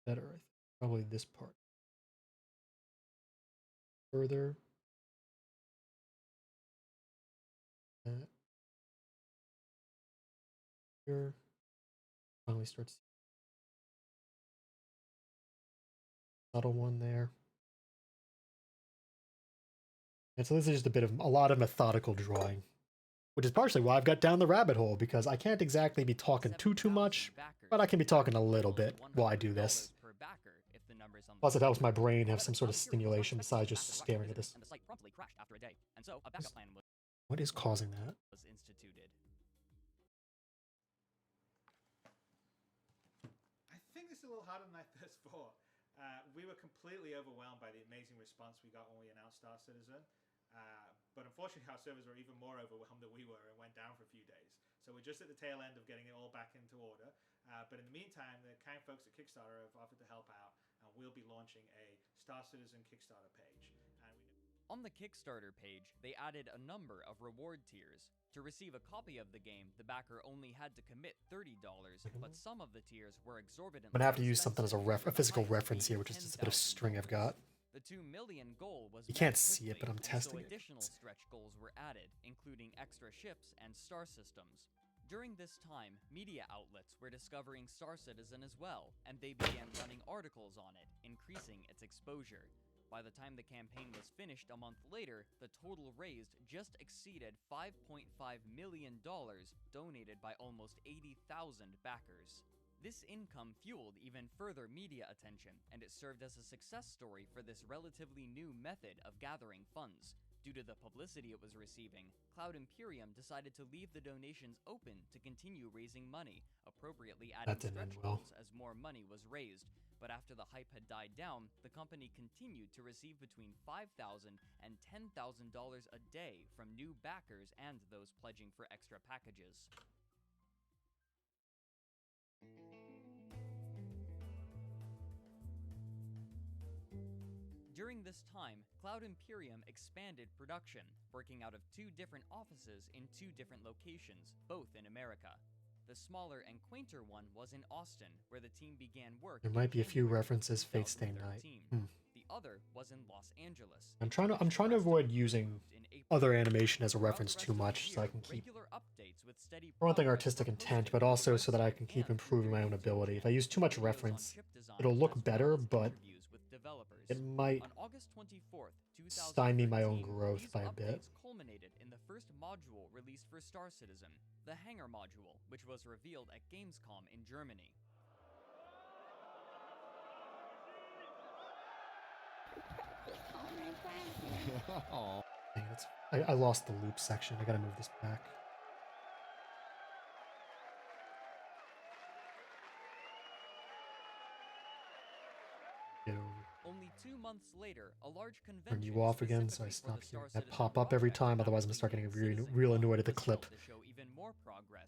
better, I think. Probably this part. Further. Here. Finally starts. Subtle one there. And so this is just a lot of methodical drawing, which is partially why I've got down the rabbit hole, because I can't exactly be talking too much, but I can be talking a little bit while I do this. Plus, it helps my brain have some sort of stimulation besides just staring at this. What is causing that? I think this is a little harder than I first thought. We were completely overwhelmed by the amazing response we got when we announced Star Citizen. But unfortunately, our servers were even more overwhelmed than we were and went down for a few days. So we're just at the tail end of getting it all back into order. But in the meantime, the kind folks at Kickstarter have offered to help out, and we'll be launching a Star Citizen Kickstarter page. On the Kickstarter page, they added a number of reward tiers. To receive a copy of the game, the backer only had to commit $30, but some of the tiers were exorbitant. I'm gonna have to use something as a physical reference here, which is just a bit of string I've got. The 2 million goal was you can't see it, but I'm testing it. Additional stretch goals were added, including extra ships and star systems. During this time, media outlets were discovering Star Citizen as well, and they began running articles on it, increasing its exposure. By the time the campaign was finished a month later, the total raised just exceeded $5.5 million, donated by almost 80,000 backers. This income fueled even further media attention, and it served as a success story for this relatively new method of gathering funds. Due to the publicity it was receiving, Cloud Imperium decided to leave the donations open to continue raising money, appropriately adding stretch goals as more money was raised. But after the hype had died down, the company continued to receive between $5,000 and $10,000 a day from new backers and those pledging for extra packages. During this time, Cloud Imperium expanded production, working out of 2 different offices in 2 different locations, both in America. The smaller and quainter one was in Austin, where the team began work. There might be a few references Fate Stay Night. The other was in Los Angeles. I'm trying to avoid using other animation as a reference too much, so I can keep for one thing artistic intent, but also so that I can keep improving my own ability. If I use too much reference, it'll look better, but it might stymie my own growth by a bit. Culminated in the first module released for Star Citizen, the Hangar module, which was revealed at Gamescom in Germany. Dang, I lost the loop section. I gotta move this back. Only 2 months later, a large convention turn you off again, so I stop here. I pop up every time, otherwise I'm gonna start getting real annoyed at the clip.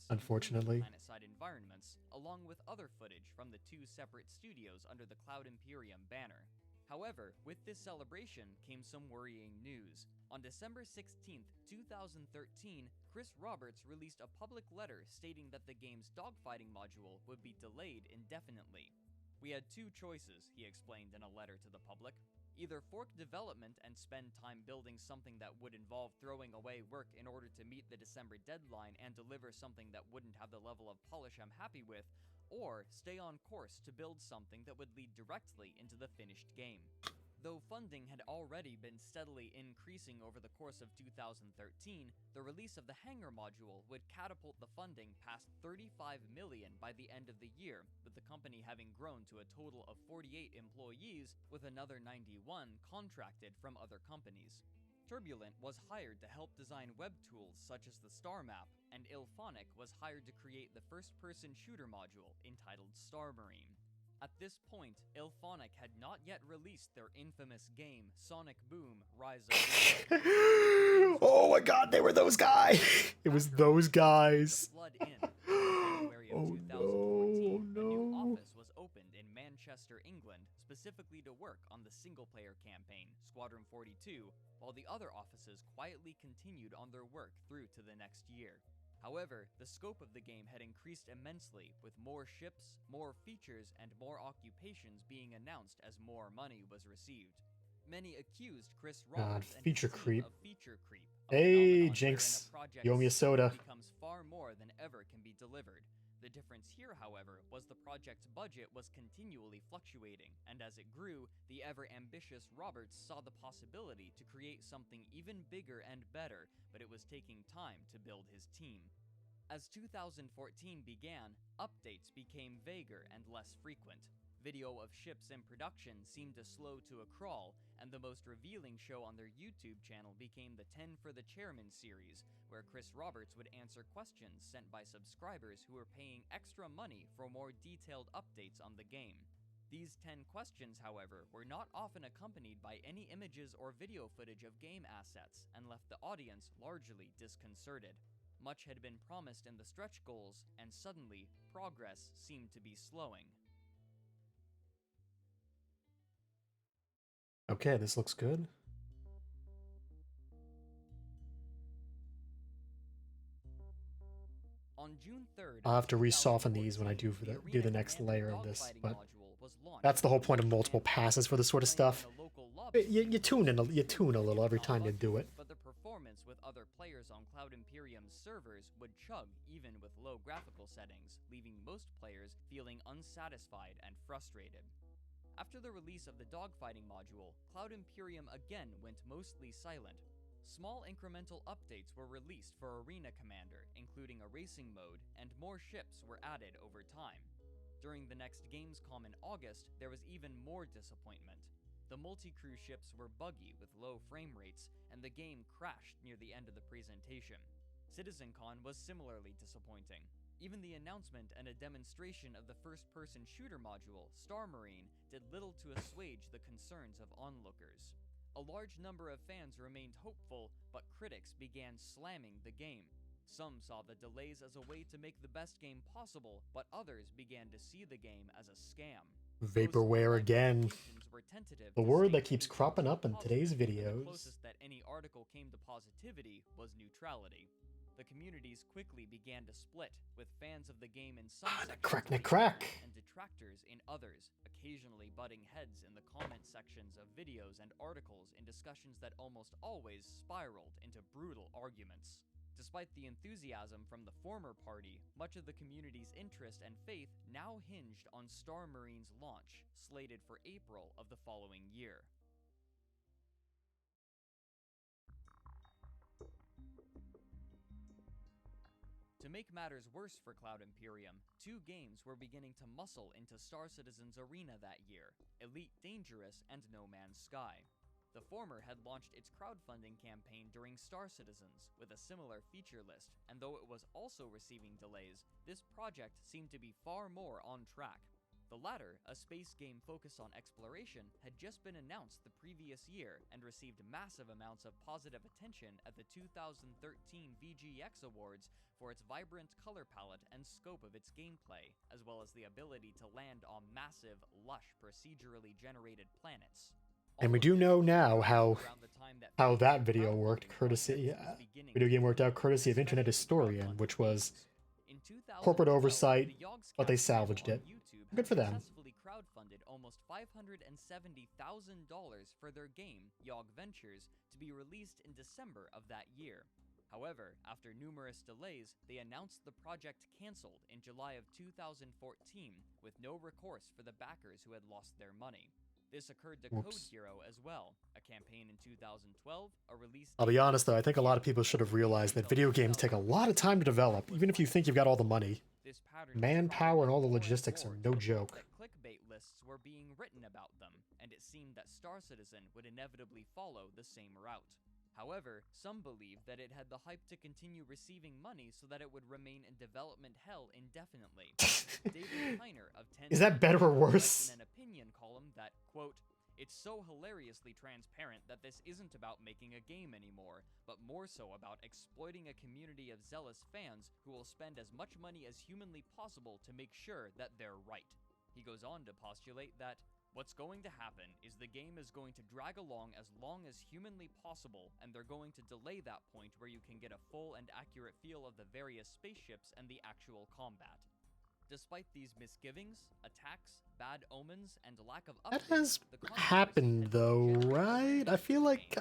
Unfortunately. Planet-side environments, along with other footage from the 2 separate studios under the Cloud Imperium banner. However, with this celebration came some worrying news. On December 16th, 2013, Chris Roberts released a public letter stating that the game's dogfighting module would be delayed indefinitely. "We had two choices," he explained in a letter to the public. "Either fork development and spend time building something that would involve throwing away work in order to meet the December deadline and deliver something that wouldn't have the level of polish I'm happy with, or stay on course to build something that would lead directly into the finished game." Though funding had already been steadily increasing over the course of 2013, the release of the Hangar module would catapult the funding past $35 million by the end of the year, with the company having grown to a total of 48 employees, with another 91 contracted from other companies. Turbulent was hired to help design web tools such as the Star Map, and Ilphonic was hired to create the first-person shooter module entitled Star Marine. At this point, Ilphonic had not yet released their infamous game, Sonic Boom: Rise of the Oh my god, they were those guys! It was those guys! Flood in. January of 2014, a new office was opened in Manchester, England, specifically to work on the single-player campaign, Squadron 42, while the other offices quietly continued on their work through to the next year. However, the scope of the game had increased immensely, with more ships, more features, and more occupations being announced as more money was received. Many accused Chris Roberts and his team of feature creep. Hey, Jinx, you owe me a soda. Becomes far more than ever can be delivered. The difference here, however, was the project's budget was continually fluctuating, and as it grew, the ever-ambitious Roberts saw the possibility to create something even bigger and better, but it was taking time to build his team. As 2014 began, updates became vaguer and less frequent. Video of ships in production seemed to slow to a crawl, and the most revealing show on their YouTube channel became the 10 for the Chairman series, where Chris Roberts would answer questions sent by subscribers who were paying extra money for more detailed updates on the game. These 10 questions, however, were not often accompanied by any images or video footage of game assets, and left the audience largely disconcerted. Much had been promised in the stretch goals, and suddenly, progress seemed to be slowing. Okay, this looks good. On June 3rd, I'll have to resoften these when I do the next layer of this, but that's the whole point of multiple passes for this sort of stuff. You tune a little every time you do it. But the performance with other players on Cloud Imperium's servers would chug even with low graphical settings, leaving most players feeling unsatisfied and frustrated. After the release of the dogfighting module, Cloud Imperium again went mostly silent. Small incremental updates were released for Arena Commander, including a racing mode, and more ships were added over time. During the next Gamescom in August, there was even more disappointment. The multi-crew ships were buggy with low frame rates, and the game crashed near the end of the presentation. CitizenCon was similarly disappointing. Even the announcement and a demonstration of the first-person shooter module, Star Marine, did little to assuage the concerns of onlookers. A large number of fans remained hopeful, but critics began slamming the game. Some saw the delays as a way to make the best game possible, but others began to see the game as a scam. Vaporware again. The word that keeps cropping up in today's videos. The closest that any article came to positivity was neutrality. The communities quickly began to split, with fans of the game in some sections and detractors in others, occasionally butting heads in the comment sections of videos and articles in discussions that almost always spiraled into brutal arguments. Despite the enthusiasm from the former party, much of the community's interest and faith now hinged on Star Marine's launch, slated for April of the following year. To make matters worse for Cloud Imperium, two games were beginning to muscle into Star Citizen's arena that year, Elite Dangerous and No Man's Sky. The former had launched its crowdfunding campaign during Star Citizens, with a similar feature list, and though it was also receiving delays, this project seemed to be far more on track. The latter, a space game focused on exploration, had just been announced the previous year and received massive amounts of positive attention at the 2013 VGX Awards for its vibrant color palette and scope of its gameplay, as well as the ability to land on massive, lush, procedurally generated planets. And we do know now how that video worked, courtesy video game worked out courtesy of Internet Historian, which was corporate oversight, but they salvaged it. Good for them. Successfully crowdfunded almost $570,000 for their game, Yog Ventures, to be released in December of that year. However, after numerous delays, they announced the project cancelled in July of 2014, with no recourse for the backers who had lost their money. This occurred to Code Hero as well, a campaign in 2012, a release... I'll be honest though, I think a lot of people should have realized that video games take a lot of time to develop, even if you think you've got all the money. Manpower and all the logistics are no joke. Clickbait lists were being written about them, and it seemed that Star Citizen would inevitably follow the same route. However, some believe that it had the hype to continue receiving money so that it would remain in development hell indefinitely. David Heiner of 10 Is that better or worse? In an opinion column that, quote, "It's so hilariously transparent that this isn't about making a game anymore, but more so about exploiting a community of zealous fans who will spend as much money as humanly possible to make sure that they're right." He goes on to postulate that what's going to happen is the game is going to drag along as humanly possible, and they're going to delay that point where you can get a full and accurate feel of the various spaceships and the actual combat. Despite these misgivings, attacks, bad omens, and lack of updates, That has happened though, right? I feel like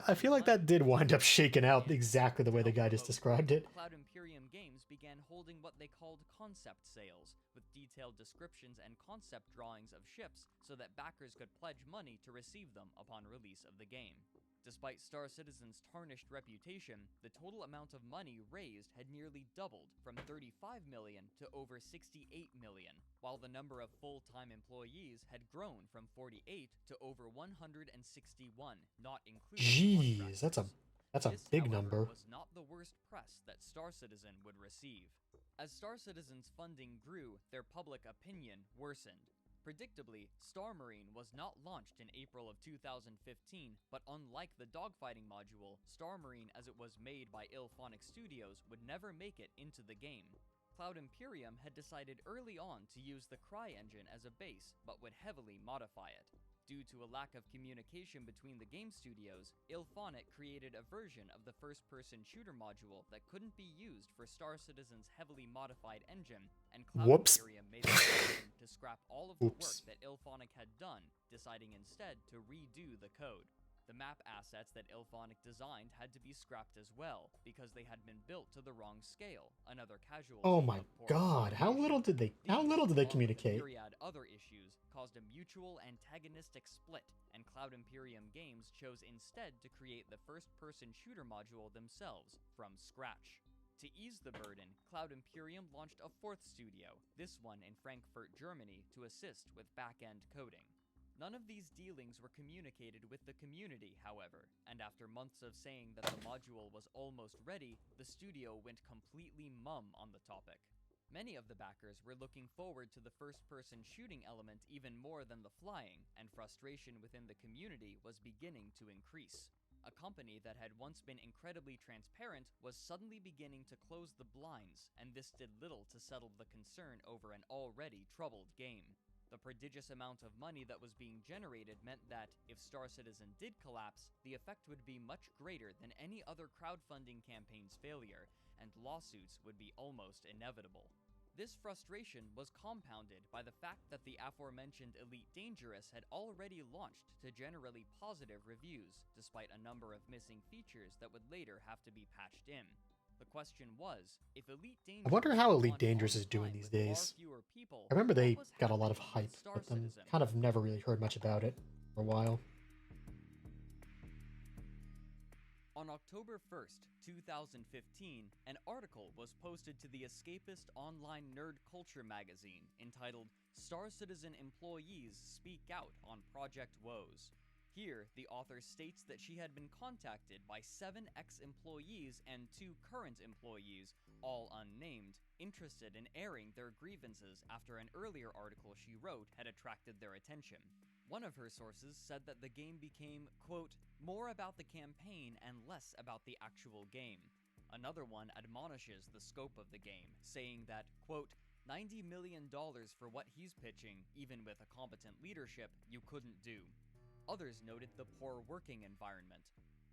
that did wind up shaking out exactly the way the guy just described it. Cloud Imperium Games began holding what they called concept sales, with detailed descriptions and concept drawings of ships so that backers could pledge money to receive them upon release of the game. Despite Star Citizen's tarnished reputation, the total amount of money raised had nearly doubled from $35 million to over $68 million, while the number of full-time employees had grown from 48 to over 161, not including Jeez, that's a big number. Was not the worst press that Star Citizen would receive. As Star Citizen's funding grew, their public opinion worsened. Predictably, Star Marine was not launched in April of 2015, but unlike the dogfighting module, Star Marine as it was made by IllFonic Studios would never make it into the game. Cloud Imperium had decided early on to use the Cry engine as a base, but would heavily modify it. Due to a lack of communication between the game studios, IllFonic created a version of the first-person shooter module that couldn't be used for Star Citizen's heavily modified engine, and Cloud Imperium made the decision to scrap all of the work that IllFonic had done, deciding instead to redo the code. The map assets that IllFonic designed had to be scrapped as well, because they had been built to the wrong scale, another casualty. Oh my god, how little did they communicate? Myriad other issues caused a mutual antagonistic split, and Cloud Imperium Games chose instead to create the first-person shooter module themselves, from scratch. To ease the burden, Cloud Imperium launched a fourth studio, this one in Frankfurt, Germany, to assist with back-end coding. None of these dealings were communicated with the community, however, and after months of saying that the module was almost ready, the studio went completely mum on the topic. Many of the backers were looking forward to the first-person shooting element even more than the flying, and frustration within the community was beginning to increase. A company that had once been incredibly transparent was suddenly beginning to close the blinds, and this did little to settle the concern over an already troubled game. The prodigious amount of money that was being generated meant that, if Star Citizen did collapse, the effect would be much greater than any other crowdfunding campaign's failure, and lawsuits would be almost inevitable. This frustration was compounded by the fact that the aforementioned Elite Dangerous had already launched to generally positive reviews, despite a number of missing features that would later have to be patched in. The question was, if Elite Dangerous... I wonder how Elite Dangerous is doing these days. I remember they got a lot of hype, but then kind of never really heard much about it for a while. On October 1st, 2015, an article was posted to the escapist online nerd culture magazine entitled "Star Citizen Employees Speak Out on Project Woes." Here, the author states that she had been contacted by 7 ex-employees and 2 current employees, all unnamed, interested in airing their grievances after an earlier article she wrote had attracted their attention. One of her sources said that the game became, quote, more about the campaign and less about the actual game. Another one admonishes the scope of the game, saying that, quote, $90 million for what he's pitching, even with a competent leadership, you couldn't do. Others noted the poor working environment.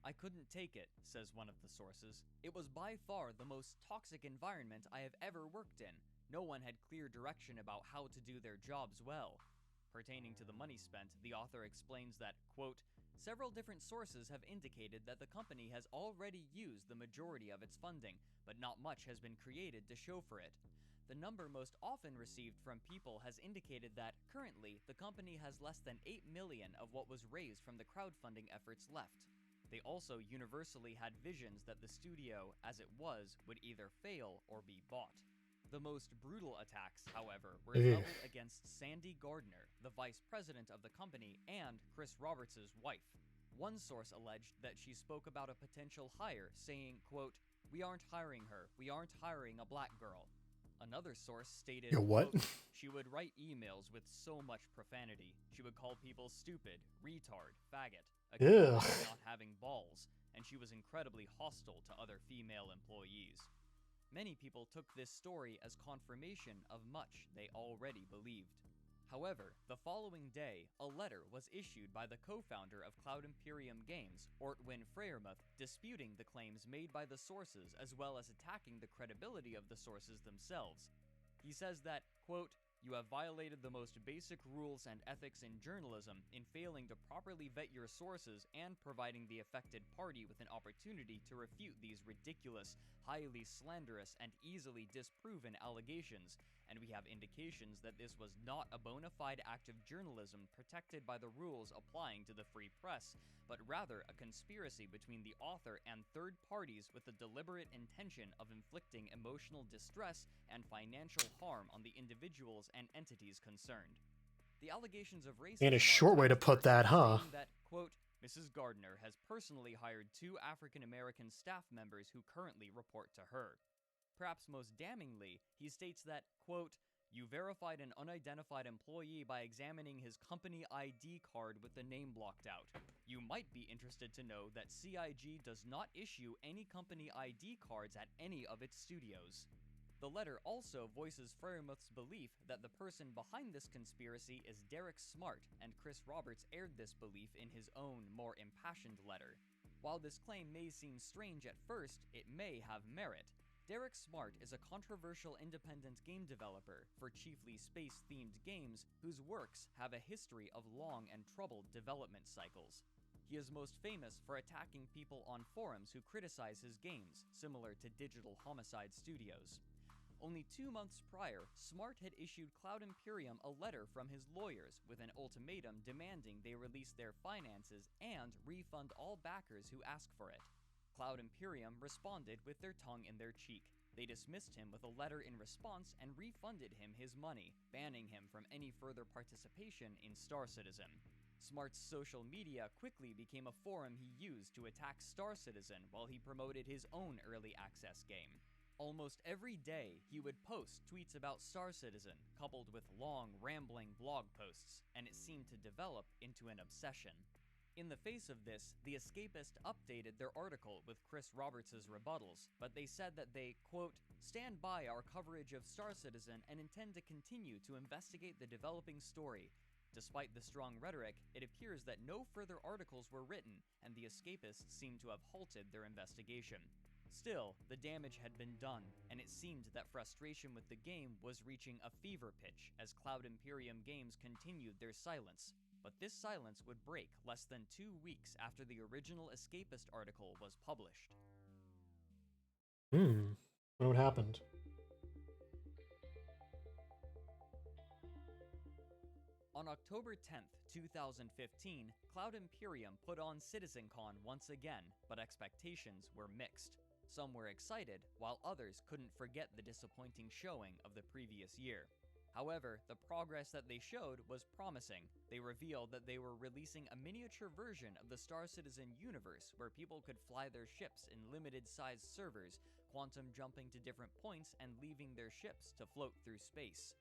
I couldn't take it, says one of the sources. It was by far the most toxic environment I have ever worked in. No one had clear direction about how to do their jobs well. Pertaining to the money spent, the author explains that, quote, several different sources have indicated that the company has already used the majority of its funding, but not much has been created to show for it. The number most often received from people has indicated that, currently, the company has less than $8 million of what was raised from the crowdfunding efforts left. They also universally had visions that the studio, as it was, would either fail or be bought. The most brutal attacks, however, were leveled against Sandy Gardner, the vice president of the company, and Chris Roberts' wife. One source alleged that she spoke about a potential hire, saying, quote, we aren't hiring her, we aren't hiring a black girl. Another source stated, what? Quote, she would write emails with so much profanity. She would call people stupid, retard, faggot, accusing them of not having balls, and she was incredibly hostile to other female employees. Many people took this story as confirmation of much they already believed. However, the following day, a letter was issued by the co-founder of Cloud Imperium Games, Ortwin Freyermuth, disputing the claims made by the sources as well as attacking the credibility of the sources themselves. He says that, quote, you have violated the most basic rules and ethics in journalism in failing to properly vet your sources and providing the affected party with an opportunity to refute these ridiculous, highly slanderous, and easily disproven allegations, and we have indications that this was not a bona fide act of journalism protected by the rules applying to the free press, but rather a conspiracy between the author and third parties with the deliberate intention of inflicting emotional distress and financial harm on the individuals and entities concerned. The allegations of racism And a short way to put that, huh? That, quote, Mrs. Gardner has personally hired 2 African-American staff members who currently report to her. Perhaps most damningly, he states that, quote, you verified an unidentified employee by examining his company ID card with the name blocked out. You might be interested to know that CIG does not issue any company ID cards at any of its studios. The letter also voices Freyermuth's belief that the person behind this conspiracy is Derek Smart, and Chris Roberts aired this belief in his own, more impassioned letter. While this claim may seem strange at first, it may have merit. Derek Smart is a controversial independent game developer for chiefly space-themed games whose works have a history of long and troubled development cycles. He is most famous for attacking people on forums who criticize his games, similar to Digital Homicide Studios. Only 2 months prior, Smart had issued Cloud Imperium a letter from his lawyers with an ultimatum demanding they release their finances and refund all backers who ask for it. Cloud Imperium responded with their tongue in their cheek. They dismissed him with a letter in response and refunded him his money, banning him from any further participation in Star Citizen. Smart's social media quickly became a forum he used to attack Star Citizen while he promoted his own early access game. Almost every day, he would post tweets about Star Citizen, coupled with long, rambling blog posts, and it seemed to develop into an obsession. In the face of this, The Escapist updated their article with Chris Roberts' rebuttals, but they said that they, quote, stand by our coverage of Star Citizen and intend to continue to investigate the developing story. Despite the strong rhetoric, it appears that no further articles were written, and The Escapists seem to have halted their investigation. Still, the damage had been done, and it seemed that frustration with the game was reaching a fever pitch as Cloud Imperium Games continued their silence. But this silence would break less than 2 weeks after the original Escapist article was published. What happened? On October 10th, 2015, Cloud Imperium put on CitizenCon once again, but expectations were mixed. Some were excited, while others couldn't forget the disappointing showing of the previous year. However, the progress that they showed was promising. They revealed that they were releasing a miniature version of the Star Citizen universe where people could fly their ships in limited-sized servers, quantum jumping to different points and leaving their ships to float through space.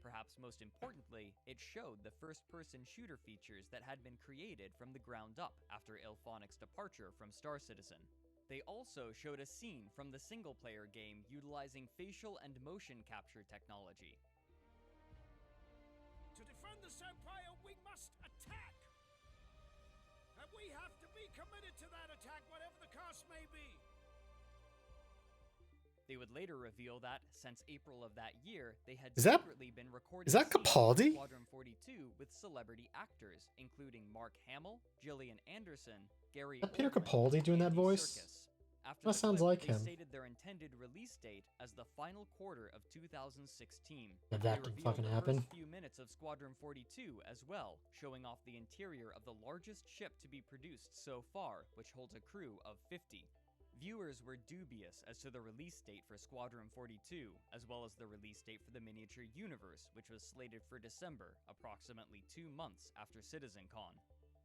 Perhaps most importantly, it showed the first-person shooter features that had been created from the ground up after Ilphonic's departure from Star Citizen. They also showed a scene from the single-player game utilizing facial and motion capture technology. To defend the Empire, we must attack! And we have to be committed to that attack, whatever the cost may be! They would later reveal that, since April of that year, they had Is that secretly been recording Capaldi? scenes from Squadron 42 with celebrity actors, including Mark Hamill, Gillian Anderson, Gary Is that Peter Oldman, Capaldi doing and that Andy voice? Serkis. After That the sounds clip, like they him. stated their intended release date as the final quarter of 2016. But They that didn't revealed fucking the happen. first few minutes of Squadron 42 as well, showing off the interior of the largest ship to be produced so far, which holds a crew of 50. Viewers were dubious as to the release date for Squadron 42, as well as the release date for the miniature universe, which was slated for December, approximately 2 months after CitizenCon.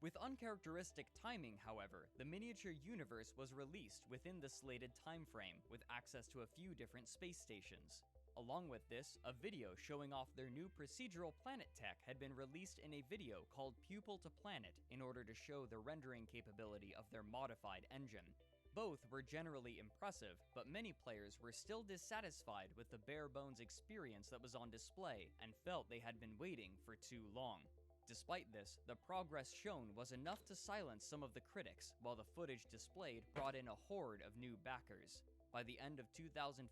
With uncharacteristic timing, however, the miniature universe was released within the slated timeframe, with access to a few different space stations. Along with this, a video showing off their new procedural planet tech had been released in a video called Pupil to Planet in order to show the rendering capability of their modified engine. Both were generally impressive, but many players were still dissatisfied with the bare-bones experience that was on display and felt they had been waiting for too long. Despite this, the progress shown was enough to silence some of the critics, while the footage displayed brought in a horde of new backers. By the end of 2015,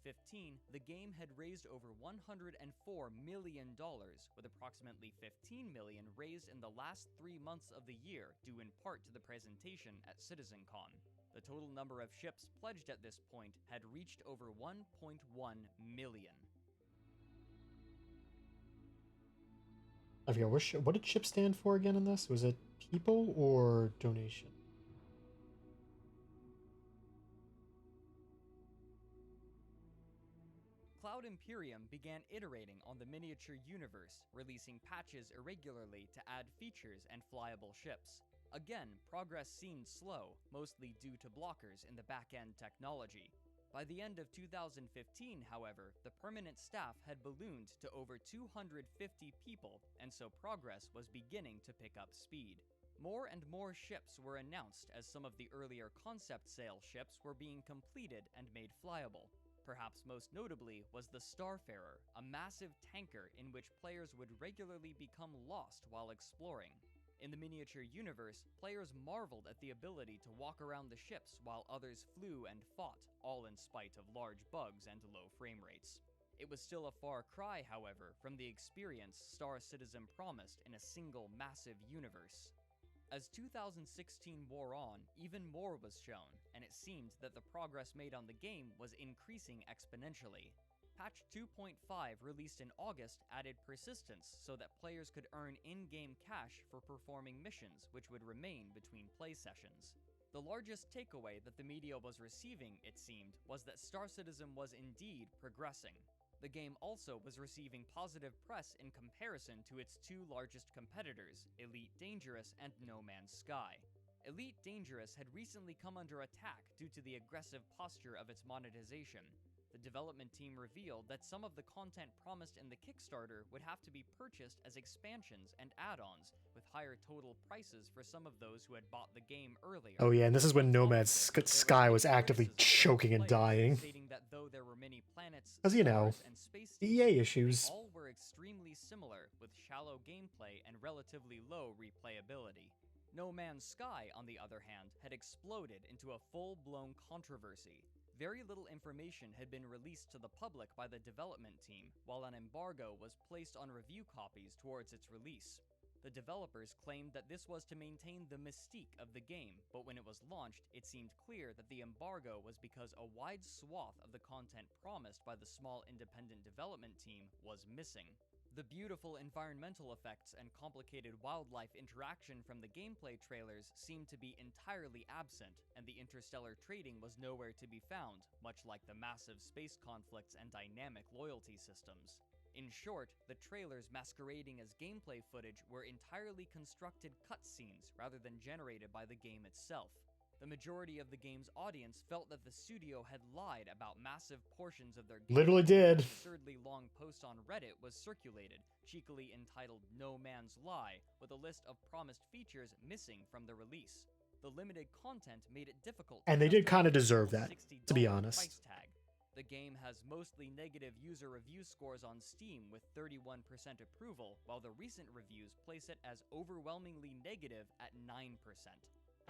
the game had raised over $104 million, with approximately $15 million raised in the last 3 months of the year, due in part to the presentation at CitizenCon. The total number of ships pledged at this point had reached over 1.1 million. I forget, what did ship stand for again in this? Was it people or donation? Cloud Imperium began iterating on the miniature universe, releasing patches irregularly to add features and flyable ships. Again, progress seemed slow, mostly due to blockers in the back-end technology. By the end of 2015, however, the permanent staff had ballooned to over 250 people, and so progress was beginning to pick up speed. More and more ships were announced as some of the earlier concept sale ships were being completed and made flyable. Perhaps most notably was the Starfarer, a massive tanker in which players would regularly become lost while exploring. In the miniature universe, players marveled at the ability to walk around the ships while others flew and fought, all in spite of large bugs and low frame rates. It was still a far cry, however, from the experience Star Citizen promised in a single massive universe. As 2016 wore on, even more was shown, and it seemed that the progress made on the game was increasing exponentially. Patch 2.5 released in August added persistence so that players could earn in-game cash for performing missions which would remain between play sessions. The largest takeaway that the media was receiving, it seemed, was that Star Citizen was indeed progressing. The game also was receiving positive press in comparison to its two largest competitors, Elite Dangerous and No Man's Sky. Elite Dangerous had recently come under attack due to the aggressive posture of its monetization. The development team revealed that some of the content promised in the Kickstarter would have to be purchased as expansions and add-ons, with higher total prices for some of those who had bought the game earlier. Oh yeah, and this is when Nomad's Sky was actively choking and dying. Stating that though there were many planets, As you know, stars, and space EA stations, issues. they all were extremely similar, with shallow gameplay and relatively low replayability. No Man's Sky, on the other hand, had exploded into a full-blown controversy. Very little information had been released to the public by the development team, while an embargo was placed on review copies towards its release. The developers claimed that this was to maintain the mystique of the game, but when it was launched, it seemed clear that the embargo was because a wide swath of the content promised by the small independent development team was missing. The beautiful environmental effects and complicated wildlife interaction from the gameplay trailers seemed to be entirely absent, and the interstellar trading was nowhere to be found, much like the massive space conflicts and dynamic loyalty systems. In short, the trailers masquerading as gameplay footage were entirely constructed cutscenes rather than generated by the game itself. The majority of the game's audience felt that the studio had lied about massive portions of their game. Literally did. An absurdly long post on Reddit was circulated, cheekily entitled No Man's Lie, with a list of promised features missing from the release. The limited content made it difficult to And they did justify kind of the deserve that, to be $60 honest. price tag. The game has mostly negative user review scores on Steam with 31% approval, while the recent reviews place it as overwhelmingly negative at 9%.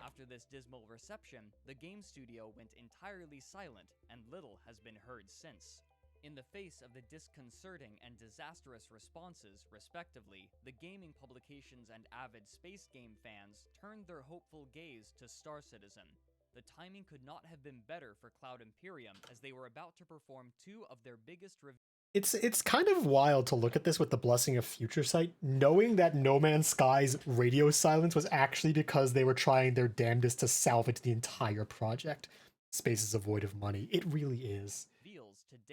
After this dismal reception, the game studio went entirely silent, and little has been heard since. In the face of the disconcerting and disastrous responses, respectively, the gaming publications and avid space game fans turned their hopeful gaze to Star Citizen. The timing could not have been better for Cloud Imperium, as they were about to perform two of their biggest reviews. It's kind of wild to look at this with the blessing of Future Sight, knowing that No Man's Sky's radio silence was actually because they were trying their damnedest to salvage the entire project. Space is a void of money. It really is.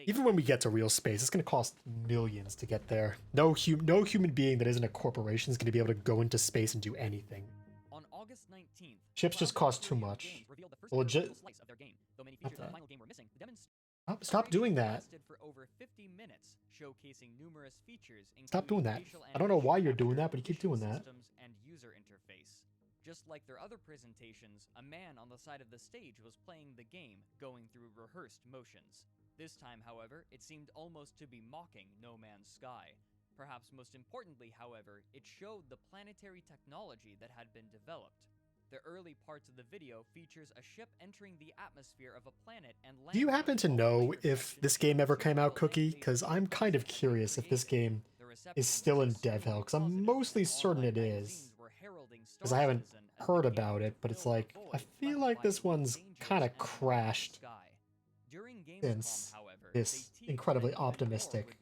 Even when we get to real space, it's going to cost millions to get there. No human being that isn't a corporation is going to be able to go into space and do anything. On August 19th, Ships just cost too much. Legit. Stop doing that. For over 50 minutes, showcasing numerous features. Stop doing that. I don't know why you're doing that, but you keep doing that. Systems and user interface. Just like their other presentations, a man on the side of the stage was playing the game, going through rehearsed motions. This time, however, it seemed almost to be mocking No Man's Sky. Perhaps most importantly, however, it showed the planetary technology that had been developed. The early parts of the video features a ship entering the atmosphere of a planet and landing. Do you happen to know if this game ever came out, Cookie? Because I'm kind of curious if this game is still in dev hell, because I'm mostly certain it is. Because I haven't heard about it, but it's like, I feel like this one's kind of crashed since this incredibly optimistic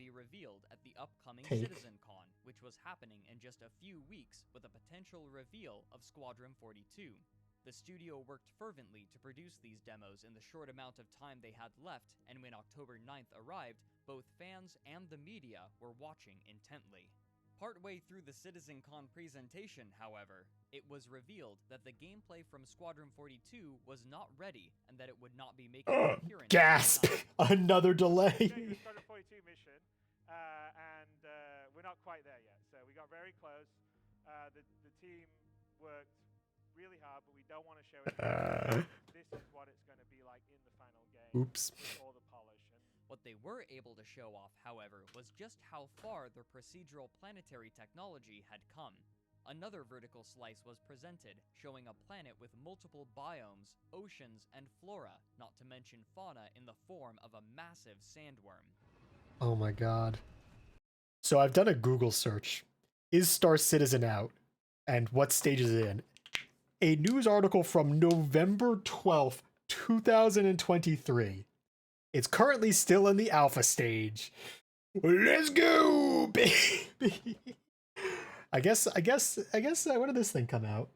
take. CitizenCon, which was happening in just a few weeks with a potential reveal of Squadron 42. The studio worked fervently to produce these demos in the short amount of time they had left, and when October 9th arrived, both fans and the media were watching intently. Partway through the CitizenCon presentation, however, it was revealed that the gameplay from Squadron 42 was not ready and that it would not be making an appearance. Gasp! Another delay! Squadron 42 mission, and we're not quite there yet. So we got very close. The team worked really hard, but we don't want to show it. This is what it's going to be like in the final game. Oops. With all the polish. What they were able to show off, however, was just how far their procedural planetary technology had come. Another vertical slice was presented, showing a planet with multiple biomes, oceans, and flora, not to mention fauna in the form of a massive sandworm. Oh my god. So I've done a Google search. Is Star Citizen out? And what stage is it in? A news article from November 12th, 2023. It's currently still in the alpha stage. Let's go, baby! I guess, when did this thing come out?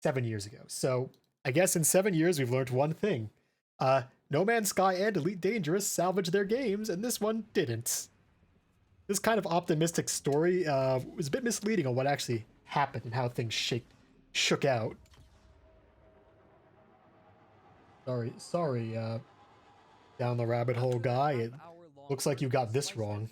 7 years ago. So, I guess in 7 years we've learned one thing. No Man's Sky and Elite Dangerous salvaged their games, and this one didn't. This kind of optimistic story was a bit misleading on what actually happened and how things shook out. Sorry, down the rabbit hole guy. It looks like you got this wrong.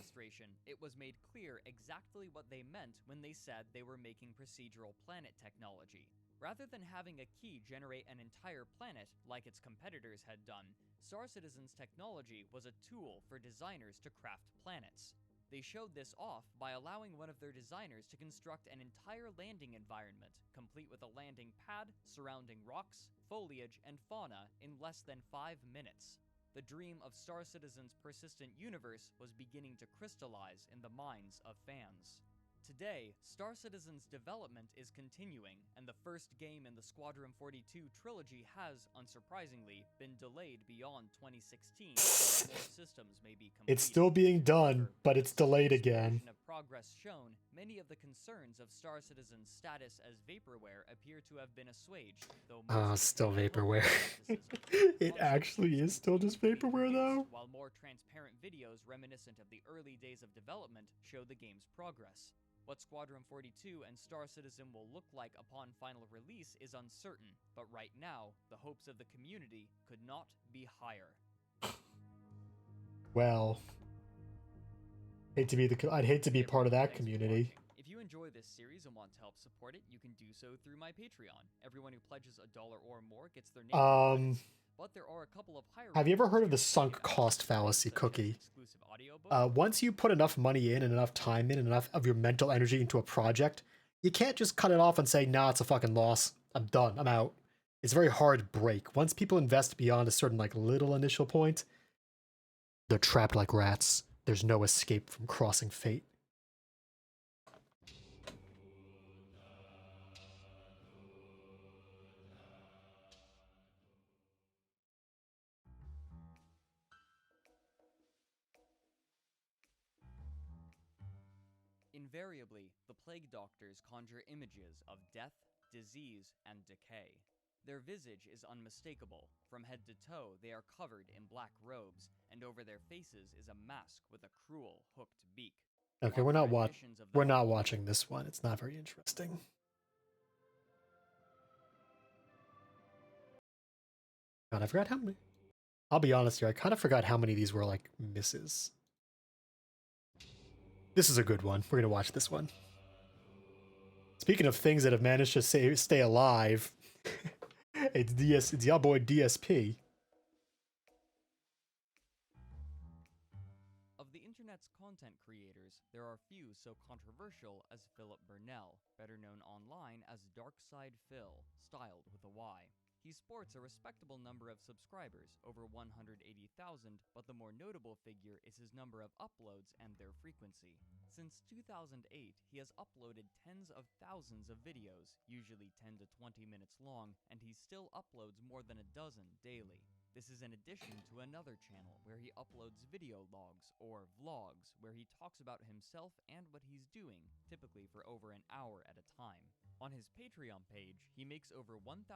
It was made clear exactly what they meant when they said they were making procedural planet technology. Rather than having a key generate an entire planet like its competitors had done, Star Citizen's technology was a tool for designers to craft planets. They showed this off by allowing one of their designers to construct an entire landing environment, complete with a landing pad, surrounding rocks, foliage, and fauna in less than 5 minutes. The dream of Star Citizen's persistent universe was beginning to crystallize in the minds of fans. Today, Star Citizen's development is continuing, and the first game in the Squadron 42 trilogy has, unsurprisingly, been delayed beyond 2016 so that more systems may be completed. It's still being done, but it's delayed again. Of progress shown Many of the concerns of Star Citizen's status as vaporware appear to have been assuaged, though most Still continue to look vaporware. for skepticism. It actually is still just vaporware though. While more transparent videos reminiscent of the early days of development show the game's progress. What Squadron 42 and Star Citizen will look like upon final release is uncertain, but right now, the hopes of the community could not be higher. Well, I'd hate to be part of that community. If you enjoy this series and want to help support it, you can do so through my Patreon. Everyone who pledges $1 or more gets their name. But there are a couple of higher. Have you ever heard of the sunk cost fallacy cookie? Once you put enough money in and enough time in and enough of your mental energy into a project, you can't just cut it off and say, nah, it's a fucking loss. I'm done. I'm out. It's a very hard break. Once people invest beyond a certain like little initial point, they're trapped like rats. There's no escape from crossing fate. Invariably, the plague doctors conjure images of death, disease, and decay. Their visage is unmistakable. From head to toe, they are covered in black robes, and over their faces is a mask with a cruel, hooked beak. Okay, we're not watching this one. It's not very interesting. God, I forgot how many. I'll be honest here, I kind of forgot how many of these were like misses. This is a good one. We're gonna watch this one. Speaking of things that have managed to stay alive, it's your boy DSP. Of the internet's content creators, there are few so controversial as Philip Burnell, better known online as Darkside Phil, styled with a Y. He sports a respectable number of subscribers, over 180,000, but the more notable figure is his number of uploads and their frequency. Since 2008, he has uploaded tens of thousands of videos, usually 10 to 20 minutes long, and he still uploads more than a dozen daily. This is in addition to another channel where he uploads video logs, or vlogs, where he talks about himself and what he's doing, typically for over an hour at a time. On his Patreon page, he makes over $1,000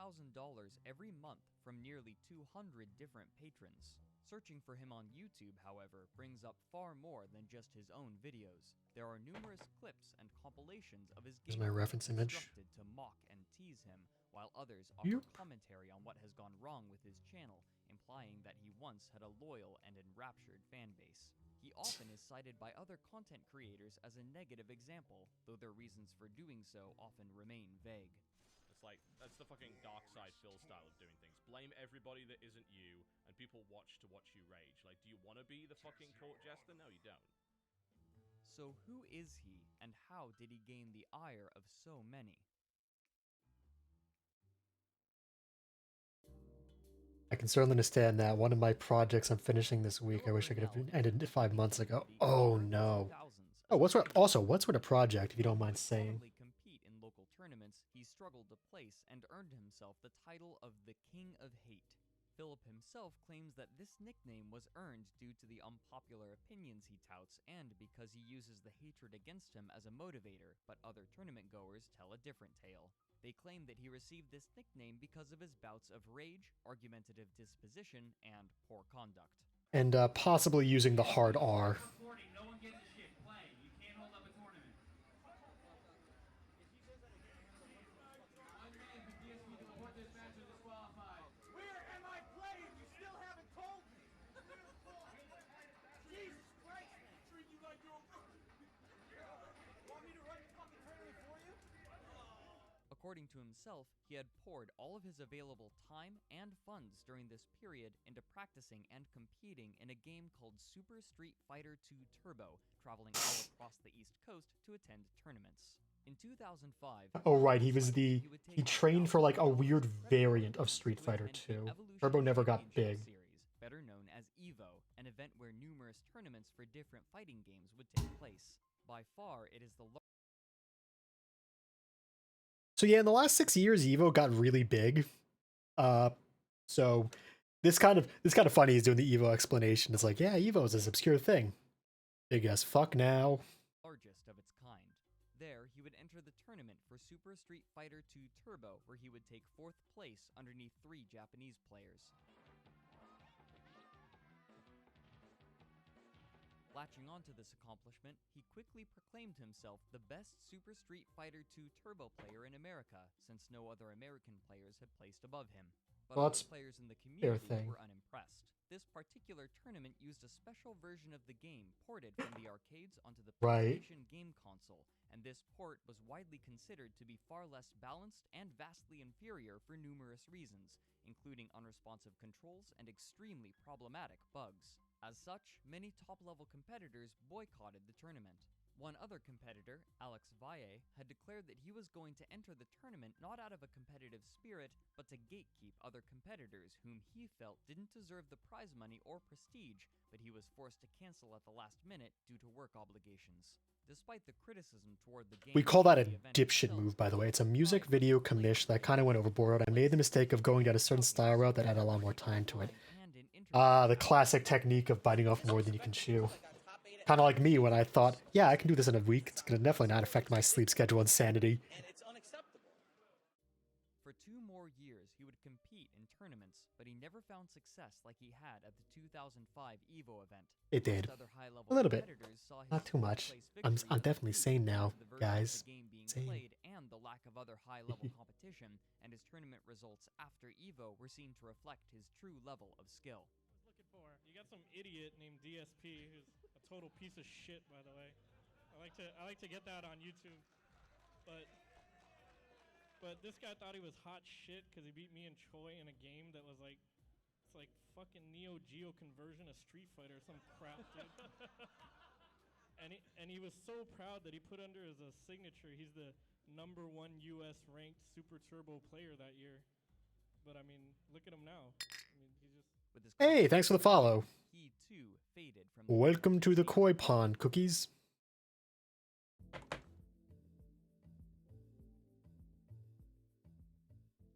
every month from nearly 200 different patrons. Searching for him on YouTube, however, brings up far more than just his own videos. There are numerous clips and compilations of his Here's my reference image. constructed to mock and tease him, while others offer commentary on what has gone wrong with his channel, implying that he once had a loyal and enraptured fanbase. He often is cited by other content creators as a negative example, though their reasons for doing so often remain vague. It's like, that's the fucking dark side Phil style of doing things. Blame everybody that isn't you, and people watch to watch you rage. Like, do you want to be the fucking court jester? No, you don't. So who is he, and how did he gain the ire of so many? I can certainly understand that. One of my projects I'm finishing this week, I wish I could have ended 5 months ago. Oh no. Oh, what sort of project, if you don't mind saying? Compete in local tournaments, he struggled to place and earned himself the title of the King of Hate. Philip himself claims that this nickname was earned due to the unpopular opinions he touts and because he uses the hatred against him as a motivator, but other tournament goers tell a different tale. They claim that he received this nickname because of his bouts of rage, argumentative disposition, and poor conduct. And possibly using the hard R. No one gives a shit. Play. You can't hold up a tournament. One man from DSP to report this match are disqualified. Where am I playing? You still haven't told me. Jesus Christ, man. Treat you like you're a rookie. Want me to run the fucking tournament for you? According to himself, he had poured all of his available time and funds during this period into practicing and competing in a game called Super Street Fighter 2 Turbo, traveling all across the East Coast to attend tournaments. In 2005... Oh right, he trained for like a weird variant of Street Fighter 2. Turbo never got big. Series, better known as EVO, an event where numerous tournaments for different fighting games would take place. By far, it is the So yeah, in the last 6 years, Evo got really big. So this kind of funny he's doing the Evo explanation. It's like, yeah, Evo is this obscure thing. Big as fuck now. largest of its kind. There, he would enter the tournament for Super Street Fighter 2 Turbo, where he would take 4th place underneath 3 Japanese players. Latching onto this accomplishment, he quickly proclaimed himself the best Super Street Fighter 2 Turbo player in America, since no other American players had placed above him. But Well, other that's players in the their community thing. were unimpressed. This particular tournament used a special version of the game ported from the arcades onto the Right. PlayStation game console, and this port was widely considered to be far less balanced and vastly inferior for numerous reasons, including unresponsive controls and extremely problematic bugs. As such, many top-level competitors boycotted the tournament. One other competitor, Alex Valle, had declared that he was going to enter the tournament not out of a competitive spirit, but to gatekeep other competitors whom he felt didn't deserve the prize money or prestige, but he was forced to cancel at the last minute due to work obligations. Despite the criticism toward the game, We call that a the event dipshit itself move, by the way. was It's a music video commish that kind of went overboard. I made the mistake of going down a certain style route that added a lot more time to it. The classic technique of biting off more than you can chew. Kind of like me when I thought, yeah, I can do this in a week. It's going to definitely not affect my sleep schedule and sanity. And it's unacceptable. For 2 more years, he would compete in tournaments, but he never found success like he had at the 2005 EVO event. It did. Most other high-level A little bit. competitors saw his Not too much. second-place I'm victory definitely due sane now, to the version of guys. the game being Sane. played and the lack of other high-level competition, and his tournament results after EVO were seen to reflect his true level of skill. You got some idiot named DSP who's a total piece of shit, by the way. I like to get that on YouTube, but this guy thought he was hot shit because he beat me and Choi in a game that was like, it's like fucking Neo Geo conversion of Street Fighter or some crap, dude. and he was so proud that he put under his signature, he's the #1 US ranked Super Turbo player that year. But I mean, look at him now. I mean, he's just. Hey, thanks for the follow. He too faded from the Welcome to the koi pond, cookies.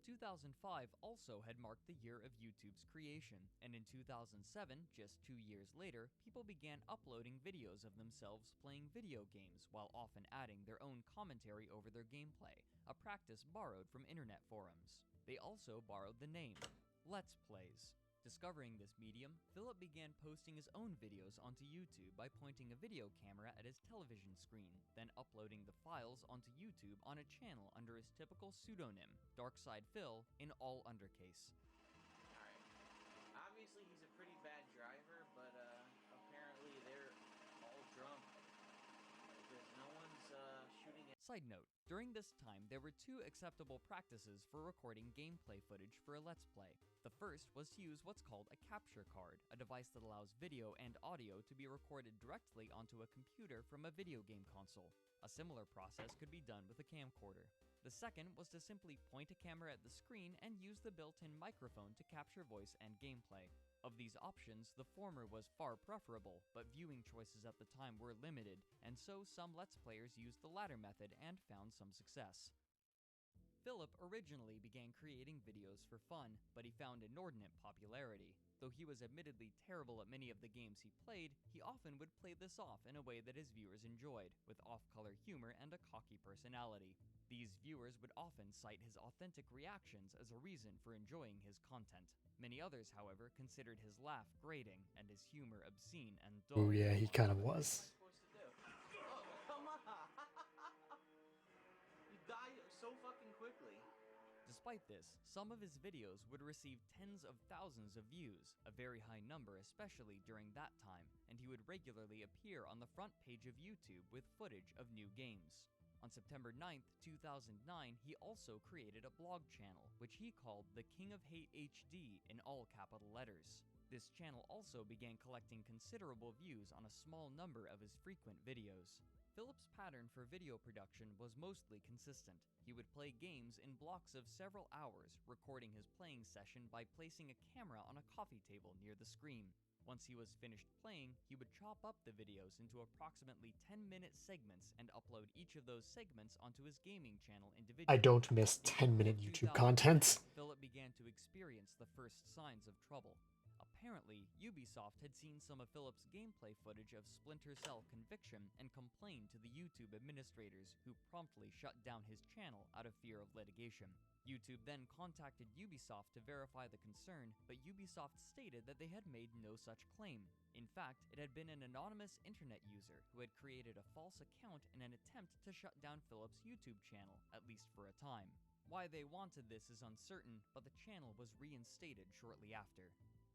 2005 also had marked the year of YouTube's creation, and in 2007, just 2 years later, people began uploading videos of themselves playing video games while often adding their own commentary over their gameplay, a practice borrowed from internet forums. They also borrowed the name, Let's Plays. Discovering this medium, Philip began posting his own videos onto YouTube by pointing a video camera at his television screen, then uploading the files onto YouTube on a channel under his typical pseudonym, Darkside Phil, in all undercase. Alright. Obviously he's a pretty bad driver, but apparently they're all drunk. Because no one's shooting at... Side note, during this time, there were 2 acceptable practices for recording gameplay footage for a Let's Play. The first was to use what's called a capture card, a device that allows video and audio to be recorded directly onto a computer from a video game console. A similar process could be done with a camcorder. The second was to simply point a camera at the screen and use the built-in microphone to capture voice and gameplay. Of these options, the former was far preferable, but viewing choices at the time were limited, and so some Let's Players used the latter method and found some success. Philip originally began creating videos for fun, but he found inordinate popularity. Though he was admittedly terrible at many of the games he played, he often would play this off in a way that his viewers enjoyed, with off-color humor and a cocky personality. These viewers would often cite his authentic reactions as a reason for enjoying his content. Many others, however, considered his laugh grating and his humor obscene and dull. Oh yeah, he kind of was. Oh, come on! You die so fucking quickly. Despite this, some of his videos would receive tens of thousands of views, a very high number especially during that time, and he would regularly appear on the front page of YouTube with footage of new games. On September 9th, 2009, he also created a blog channel, which he called The King of Hate HD in all capital letters. This channel also began collecting considerable views on a small number of his frequent videos. Philip's pattern for video production was mostly consistent. He would play games in blocks of several hours, recording his playing session by placing a camera on a coffee table near the screen. Once he was finished playing, he would chop up the videos into approximately 10-minute segments and upload each of those segments onto his gaming channel individually. I don't miss 10-minute YouTube content. Philip began to experience the first signs of trouble. Apparently, Ubisoft had seen some of Philip's gameplay footage of Splinter Cell Conviction and complained to the YouTube administrators, who promptly shut down his channel out of fear of litigation. YouTube then contacted Ubisoft to verify the concern, but Ubisoft stated that they had made no such claim. In fact, it had been an anonymous internet user who had created a false account in an attempt to shut down Philip's YouTube channel, at least for a time. Why they wanted this is uncertain, but the channel was reinstated shortly after.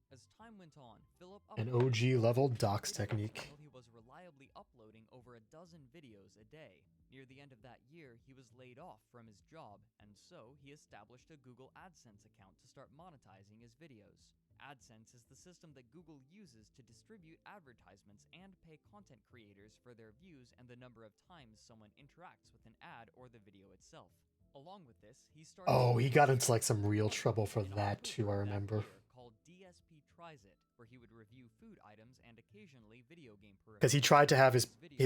As time went on, Philip An OG level docs technique. He was reliably uploading over a dozen videos a day. Near the end of that year, he was laid off from his job, and so he established a Google AdSense account to start monetizing his videos. AdSense is the system that Google uses to distribute advertisements and pay content creators for their views and the number of times someone interacts with an ad or the video itself. Along with this, he started... Oh, he got into like some real trouble for that too, I remember. ...called DSP Tries It, where he would review food items and occasionally video game peripherals. Because he tried to have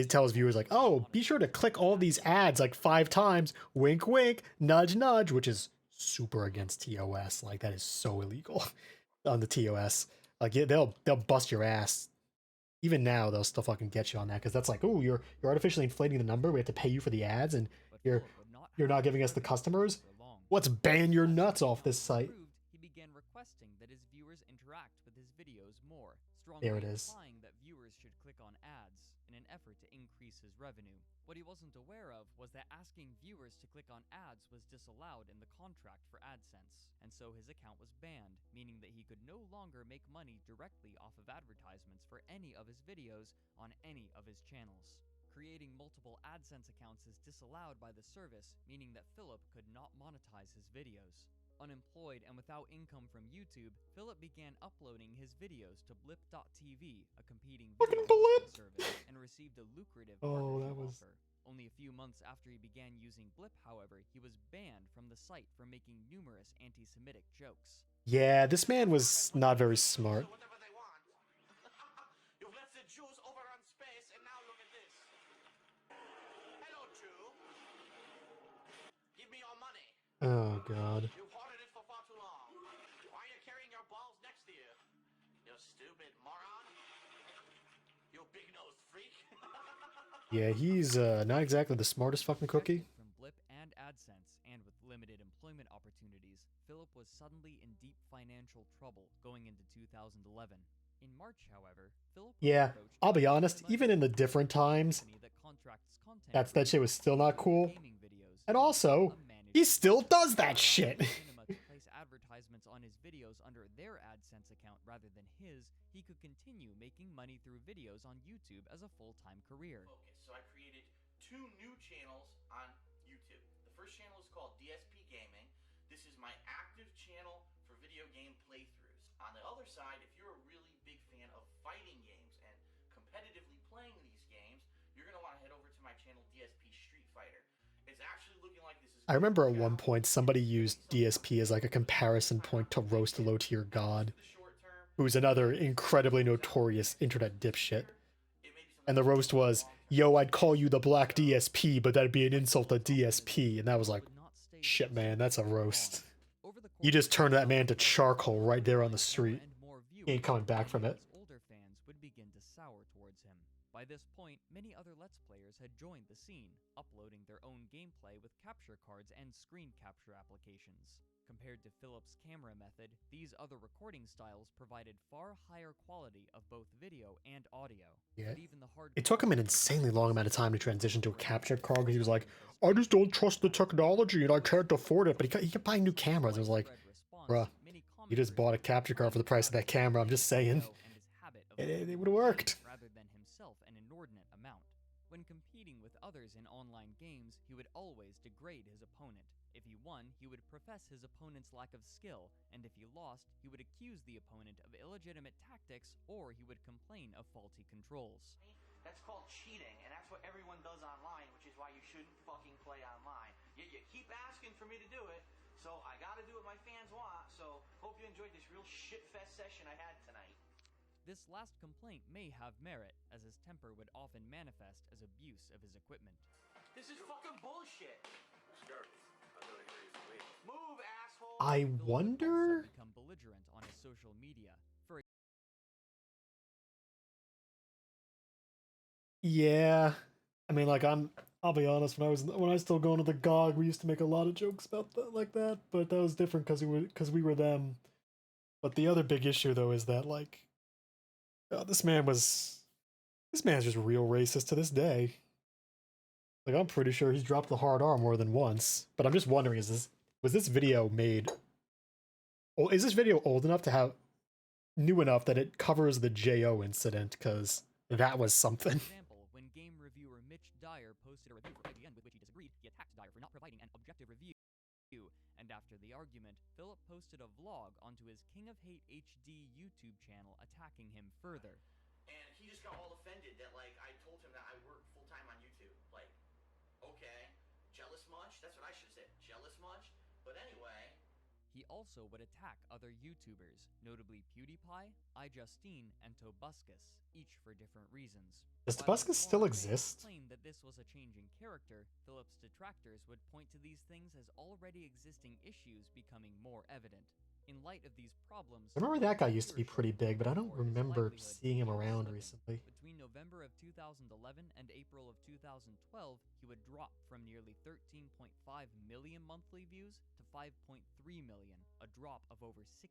tell his viewers like, oh, be sure to click all these ads like 5 times, wink wink, nudge nudge, which is super against TOS. Like that is so illegal on the TOS. Like yeah, they'll bust your ass. Even now they'll still fucking get you on that because that's like, oh, you're artificially inflating the number. We have to pay you for the ads, and you're not giving us the customers. Let's ban your nuts off this site. He began requesting that his viewers interact with his videos more, strongly there it is. implying that viewers should click on ads in an effort to increase his revenue. What he wasn't aware of was that asking viewers to click on ads was disallowed in the contract for AdSense, and so his account was banned, meaning that he could no longer make money directly off of advertisements for any of his videos on any of his channels. Creating multiple AdSense accounts is disallowed by the service, meaning that Philip could not monetize his videos. Unemployed and without income from YouTube, Philip began uploading his videos to Blip.tv, a competing video service, and received a lucrative offer. Only a few months after he began using Blip, however, he was banned from the site for making numerous anti-Semitic jokes. Yeah, this man was not very smart. Oh god. You've hoarded it for far too long. Why are you carrying your balls next to you? You stupid moron. You big-nosed freak. Yeah, he's not exactly the smartest fucking cookie. From Blip and AdSense, and with limited employment opportunities, Philip was suddenly in deep financial trouble going into 2011. In March, however, Philip I'll be honest, even in the different times, that shit was still not cool. And also, he still does that shit. To place advertisements on his videos under their AdSense account rather than his, he could continue making money through videos on YouTube as a full-time career. Okay, so I created 2 new channels on YouTube. The first channel is called DSP Gaming. This is my active channel for video game playthroughs. On the other side, if you're a really big fan of fighting games and competitively playing these games, you're going to want to head over to my channel DSP Street Fighter. It's actually looking like this is... I remember at one point somebody used DSP as like a comparison point to roast a low-tier god, who's another incredibly notorious internet dipshit. And the roast was, yo, I'd call you the black DSP, but that'd be an insult to DSP. And that was like, shit, man, that's a roast. You just turned that man to charcoal right there on the street. He ain't coming back from it. Older fans would begin to sour towards him. By this point, many other Let's Players had joined the scene, uploading their own gameplay with capture cards and screen capture applications. Compared to Philip's camera method, these other recording styles provided far higher quality of both video and audio. Yeah. It took him an insanely long amount of time to transition to a capture card because he was like, I just don't trust the technology and I can't afford it. But he kept buying new cameras. I was like, bruh, you just bought a capture card for the price of that camera. I'm just saying. It would have worked. Rather than himself an inordinate amount. When competing with others in online games, he would always degrade his opponent. If he won, he would profess his opponent's lack of skill, and if he lost, he would accuse the opponent of illegitimate tactics, or he would complain of faulty controls. That's called cheating, and that's what everyone does online, which is why you shouldn't fucking play online. You keep asking for me to do it, so I gotta do what my fans want, so hope you enjoyed this real shit-fest session I had tonight. This last complaint may have merit, as his temper would often manifest as abuse of his equipment. This is fucking bullshit! I wonder... Become belligerent on his social media. Yeah. I mean, like I'll be honest. When I was still going to the GOG, we used to make a lot of jokes about that, like that. But that was different because we were them. But the other big issue though is that like, this man's just real racist to this day. Like I'm pretty sure he's dropped the hard R more than once. But I'm just wondering, was this video made? Well, is this video old enough to have new enough that it covers the JO incident? Because that was something. For example, when game reviewer Mitch Dyer posted a review for IGN with which he disagreed, he attacked Dyer for not providing an objective review. And after the argument, Philip posted a vlog onto his King of Hate HD YouTube channel attacking him further. And he just got all offended that, like, I told him that I work full-time on YouTube. Like, okay, jealous much? That's what I should have said. Jealous much? But anyway... He also would attack other YouTubers, notably PewDiePie, iJustine, and Tobuscus, each for different reasons. Does While Tobuscus his still former fans exist? claimed that this was a changing character, Philip's detractors would point to these things as already existing issues becoming more evident. In light of these problems, I remember that guy used to be pretty big, but I don't remember seeing him around recently. between November of 2011 and April of 2012, he would drop from nearly 13.5 million monthly views to 5.3 million, a drop of over 60%,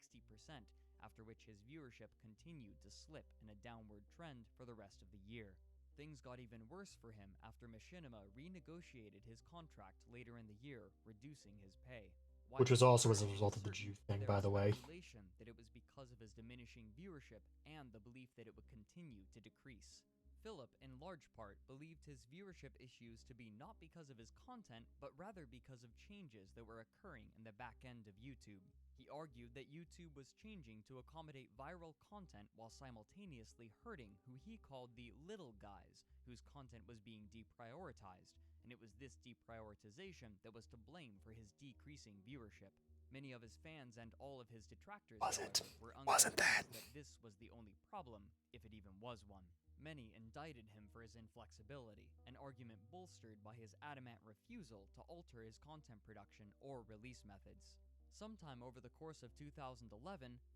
after which his viewership continued to slip in a downward trend for the rest of the year. Things got even worse for him after Machinima renegotiated his contract later in the year, reducing his pay. Which was also as a result of the Jew thing, by the way. Speculation that it was because of his diminishing viewership and the belief that it would continue to decrease. Philip, in large part, believed his viewership issues to be not because of his content, but rather because of changes that were occurring in the back end of YouTube. He argued that YouTube was changing to accommodate viral content while simultaneously hurting who he called the little guys, whose content was being deprioritized, and it was this deprioritization that was to blame for his decreasing viewership. Many of his fans and all of his detractors, however, were unconvinced that this was the only problem, if it even was one. Many indicted him for his inflexibility, an argument bolstered by his adamant refusal to alter his content production or release methods. Sometime over the course of 2011,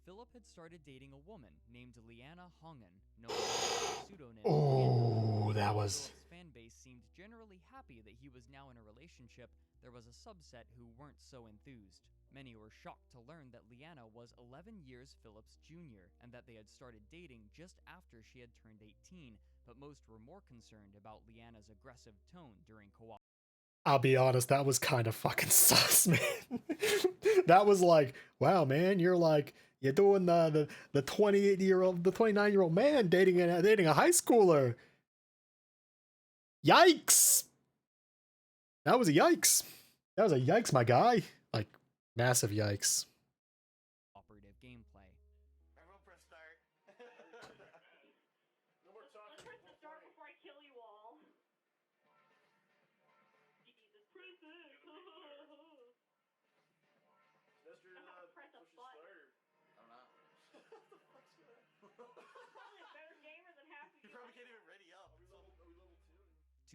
Philip had started dating a woman named Liana Hongen, known as a pseudonym. Oh, that was... Philip's fan base seemed generally happy that he was now in a relationship. There was a subset who weren't so enthused. Many were shocked to learn that Liana was 11 years Philip's junior, and that they had started dating just after she had turned 18, but most were more concerned about Liana's aggressive tone during co-op. I'll be honest, that was kind of fucking sus, man. That was like, wow, man, you're doing the 28-year-old, the 29-year-old man dating a high schooler. Yikes! That was a yikes. That was a yikes, my guy. Like, massive yikes. Operative gameplay. Everyone press start. No more talking. Press the start before I kill you all. Jesus, press it. Press a button. I don't know. What the fuck's that? Probably a better gamer than half of you. You probably can't even ready up. Are we level 2?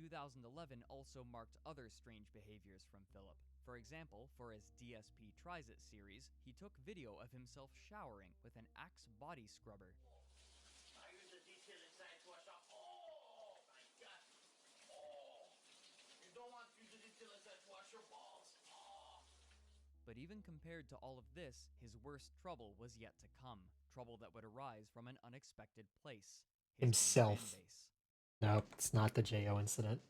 2011 also marked other strange behaviors from Philip. For example, for his DSP Tries It series, he took video of himself showering with an Axe body scrubber. I use the detail inside to wash off. Oh my god. Oh. You don't want to use the detail inside to wash your balls. Oh. But even compared to all of this, his worst trouble was yet to come. Trouble that would arise from an unexpected place. His Himself. fan base. Nope, it's not the JO incident.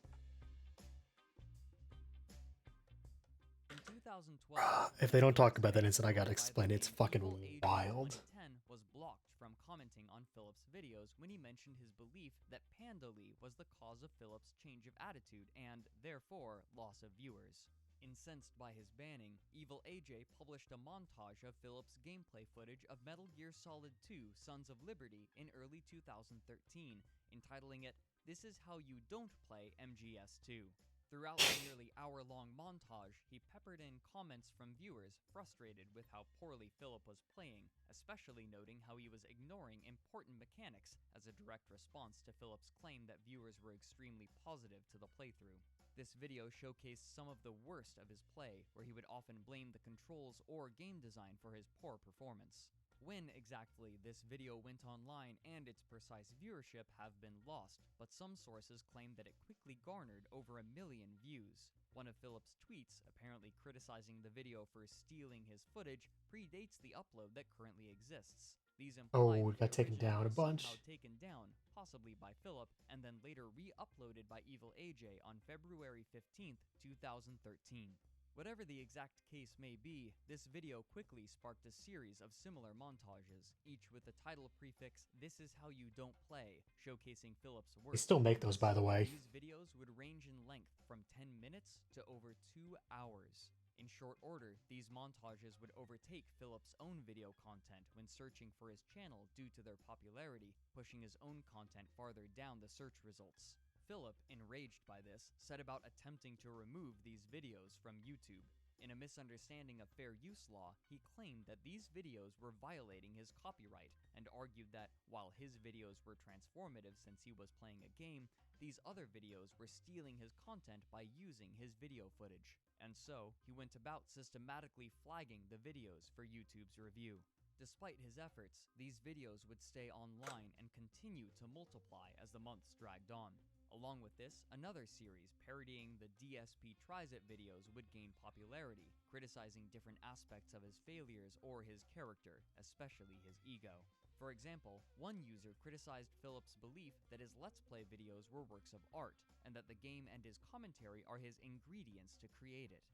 In 2012, If they don't talk about that incident, I gotta explain it. It's fucking wild. 2010 was blocked from commenting on Philip's videos when he mentioned his belief that Pandoli was the cause of Philip's change of attitude and, therefore, loss of viewers. Incensed by his banning, Evil AJ published a montage of Philip's gameplay footage of Metal Gear Solid 2 Sons of Liberty in early 2013, entitling it, "This is how you don't play MGS2. Throughout the nearly hour-long montage, he peppered in comments from viewers frustrated with how poorly Philip was playing, especially noting how he was ignoring important mechanics as a direct response to Philip's claim that viewers were extremely positive to the playthrough. This video showcased some of the worst of his play, where he would often blame the controls or game design for his poor performance. When exactly this video went online and its precise viewership have been lost, but some sources claim that it quickly garnered over 1 million views. One of Philip's tweets, apparently criticizing the video for stealing his footage, predates the upload that currently exists. These imply Oh, it got taken down a bunch. somehow taken down, possibly by Philip, and then later re-uploaded by Evil AJ on February 15th, 2013. Whatever the exact case may be, this video quickly sparked a series of similar montages, each with the title prefix "This is how you don't play," showcasing Philip's work. They still make those, by the way. These videos would range in length from 10 minutes to over 2 hours. In short order, these montages would overtake Philip's own video content when searching for his channel due to their popularity, pushing his own content farther down the search results. Philip, enraged by this, set about attempting to remove these videos from YouTube. In a misunderstanding of fair use law, he claimed that these videos were violating his copyright, and argued that, while his videos were transformative since he was playing a game, these other videos were stealing his content by using his video footage. And so, he went about systematically flagging the videos for YouTube's review. Despite his efforts, these videos would stay online and continue to multiply as the months dragged on. Along with this, another series parodying the DSP Tries It videos would gain popularity, criticizing different aspects of his failures or his character, especially his ego. For example, one user criticized Philip's belief that his Let's Play videos were works of art, and that the game and his commentary are his ingredients to create it.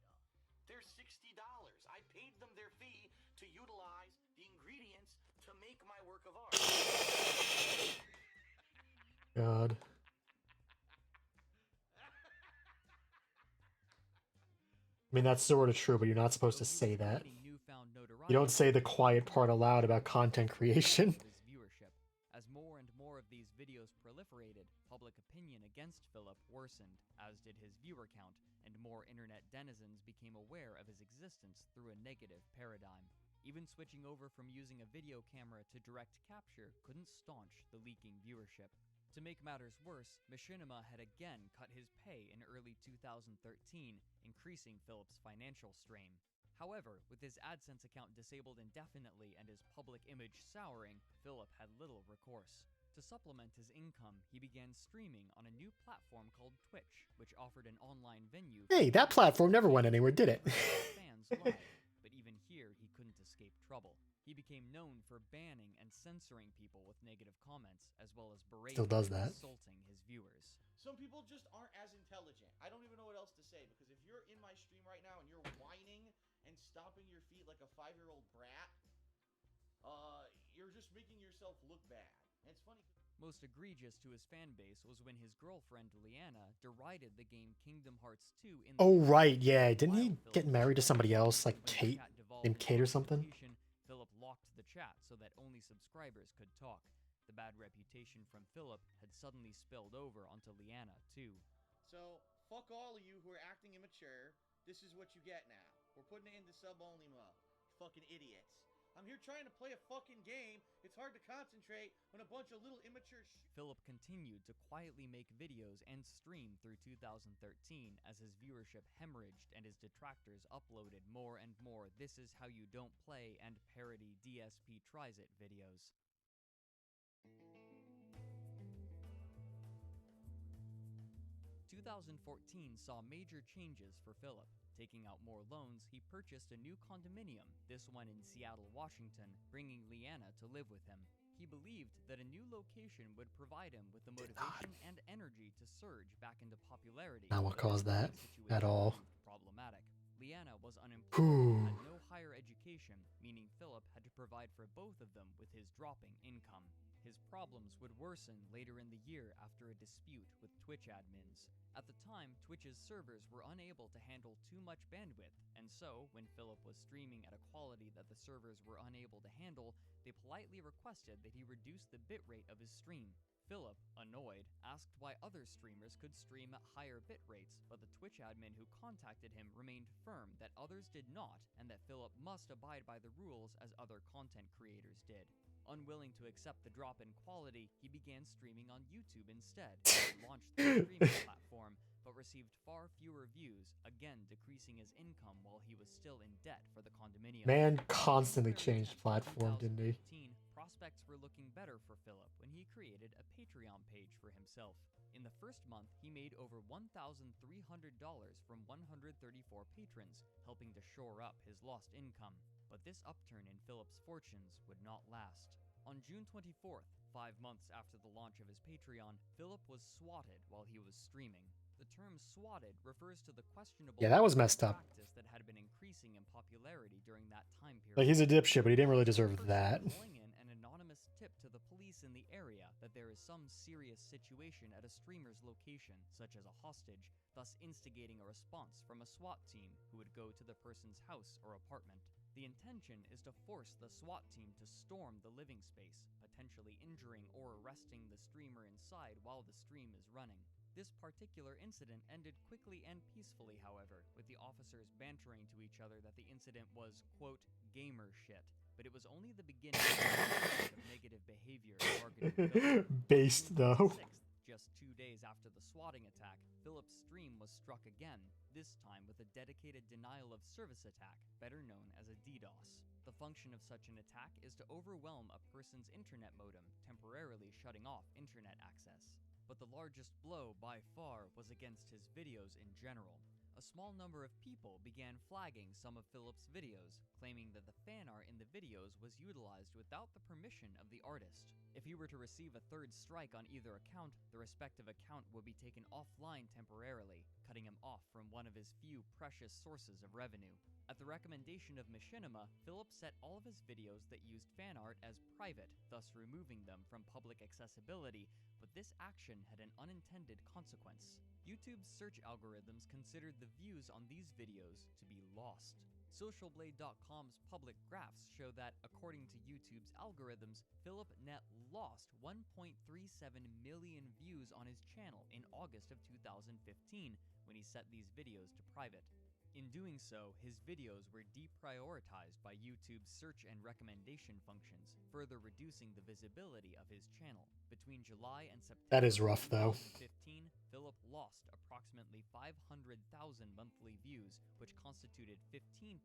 They're $60. I paid them their fee to utilize the ingredients to make my work of art. God. I mean, that's sort of true, but you're not supposed to say that. You don't say the quiet part aloud about content creation. As more and more of these videos proliferated, public opinion against Philip worsened, as did his viewer count, and more internet denizens became aware of his existence through a negative paradigm. Even switching over from using a video camera to direct capture couldn't staunch the leaking viewership. To make matters worse, Machinima had again cut his pay in early 2013, increasing Philip's financial strain. However, with his AdSense account disabled indefinitely and his public image souring, Philip had little recourse. To supplement his income, he began streaming on a new platform called Twitch, which offered an online venue. Hey, that platform never went anywhere, did it? Fans live, but even here he couldn't escape trouble. He became known for banning and censoring people with negative comments, as well as berating and insulting his viewers. Some people just aren't as intelligent. I don't even know what else to say, because if you're in my stream right now and you're whining and stomping your feet like a 5-year-old brat, you're just making yourself look bad. And it's funny. Most egregious to his fan base was when his girlfriend Leanna derided the game Kingdom Hearts 2 in the Oh, right, yeah. Didn't he get married to somebody else, like Kate, named Kate or something? Philip locked the chat so that only subscribers could talk. The bad reputation from Philip had suddenly spilled over onto Leanna, too. So, fuck all of you who are acting immature. This is what you get now. We're putting it into sub-only mode. Fucking idiots. I'm here trying to play a fucking game. It's hard to concentrate when a bunch of little immature Philip continued to quietly make videos and stream through 2013 as his viewership hemorrhaged and his detractors uploaded more and more "This is how you don't play" and parody DSP Tries It videos. 2014 saw major changes for Philip. Taking out more loans, he purchased a new condominium, this one in Seattle, Washington, bringing Leanna to live with him. He believed that a new location would provide him with the motivation and energy to surge back into popularity. Not what caused that at all. Problematic. Leanna was unemployed and had no higher education, meaning Philip had to provide for both of them with his dropping income. His problems would worsen later in the year after a dispute with Twitch admins. At the time, Twitch's servers were unable to handle too much bandwidth, and so, when Philip was streaming at a quality that the servers were unable to handle, they politely requested that he reduce the bitrate of his stream. Philip, annoyed, asked why other streamers could stream at higher bit rates, but the Twitch admin who contacted him remained firm that others did not, and that Philip must abide by the rules as other content creators did. Unwilling to accept the drop in quality, he began streaming on YouTube instead, and launched the streaming platform, but received far fewer views, again decreasing his income while he was still in debt for the condominium. Man constantly changed platform, didn't he? Prospects were looking better for Philip when he created a Patreon page for himself. In the first month, he made over $1,300 from 134 patrons, helping to shore up his lost income. But this upturn in Philip's fortunes would not last. On June 24th, 5 months after the launch of his Patreon, Philip was swatted while he was streaming. The term swatted refers to the questionable Yeah, that was messed up. practice that had been increasing in popularity during that time period. Like, he's a dipshit, but he didn't really deserve that. Calling in an anonymous tip to the police in the area that there is some serious situation at a streamer's location, such as a hostage, thus instigating a response from a SWAT team who would go to the person's house or apartment. The intention is to force the SWAT team to storm the living space, potentially injuring or arresting the streamer inside while the stream is running. This particular incident ended quickly and peacefully, however, with the officers bantering to each other that the incident was, quote, gamer shit, but it was only the beginning of negative behavior targeting Based, though. Just 2 days after the swatting attack, Philip's stream was struck again, this time with a dedicated denial of service attack, better known as a DDoS. The function of such an attack is to overwhelm a person's internet modem, temporarily shutting off internet access. But the largest blow by far was against his videos in general. A small number of people began flagging some of Philip's videos, claiming that the fan art in the videos was utilized without the permission of the artist. If he were to receive a third strike on either account, the respective account would be taken offline temporarily, cutting him off from one of his few precious sources of revenue. At the recommendation of Machinima, Philip set all of his videos that used fan art as private, thus removing them from public accessibility, but this action had an unintended consequence. YouTube's search algorithms considered the views on these videos to be lost. Socialblade.com's public graphs show that, according to YouTube's algorithms, Philip net lost 1.37 million views on his channel in August of 2015 when he set these videos to private. In doing so, his videos were deprioritized by YouTube's search and recommendation functions, further reducing the visibility of his channel. Between July and September That is rough, though. 2015, Philip lost approximately 500,000 monthly views, which constituted 15%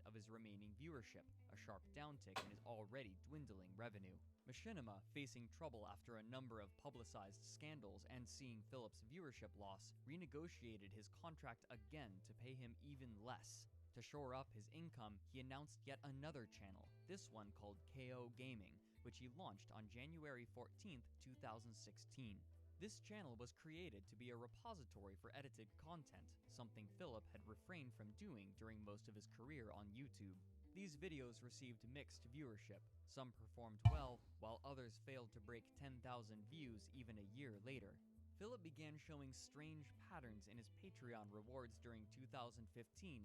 of his remaining viewership, a sharp downtick in his already dwindling revenue. Machinima, facing trouble after a number of publicized scandals and seeing Philip's viewership loss, renegotiated his contract again to pay him even less. To shore up his income, he announced yet another channel, this one called KO Gaming, which he launched on January 14th, 2016. This channel was created to be a repository for edited content, something Philip had refrained from doing during most of his career on YouTube. These videos received mixed viewership. Some performed well, while others failed to break 10,000 views even a year later. Philip began showing strange patterns in his Patreon rewards during 2015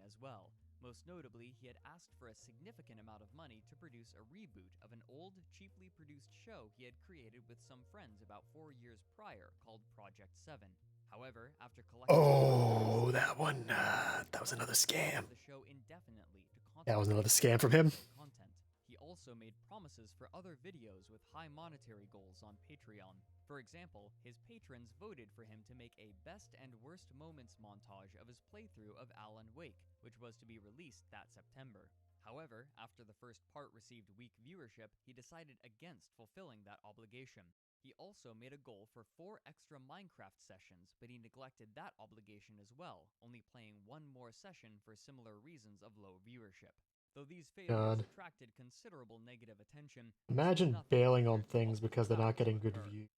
as well. Most notably, he had asked for a significant amount of money to produce a reboot of an old, cheaply produced show he had created with some friends about 4 years prior called Project 7. However, after collecting that one, that was another scam. the show indefinitely to That was another scam from him. content. He also made promises for other videos with high monetary goals on Patreon. For example, his patrons voted for him to make a best and worst moments montage of his playthrough of Alan Wake, which was to be released that September. However, after the first part received weak viewership, he decided against fulfilling that obligation. He also made a goal for 4 extra Minecraft sessions, but he neglected that obligation as well, only playing one more session for similar reasons of low viewership. Though these failures attracted considerable negative attention, Imagine bailing on things because they're not getting good views.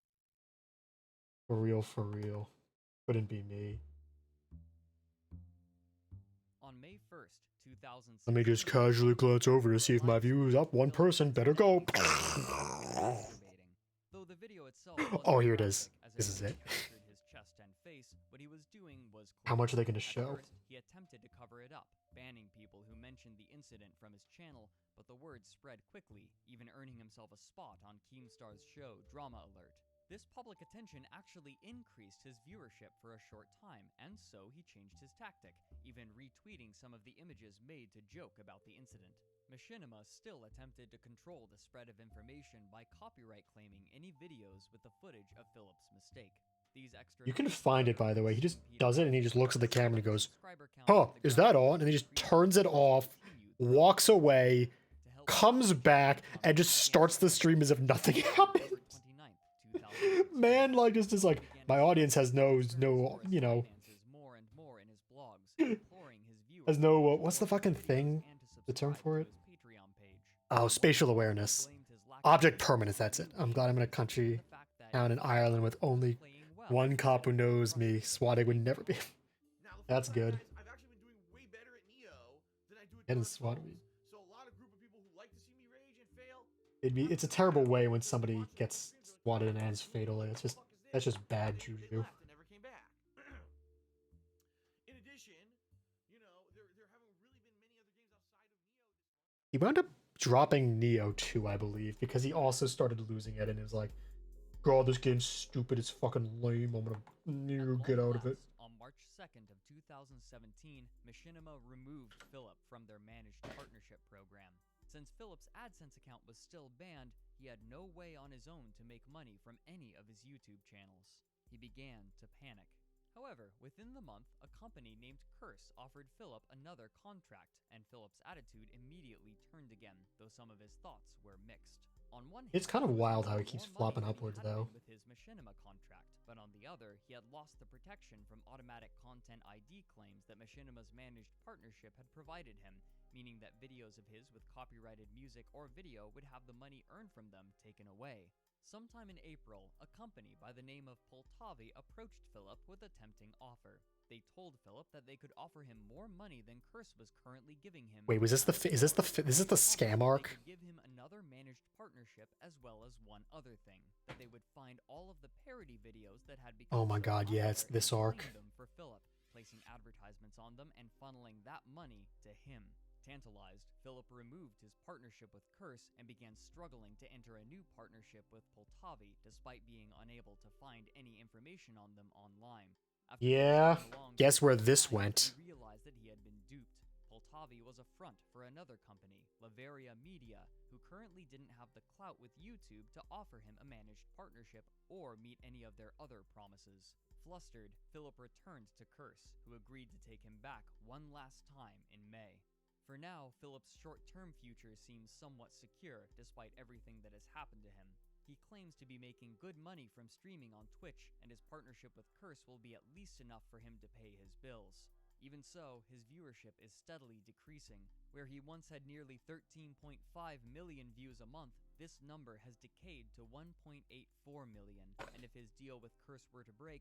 For real, for real. Couldn't be me. on May 1st, 2006. Let me just casually glance over to see if my view is up. One person, better go. Though the video itself Oh, here it is. This is it. His chest and face, what he was doing was How much are they going to show? First, he attempted to cover it up, banning people who mentioned the incident from his channel, but the word spread quickly, even earning himself a spot on Keemstar's show Drama Alert. This public attention actually increased his viewership for a short time, and so he changed his tactic, even retweeting some of the images made to joke about the incident. Machinima still attempted to control the spread of information by copyright claiming any videos with the footage of Philip's mistake. These extra You can find it, by the way. He just does it, and he just looks at the camera and goes, "Huh, is that on?" And he just turns it off, walks away, comes back, and just starts the stream as if nothing happened. Man, like, just like, my audience has no, you know, has no, what's the fucking thing? The term for it? Oh, spatial awareness. Object permanence, that's it. I'm glad I'm in a country town in Ireland with only one cop who knows me. Swatting would never be. That's good. Getting swatted. It's a terrible way when somebody gets swatted and ends fatally. It's just, that's just bad juju. He wound up dropping Neo too, I believe, because he also started losing it and it was like, God, this game's stupid, it's fucking lame, I'm gonna get out of it. On March 2nd of 2017, Machinima removed Philip from their managed partnership program. Since Philip's AdSense account was still banned, he had no way on his own to make money from any of his YouTube channels. He began to panic. However, within the month, a company named Curse offered Philip another contract, and Philip's attitude immediately turned again, though some of his thoughts were mixed. On one hand, It's kind of wild how he keeps flopping upwards, though. with his Machinima contract, but on the other, he had lost the protection from automatic content ID claims that Machinima's managed partnership had provided him, meaning that videos of his with copyrighted music or video would have the money earned from them taken away. Sometime in April, a company by the name of Poltavi approached Philip with a tempting offer. They told Philip that they could offer him more money than Curse was currently giving him. Wait, was this the is this the scam arc? They could give him another managed partnership as well as one other thing, that they would find all of the parody videos that had become Oh my god, yeah, it's this arc. them for Philip, placing advertisements on them and funneling that money to him. Tantalized, Philip removed his partnership with Curse and began struggling to enter a new partnership with Poltavi despite being unable to find any information on them online. After Yeah, long guess where this went. He realized that he had been duped. Poltavi was a front for another company, Laveria Media, who currently didn't have the clout with YouTube to offer him a managed partnership or meet any of their other promises. Flustered, Philip returned to Curse, who agreed to take him back one last time in May. For now, Philip's short-term future seems somewhat secure despite everything that has happened to him. He claims to be making good money from streaming on Twitch, and his partnership with Curse will be at least enough for him to pay his bills. Even so, his viewership is steadily decreasing. Where he once had nearly 13.5 million views a month, this number has decayed to 1.84 million, and if his deal with Curse were to break...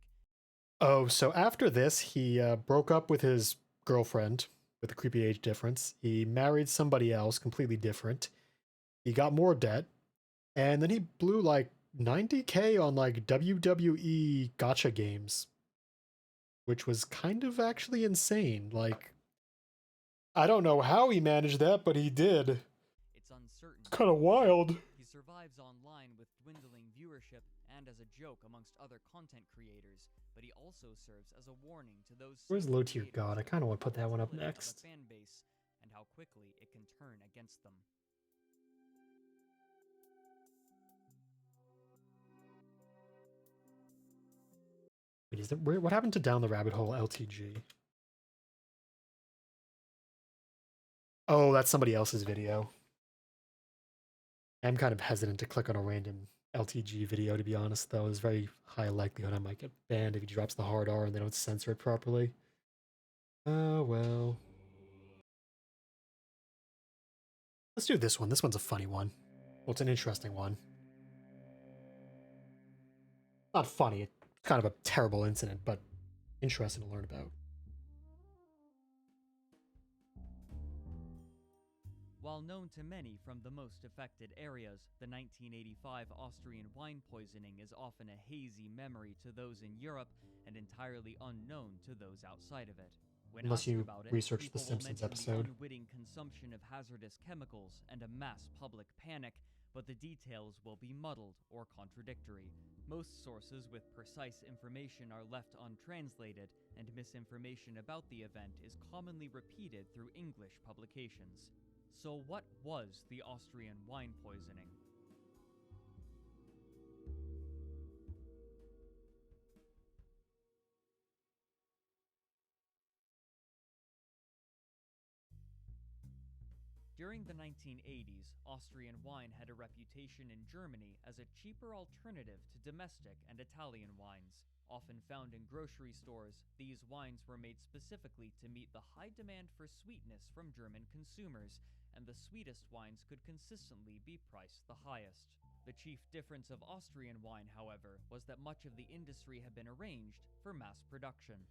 Oh, so after this, he broke up with his girlfriend, with a creepy age difference. He married somebody else, completely different. He got more debt, and then he blew like 90K on like WWE gacha games, which was kind of actually insane. Like, I don't know how he managed that, but he did. It's uncertain. It's kind of wild. He survives online with dwindling viewership and as a joke amongst other content creators, but he also serves as a warning to those Where's low tier god? I kind of want to put that one up next. fan base and how quickly it can turn against them. Wait, is there, what happened to Down the Rabbit Hole LTG? Oh, that's somebody else's video. I'm kind of hesitant to click on a random LTG video, to be honest, though. There's very high likelihood I might get banned if he drops the hard R and they don't censor it properly. Oh, well. Let's do this one. This one's a funny one. Well, it's an interesting one. Not funny. It's kind of a terrible incident, but interesting to learn about. While known to many from the most affected areas, the 1985 Austrian wine poisoning is often a hazy memory to those in Europe and entirely unknown to those outside of it. When Unless asked you about it, research the people will Simpsons mention episode. the unwitting consumption of hazardous chemicals and a mass public panic, but the details will be muddled or contradictory. Most sources with precise information are left untranslated, and misinformation about the event is commonly repeated through English publications. So what was the Austrian wine poisoning? During the 1980s, Austrian wine had a reputation in Germany as a cheaper alternative to domestic and Italian wines. Often found in grocery stores, these wines were made specifically to meet the high demand for sweetness from German consumers, and the sweetest wines could consistently be priced the highest. The chief difference of Austrian wine, however, was that much of the industry had been arranged for mass production.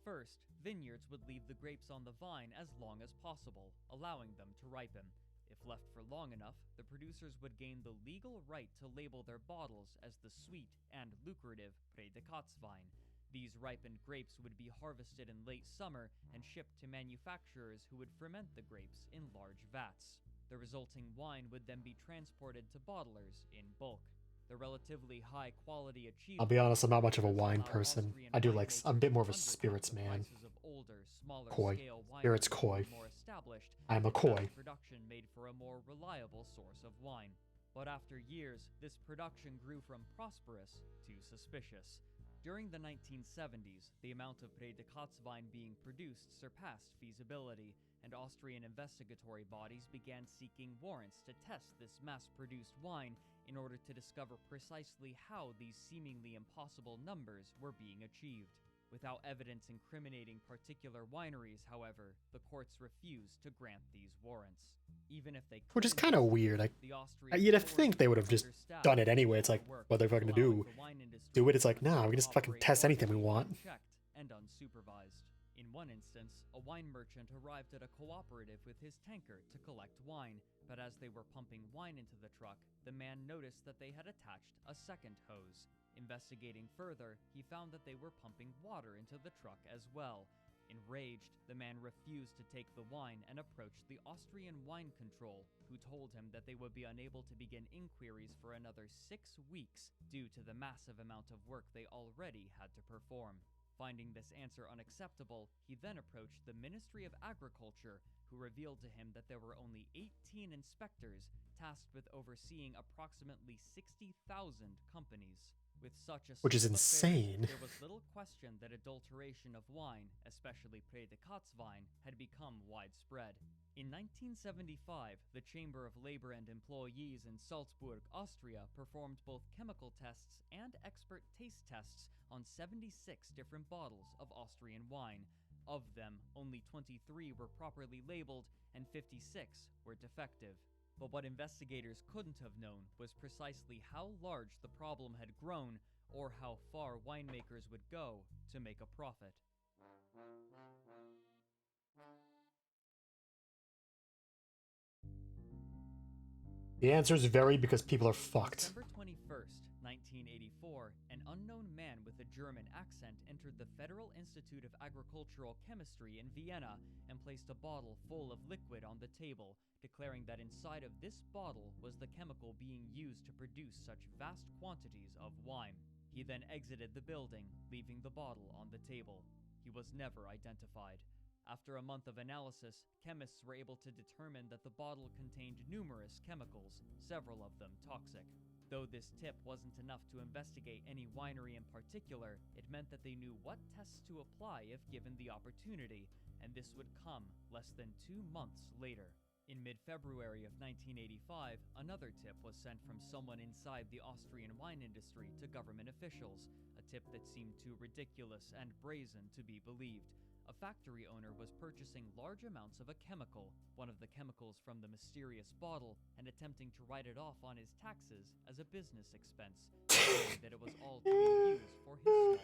First, vineyards would leave the grapes on the vine as long as possible, allowing them to ripen. If left for long enough, the producers would gain the legal right to label their bottles as the sweet and lucrative Predikatswein. These ripened grapes would be harvested in late summer and shipped to manufacturers who would ferment the grapes in large vats. The resulting wine would then be transported to bottlers in bulk. The relatively high quality achieved. I'll be honest, I'm not much of a wine person. I do like, I'm a bit more of a spirits man. Koi. Spirits koi. I'm a koi. Production made for a more reliable source of wine. But after years, this production grew from prosperous to suspicious. During the 1970s, the amount of Predikatswein being produced surpassed feasibility, and Austrian investigatory bodies began seeking warrants to test this mass-produced wine in order to discover precisely how these seemingly impossible numbers were being achieved. Without evidence incriminating particular wineries, however, the courts refused to grant these warrants. Even if they Which is kind of weird. You'd have think they would have just done it anyway. It's like, what they're fucking do? Do it. It's like, nah, we can just fucking test anything we want. And unsupervised. In one instance, a wine merchant arrived at a cooperative with his tanker to collect wine, but as they were pumping wine into the truck, the man noticed that they had attached a second hose. Investigating further, he found that they were pumping water into the truck as well. Enraged, the man refused to take the wine and approached the Austrian wine control, who told him that they would be unable to begin inquiries for another 6 weeks due to the massive amount of work they already had to perform. Finding this answer unacceptable, he then approached the Ministry of Agriculture, who revealed to him that there were only 18 inspectors tasked with overseeing approximately 60,000 companies. With such a Which is state of insane. affairs, there was little question that adulteration of wine, especially Predikatswein, had become widespread. In 1975, the Chamber of Labor and Employees in Salzburg, Austria, performed both chemical tests and expert taste tests on 76 different bottles of Austrian wine. Of them, only 23 were properly labeled and 56 were defective. But what investigators couldn't have known was precisely how large the problem had grown, or how far winemakers would go to make a profit. The answers vary because people are fucked. December 21st, 1984, an unknown man with a German accent entered the Federal Institute of Agricultural Chemistry in Vienna and placed a bottle full of liquid on the table, declaring that inside of this bottle was the chemical being used to produce such vast quantities of wine. He then exited the building, leaving the bottle on the table. He was never identified. After a month of analysis, chemists were able to determine that the bottle contained numerous chemicals, several of them toxic. Though this tip wasn't enough to investigate any winery in particular, it meant that they knew what tests to apply if given the opportunity, and this would come less than 2 months later. In mid-February of 1985, another tip was sent from someone inside the Austrian wine industry to government officials, a tip that seemed too ridiculous and brazen to be believed. A factory owner was purchasing large amounts of a chemical, one of the chemicals from the mysterious bottle, and attempting to write it off on his taxes as a business expense, saying that it was all to be used for his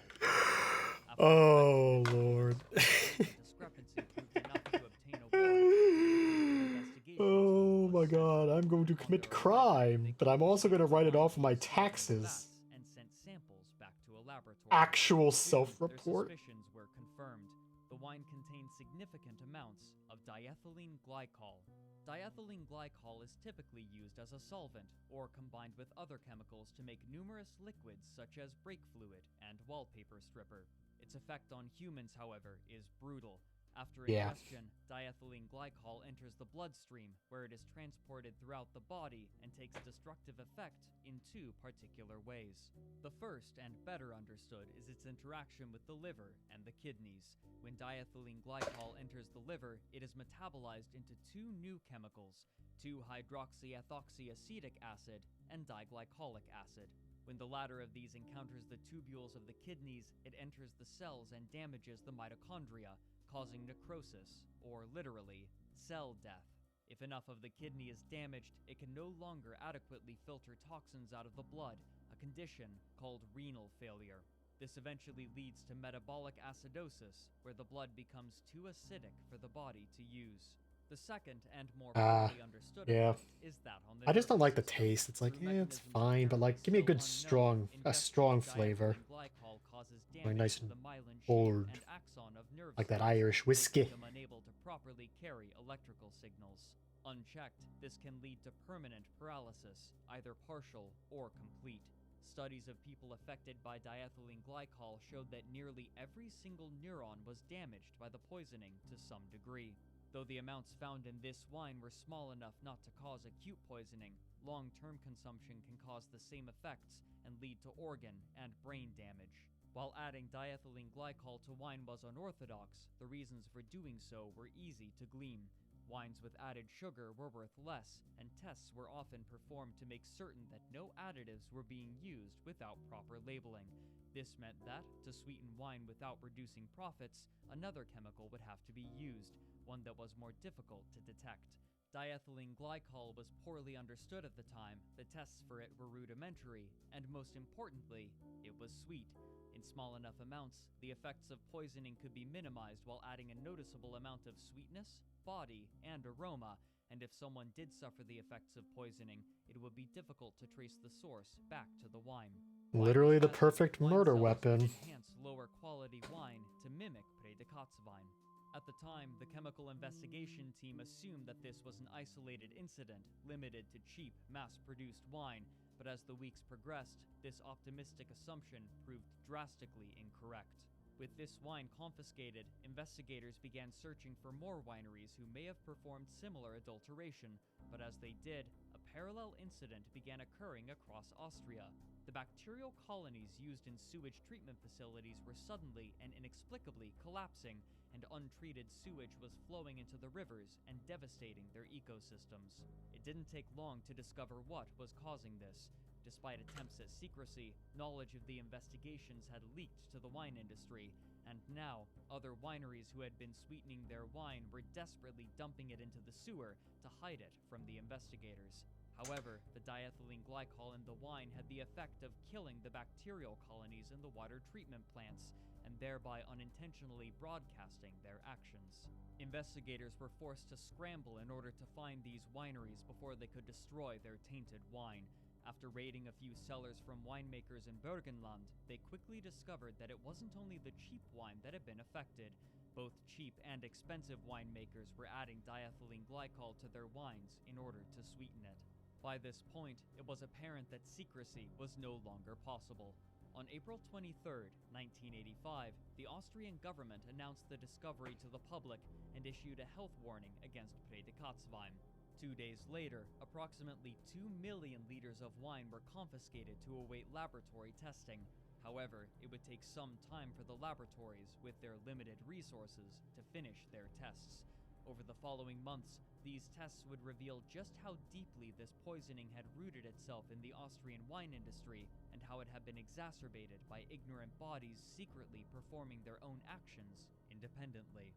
small. Oh, Lord. Discrepancy proved enough to obtain a warrant. Oh my god, I'm going to commit crime, but I'm also going to write it off on my taxes. And sent samples back to a laboratory. Actual self-report. Their suspicions were confirmed. The wine contained significant amounts of diethylene glycol. Diethylene glycol is typically used as a solvent or combined with other chemicals to make numerous liquids such as brake fluid and wallpaper stripper. Its effect on humans, however, is brutal. After Yeah. ingestion, diethylene glycol enters the bloodstream, where it is transported throughout the body and takes destructive effect in two particular ways. The first, and better understood, is its interaction with the liver and the kidneys. When diethylene glycol enters the liver, it is metabolized into two new chemicals, 2-hydroxyethoxyacetic acid and diglycolic acid. When the latter of these encounters the tubules of the kidneys, it enters the cells and damages the mitochondria, causing necrosis, or literally, cell death. If enough of the kidney is damaged, it can no longer adequately filter toxins out of the blood, a condition called renal failure. This eventually leads to metabolic acidosis, where the blood becomes too acidic for the body to use. The second and more poorly understood Yeah. effect is that on the I just don't nervous like the system. taste. It's like, Through yeah, it's mechanisms fine, but like, apparently give me a still good unknown, strong ingesting flavor. diethylene glycol causes Like damage nice to and the myelin sheath bold, and axon of nerve like that cells, Irish whiskey. making them unable to properly carry electrical signals. Unchecked, this can lead to permanent paralysis, either partial or complete. Studies of people affected by diethylene glycol showed that nearly every single neuron was damaged by the poisoning to some degree. Though the amounts found in this wine were small enough not to cause acute poisoning, long-term consumption can cause the same effects and lead to organ and brain damage. While adding diethylene glycol to wine was unorthodox, the reasons for doing so were easy to glean. Wines with added sugar were worth less, and tests were often performed to make certain that no additives were being used without proper labeling. This meant that, to sweeten wine without reducing profits, another chemical would have to be used, one that was more difficult to detect. Diethylene glycol was poorly understood at the time, the tests for it were rudimentary, and most importantly, it was sweet. In small enough amounts, the effects of poisoning could be minimized while adding a noticeable amount of sweetness, body, and aroma, and if someone did suffer the effects of poisoning, it would be difficult to trace the source back to the wine. Literally the perfect murder weapon. Enhance lower quality wine to mimic Pré de Cotteswein. At the time, the chemical investigation team assumed that this was an isolated incident, limited to cheap, mass-produced wine, but as the weeks progressed, this optimistic assumption proved drastically incorrect. With this wine confiscated, investigators began searching for more wineries who may have performed similar adulteration, but as they did, a parallel incident began occurring across Austria. The bacterial colonies used in sewage treatment facilities were suddenly and inexplicably collapsing, and untreated sewage was flowing into the rivers and devastating their ecosystems. It didn't take long to discover what was causing this. Despite attempts at secrecy, knowledge of the investigations had leaked to the wine industry, and now, other wineries who had been sweetening their wine were desperately dumping it into the sewer to hide it from the investigators. However, the diethylene glycol in the wine had the effect of killing the bacterial colonies in the water treatment plants, and thereby unintentionally broadcasting their actions. Investigators were forced to scramble in order to find these wineries before they could destroy their tainted wine. After raiding a few cellars from winemakers in Burgenland, they quickly discovered that it wasn't only the cheap wine that had been affected. Both cheap and expensive winemakers were adding diethylene glycol to their wines in order to sweeten it. By this point, it was apparent that secrecy was no longer possible. On April 23, 1985, the Austrian government announced the discovery to the public and issued a health warning against Pré de Cotteswein. 2 days later, approximately 2 million liters of wine were confiscated to await laboratory testing. However, it would take some time for the laboratories, with their limited resources, to finish their tests. Over the following months, these tests would reveal just how deeply this poisoning had rooted itself in the Austrian wine industry, and how it had been exacerbated by ignorant bodies secretly performing their own actions independently.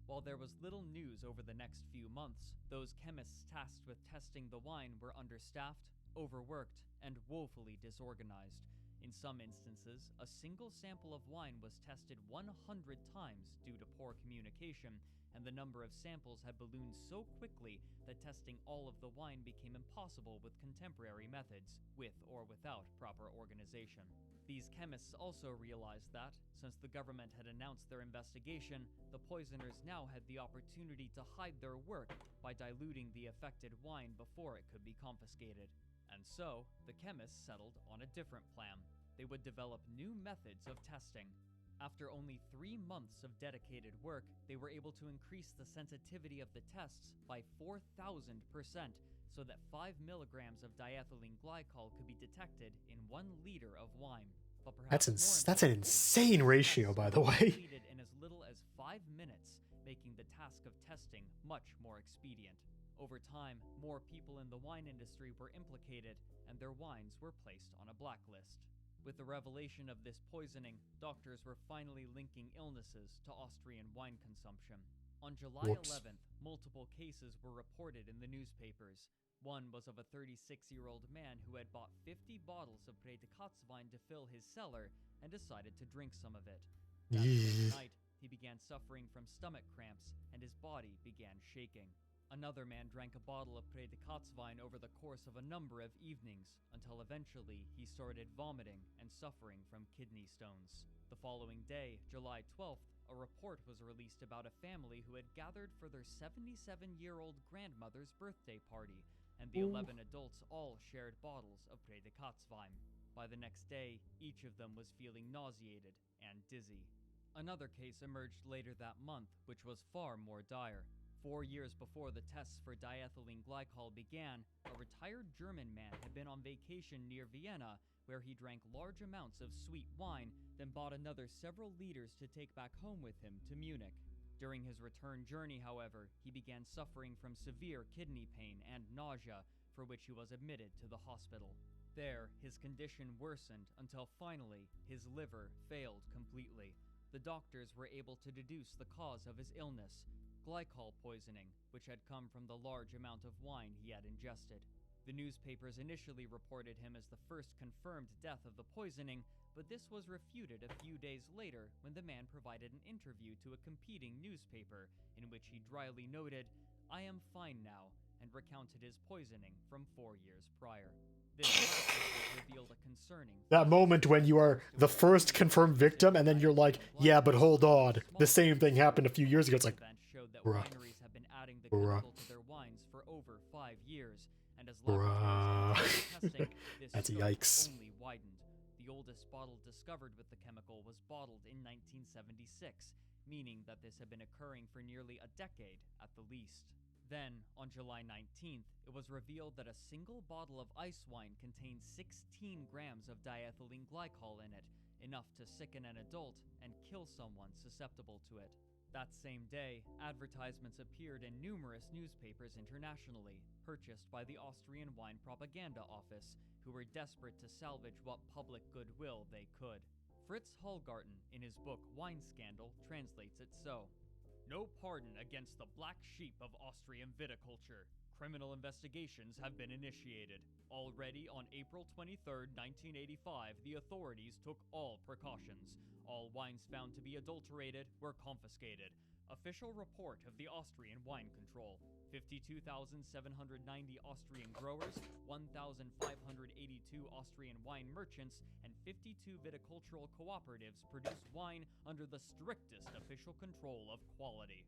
While there was little news over the next few months, those chemists tasked with testing the wine were understaffed, overworked, and woefully disorganized. In some instances, a single sample of wine was tested 100 times due to poor communication, and the number of samples had ballooned so quickly that testing all of the wine became impossible with contemporary methods, with or without proper organization. These chemists also realized that, since the government had announced their investigation, the poisoners now had the opportunity to hide their work by diluting the affected wine before it could be confiscated. And so, the chemists settled on a different plan. They would develop new methods of testing. After only 3 months of dedicated work, they were able to increase the sensitivity of the tests by 4,000%, so that 5 milligrams of diethylene glycol could be detected in 1 liter of wine. But That's an insane ratio, by the way. Completed in as little as 5 minutes, making the task of testing much more expedient. Over time, more people in the wine industry were implicated, and their wines were placed on a blacklist. With the revelation of this poisoning, doctors were finally linking illnesses to Austrian wine consumption. On July 11th, multiple cases were reported in the newspapers. One was of a 36-year-old man who had bought 50 bottles of Predikatswein to fill his cellar and decided to drink some of it. That same night, he began suffering from stomach cramps and his body began shaking. Another man drank a bottle of Predikatswein over the course of a number of evenings, until eventually he started vomiting and suffering from kidney stones. The following day, July 12th, a report was released about a family who had gathered for their 77-year-old grandmother's birthday party, and the 11 adults all shared bottles of Predikatswein. By the next day, each of them was feeling nauseated and dizzy. Another case emerged later that month, which was far more dire. 4 years before the tests for diethylene glycol began, a retired German man had been on vacation near Vienna, where he drank large amounts of sweet wine, then bought another several liters to take back home with him to Munich. During his return journey, however, he began suffering from severe kidney pain and nausea, for which he was admitted to the hospital. There, his condition worsened until finally, his liver failed completely. The doctors were able to deduce the cause of his illness: glycol poisoning, which had come from the large amount of wine he had ingested. The newspapers initially reported him as the first confirmed death of the poisoning, but this was refuted a few days later when the man provided an interview to a competing newspaper, in which he dryly noted, "I am fine now," and recounted his poisoning from 4 years prior. This revealed a concerning... That moment when you are the first confirmed victim, and then you're like, yeah, but hold on. The same thing happened a few years ago. It's like, bruh. Wineries have been adding the chemical to their wines for over 5 years, and as laboratories testing, this That's scope yikes. only widened. The oldest bottle discovered with the chemical was bottled in 1976, meaning that this had been occurring for nearly a decade at the least. Then, on July 19th, it was revealed that a single bottle of ice wine contained 16 grams of diethylene glycol in it, enough to sicken an adult and kill someone susceptible to it. That same day, advertisements appeared in numerous newspapers internationally, purchased by the Austrian Wine Propaganda Office, who were desperate to salvage what public goodwill they could. Fritz Hallgarten, in his book Wine Scandal, translates it so: "No pardon against the black sheep of Austrian viticulture. Criminal investigations have been initiated. Already on April 23, 1985, the authorities took all precautions. All wines found to be adulterated were confiscated. Official report of the Austrian Wine Control: 52,790 Austrian growers, 1,582 Austrian wine merchants, and 52 viticultural cooperatives produced wine under the strictest official control of quality."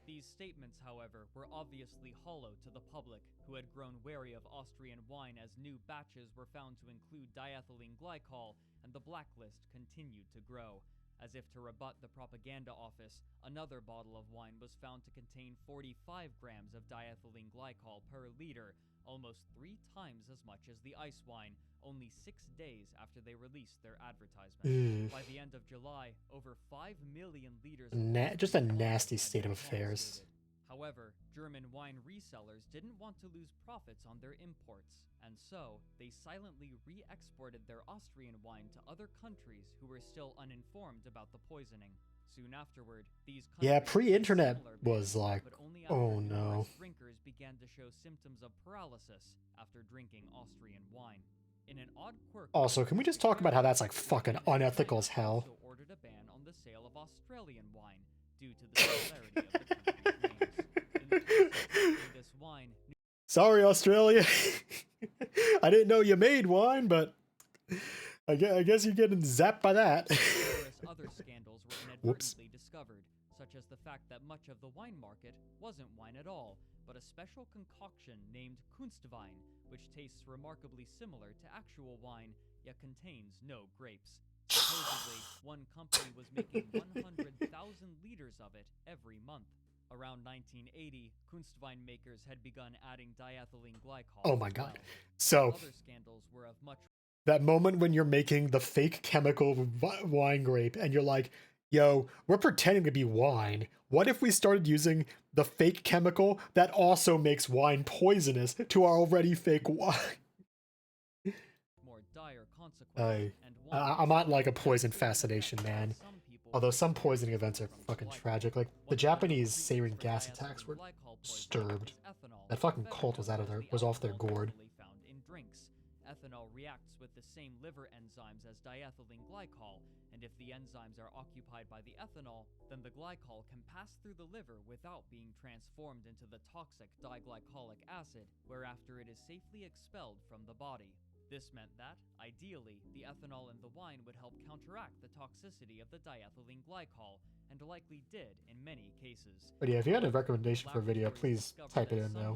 These statements, however, were obviously hollow to the public, who had grown wary of Austrian wine as new batches were found to include diethylene glycol, and the blacklist continued to grow. As if to rebut the propaganda office, another bottle of wine was found to contain 45 grams of diethylene glycol per liter, almost 3 times as much as the ice wine, only 6 days after they released their advertisement. By the end of July, over 5 million liters of Just a nasty state of affairs. However, German wine resellers didn't want to lose profits on their imports, and so they silently re-exported their Austrian wine to other countries who were still uninformed about the poisoning. Soon afterward, these countries pre-internet was like, but only after oh no. drinkers began to show symptoms of paralysis after drinking Austrian wine. In an odd quirk, Also, can we just talk about how that's like fucking unethical as hell? also ordered a ban on the sale of Australian wine due to the similarity of the country's names. In the process of making this wine, Sorry, Australia. I didn't know you made wine, but I guess you're getting zapped by that. numerous other scandals were Whoops. inadvertently discovered, such as the fact that much of the wine market wasn't wine at all, but a special concoction named Kunstwein, which tastes remarkably similar to actual wine, yet contains no grapes. Supposedly, one company was making 100,000 liters of it every month. Around 1980, Kunstwein makers had begun adding diethylene glycol. Oh my as god. well. So, Other scandals were of much that moment when you're making the fake chemical wine grape and you're like, yo, we're pretending to be wine. What if we started using the fake chemical that also makes wine poisonous to our already fake wine? more dire consequences and I'm not like a poison fascination, man. Although some poisoning events are fucking tragic. Like, the Japanese sarin gas attacks were disturbed. That fucking cult was off their gourd. found in drinks. Ethanol reacts with the same liver enzymes as diethylene glycol, and if the enzymes are occupied by the ethanol, then the glycol can pass through the liver without being transformed into the toxic diglycolic acid, whereafter it is safely expelled from the body. This meant that, ideally, the ethanol in the wine would help counteract the toxicity of the diethylene glycol, and likely did in many cases. But yeah, if you had a recommendation for a video, please type it in though.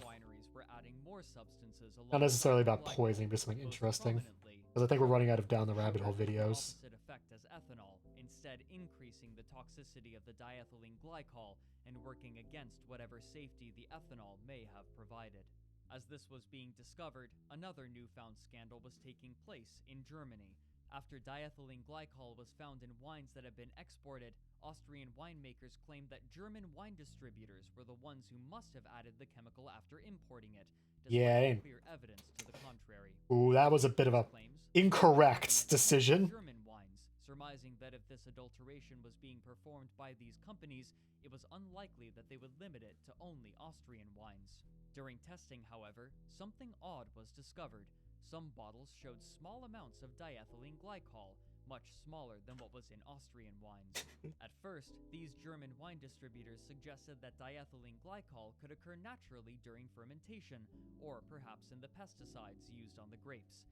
Not necessarily about poisoning, but something interesting. Because I think we're running out of down the rabbit hole videos. Opposite effect as ethanol, instead increasing the toxicity of the diethylene glycol and working against whatever safety the ethanol may have provided. As this was being discovered, another newfound scandal was taking place in Germany. After diethylene glycol was found in wines that had been exported, Austrian winemakers claimed that German wine distributors were the ones who must have added the chemical after importing it, despite clear evidence to the contrary. Ooh, that was a bit of a incorrect decision. German wines, surmising that if this adulteration was being performed by these companies, it was unlikely that they would limit it to only Austrian wines. During testing, however, something odd was discovered. Some bottles showed small amounts of diethylene glycol, much smaller than what was in Austrian wines. At first, these German wine distributors suggested that diethylene glycol could occur naturally during fermentation, or perhaps in the pesticides used on the grapes.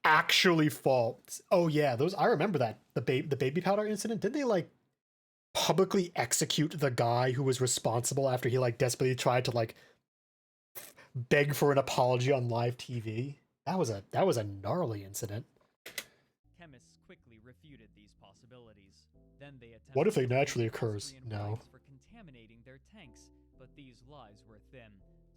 Actually false. Oh yeah, I remember that. The baby powder incident. Didn't they like publicly execute the guy who was responsible after he like desperately tried to like beg for an apology on live TV? That was a gnarly incident. Chemists quickly refuted these possibilities. Then they attempted What if it naturally occurs? Austrian No. wines for contaminating their tanks, but these lies were thin.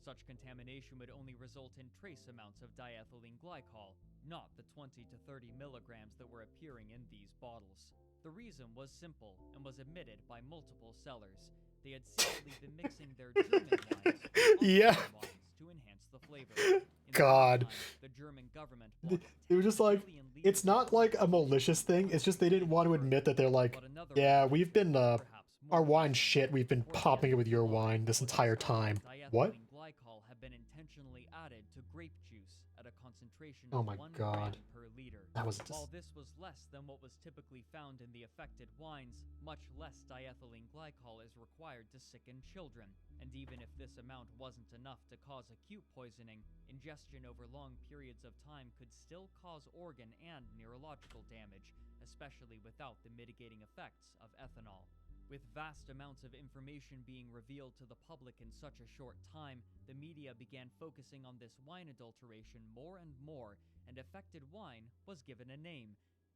Such contamination would only result in trace amounts of diethylene glycol, not the 20 to 30 milligrams that were appearing in these bottles. The reason was simple and was admitted by multiple sellers. They had secretly been mixing their German wines with Yeah. Austrian wines to enhance the flavor. In the God. meantime, the German government blocked They were just like, it's not like a malicious thing. It's just they didn't want to admit that they're like, yeah, we've been our wine shit. We've been popping it with your wine this entire time. What? Diethylene glycol had been intentionally added to grape juice at a concentration Oh of my 1 God. gram per liter. That was While this was less than what was typically found in the affected wines, much less diethylene glycol is required to sicken children. And even if this amount wasn't enough to cause acute poisoning, ingestion over long periods of time could still cause organ and neurological damage, especially without the mitigating effects of ethanol. With vast amounts of information being revealed to the public in such a short time, the media began focusing on this wine adulteration more and more, and affected wine was given a name,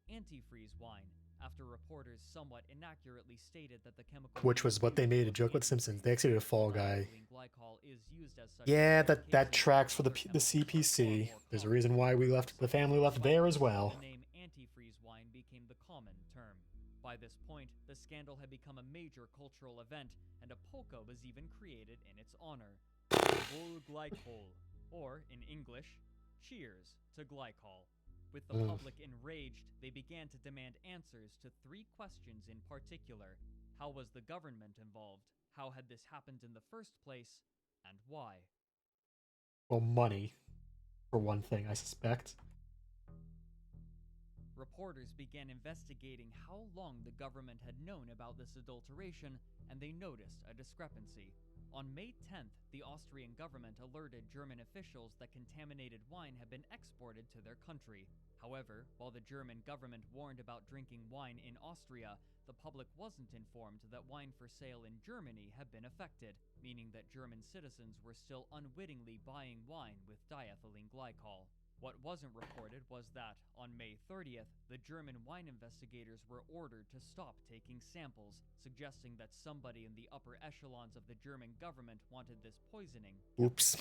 antifreeze wine, after reporters somewhat inaccurately stated that the chemical Which was what they made a joke with Simpsons. They actually did a Fall Guy. diethylene glycol is used as such Yeah, in that tracks for the CPC. There's a reason why the family left there as well. The name antifreeze wine became the common term. By this point, the scandal had become a major cultural event, and a polka was even created in its honor. Wohl Glycol, or in English, Cheers to Glycol. With the public enraged, they began to demand answers to 3 questions in particular. How was the government involved? How had this happened in the first place? And why? Well, money, for one thing, I suspect. reporters began investigating how long the government had known about this adulteration, and they noticed a discrepancy. On May 10th, the Austrian government alerted German officials that contaminated wine had been exported to their country. However, while the German government warned about drinking wine in Austria, the public wasn't informed that wine for sale in Germany had been affected, meaning that German citizens were still unwittingly buying wine with diethylene glycol. What wasn't reported was that, on May 30th, the German wine investigators were ordered to stop taking samples, suggesting that somebody in the upper echelons of the German government wanted this poisoning. Oops.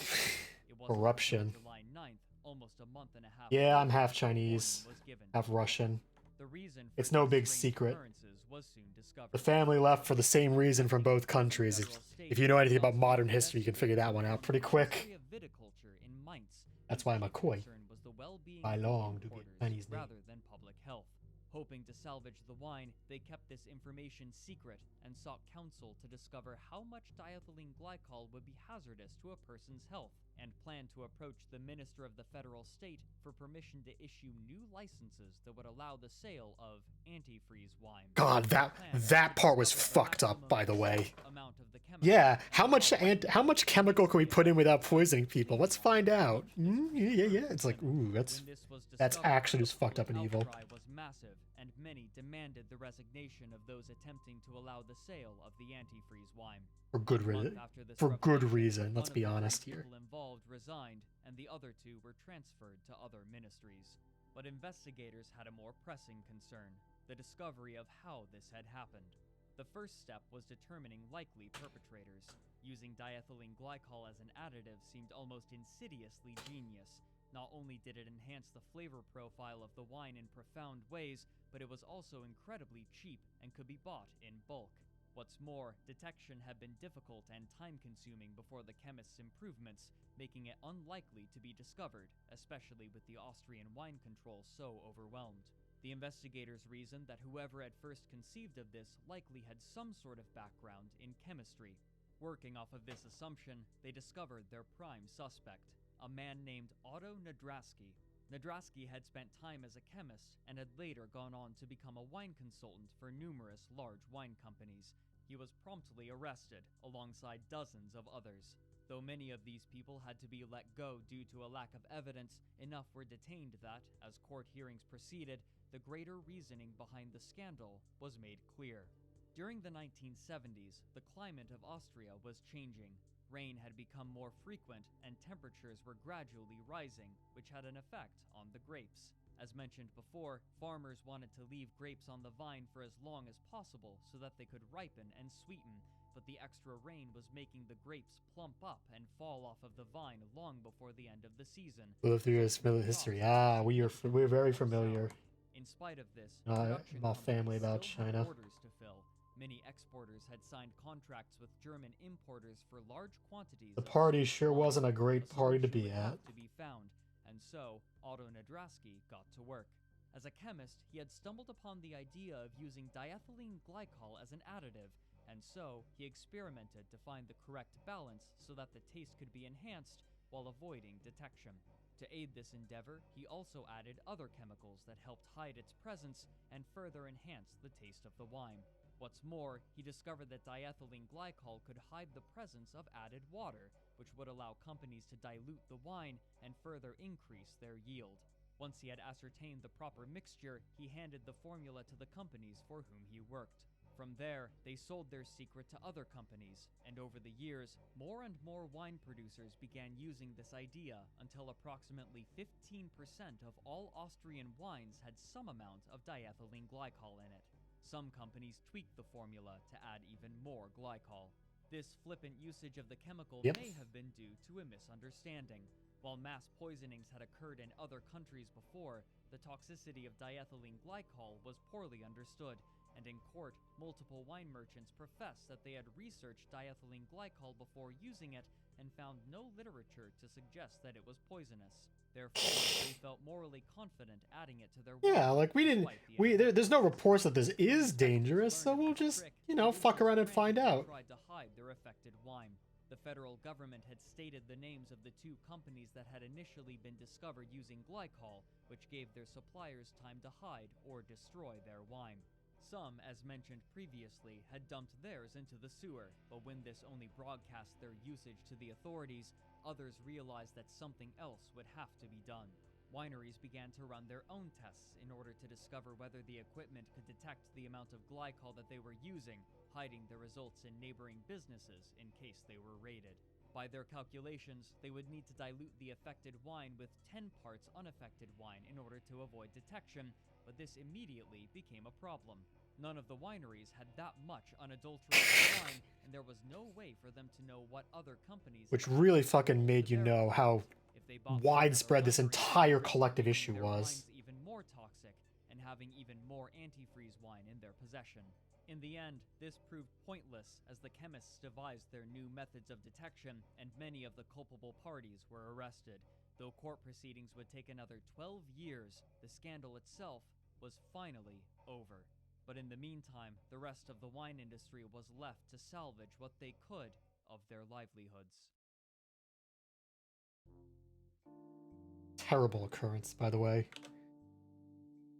It wasn't Corruption. until July 9th, almost a month and a half Yeah, I'm later, half that Chinese, warning was given. half Russian. The reason for It's no these big strange secret. occurrences was soon discovered. The family left for the same reason from both countries. If you know anything about modern history, you can figure that one out pretty quick. Viticulture in Mainz. That's why I'm a Koi. Was the well-being Bailong, of to be importers a Chinese name. rather than public health. Hoping to salvage the wine, they kept this information secret and sought counsel to discover how much diethylene glycol would be hazardous to a person's health, and planned to approach the Minister of the Federal State for permission to issue new licenses that would allow the sale of antifreeze wine. God, that part was fucked up, by the way. Yeah, how much chemical can we put in without poisoning people? Let's find out. Yeah. It's like, ooh, that's actually just fucked up and evil. The outcry was massive, and many demanded the resignation of those attempting to allow the sale of the antifreeze wine. For good reason. For good reason. Let's be honest here. People involved resigned, and the other two were transferred to other ministries. But investigators had a more pressing concern: the discovery of how this had happened. The first step was determining likely perpetrators. Using diethylene glycol as an additive seemed almost insidiously genius. Not only did it enhance the flavor profile of the wine in profound ways, but it was also incredibly cheap and could be bought in bulk. What's more, detection had been difficult and time-consuming before the chemist's improvements, making it unlikely to be discovered, especially with the Austrian wine control so overwhelmed. The investigators reasoned that whoever had first conceived of this likely had some sort of background in chemistry. Working off of this assumption, they discovered their prime suspect, a man named Otto Nadrasky. Nadrasky had spent time as a chemist and had later gone on to become a wine consultant for numerous large wine companies. He was promptly arrested, alongside dozens of others. Though many of these people had to be let go due to a lack of evidence, enough were detained that, as court hearings proceeded, the greater reasoning behind the scandal was made clear. During the 1970s, the climate of Austria was changing. Rain had become more frequent, and temperatures were gradually rising, which had an effect on the grapes. As mentioned before, farmers wanted to leave grapes on the vine for as long as possible so that they could ripen and sweeten, but the extra rain was making the grapes plump up and fall off of the vine long before the end of the season. Live through this history. We're very familiar. In spite of this, my family about China. Orders to fill. Many exporters had signed contracts with German importers for large quantities. The party sure wasn't a great party to be at. To be found, and so Otto Nadrasky got to work. As a chemist, he had stumbled upon the idea of using diethylene glycol as an additive, and so he experimented to find the correct balance so that the taste could be enhanced while avoiding detection. To aid this endeavor, he also added other chemicals that helped hide its presence and further enhanced the taste of the wine. What's more, he discovered that diethylene glycol could hide the presence of added water, which would allow companies to dilute the wine and further increase their yield. Once he had ascertained the proper mixture, he handed the formula to the companies for whom he worked. From there, they sold their secret to other companies, and over the years, more and more wine producers began using this idea until approximately 15% of all Austrian wines had some amount of diethylene glycol in it. Some companies tweaked the formula to add even more glycol. This flippant usage of the chemical may have been due to a misunderstanding. While mass poisonings had occurred in other countries before, the toxicity of diethylene glycol was poorly understood, and in court, multiple wine merchants professed that they had researched diethylene glycol before using it and found no literature to suggest that it was poisonous. Therefore, they felt morally confident adding it to their wine. There's no reports that this is dangerous, so we'll just, fuck around and find out. Tried to hide their affected wine. The federal government had stated the names of the two companies that had initially been discovered using glycol, which gave their suppliers time to hide or destroy their wine. Some, as mentioned previously, had dumped theirs into the sewer, but when this only broadcast their usage to the authorities, others realized that something else would have to be done. Wineries began to run their own tests in order to discover whether the equipment could detect the amount of glycol that they were using, hiding the results in neighboring businesses in case they were raided. By their calculations, they would need to dilute the affected wine with 10 parts unaffected wine in order to avoid detection, but this immediately became a problem. None of the wineries had that much unadulterated wine, and there was no way for them to know what other companies... Which really fucking made you know how widespread this entire collective issue was. Even more toxic, and having even more antifreeze wine in their possession. In the end, this proved pointless as the chemists devised their new methods of detection, and many of the culpable parties were arrested. Though court proceedings would take another 12 years, the scandal itself was finally over. But in the meantime, the rest of the wine industry was left to salvage what they could of their livelihoods. Terrible occurrence, by the way.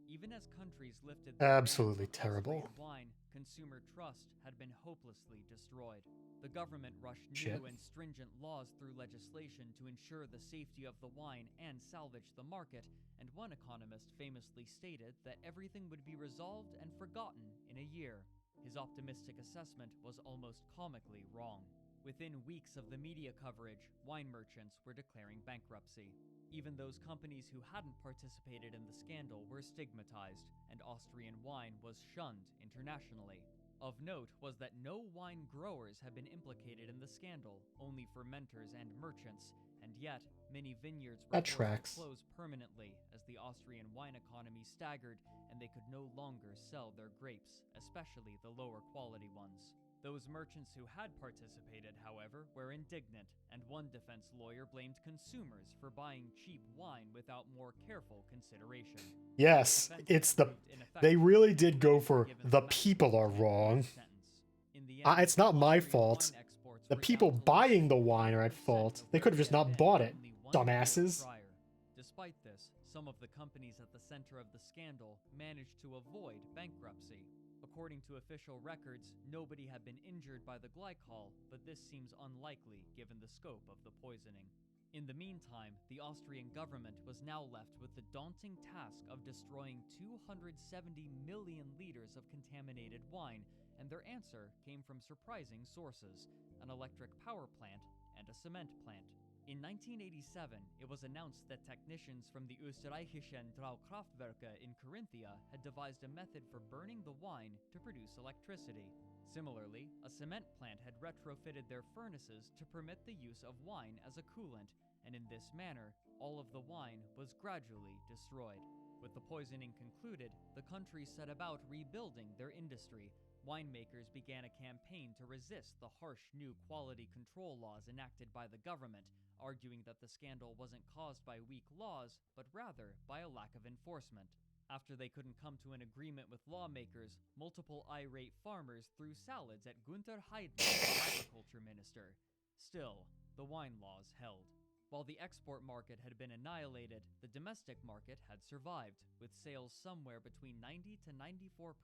Even as countries lifted absolutely terrible wine, consumer trust had been hopelessly destroyed. The government rushed Shit. new and stringent laws through legislation to ensure the safety of the wine and salvage the market, and one economist famously stated that everything would be resolved and forgotten in a year. His optimistic assessment was almost comically wrong. Within weeks of the media coverage, wine merchants were declaring bankruptcy. Even those companies who hadn't participated in the scandal were stigmatized, and Austrian wine was shunned internationally. Of note was that no wine growers had been implicated in the scandal, only fermenters and merchants, and yet many vineyards were forced to close permanently as the Austrian wine economy staggered and they could no longer sell their grapes, especially the lower quality ones. Those merchants who had participated, however, were indignant, and one defense lawyer blamed consumers for buying cheap wine without more careful consideration. Yes, they really did go for the people are wrong. It's not my fault. The people buying the wine are at fault. They could have just not bought it, dumbasses. Despite this, some of the companies at the center of the scandal managed to avoid bankruptcy. According to official records, nobody had been injured by the glycol, but this seems unlikely given the scope of the poisoning. In the meantime, the Austrian government was now left with the daunting task of destroying 270 million liters of contaminated wine, and their answer came from surprising sources: an electric power plant and a cement plant. In 1987, it was announced that technicians from the Österreichischen Traukraftwerke in Carinthia had devised a method for burning the wine to produce electricity. Similarly, a cement plant had retrofitted their furnaces to permit the use of wine as a coolant, and in this manner, all of the wine was gradually destroyed. With the poisoning concluded, the country set about rebuilding their industry. Winemakers began a campaign to resist the harsh new quality control laws enacted by the government, arguing that the scandal wasn't caused by weak laws, but rather by a lack of enforcement. After they couldn't come to an agreement with lawmakers, multiple irate farmers threw salads at Günther Heidmann, the agriculture minister. Still, the wine laws held. While the export market had been annihilated, the domestic market had survived, with sales somewhere between 90 to 94%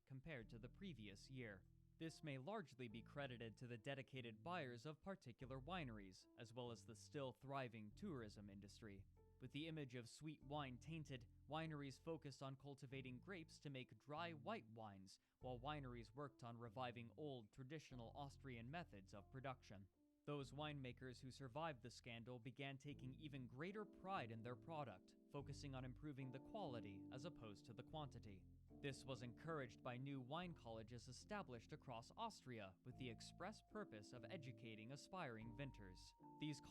compared to the previous year. This may largely be credited to the dedicated buyers of particular wineries, as well as the still thriving tourism industry. With the image of sweet wine tainted, wineries focused on cultivating grapes to make dry white wines, while wineries worked on reviving old, traditional Austrian methods of production. Those winemakers who survived the scandal began taking even greater pride in their product, focusing on improving the quality as opposed to the quantity. This was encouraged by new wine colleges established across Austria with the express purpose of educating aspiring vintners.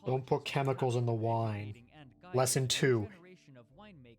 Don't put chemicals in the wine. Lesson 2.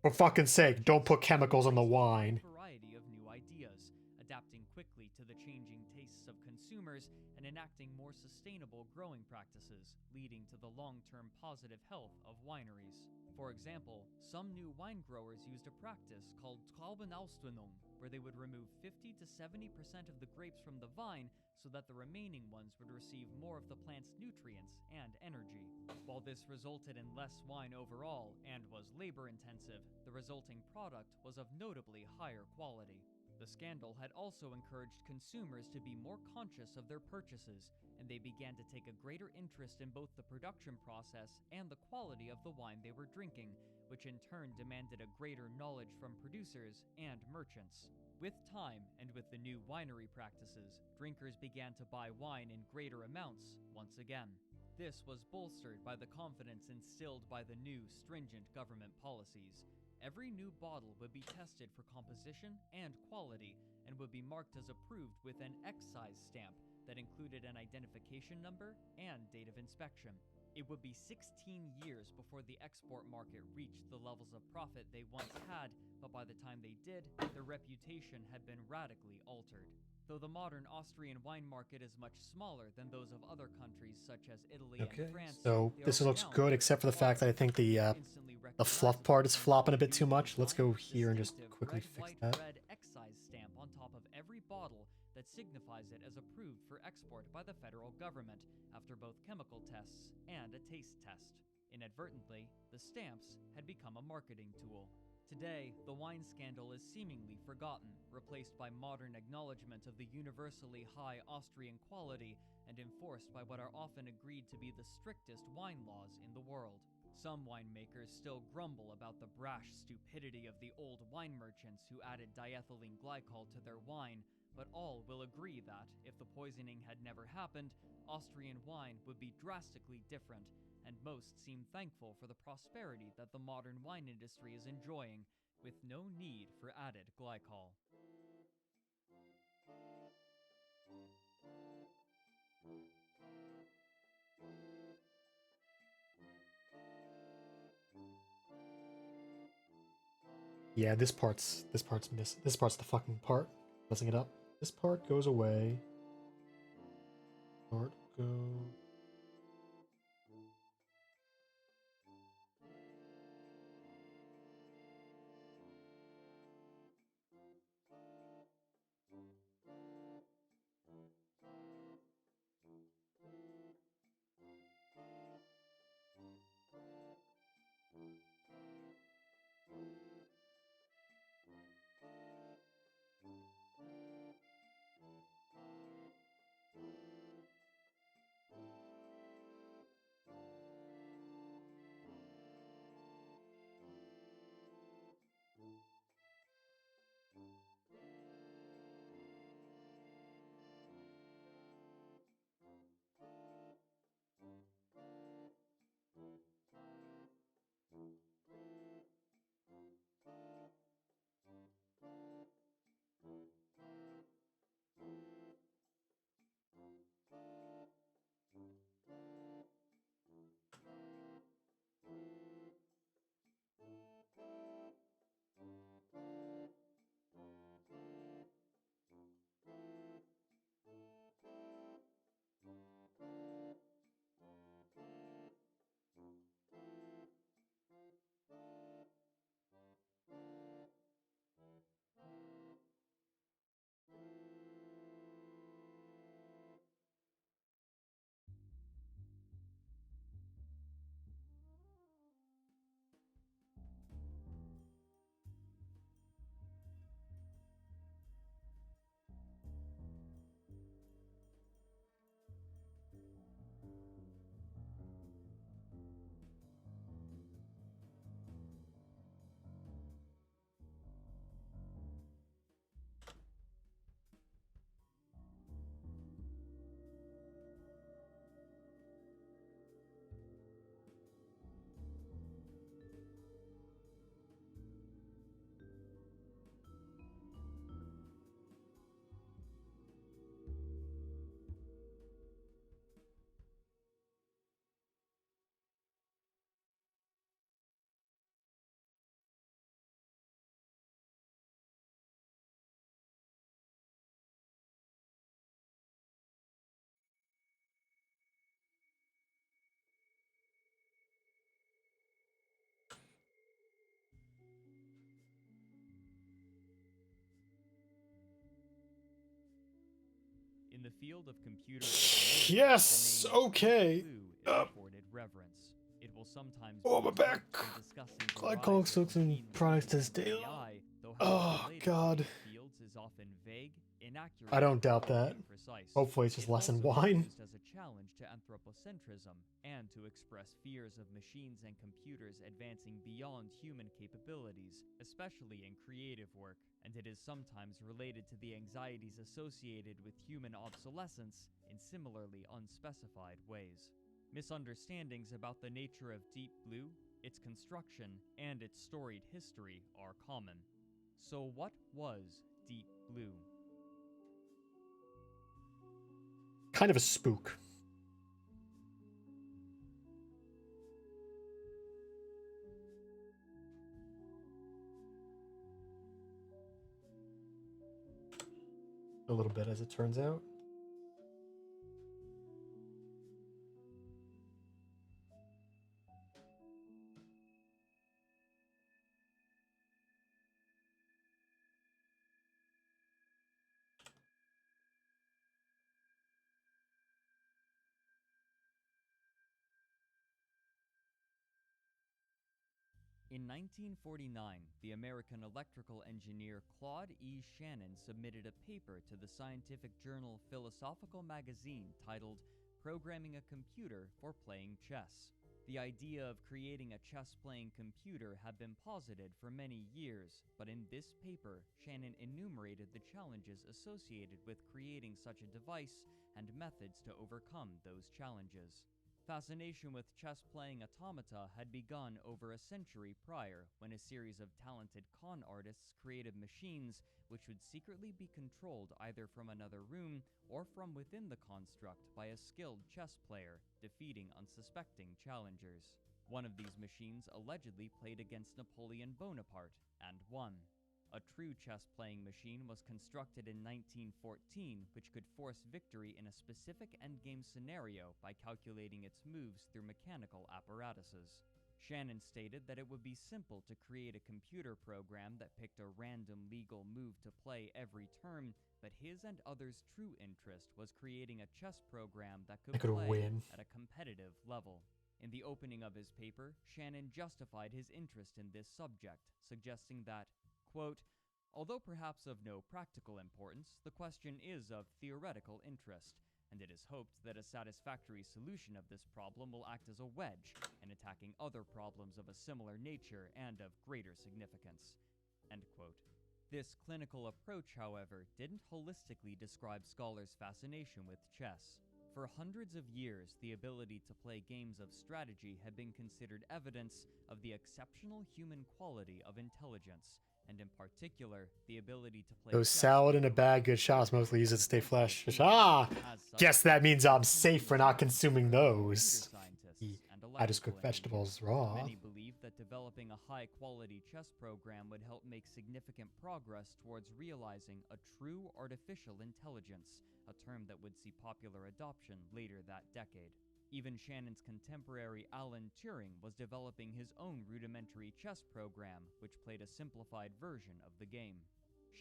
For fucking sake, don't put chemicals in the wine. Variety of new ideas, adapting quickly to the changing tastes of consumers consumers and enacting more sustainable growing practices, leading to the long-term positive health of wineries. For example, some new wine growers used a practice called Traubenausdünnung, where they would remove 50 to 70% of the grapes from the vine so that the remaining ones would receive more of the plant's nutrients and energy. While this resulted in less wine overall and was labor-intensive, the resulting product was of notably higher quality. The scandal had also encouraged consumers to be more conscious of their purchases, and they began to take a greater interest in both the production process and the quality of the wine they were drinking, which in turn demanded a greater knowledge from producers and merchants. With time, and with the new winery practices, drinkers began to buy wine in greater amounts once again. This was bolstered by the confidence instilled by the new, stringent government policies. Every new bottle would be tested for composition and quality, and would be marked as approved with an excise stamp that included an identification number and date of inspection. It would be 16 years before the export market reached the levels of profit they once had, but by the time they did, their reputation had been radically altered. Though the modern Austrian wine market is much smaller than those of other countries such as Italy and France, so they this are looks renowned good, for except for the their fact that I think the fluff part is flopping a bit too much. Let's go here and just quickly fix that. red excise stamp on top of every bottle that signifies it as approved for export by the federal government after both chemical tests and a taste test. Inadvertently, the stamps had become a marketing tool. Today, the wine scandal is seemingly forgotten, replaced by modern acknowledgement of the universally high Austrian quality and enforced by what are often agreed to be the strictest wine laws in the world. Some winemakers still grumble about the brash stupidity of the old wine merchants who added diethylene glycol to their wine, but all will agree that, if the poisoning had never happened, Austrian wine would be drastically different, and most seem thankful for the prosperity that the modern wine industry is enjoying, with no need for added glycol. Yeah, this part's missing. This part's the fucking part messing it up. This part goes away. Part go. In the field of computer Yes, okay. Deep Blue is afforded reverence. It will sometimes Oh, be my back. invoked when discussing the Glad rise Comics of took some machine prize learning this day. and AI, though how Oh, it's related God. to these fields is often vague, inaccurate, I don't doubt or that. imprecise. Hopefully it's just It less than also wine. is used as a challenge to anthropocentrism and to express fears of machines and computers advancing beyond human capabilities, especially in creative work, and it is sometimes related to the anxieties associated with human obsolescence in similarly unspecified ways. Misunderstandings about the nature of Deep Blue, its construction, and its storied history are common. So what was Deep Blue? Kind of a spook. A little bit, as it turns out. In 1949, the American electrical engineer Claude E. Shannon submitted a paper to the scientific journal Philosophical Magazine titled Programming a Computer for Playing Chess. The idea of creating a chess-playing computer had been posited for many years, but in this paper, Shannon enumerated the challenges associated with creating such a device and methods to overcome those challenges. Fascination with chess-playing automata had begun over a century prior when a series of talented con artists created machines which would secretly be controlled either from another room or from within the construct by a skilled chess player, defeating unsuspecting challengers. One of these machines allegedly played against Napoleon Bonaparte and won. A true chess-playing machine was constructed in 1914, which could force victory in a specific endgame scenario by calculating its moves through mechanical apparatuses. Shannon stated that it would be simple to create a computer program that picked a random legal move to play every turn, but his and others' true interest was creating a chess program that could play win. at a competitive level. In the opening of his paper, Shannon justified his interest in this subject, suggesting that, quote, although perhaps of no practical importance, the question is of theoretical interest, and it is hoped that a satisfactory solution of this problem will act as a wedge in attacking other problems of a similar nature and of greater significance. End quote. This clinical approach, however, didn't holistically describe scholars' fascination with chess. For hundreds of years, the ability to play games of strategy had been considered evidence of the exceptional human quality of intelligence, and in particular, the ability to play Those salad in a bag, good shots, mostly use it to stay fresh. Ah! Guess that means I'm safe for not consuming those. I just cook vegetables raw. Many believe that developing a high-quality chess program would help make significant progress towards realizing a true artificial intelligence, a term that would see popular adoption later that decade. Even Shannon's contemporary Alan Turing was developing his own rudimentary chess program, which played a simplified version of the game.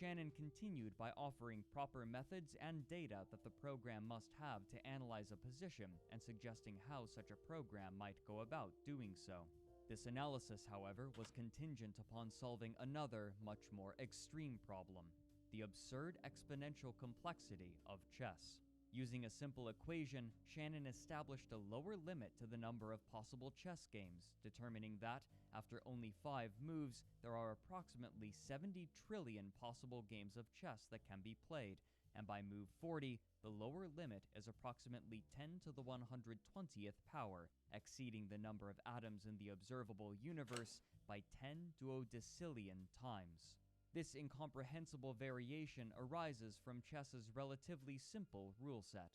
Shannon continued by offering proper methods and data that the program must have to analyze a position and suggesting how such a program might go about doing so. This analysis, however, was contingent upon solving another, much more extreme problem: the absurd exponential complexity of chess. Using a simple equation, Shannon established a lower limit to the number of possible chess games, determining that, after only 5 moves, there are approximately 70 trillion possible games of chess that can be played, and by move 40, the lower limit is approximately 10 to the 120th power, exceeding the number of atoms in the observable universe by 10 duodecillion times. This incomprehensible variation arises from chess's relatively simple rule set.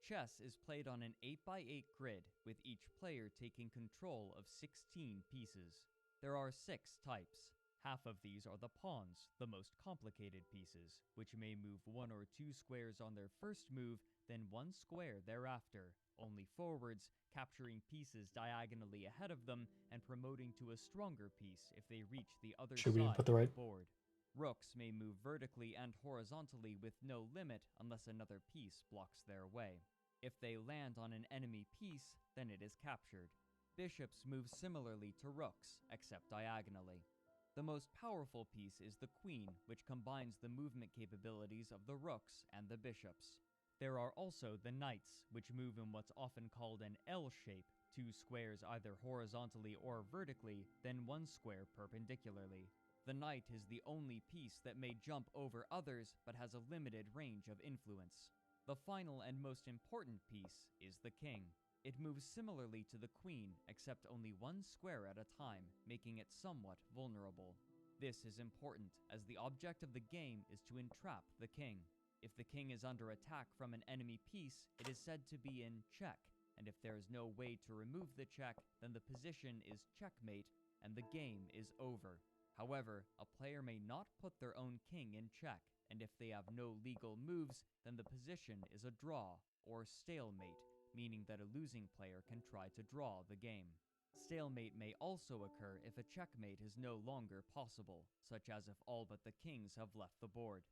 Chess is played on an 8x8 grid, with each player taking control of 16 pieces. There are 6 types. Half of these are the pawns, the most complicated pieces, which may move 1 or 2 squares on their first move, then 1 square thereafter, only forwards, capturing pieces diagonally ahead of them and promoting to a stronger piece if they reach the other Should we side put the of right the board. Rooks may move vertically and horizontally with no limit unless another piece blocks their way. If they land on an enemy piece, then it is captured. Bishops move similarly to rooks, except diagonally. The most powerful piece is the queen, which combines the movement capabilities of the rooks and the bishops. There are also the knights, which move in what's often called an L shape, 2 squares either horizontally or vertically, then 1 square perpendicularly. The knight is the only piece that may jump over others but has a limited range of influence. The final and most important piece is the king. It moves similarly to the queen, except only 1 square at a time, making it somewhat vulnerable. This is important, as the object of the game is to entrap the king. If the king is under attack from an enemy piece, it is said to be in check, and if there is no way to remove the check, then the position is checkmate, and the game is over. However, a player may not put their own king in check, and if they have no legal moves, then the position is a draw, or stalemate, meaning that a losing player can try to draw the game. Stalemate may also occur if a checkmate is no longer possible, such as if all but the kings have left the board.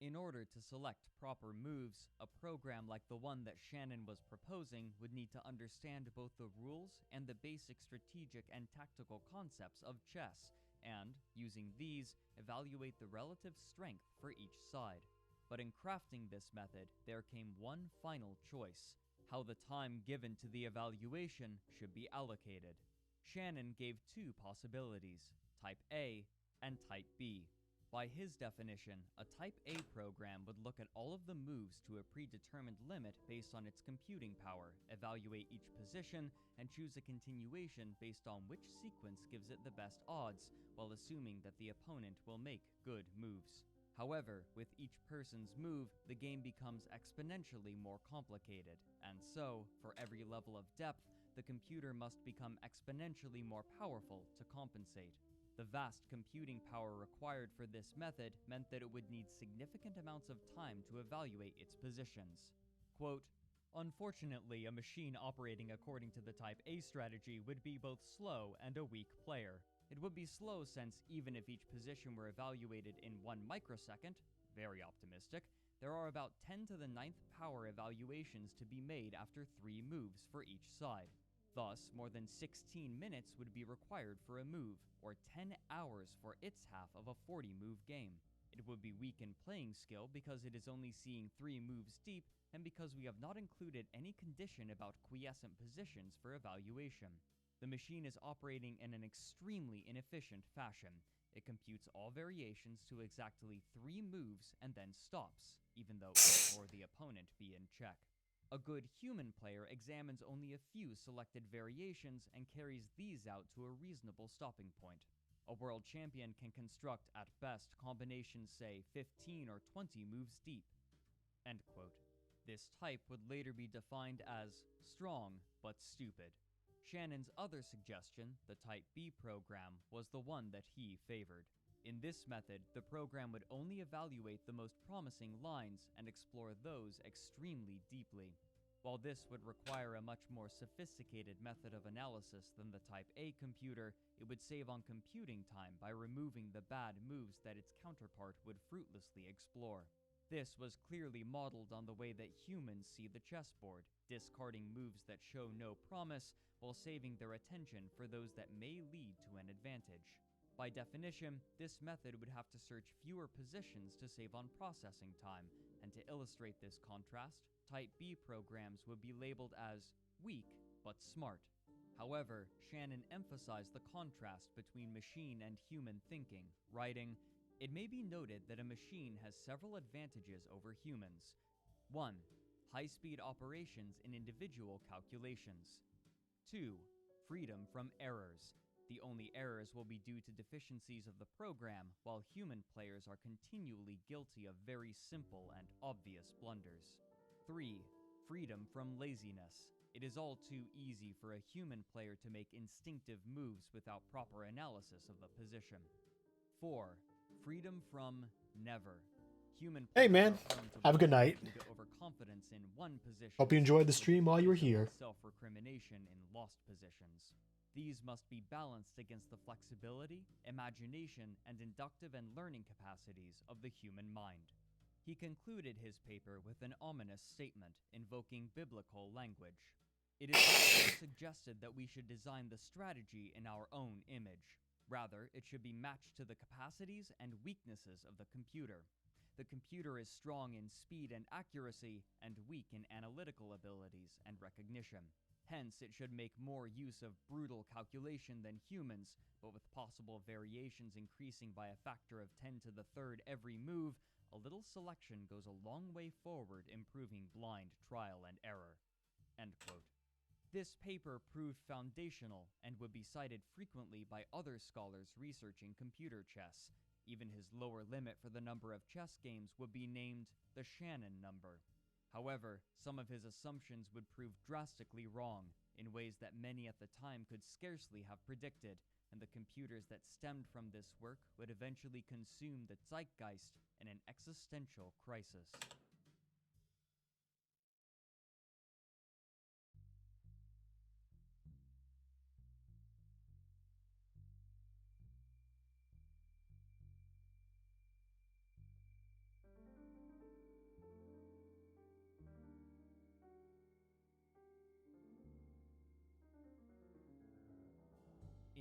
In order to select proper moves, a program like the one that Shannon was proposing would need to understand both the rules and the basic strategic and tactical concepts of chess, and, using these, evaluate the relative strength for each side. But in crafting this method, there came one final choice: how the time given to the evaluation should be allocated. Shannon gave 2 possibilities, Type A and Type B. By his definition, a Type A program would look at all of the moves to a predetermined limit based on its computing power, evaluate each position, and choose a continuation based on which sequence gives it the best odds, while assuming that the opponent will make good moves. However, with each person's move, the game becomes exponentially more complicated, and so, for every level of depth, the computer must become exponentially more powerful to compensate. The vast computing power required for this method meant that it would need significant amounts of time to evaluate its positions. Quote, "Unfortunately, a machine operating according to the Type A strategy would be both slow and a weak player. It would be slow since even if each position were evaluated in 1 microsecond, very optimistic, there are about 10 to the 9th power evaluations to be made after 3 moves for each side. Thus, more than 16 minutes would be required for a move, or 10 hours for its half of a 40-move game. It would be weak in playing skill because it is only seeing 3 moves deep, and because we have not included any condition about quiescent positions for evaluation. The machine is operating in an extremely inefficient fashion. It computes all variations to exactly 3 moves and then stops, even though it or the opponent be in check. A good human player examines only a few selected variations and carries these out to a reasonable stopping point. A world champion can construct, at best, combinations say 15 or 20 moves deep." End quote. This type would later be defined as strong but stupid. Shannon's other suggestion, the Type B program, was the one that he favored. In this method, the program would only evaluate the most promising lines and explore those extremely deeply. While this would require a much more sophisticated method of analysis than the Type A computer, it would save on computing time by removing the bad moves that its counterpart would fruitlessly explore. This was clearly modeled on the way that humans see the chessboard, discarding moves that show no promise while saving their attention for those that may lead to an advantage. By definition, this method would have to search fewer positions to save on processing time, and to illustrate this contrast, Type B programs would be labeled as weak but smart. However, Shannon emphasized the contrast between machine and human thinking, writing, "It may be noted that a machine has several advantages over humans. 1. High-speed operations in individual calculations. 2. Freedom from errors. The only errors will be due to deficiencies of the program, while human players are continually guilty of very simple and obvious blunders. 3. Freedom from laziness. It is all too easy for a human player to make instinctive moves without proper analysis of the position. 4. Freedom from never. Human Hey players man, are prone to have a good night. due to overconfidence in one position. Hope you enjoyed the stream while you were here. Self-recrimination in lost positions. These must be balanced against the flexibility, imagination, and inductive and learning capacities of the human mind. He concluded his paper with an ominous statement invoking biblical language. It is not suggested that we should design the strategy in our own image. Rather, it should be matched to the capacities and weaknesses of the computer. The computer is strong in speed and accuracy, and weak in analytical abilities and recognition. Hence, it should make more use of brutal calculation than humans, but with possible variations increasing by a factor of 10 to the third every move, a little selection goes a long way forward improving blind trial and error. End quote. This paper proved foundational and would be cited frequently by other scholars researching computer chess. Even his lower limit for the number of chess games would be named the Shannon number. However, some of his assumptions would prove drastically wrong, in ways that many at the time could scarcely have predicted, and the computers that stemmed from this work would eventually consume the zeitgeist in an existential crisis.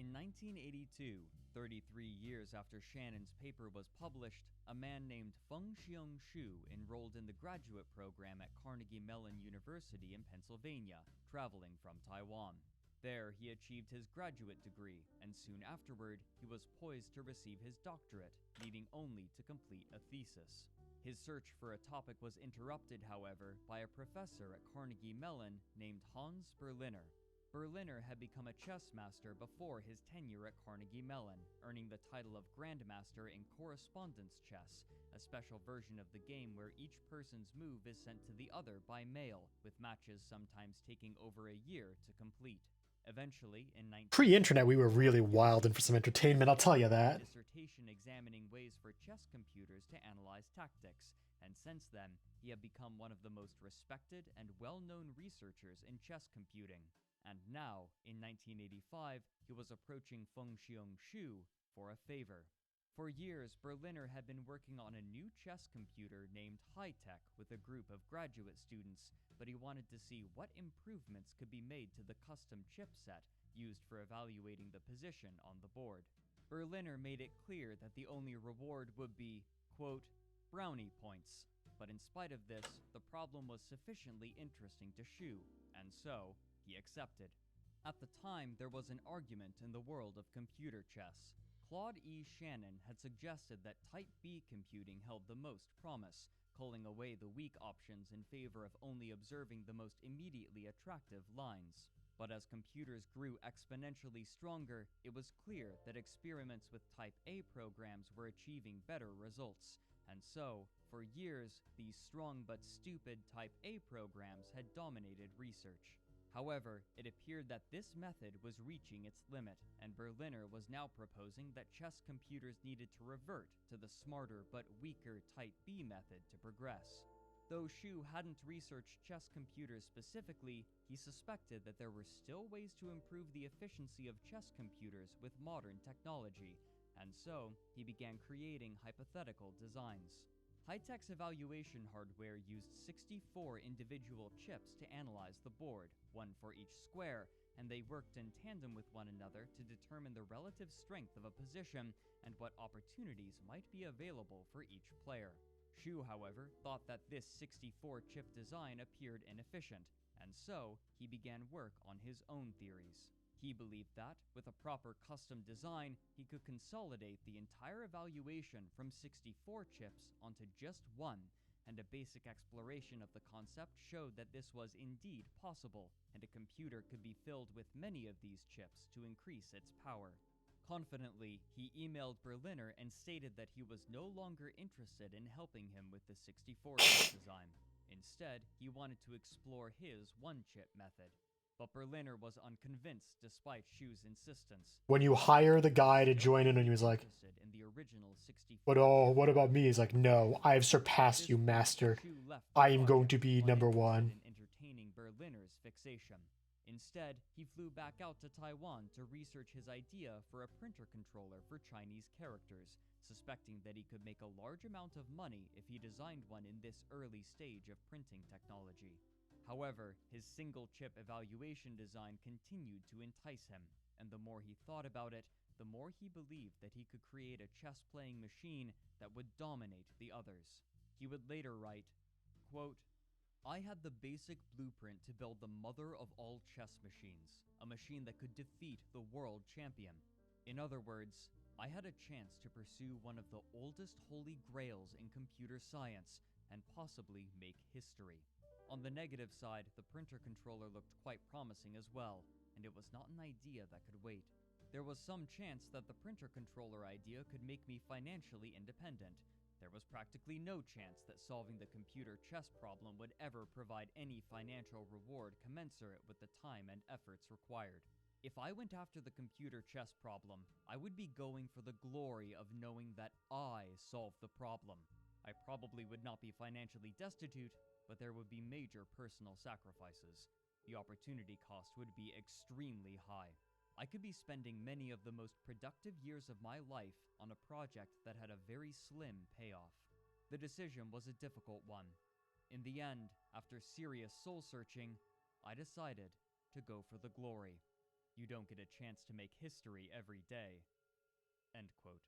In 1982, 33 years after Shannon's paper was published, a man named Feng-Xiong Xu enrolled in the graduate program at Carnegie Mellon University in Pennsylvania, traveling from Taiwan. There, he achieved his graduate degree, and soon afterward, he was poised to receive his doctorate, needing only to complete a thesis. His search for a topic was interrupted, however, by a professor at Carnegie Mellon named Hans Berliner. Berliner had become a chess master before his tenure at Carnegie Mellon, earning the title of Grandmaster in Correspondence Chess, a special version of the game where each person's move is sent to the other by mail, with matches sometimes taking over a year to complete. Eventually, in Pre-internet, we were really wild and for some entertainment, I'll tell you that. Dissertation examining ways for chess computers to analyze tactics, and since then, he had become one of the most respected and well-known researchers in chess computing. And now, in 1985, he was approaching Feng-Xiong Xu for a favor. For years, Berliner had been working on a new chess computer named High-Tech with a group of graduate students, but he wanted to see what improvements could be made to the custom chipset used for evaluating the position on the board. Berliner made it clear that the only reward would be, quote, brownie points. But in spite of this, the problem was sufficiently interesting to Xu, and so he accepted. At the time, there was an argument in the world of computer chess. Claude E. Shannon had suggested that Type B computing held the most promise, culling away the weak options in favor of only observing the most immediately attractive lines. But as computers grew exponentially stronger, it was clear that experiments with Type A programs were achieving better results. And so, for years, these strong but stupid Type A programs had dominated research. However, it appeared that this method was reaching its limit, and Berliner was now proposing that chess computers needed to revert to the smarter but weaker Type B method to progress. Though Xu hadn't researched chess computers specifically, he suspected that there were still ways to improve the efficiency of chess computers with modern technology, and so he began creating hypothetical designs. High-Tech's evaluation hardware used 64 individual chips to analyze the board, one for each square, and they worked in tandem with one another to determine the relative strength of a position and what opportunities might be available for each player. Xu, however, thought that this 64-chip design appeared inefficient, and so he began work on his own theories. He believed that, with a proper custom design, he could consolidate the entire evaluation from 64 chips onto just one, and a basic exploration of the concept showed that this was indeed possible, and a computer could be filled with many of these chips to increase its power. Confidently, he emailed Berliner and stated that he was no longer interested in helping him with the 64-chip design. Instead, he wanted to explore his one-chip method. But Berliner was unconvinced despite Xu's insistence. When you hire the guy to join in and he was like, what about me? He's like, no, I've surpassed you, master. I am going to be number one. In entertaining Berliner's fixation. Instead, he flew back out to Taiwan to research his idea for a printer controller for Chinese characters, suspecting that he could make a large amount of money if he designed one in this early stage of printing technology. However, his single-chip evaluation design continued to entice him, and the more he thought about it, the more he believed that he could create a chess-playing machine that would dominate the others. He would later write, quote, "I had the basic blueprint to build the mother of all chess machines, a machine that could defeat the world champion. In other words, I had a chance to pursue one of the oldest holy grails in computer science and possibly make history." On the negative side, the printer controller looked quite promising as well, and it was not an idea that could wait. There was some chance that the printer controller idea could make me financially independent. There was practically no chance that solving the computer chess problem would ever provide any financial reward commensurate with the time and efforts required. If I went after the computer chess problem, I would be going for the glory of knowing that I solved the problem. I probably would not be financially destitute, but there would be major personal sacrifices. The opportunity cost would be extremely high. I could be spending many of the most productive years of my life on a project that had a very slim payoff. The decision was a difficult one. In the end, after serious soul-searching, I decided to go for the glory. You don't get a chance to make history every day. End quote.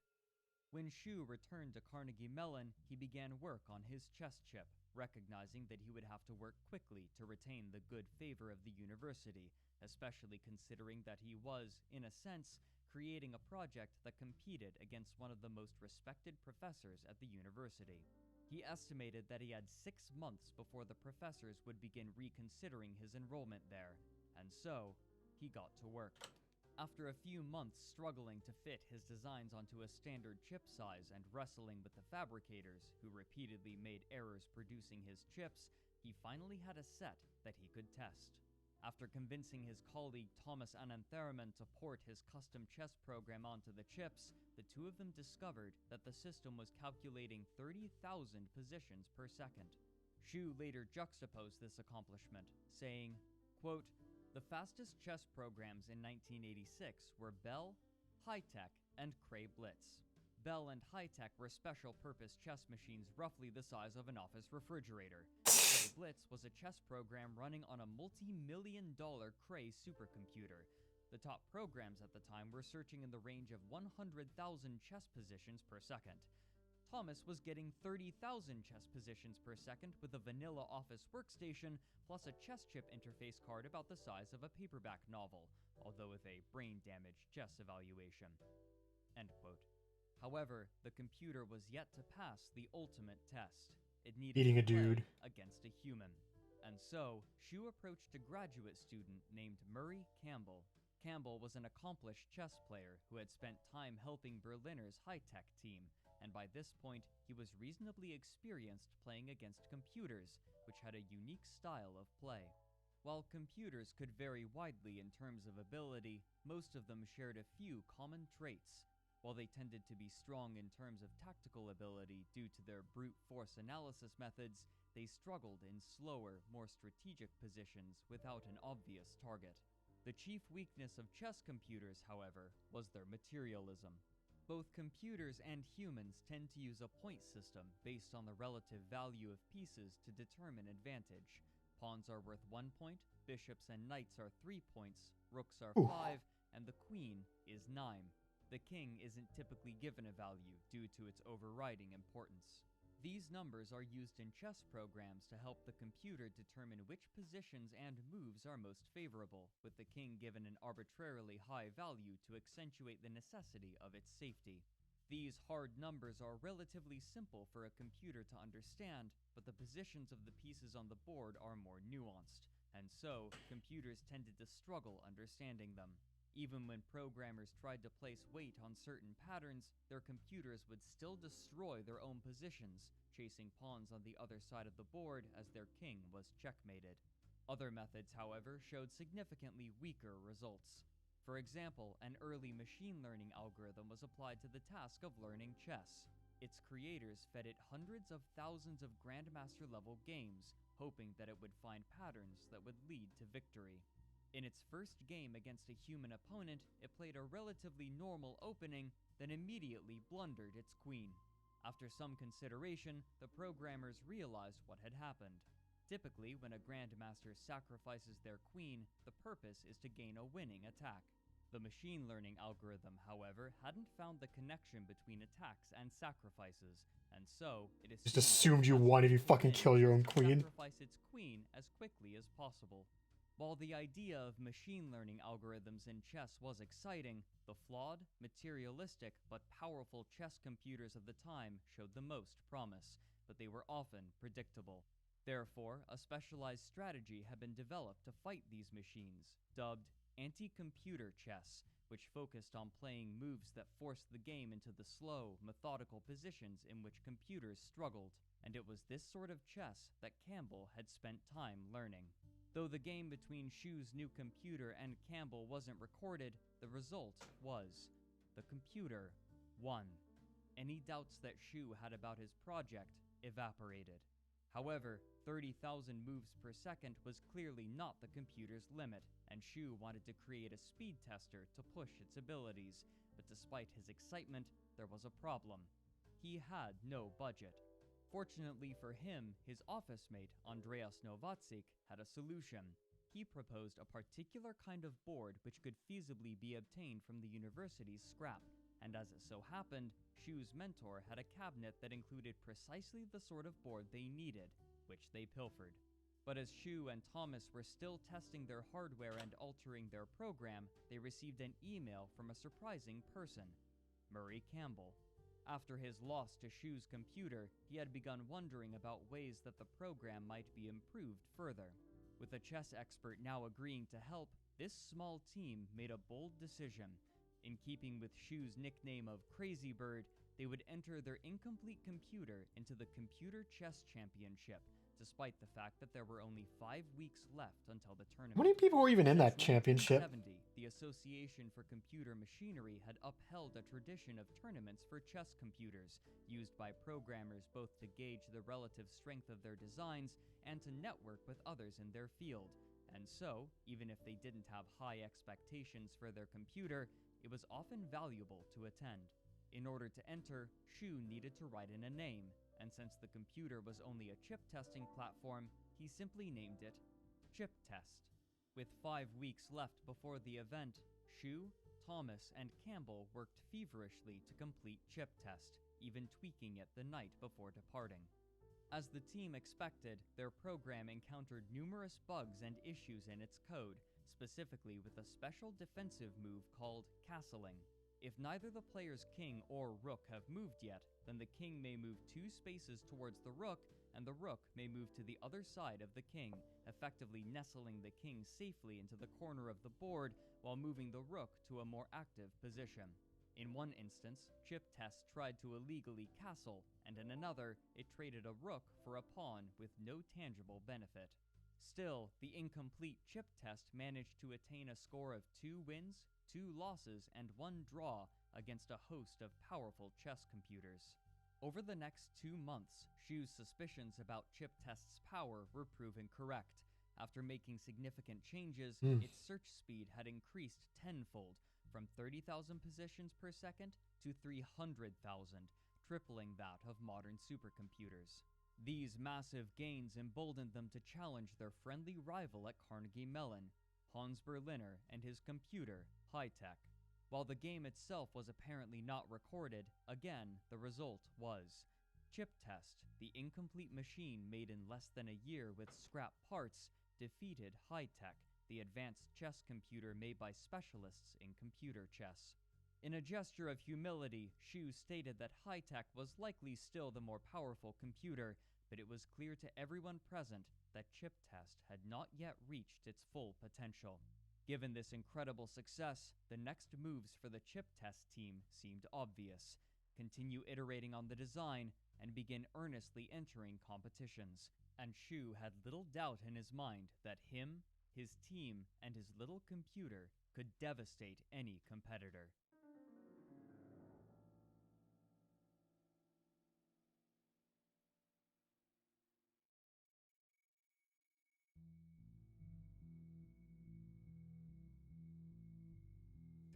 When Shu returned to Carnegie Mellon, he began work on his chess chip, recognizing that he would have to work quickly to retain the good favor of the university, especially considering that he was, in a sense, creating a project that competed against one of the most respected professors at the university. He estimated that he had 6 months before the professors would begin reconsidering his enrollment there, and so he got to work. After a few months struggling to fit his designs onto a standard chip size and wrestling with the fabricators, who repeatedly made errors producing his chips, he finally had a set that he could test. After convincing his colleague Thomas Anantharaman to port his custom chess program onto the chips, the two of them discovered that the system was calculating 30,000 positions per second. Shu later juxtaposed this accomplishment, saying, quote, "The fastest chess programs in 1986 were Bell, High-Tech, and Cray Blitz. Bell and High-Tech were special-purpose chess machines roughly the size of an office refrigerator. Cray Blitz was a chess program running on a multi-million-dollar Cray supercomputer. The top programs at the time were searching in the range of 100,000 chess positions per second. Thomas was getting 30,000 chess positions per second with a vanilla office workstation, plus a chess chip interface card about the size of a paperback novel, although with a brain-damaged chess evaluation." End quote. However, the computer was yet to pass the ultimate test. It needed Eating to a play dude. against a human. And so, Shu approached a graduate student named Murray Campbell. Campbell was an accomplished chess player who had spent time helping Berliner's high-tech team, and by this point, he was reasonably experienced playing against computers, which had a unique style of play. While computers could vary widely in terms of ability, most of them shared a few common traits. While they tended to be strong in terms of tactical ability due to their brute force analysis methods, they struggled in slower, more strategic positions without an obvious target. The chief weakness of chess computers, however, was their materialism. Both computers and humans tend to use a point system based on the relative value of pieces to determine advantage. Pawns are worth 1 point, bishops and knights are 3 points, rooks are 5, and the queen is 9. The king isn't typically given a value due to its overriding importance. These numbers are used in chess programs to help the computer determine which positions and moves are most favorable, with the king given an arbitrarily high value to accentuate the necessity of its safety. These hard numbers are relatively simple for a computer to understand, but the positions of the pieces on the board are more nuanced, and so computers tended to struggle understanding them. Even when programmers tried to place weight on certain patterns, their computers would still destroy their own positions, chasing pawns on the other side of the board as their king was checkmated. Other methods, however, showed significantly weaker results. For example, an early machine learning algorithm was applied to the task of learning chess. Its creators fed it hundreds of thousands of Grandmaster-level games, hoping that it would find patterns that would lead to victory. In its first game against a human opponent, it played a relatively normal opening, then immediately blundered its queen. After some consideration, the programmers realized what had happened. Typically, when a grandmaster sacrifices their queen, the purpose is to gain a winning attack. The machine learning algorithm, however, hadn't found the connection between attacks and sacrifices, and so it Just assumed you won if you fucking kill your own queen. Sacrifice its queen as quickly as possible. While the idea of machine learning algorithms in chess was exciting, the flawed, materialistic, but powerful chess computers of the time showed the most promise, but they were often predictable. Therefore, a specialized strategy had been developed to fight these machines, dubbed anti-computer chess, which focused on playing moves that forced the game into the slow, methodical positions in which computers struggled, and it was this sort of chess that Campbell had spent time learning. Though the game between Shu's new computer and Campbell wasn't recorded, the result was. The computer won. Any doubts that Shu had about his project evaporated. However, 30,000 moves per second was clearly not the computer's limit, and Shu wanted to create a speed tester to push its abilities, but despite his excitement, there was a problem. He had no budget. Fortunately for him, his office mate, Andreas Novatzik, had a solution. He proposed a particular kind of board which could feasibly be obtained from the university's scrap, and as it so happened, Shu's mentor had a cabinet that included precisely the sort of board they needed, which they pilfered. But as Shu and Thomas were still testing their hardware and altering their program, they received an email from a surprising person, Murray Campbell. After his loss to Shu's computer, he had begun wondering about ways that the program might be improved further. With a chess expert now agreeing to help, this small team made a bold decision. In keeping with Shu's nickname of Crazy Bird, they would enter their incomplete computer into the Computer Chess Championship, despite the fact that there were only 5 weeks left until the tournament. How many people were even in that championship? In 1970, the Association for Computer Machinery had upheld a tradition of tournaments for chess computers, used by programmers both to gauge the relative strength of their designs and to network with others in their field. And so, even if they didn't have high expectations for their computer, it was often valuable to attend. In order to enter, Shu needed to write in a name, and since the computer was only a chip testing platform, he simply named it Chip Test. With 5 weeks left before the event, Shu, Thomas, and Campbell worked feverishly to complete Chip Test, even tweaking it the night before departing. As the team expected, their program encountered numerous bugs and issues in its code, specifically with a special defensive move called castling. If neither the player's king or rook have moved yet, then the king may move 2 spaces towards the rook, and the rook may move to the other side of the king, effectively nestling the king safely into the corner of the board while moving the rook to a more active position. In one instance, Chip Test tried to illegally castle, and in another, it traded a rook for a pawn with no tangible benefit. Still, the incomplete Chip Test managed to attain a score of 2 wins, 2 losses, and 1 draw against a host of powerful chess computers. Over the next 2 months, Shu's suspicions about Chip Test's power were proven correct. After making significant changes, its search speed had increased tenfold, from 30,000 positions per second to 300,000, tripling that of modern supercomputers. These massive gains emboldened them to challenge their friendly rival at Carnegie Mellon, Hans Berliner, and his computer, High-Tech. While the game itself was apparently not recorded, again, the result was. Chip Test, the incomplete machine made in less than a year with scrap parts, defeated High-Tech, the advanced chess computer made by specialists in computer chess. In a gesture of humility, Shu stated that High-Tech was likely still the more powerful computer, but it was clear to everyone present that Chip Test had not yet reached its full potential. Given this incredible success, the next moves for the Chip Test team seemed obvious. Continue iterating on the design and begin earnestly entering competitions. And Shu had little doubt in his mind that him, his team, and his little computer could devastate any competitor.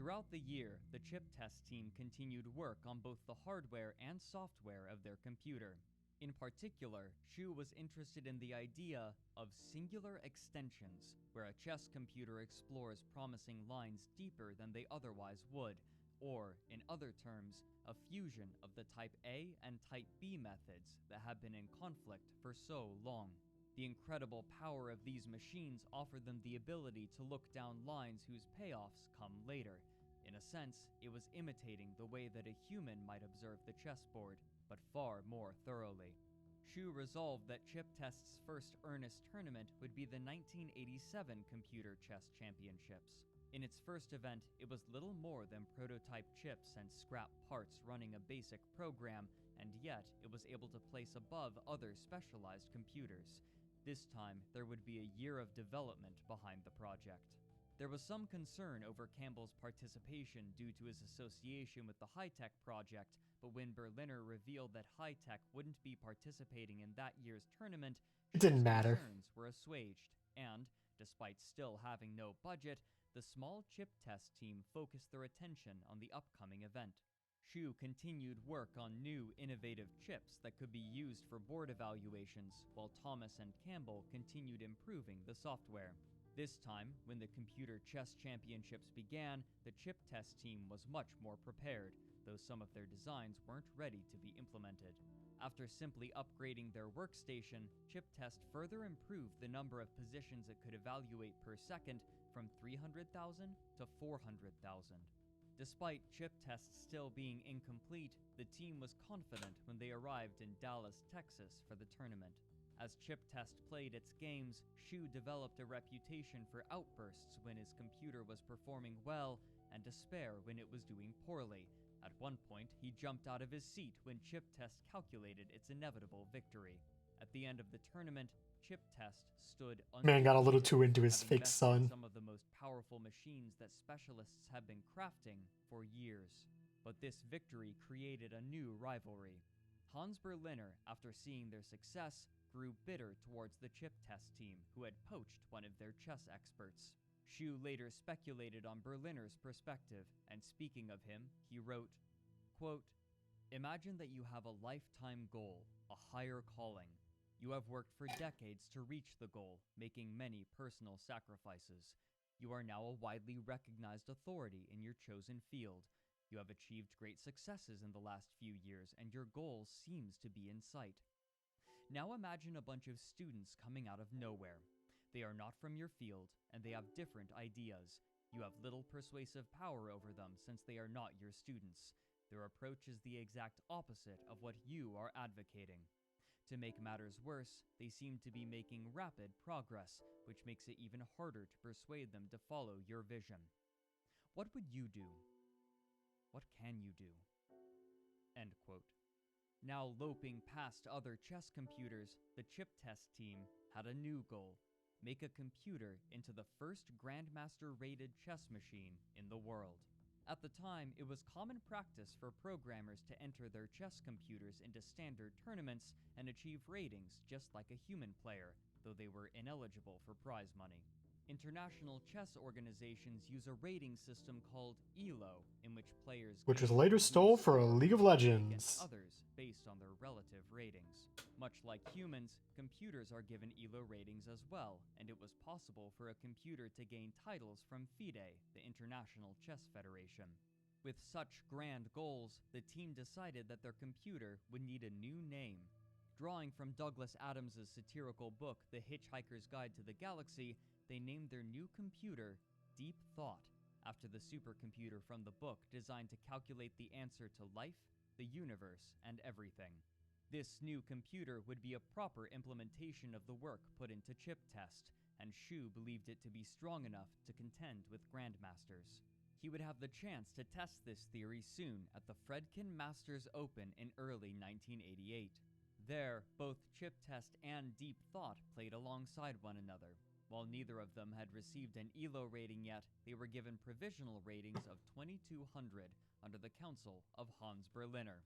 Throughout the year, the chip test team continued work on both the hardware and software of their computer. In particular, Shu was interested in the idea of singular extensions, where a chess computer explores promising lines deeper than they otherwise would, or, in other terms, a fusion of the Type A and Type B methods that have been in conflict for so long. The incredible power of these machines offered them the ability to look down lines whose payoffs come later. In a sense, it was imitating the way that a human might observe the chessboard, but far more thoroughly. Shu resolved that Chip Test's first earnest tournament would be the 1987 Computer Chess Championships. In its first event, it was little more than prototype chips and scrap parts running a basic program, and yet it was able to place above other specialized computers. This time, there would be a year of development behind the project. There was some concern over Campbell's participation due to his association with the High-Tech project, but when Berliner revealed that High-Tech wouldn't be participating in that year's tournament, It didn't Shu's matter. concerns were assuaged, and, despite still having no budget, the small chip test team focused their attention on the upcoming event. Shu continued work on new, innovative chips that could be used for board evaluations, while Thomas and Campbell continued improving the software. This time, when the Computer Chess Championships began, the chip test team was much more prepared, though some of their designs weren't ready to be implemented. After simply upgrading their workstation, Chip Test further improved the number of positions it could evaluate per second from 300,000 to 400,000. Despite Chip Test still being incomplete, the team was confident when they arrived in Dallas, Texas for the tournament. As Chip Test played its games, Shu developed a reputation for outbursts when his computer was performing well and despair when it was doing poorly. At one point, he jumped out of his seat when Chip Test calculated its inevitable victory. At the end of the tournament, Chip Test stood Man got a little too into his having fake bested son. some of the most powerful machines that specialists have been crafting for years. But this victory created a new rivalry. Hans Berliner, after seeing their success, grew bitter towards the chip test team, who had poached one of their chess experts. Shu later speculated on Berliner's perspective, and speaking of him, he wrote, quote, "Imagine that you have a lifetime goal, a higher calling. You have worked for decades to reach the goal, making many personal sacrifices. You are now a widely recognized authority in your chosen field. You have achieved great successes in the last few years, and your goal seems to be in sight. Now imagine a bunch of students coming out of nowhere. They are not from your field, and they have different ideas. You have little persuasive power over them since they are not your students. Their approach is the exact opposite of what you are advocating. To make matters worse, they seem to be making rapid progress, which makes it even harder to persuade them to follow your vision. What would you do? What can you do?" End quote. Now loping past other chess computers, the chip test team had a new goal: make a computer into the first Grandmaster-rated chess machine in the world. At the time, it was common practice for programmers to enter their chess computers into standard tournaments and achieve ratings just like a human player, though they were ineligible for prize money. International chess organizations use a rating system called ELO, in which players Which was gain later or stole lose for a score League of against Legends. others based on their relative ratings. Much like humans, computers are given ELO ratings as well, and it was possible for a computer to gain titles from FIDE, the International Chess Federation. With such grand goals, the team decided that their computer would need a new name. Drawing from Douglas Adams' satirical book, The Hitchhiker's Guide to the Galaxy, they named their new computer Deep Thought, after the supercomputer from the book designed to calculate the answer to life, the universe, and everything. This new computer would be a proper implementation of the work put into Chip Test, and Shu believed it to be strong enough to contend with Grandmasters. He would have the chance to test this theory soon at the Fredkin Masters Open in early 1988. There, both Chip Test and Deep Thought played alongside one another. While neither of them had received an ELO rating yet, they were given provisional ratings of 2200 under the counsel of Hans Berliner.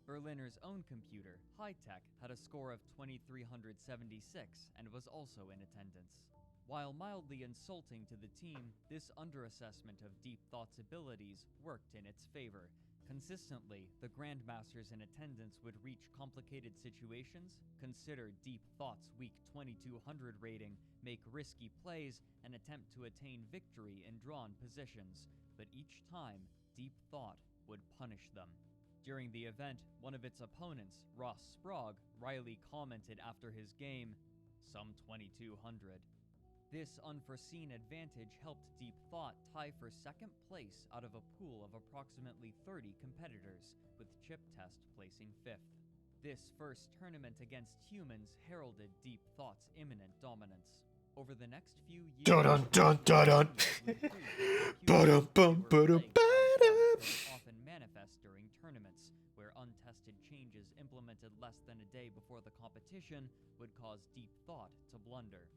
Berliner's own computer, High-Tech, had a score of 2376 and was also in attendance. While mildly insulting to the team, this underassessment of Deep Thought's abilities worked in its favor. Consistently, the Grandmasters in attendance would reach complicated situations, consider Deep Thought's weak 2200 rating, make risky plays, and attempt to attain victory in drawn positions, but each time, Deep Thought would punish them. During the event, one of its opponents, Ross Sprague, wryly commented after his game, "Some 2200. This unforeseen advantage helped Deep Thought tie for second place out of a pool of approximately 30 competitors, with Chip Test placing 5th. This first tournament against humans heralded Deep Thought's imminent dominance. Over the next few years, Dun dun dun dun. often manifest during tournaments, where untested changes implemented less than a day before the competition would cause Deep Thought to blunder.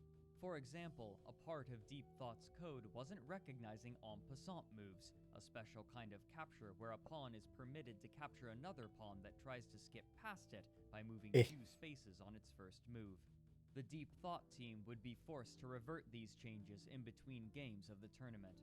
For example, a part of Deep Thought's code wasn't recognizing en passant moves, a special kind of capture where a pawn is permitted to capture another pawn that tries to skip past it by moving 2 spaces on its first move. The Deep Thought team would be forced to revert these changes in between games of the tournament.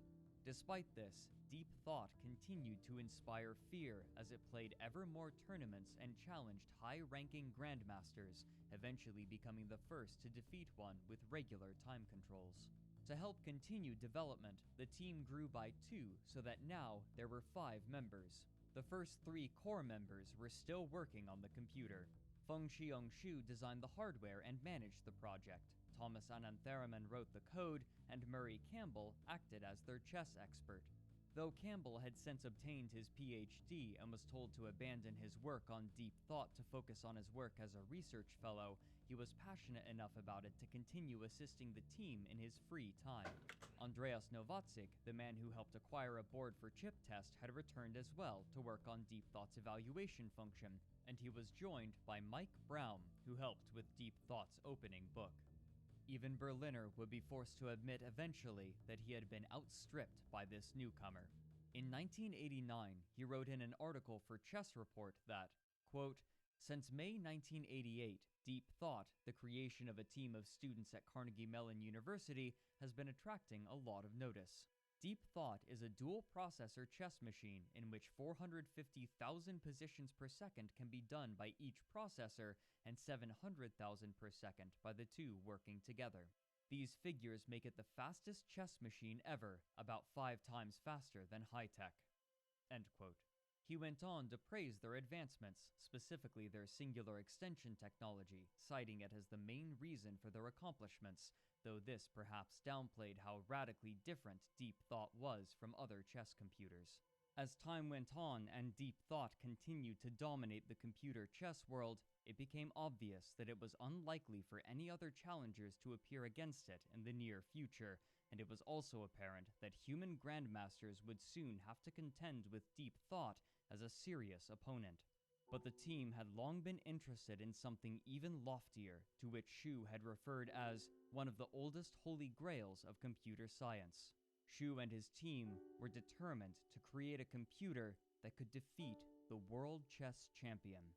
Despite this, Deep Thought continued to inspire fear as it played ever more tournaments and challenged high-ranking grandmasters, eventually becoming the first to defeat one with regular time controls. To help continue development, the team grew by 2 so that now there were 5 members. The first 3 core members were still working on the computer. Feng Xiong-shu designed the hardware and managed the project. Thomas Anantharaman wrote the code, and Murray Campbell acted as their chess expert. Though Campbell had since obtained his PhD and was told to abandon his work on Deep Thought to focus on his work as a research fellow, he was passionate enough about it to continue assisting the team in his free time. Andreas Novatzik, the man who helped acquire a board for Chip Test, had returned as well to work on Deep Thought's evaluation function, and he was joined by Mike Brown, who helped with Deep Thought's opening book. Even Berliner would be forced to admit eventually that he had been outstripped by this newcomer. In 1989, he wrote in an article for Chess Report that, quote, "Since May 1988, Deep Thought, the creation of a team of students at Carnegie Mellon University, has been attracting a lot of notice. Deep Thought is a dual-processor chess machine in which 450,000 positions per second can be done by each processor and 700,000 per second by the 2 working together. These figures make it the fastest chess machine ever, about 5 times faster than high-tech." End quote. He went on to praise their advancements, specifically their singular extension technology, citing it as the main reason for their accomplishments, though this perhaps downplayed how radically different Deep Thought was from other chess computers. As time went on and Deep Thought continued to dominate the computer chess world, it became obvious that it was unlikely for any other challengers to appear against it in the near future, and it was also apparent that human grandmasters would soon have to contend with Deep Thought as a serious opponent. But the team had long been interested in something even loftier, to which Shu had referred as one of the oldest holy grails of computer science. Shu and his team were determined to create a computer that could defeat the world chess champion.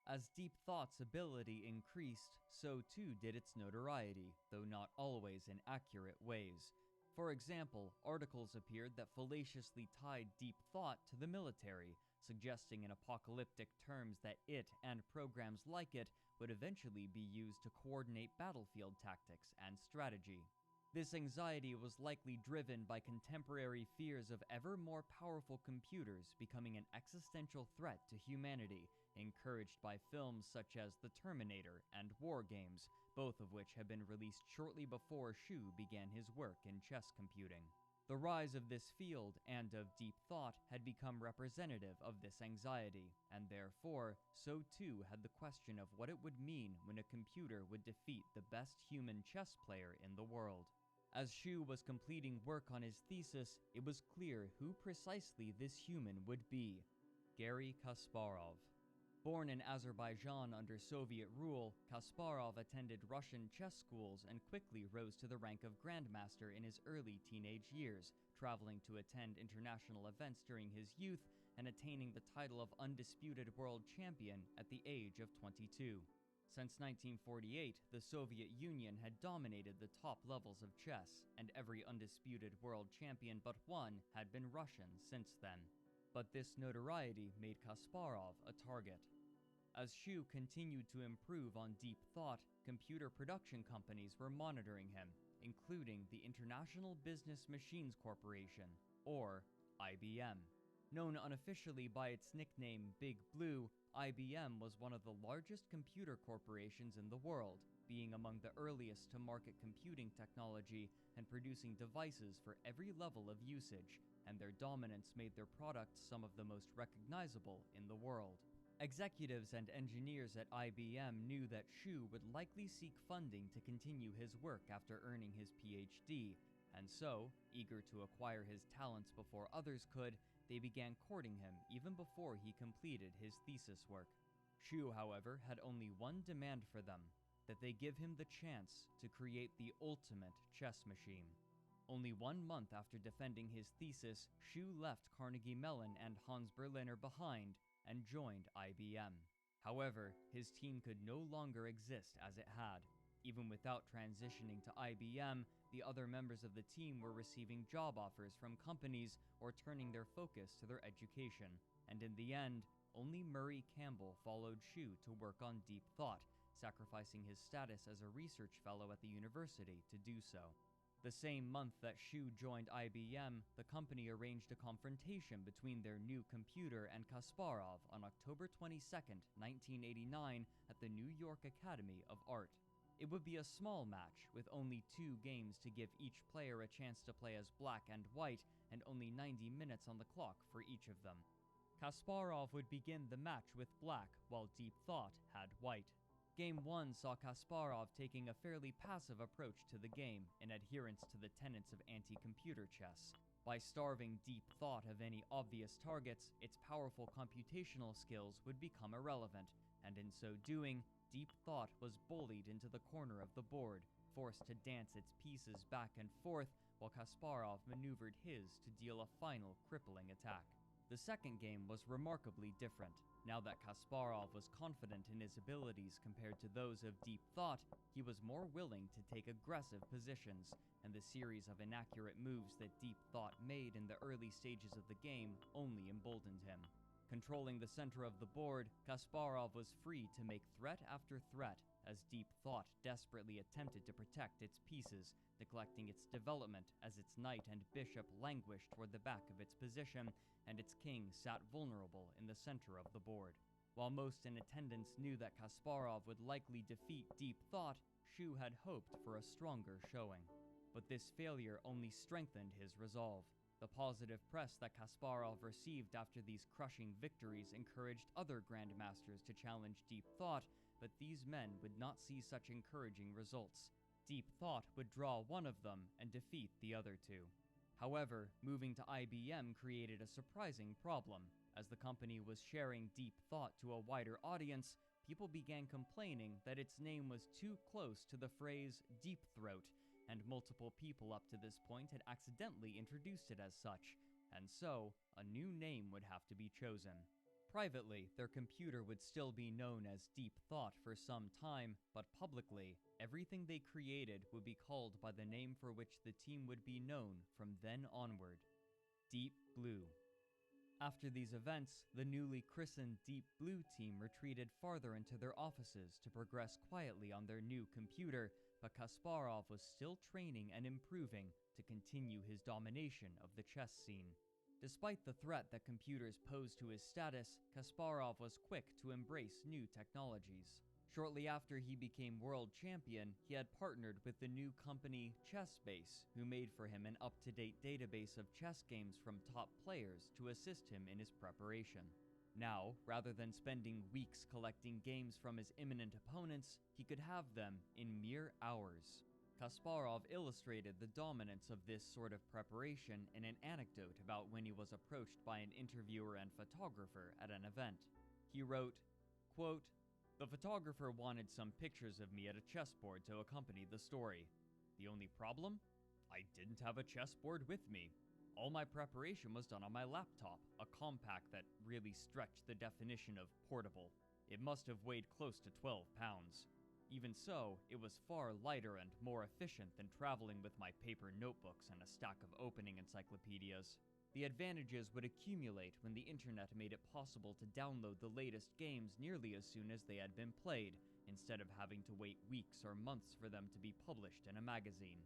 As Deep Thought's ability increased, so too did its notoriety, though not always in accurate ways. For example, articles appeared that fallaciously tied Deep Thought to the military, suggesting in apocalyptic terms that it and programs like it would eventually be used to coordinate battlefield tactics and strategy. This anxiety was likely driven by contemporary fears of ever more powerful computers becoming an existential threat to humanity, encouraged by films such as The Terminator and War Games, both of which had been released shortly before Shu began his work in chess computing. The rise of this field and of Deep Thought had become representative of this anxiety, and therefore, so too had the question of what it would mean when a computer would defeat the best human chess player in the world. As Shu was completing work on his thesis, it was clear who precisely this human would be: Garry Kasparov. Born in Azerbaijan under Soviet rule, Kasparov attended Russian chess schools and quickly rose to the rank of grandmaster in his early teenage years, traveling to attend international events during his youth and attaining the title of undisputed world champion at the age of 22. Since 1948, the Soviet Union had dominated the top levels of chess, and every undisputed world champion but one had been Russian since then. But this notoriety made Kasparov a target. As Shu continued to improve on deep thought, computer production companies were monitoring him, including the International Business Machines Corporation, or IBM. Known unofficially by its nickname Big Blue, IBM was one of the largest computer corporations in the world, being among the earliest to market computing technology and producing devices for every level of usage, and their dominance made their products some of the most recognizable in the world. Executives and engineers at IBM knew that Shu would likely seek funding to continue his work after earning his PhD, and so, eager to acquire his talents before others could, they began courting him even before he completed his thesis work. Shu, however, had only one demand for them: that they give him the chance to create the ultimate chess machine. Only 1 month after defending his thesis, Shu left Carnegie Mellon and Hans Berliner behind and joined IBM. However, his team could no longer exist as it had. Even without transitioning to IBM, the other members of the team were receiving job offers from companies or turning their focus to their education, and in the end, only Murray Campbell followed Shu to work on deep thought, sacrificing his status as a research fellow at the university to do so. The same month that Shu joined IBM, the company arranged a confrontation between their new computer and Kasparov on October 22, 1989, at the New York Academy of Art. It would be a small match, with only 2 games to give each player a chance to play as black and white, and only 90 minutes on the clock for each of them. Kasparov would begin the match with black, while Deep Thought had white. Game 1 saw Kasparov taking a fairly passive approach to the game in adherence to the tenets of anti-computer chess. By starving Deep Thought of any obvious targets, its powerful computational skills would become irrelevant, and in so doing, Deep Thought was bullied into the corner of the board, forced to dance its pieces back and forth, while Kasparov maneuvered his to deal a final crippling attack. The second game was remarkably different. Now that Kasparov was confident in his abilities compared to those of Deep Thought, he was more willing to take aggressive positions, and the series of inaccurate moves that Deep Thought made in the early stages of the game only emboldened him. Controlling the center of the board, Kasparov was free to make threat after threat, as Deep Thought desperately attempted to protect its pieces, neglecting its development as its knight and bishop languished toward the back of its position, and its king sat vulnerable in the center of the board. While most in attendance knew that Kasparov would likely defeat Deep Thought, Shu had hoped for a stronger showing. But this failure only strengthened his resolve. The positive press that Kasparov received after these crushing victories encouraged other grandmasters to challenge Deep Thought, but these men would not see such encouraging results. Deep Thought would draw one of them and defeat the other 2. However, moving to IBM created a surprising problem. As the company was sharing Deep Thought to a wider audience, people began complaining that its name was too close to the phrase Deep Throat, and multiple people up to this point had accidentally introduced it as such, and so a new name would have to be chosen. Privately, their computer would still be known as Deep Thought for some time, but publicly, everything they created would be called by the name for which the team would be known from then onward: Deep Blue. After these events, the newly christened Deep Blue team retreated farther into their offices to progress quietly on their new computer, but Kasparov was still training and improving to continue his domination of the chess scene. Despite the threat that computers posed to his status, Kasparov was quick to embrace new technologies. Shortly after he became world champion, he had partnered with the new company ChessBase, who made for him an up-to-date database of chess games from top players to assist him in his preparation. Now, rather than spending weeks collecting games from his imminent opponents, he could have them in mere hours. Kasparov illustrated the dominance of this sort of preparation in an anecdote about when he was approached by an interviewer and photographer at an event. He wrote, Quote, "The photographer wanted some pictures of me at a chessboard to accompany the story. The only problem? I didn't have a chessboard with me. All my preparation was done on my laptop, a compact that really stretched the definition of portable. It must have weighed close to 12 pounds. Even so, it was far lighter and more efficient than traveling with my paper notebooks and a stack of opening encyclopedias. The advantages would accumulate when the internet made it possible to download the latest games nearly as soon as they had been played, instead of having to wait weeks or months for them to be published in a magazine."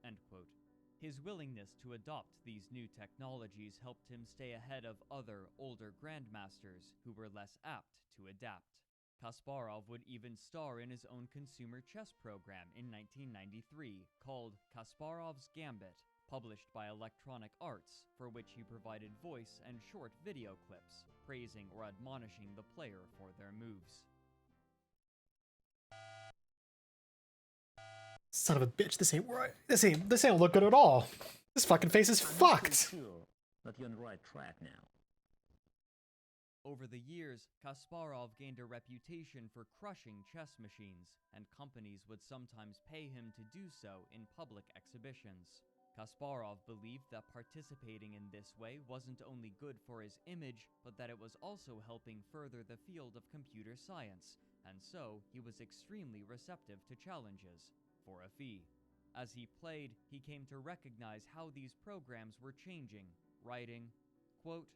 End quote. His willingness to adopt these new technologies helped him stay ahead of other, older grandmasters who were less apt to adapt. Kasparov would even star in his own consumer chess program in 1993 called Kasparov's Gambit, published by Electronic Arts, for which he provided voice and short video clips, praising or admonishing the player for their moves. Son of a bitch, this ain't right. This ain't look good at all. This fucking face is fucked. Sure that you're on the right track now. Over the years, Kasparov gained a reputation for crushing chess machines, and companies would sometimes pay him to do so in public exhibitions. Kasparov believed that participating in this way wasn't only good for his image, but that it was also helping further the field of computer science, and so he was extremely receptive to challenges, for a fee. As he played, he came to recognize how these programs were changing, writing, quote,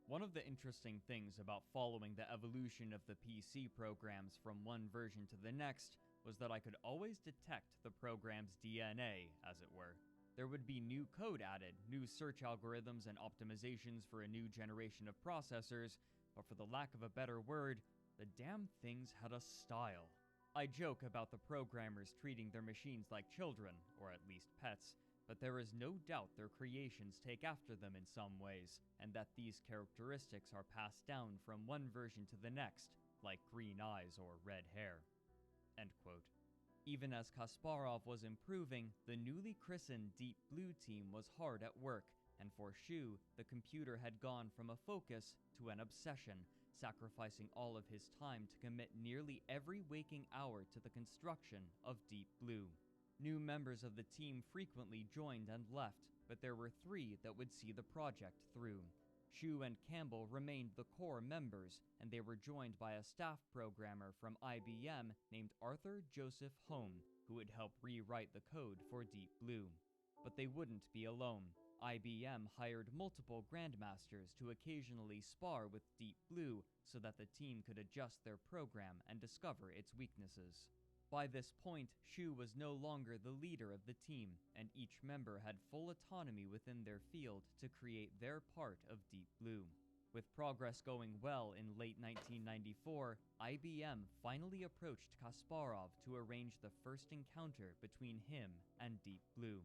"One of the interesting things about following the evolution of the PC programs from one version to the next was that I could always detect the program's DNA, as it were. There would be new code added, new search algorithms and optimizations for a new generation of processors, but for the lack of a better word, the damn things had a style. I joke about the programmers treating their machines like children, or at least pets, but there is no doubt their creations take after them in some ways, and that these characteristics are passed down from one version to the next, like green eyes or red hair." End quote. Even as Kasparov was improving, the newly christened Deep Blue team was hard at work, and for Shu, the computer had gone from a focus to an obsession, sacrificing all of his time to commit nearly every waking hour to the construction of Deep Blue. New members of the team frequently joined and left, but there were 3 that would see the project through. Shu and Campbell remained the core members, and they were joined by a staff programmer from IBM named Arthur Joseph Home, who would help rewrite the code for Deep Blue. But they wouldn't be alone. IBM hired multiple grandmasters to occasionally spar with Deep Blue so that the team could adjust their program and discover its weaknesses. By this point, Shu was no longer the leader of the team, and each member had full autonomy within their field to create their part of Deep Blue. With progress going well in late 1994, IBM finally approached Kasparov to arrange the first encounter between him and Deep Blue.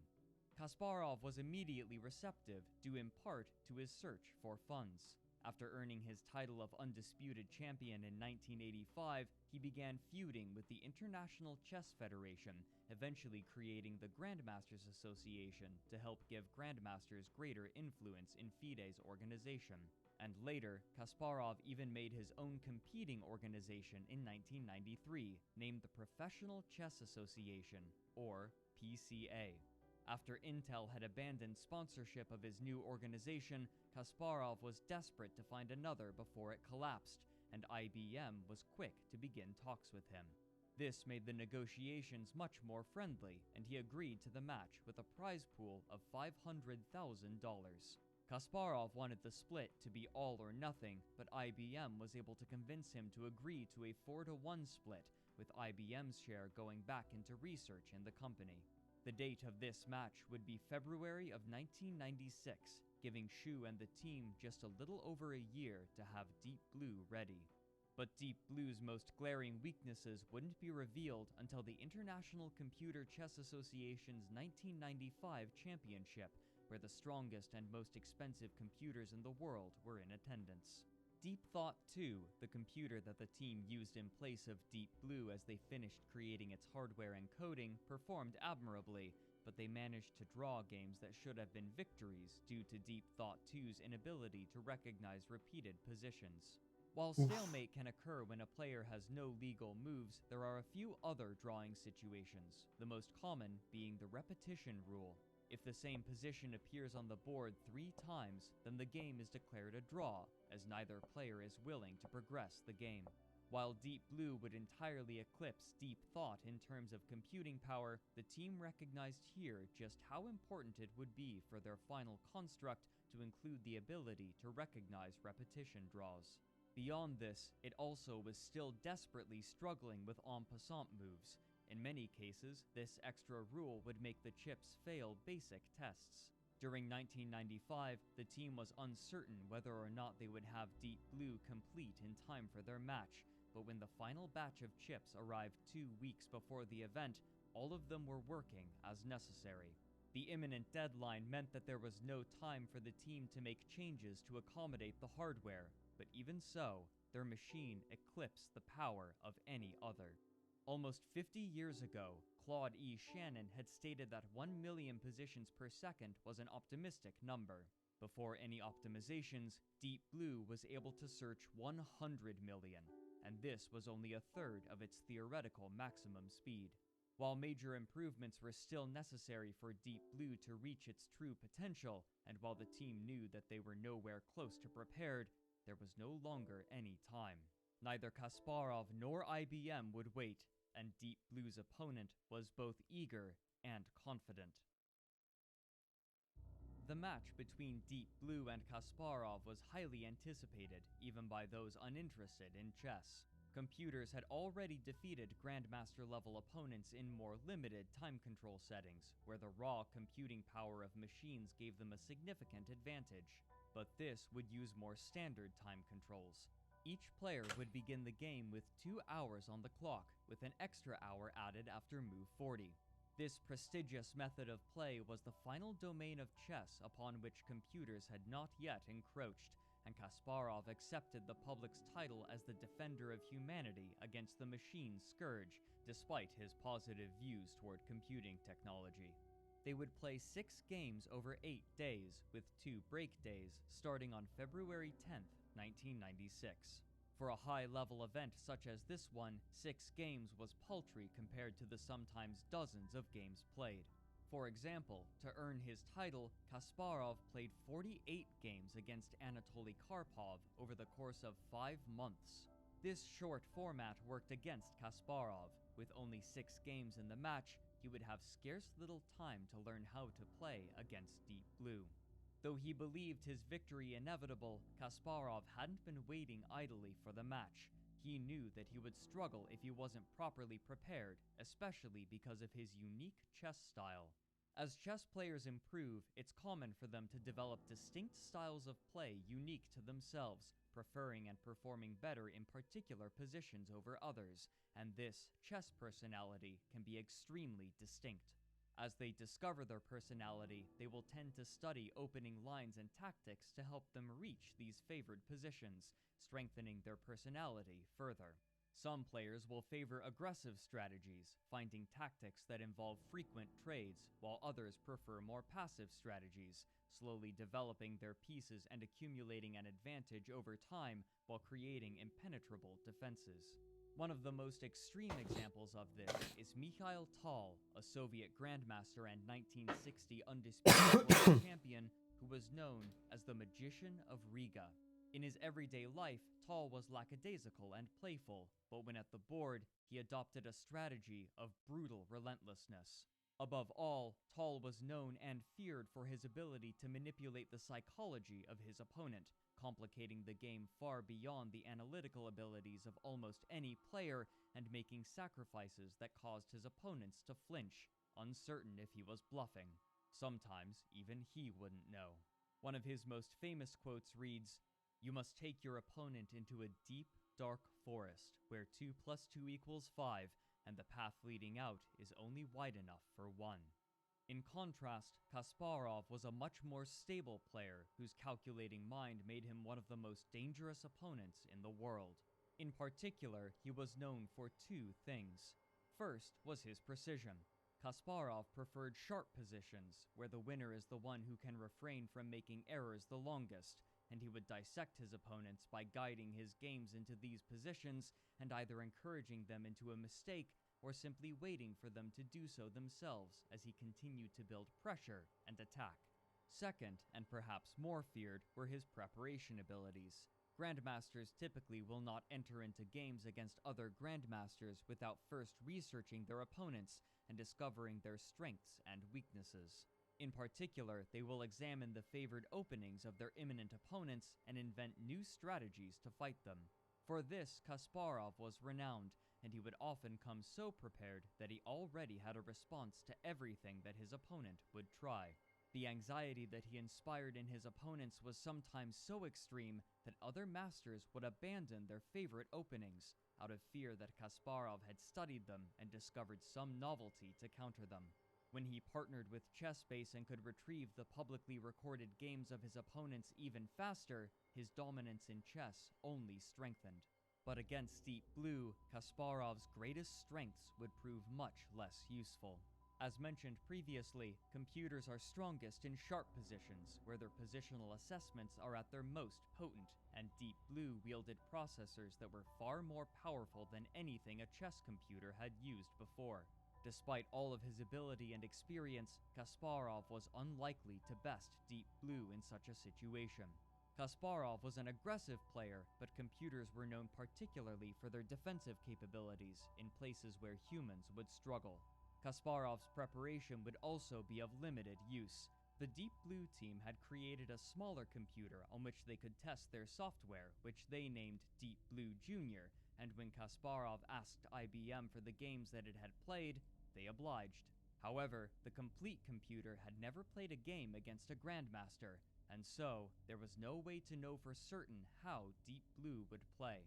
Kasparov was immediately receptive, due in part to his search for funds. After earning his title of Undisputed Champion in 1985, he began feuding with the International Chess Federation, eventually creating the Grandmasters Association to help give Grandmasters greater influence in FIDE's organization. And later, Kasparov even made his own competing organization in 1993, named the Professional Chess Association, or PCA. After Intel had abandoned sponsorship of his new organization, Kasparov was desperate to find another before it collapsed, and IBM was quick to begin talks with him. This made the negotiations much more friendly, and he agreed to the match with a prize pool of $500,000. Kasparov wanted the split to be all or nothing, but IBM was able to convince him to agree to a 4-to-1 split, with IBM's share going back into research in the company. The date of this match would be February of 1996, giving Shu and the team just a little over a year to have Deep Blue ready. But Deep Blue's most glaring weaknesses wouldn't be revealed until the International Computer Chess Association's 1995 championship, where the strongest and most expensive computers in the world were in attendance. Deep Thought 2, the computer that the team used in place of Deep Blue as they finished creating its hardware and coding, performed admirably, but they managed to draw games that should have been victories due to Deep Thought 2's inability to recognize repeated positions. While stalemate can occur when a player has no legal moves, there are a few other drawing situations, the most common being the repetition rule. If the same position appears on the board 3 times, then the game is declared a draw, as neither player is willing to progress the game. While Deep Blue would entirely eclipse Deep Thought in terms of computing power, the team recognized here just how important it would be for their final construct to include the ability to recognize repetition draws. Beyond this, it also was still desperately struggling with en passant moves. In many cases, this extra rule would make the chips fail basic tests. During 1995, the team was uncertain whether or not they would have Deep Blue complete in time for their match, but when the final batch of chips arrived 2 weeks before the event, all of them were working as necessary. The imminent deadline meant that there was no time for the team to make changes to accommodate the hardware, but even so, their machine eclipsed the power of any other. Almost 50 years ago, Claude E. Shannon had stated that 1 million positions per second was an optimistic number. Before any optimizations, Deep Blue was able to search 100 million, and this was only a third of its theoretical maximum speed. While major improvements were still necessary for Deep Blue to reach its true potential, and while the team knew that they were nowhere close to prepared, there was no longer any time. Neither Kasparov nor IBM would wait, and Deep Blue's opponent was both eager and confident. The match between Deep Blue and Kasparov was highly anticipated, even by those uninterested in chess. Computers had already defeated Grandmaster-level opponents in more limited time control settings, where the raw computing power of machines gave them a significant advantage. But this would use more standard time controls. Each player would begin the game with 2 hours on the clock, with an extra hour added after move 40. This prestigious method of play was the final domain of chess upon which computers had not yet encroached, and Kasparov accepted the public's title as the defender of humanity against the machine's scourge, despite his positive views toward computing technology. They would play 6 games over 8 days, with 2 break days, starting on February 10th, 1996. For a high-level event such as this one, 6 games was paltry compared to the sometimes dozens of games played. For example, to earn his title, Kasparov played 48 games against Anatoly Karpov over the course of 5 months. This short format worked against Kasparov. With only 6 games in the match, he would have scarce little time to learn how to play against Deep Blue. Though he believed his victory inevitable, Kasparov hadn't been waiting idly for the match. He knew that he would struggle if he wasn't properly prepared, especially because of his unique chess style. As chess players improve, it's common for them to develop distinct styles of play unique to themselves, preferring and performing better in particular positions over others, and this chess personality can be extremely distinct. As they discover their personality, they will tend to study opening lines and tactics to help them reach these favored positions, strengthening their personality further. Some players will favor aggressive strategies, finding tactics that involve frequent trades, while others prefer more passive strategies, slowly developing their pieces and accumulating an advantage over time while creating impenetrable defenses. One of the most extreme examples of this is Mikhail Tal, a Soviet grandmaster and 1960 undisputed world champion who was known as the Magician of Riga. In his everyday life, Tal was lackadaisical and playful, but when at the board, he adopted a strategy of brutal relentlessness. Above all, Tal was known and feared for his ability to manipulate the psychology of his opponent, complicating the game far beyond the analytical abilities of almost any player and making sacrifices that caused his opponents to flinch, uncertain if he was bluffing. Sometimes even he wouldn't know. One of his most famous quotes reads, "You must take your opponent into a deep, dark forest where 2 + 2 = 5, and the path leading out is only wide enough for one." In contrast, Kasparov was a much more stable player whose calculating mind made him one of the most dangerous opponents in the world. In particular, he was known for 2 things. First was his precision. Kasparov preferred sharp positions, where the winner is the one who can refrain from making errors the longest, and he would dissect his opponents by guiding his games into these positions and either encouraging them into a mistake or simply waiting for them to do so themselves as he continued to build pressure and attack. Second, and perhaps more feared, were his preparation abilities. Grandmasters typically will not enter into games against other Grandmasters without first researching their opponents and discovering their strengths and weaknesses. In particular, they will examine the favored openings of their imminent opponents and invent new strategies to fight them. For this, Kasparov was renowned, and he would often come so prepared that he already had a response to everything that his opponent would try. The anxiety that he inspired in his opponents was sometimes so extreme that other masters would abandon their favorite openings out of fear that Kasparov had studied them and discovered some novelty to counter them. When he partnered with ChessBase and could retrieve the publicly recorded games of his opponents even faster, his dominance in chess only strengthened. But against Deep Blue, Kasparov's greatest strengths would prove much less useful. As mentioned previously, computers are strongest in sharp positions, where their positional assessments are at their most potent, and Deep Blue wielded processors that were far more powerful than anything a chess computer had used before. Despite all of his ability and experience, Kasparov was unlikely to best Deep Blue in such a situation. Kasparov was an aggressive player, but computers were known particularly for their defensive capabilities in places where humans would struggle. Kasparov's preparation would also be of limited use. The Deep Blue team had created a smaller computer on which they could test their software, which they named Deep Blue Junior, and when Kasparov asked IBM for the games that it had played, they obliged. However, the complete computer had never played a game against a grandmaster, and so there was no way to know for certain how Deep Blue would play.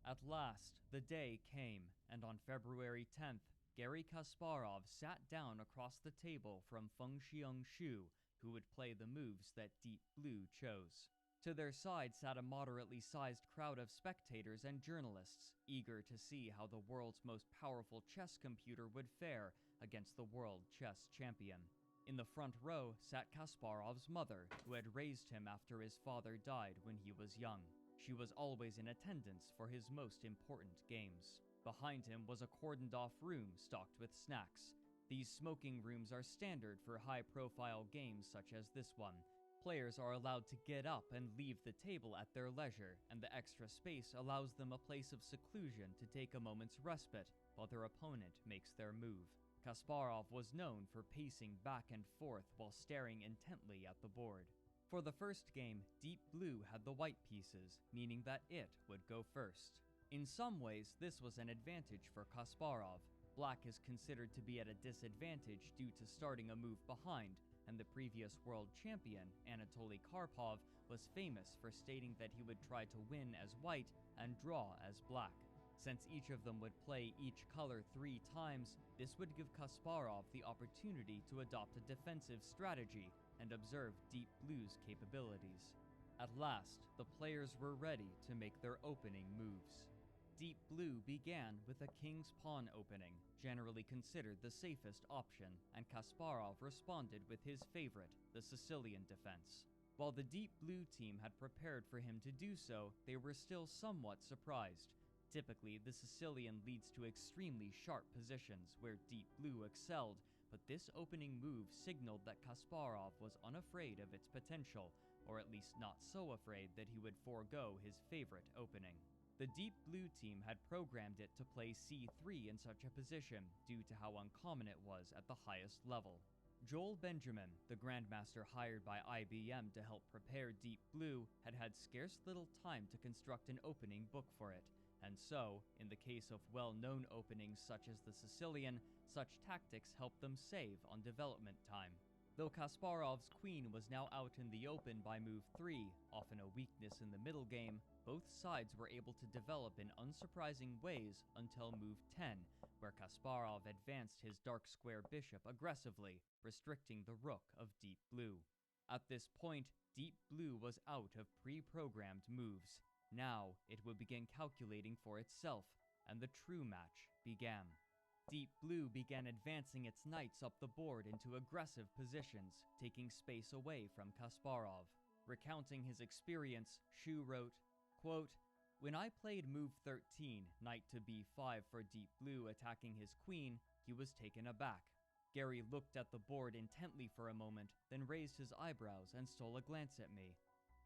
At last, the day came, and on February 10th, Garry Kasparov sat down across the table from Feng Xiong Shu, who would play the moves that Deep Blue chose. To their side sat a moderately sized crowd of spectators and journalists, eager to see how the world's most powerful chess computer would fare against the world chess champion. In the front row sat Kasparov's mother, who had raised him after his father died when he was young. She was always in attendance for his most important games. Behind him was a cordoned-off room stocked with snacks. These smoking rooms are standard for high-profile games such as this one. Players are allowed to get up and leave the table at their leisure, and the extra space allows them a place of seclusion to take a moment's respite while their opponent makes their move. Kasparov was known for pacing back and forth while staring intently at the board. For the first game, Deep Blue had the white pieces, meaning that it would go first. In some ways, this was an advantage for Kasparov. Black is considered to be at a disadvantage due to starting a move behind, and the previous world champion, Anatoly Karpov, was famous for stating that he would try to win as white and draw as black. Since each of them would play each color 3 times, this would give Kasparov the opportunity to adopt a defensive strategy and observe Deep Blue's capabilities. At last, the players were ready to make their opening moves. Deep Blue began with a king's pawn opening, generally considered the safest option, and Kasparov responded with his favorite, the Sicilian defense. While the Deep Blue team had prepared for him to do so, they were still somewhat surprised. Typically, the Sicilian leads to extremely sharp positions where Deep Blue excelled, but this opening move signaled that Kasparov was unafraid of its potential, or at least not so afraid that he would forego his favorite opening. The Deep Blue team had programmed it to play c3 in such a position due to how uncommon it was at the highest level. Joel Benjamin, the grandmaster hired by IBM to help prepare Deep Blue, had had scarce little time to construct an opening book for it, and so, in the case of well-known openings such as the Sicilian, such tactics helped them save on development time. Though Kasparov's queen was now out in the open by move 3, often a weakness in the middle game, both sides were able to develop in unsurprising ways until move 10, where Kasparov advanced his dark square bishop aggressively, restricting the rook of Deep Blue. At this point, Deep Blue was out of pre-programmed moves. Now, it would begin calculating for itself, and the true match began. Deep Blue began advancing its knights up the board into aggressive positions, taking space away from Kasparov. Recounting his experience, Shu wrote, quote, "When I played move 13, knight to b5 for deep blue attacking his queen, he was taken aback. Gary looked at the board intently for a moment, then raised his eyebrows and stole a glance at me.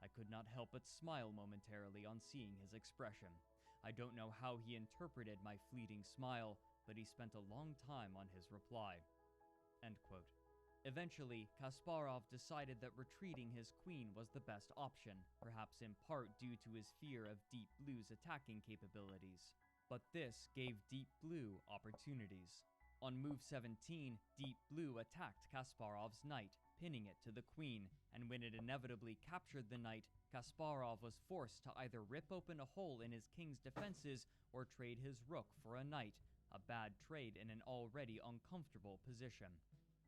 I could not help but smile momentarily on seeing his expression. I don't know how he interpreted my fleeting smile, but he spent a long time on his reply." End quote. Eventually, Kasparov decided that retreating his queen was the best option, perhaps in part due to his fear of Deep Blue's attacking capabilities. But this gave Deep Blue opportunities. On move 17, Deep Blue attacked Kasparov's knight, pinning it to the queen, and when it inevitably captured the knight, Kasparov was forced to either rip open a hole in his king's defenses or trade his rook for a knight, a bad trade in an already uncomfortable position.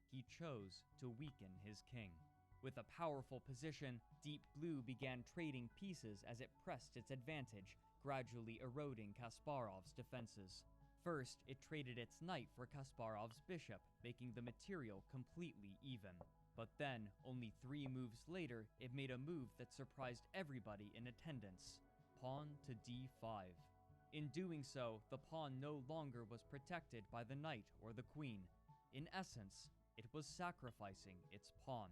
He chose to weaken his king. With a powerful position, Deep Blue began trading pieces as it pressed its advantage, gradually eroding Kasparov's defenses. First, it traded its knight for Kasparov's bishop, making the material completely even. But then, only 3 moves later, it made a move that surprised everybody in attendance: pawn to d5. In doing so, the pawn no longer was protected by the knight or the queen. In essence, it was sacrificing its pawn.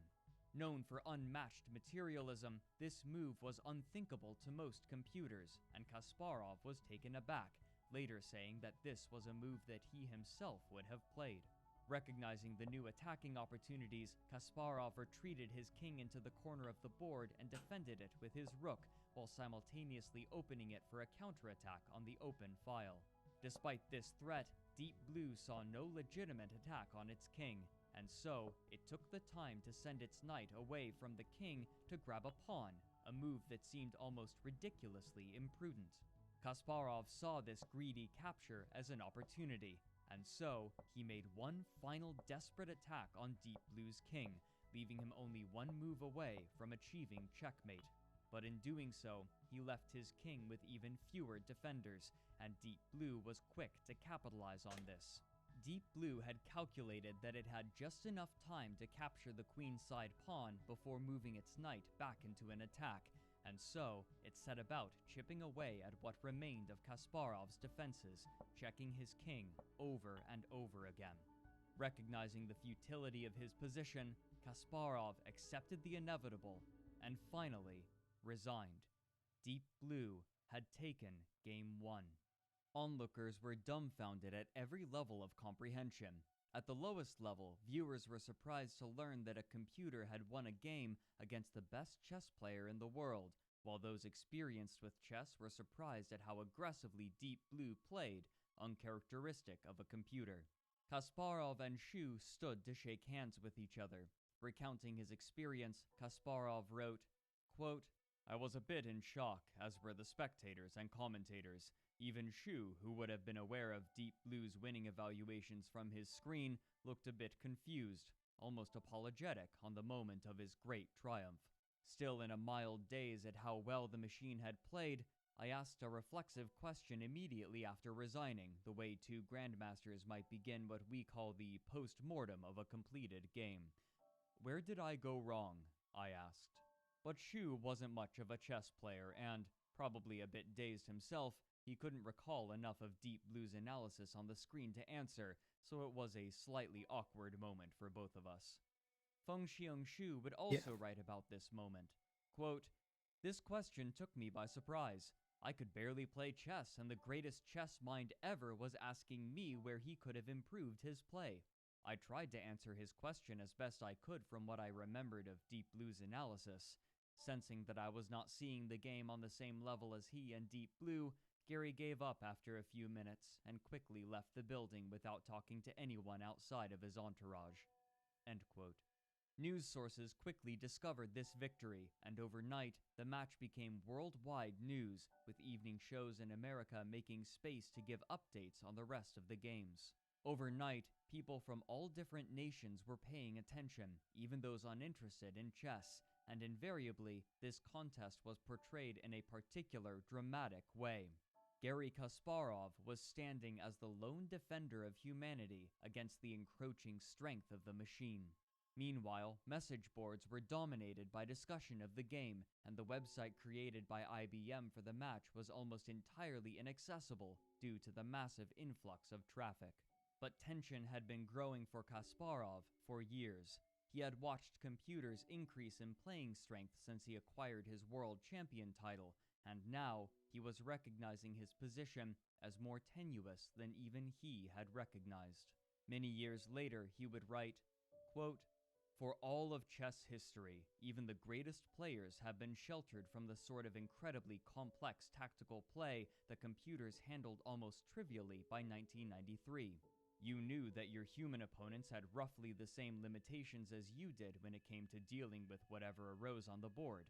Known for unmatched materialism, this move was unthinkable to most computers, and Kasparov was taken aback, later saying that this was a move that he himself would have played. Recognizing the new attacking opportunities, Kasparov retreated his king into the corner of the board and defended it with his rook, while simultaneously opening it for a counterattack on the open file. Despite this threat, Deep Blue saw no legitimate attack on its king, and so it took the time to send its knight away from the king to grab a pawn, a move that seemed almost ridiculously imprudent. Kasparov saw this greedy capture as an opportunity, and so he made one final desperate attack on Deep Blue's king, leaving him only 1 move away from achieving checkmate. But in doing so, he left his king with even fewer defenders, and Deep Blue was quick to capitalize on this. Deep Blue had calculated that it had just enough time to capture the queenside pawn before moving its knight back into an attack, and so it set about chipping away at what remained of Kasparov's defenses, checking his king over and over again. Recognizing the futility of his position, Kasparov accepted the inevitable and finally resigned. Deep Blue had taken Game 1. Onlookers were dumbfounded at every level of comprehension. At the lowest level, viewers were surprised to learn that a computer had won a game against the best chess player in the world, while those experienced with chess were surprised at how aggressively Deep Blue played, uncharacteristic of a computer. Kasparov and Shu stood to shake hands with each other. Recounting his experience, Kasparov wrote, quote, "I was a bit in shock, as were the spectators and commentators. Even Shu, who would have been aware of Deep Blue's winning evaluations from his screen, looked a bit confused, almost apologetic on the moment of his great triumph. Still in a mild daze at how well the machine had played, I asked a reflexive question immediately after resigning, the way 2 grandmasters might begin what we call the post-mortem of a completed game. Where did I go wrong? I asked. But Shu wasn't much of a chess player and, probably a bit dazed himself, he couldn't recall enough of Deep Blue's analysis on the screen to answer, so it was a slightly awkward moment for both of us. Feng Xiong-shu would also write about this moment. Quote, "This question took me by surprise. I could barely play chess, and the greatest chess mind ever was asking me where he could have improved his play. I tried to answer his question as best I could from what I remembered of Deep Blue's analysis. Sensing that I was not seeing the game on the same level as he and Deep Blue, Gary gave up after a few minutes and quickly left the building without talking to anyone outside of his entourage." End quote. News sources quickly discovered this victory, and overnight, the match became worldwide news, with evening shows in America making space to give updates on the rest of the games. Overnight, people from all different nations were paying attention, even those uninterested in chess, and invariably, this contest was portrayed in a particular dramatic way. Gary Kasparov was standing as the lone defender of humanity against the encroaching strength of the machine. Meanwhile, message boards were dominated by discussion of the game, and the website created by IBM for the match was almost entirely inaccessible due to the massive influx of traffic. But tension had been growing for Kasparov for years. He had watched computers increase in playing strength since he acquired his world champion title, and now he was recognizing his position as more tenuous than even he had recognized. Many years later, he would write, quote, "For all of chess history, even the greatest players have been sheltered from the sort of incredibly complex tactical play that computers handled almost trivially by 1993. You knew that your human opponents had roughly the same limitations as you did when it came to dealing with whatever arose on the board.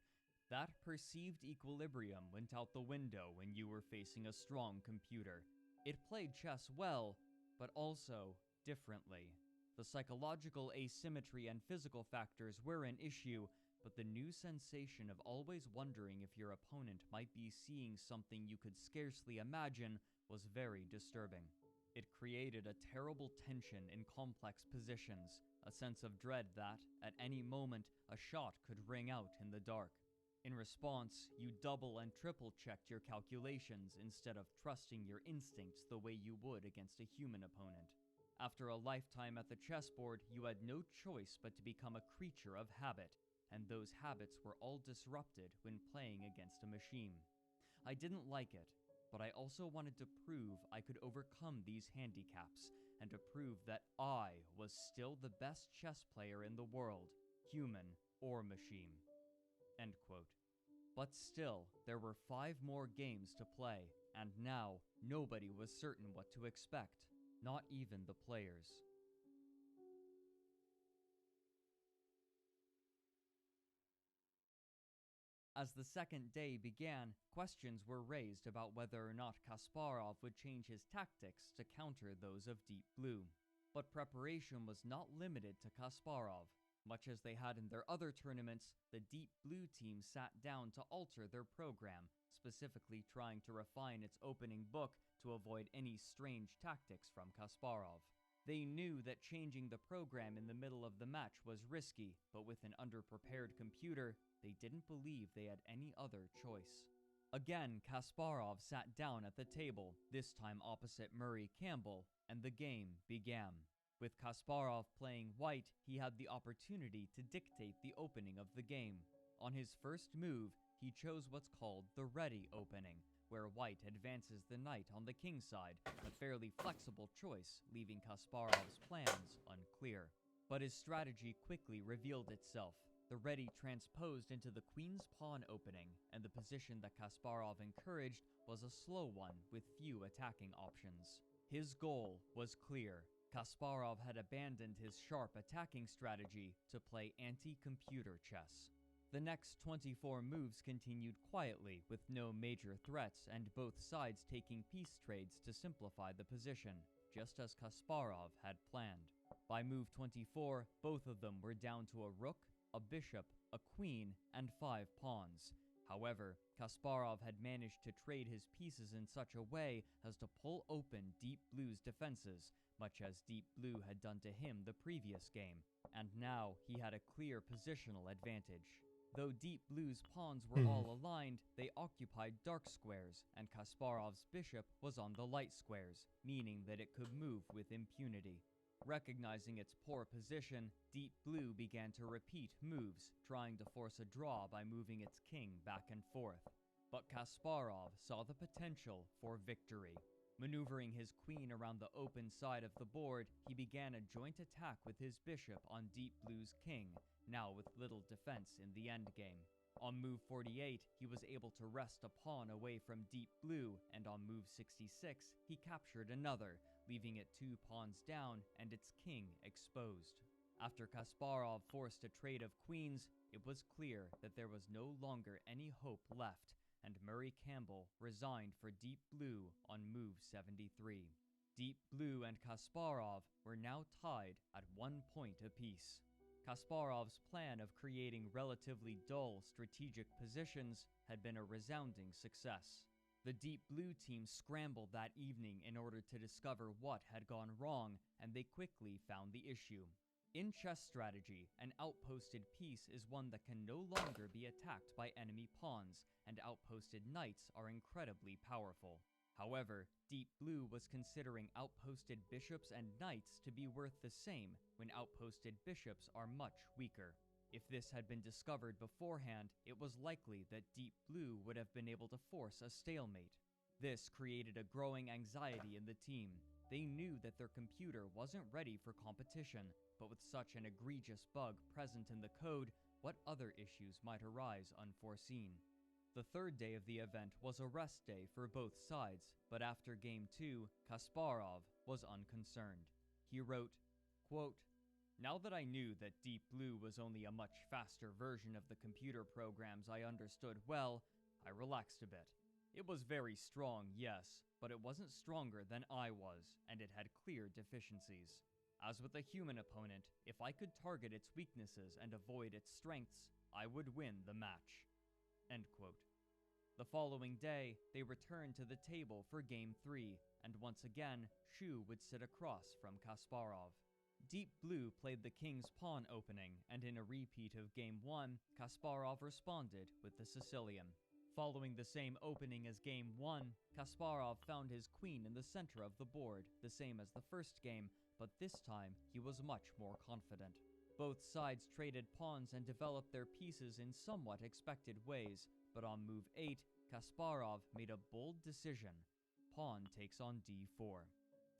That perceived equilibrium went out the window when you were facing a strong computer. It played chess well, but also differently. The psychological asymmetry and physical factors were an issue, but the new sensation of always wondering if your opponent might be seeing something you could scarcely imagine was very disturbing. It created a terrible tension in complex positions, a sense of dread that, at any moment, a shot could ring out in the dark. In response, you double and triple checked your calculations instead of trusting your instincts the way you would against a human opponent. After a lifetime at the chessboard, you had no choice but to become a creature of habit, and those habits were all disrupted when playing against a machine. I didn't like it, but I also wanted to prove I could overcome these handicaps, and to prove that I was still the best chess player in the world, human or machine." End quote. But still, there were 5 more games to play, and now nobody was certain what to expect, not even the players. As the second day began, questions were raised about whether or not Kasparov would change his tactics to counter those of Deep Blue. But preparation was not limited to Kasparov. Much as they had in their other tournaments, the Deep Blue team sat down to alter their program, specifically trying to refine its opening book to avoid any strange tactics from Kasparov. They knew that changing the program in the middle of the match was risky, but with an underprepared computer, they didn't believe they had any other choice. Again, Kasparov sat down at the table, this time opposite Murray Campbell, and the game began. With Kasparov playing white, he had the opportunity to dictate the opening of the game. On his first move, he chose what's called the ready opening, where white advances the knight on the king side, a fairly flexible choice, leaving Kasparov's plans unclear. But his strategy quickly revealed itself. The ready transposed into the queen's pawn opening, and the position that Kasparov encouraged was a slow one with few attacking options. His goal was clear. Kasparov had abandoned his sharp attacking strategy to play anti-computer chess. The next 24 moves continued quietly, with no major threats and both sides taking piece trades to simplify the position, just as Kasparov had planned. By move 24, both of them were down to a rook, a bishop, a queen, and 5 pawns. However, Kasparov had managed to trade his pieces in such a way as to pull open Deep Blue's defenses, much as Deep Blue had done to him the previous game, and now he had a clear positional advantage. Though Deep Blue's pawns were all aligned, they occupied dark squares, and Kasparov's bishop was on the light squares, meaning that it could move with impunity. Recognizing its poor position, Deep Blue began to repeat moves, trying to force a draw by moving its king back and forth. But Kasparov saw the potential for victory. Maneuvering his queen around the open side of the board, he began a joint attack with his bishop on Deep Blue's king, now with little defense in the endgame. On move 48, he was able to wrest a pawn away from Deep Blue, and on move 66, he captured another, leaving it 2 pawns down and its king exposed. After Kasparov forced a trade of queens, it was clear that there was no longer any hope left, and Murray Campbell resigned for Deep Blue on move 73. Deep Blue and Kasparov were now tied at 1 point apiece. Kasparov's plan of creating relatively dull strategic positions had been a resounding success. The Deep Blue team scrambled that evening in order to discover what had gone wrong, and they quickly found the issue. In chess strategy, an outposted piece is one that can no longer be attacked by enemy pawns, and outposted knights are incredibly powerful. However, Deep Blue was considering outposted bishops and knights to be worth the same when outposted bishops are much weaker. If this had been discovered beforehand, it was likely that Deep Blue would have been able to force a stalemate. This created a growing anxiety in the team. They knew that their computer wasn't ready for competition, but with such an egregious bug present in the code, what other issues might arise unforeseen? The third day of the event was a rest day for both sides, but after Game 2, Kasparov was unconcerned. He wrote, quote, "Now that I knew that Deep Blue was only a much faster version of the computer programs I understood well, I relaxed a bit. It was very strong, yes, but it wasn't stronger than I was, and it had clear deficiencies. As with a human opponent, if I could target its weaknesses and avoid its strengths, I would win the match." End quote. The following day, they returned to the table for Game 3, and once again, Shu would sit across from Kasparov. Deep Blue played the king's pawn opening, and in a repeat of Game 1, Kasparov responded with the Sicilian. Following the same opening as Game 1, Kasparov found his queen in the center of the board, the same as the first game, but this time he was much more confident. Both sides traded pawns and developed their pieces in somewhat expected ways, but on move 8, Kasparov made a bold decision. Pawn takes on d4.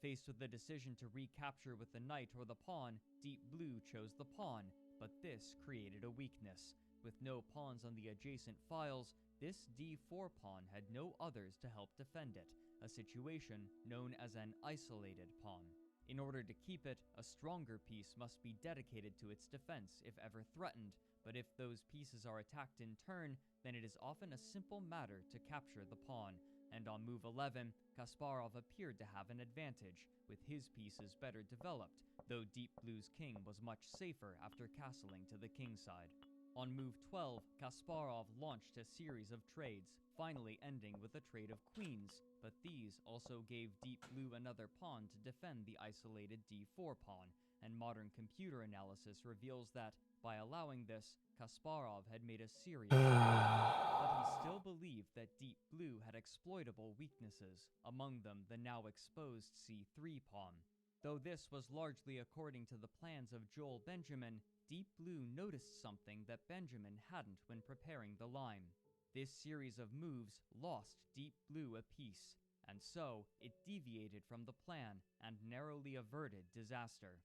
Faced with the decision to recapture with the knight or the pawn, Deep Blue chose the pawn, but this created a weakness. With no pawns on the adjacent files, this d4 pawn had no others to help defend it, a situation known as an isolated pawn. In order to keep it, a stronger piece must be dedicated to its defense if ever threatened, but if those pieces are attacked in turn, then it is often a simple matter to capture the pawn, and on move 11, Kasparov appeared to have an advantage, with his pieces better developed, though Deep Blue's king was much safer after castling to the kingside. On move 12, Kasparov launched a series of trades, finally ending with a trade of queens, but these also gave Deep Blue another pawn to defend the isolated d4 pawn, and modern computer analysis reveals that, by allowing this, Kasparov had made a serious mistake, but he still believed that Deep Blue had exploitable weaknesses, among them the now exposed c3 pawn. Though this was largely according to the plans of Joel Benjamin, Deep Blue noticed something that Benjamin hadn't when preparing the line. This series of moves lost Deep Blue a piece, and so it deviated from the plan and narrowly averted disaster.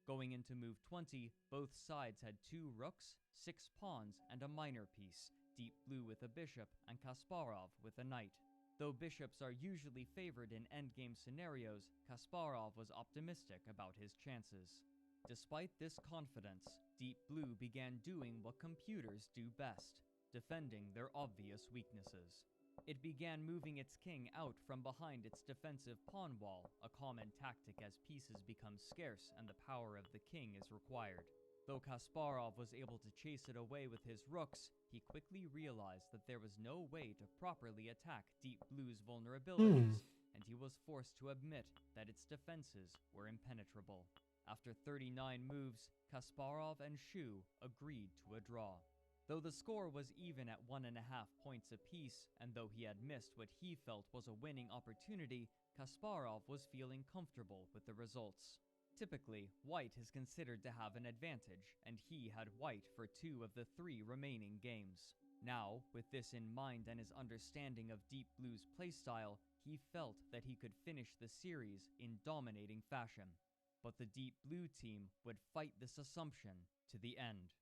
Going into move 20, both sides had 2 rooks, 6 pawns, and a minor piece, Deep Blue with a bishop and Kasparov with a knight. Though bishops are usually favored in endgame scenarios, Kasparov was optimistic about his chances. Despite this confidence, Deep Blue began doing what computers do best, defending their obvious weaknesses. It began moving its king out from behind its defensive pawn wall, a common tactic as pieces become scarce and the power of the king is required. Though Kasparov was able to chase it away with his rooks, he quickly realized that there was no way to properly attack Deep Blue's vulnerabilities, and he was forced to admit that its defenses were impenetrable. After 39 moves, Kasparov and Shu agreed to a draw. Though the score was even at 1.5 points apiece, and though he had missed what he felt was a winning opportunity, Kasparov was feeling comfortable with the results. Typically, white is considered to have an advantage, and he had white for 2 of the 3 remaining games. Now, with this in mind and his understanding of Deep Blue's playstyle, he felt that he could finish the series in dominating fashion. But the Deep Blue team would fight this assumption to the end.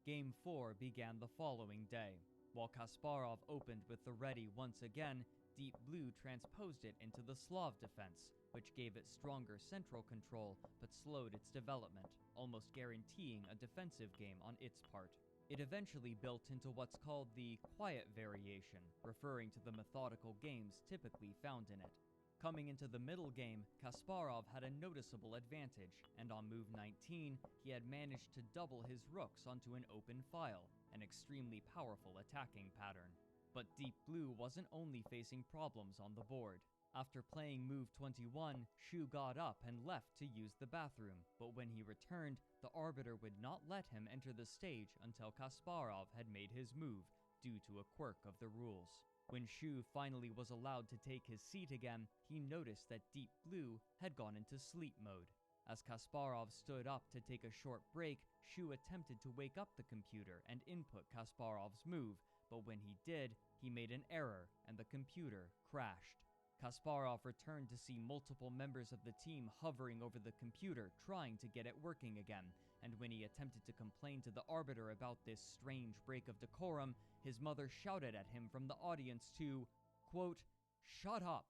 Game 4 began the following day. While Kasparov opened with the ready once again, Deep Blue transposed it into the Slav defense, which gave it stronger central control but slowed its development, almost guaranteeing a defensive game on its part. It eventually built into what's called the quiet variation, referring to the methodical games typically found in it. Coming into the middle game, Kasparov had a noticeable advantage, and on move 19, he had managed to double his rooks onto an open file, an extremely powerful attacking pattern. But Deep Blue wasn't only facing problems on the board. After playing move 21, Shu got up and left to use the bathroom, but when he returned, the arbiter would not let him enter the stage until Kasparov had made his move, due to a quirk of the rules. When Shu finally was allowed to take his seat again, he noticed that Deep Blue had gone into sleep mode. As Kasparov stood up to take a short break, Shu attempted to wake up the computer and input Kasparov's move, but when he did, he made an error and the computer crashed. Kasparov returned to see multiple members of the team hovering over the computer trying to get it working again, and when he attempted to complain to the arbiter about this strange break of decorum, his mother shouted at him from the audience to, quote, "Shut up!"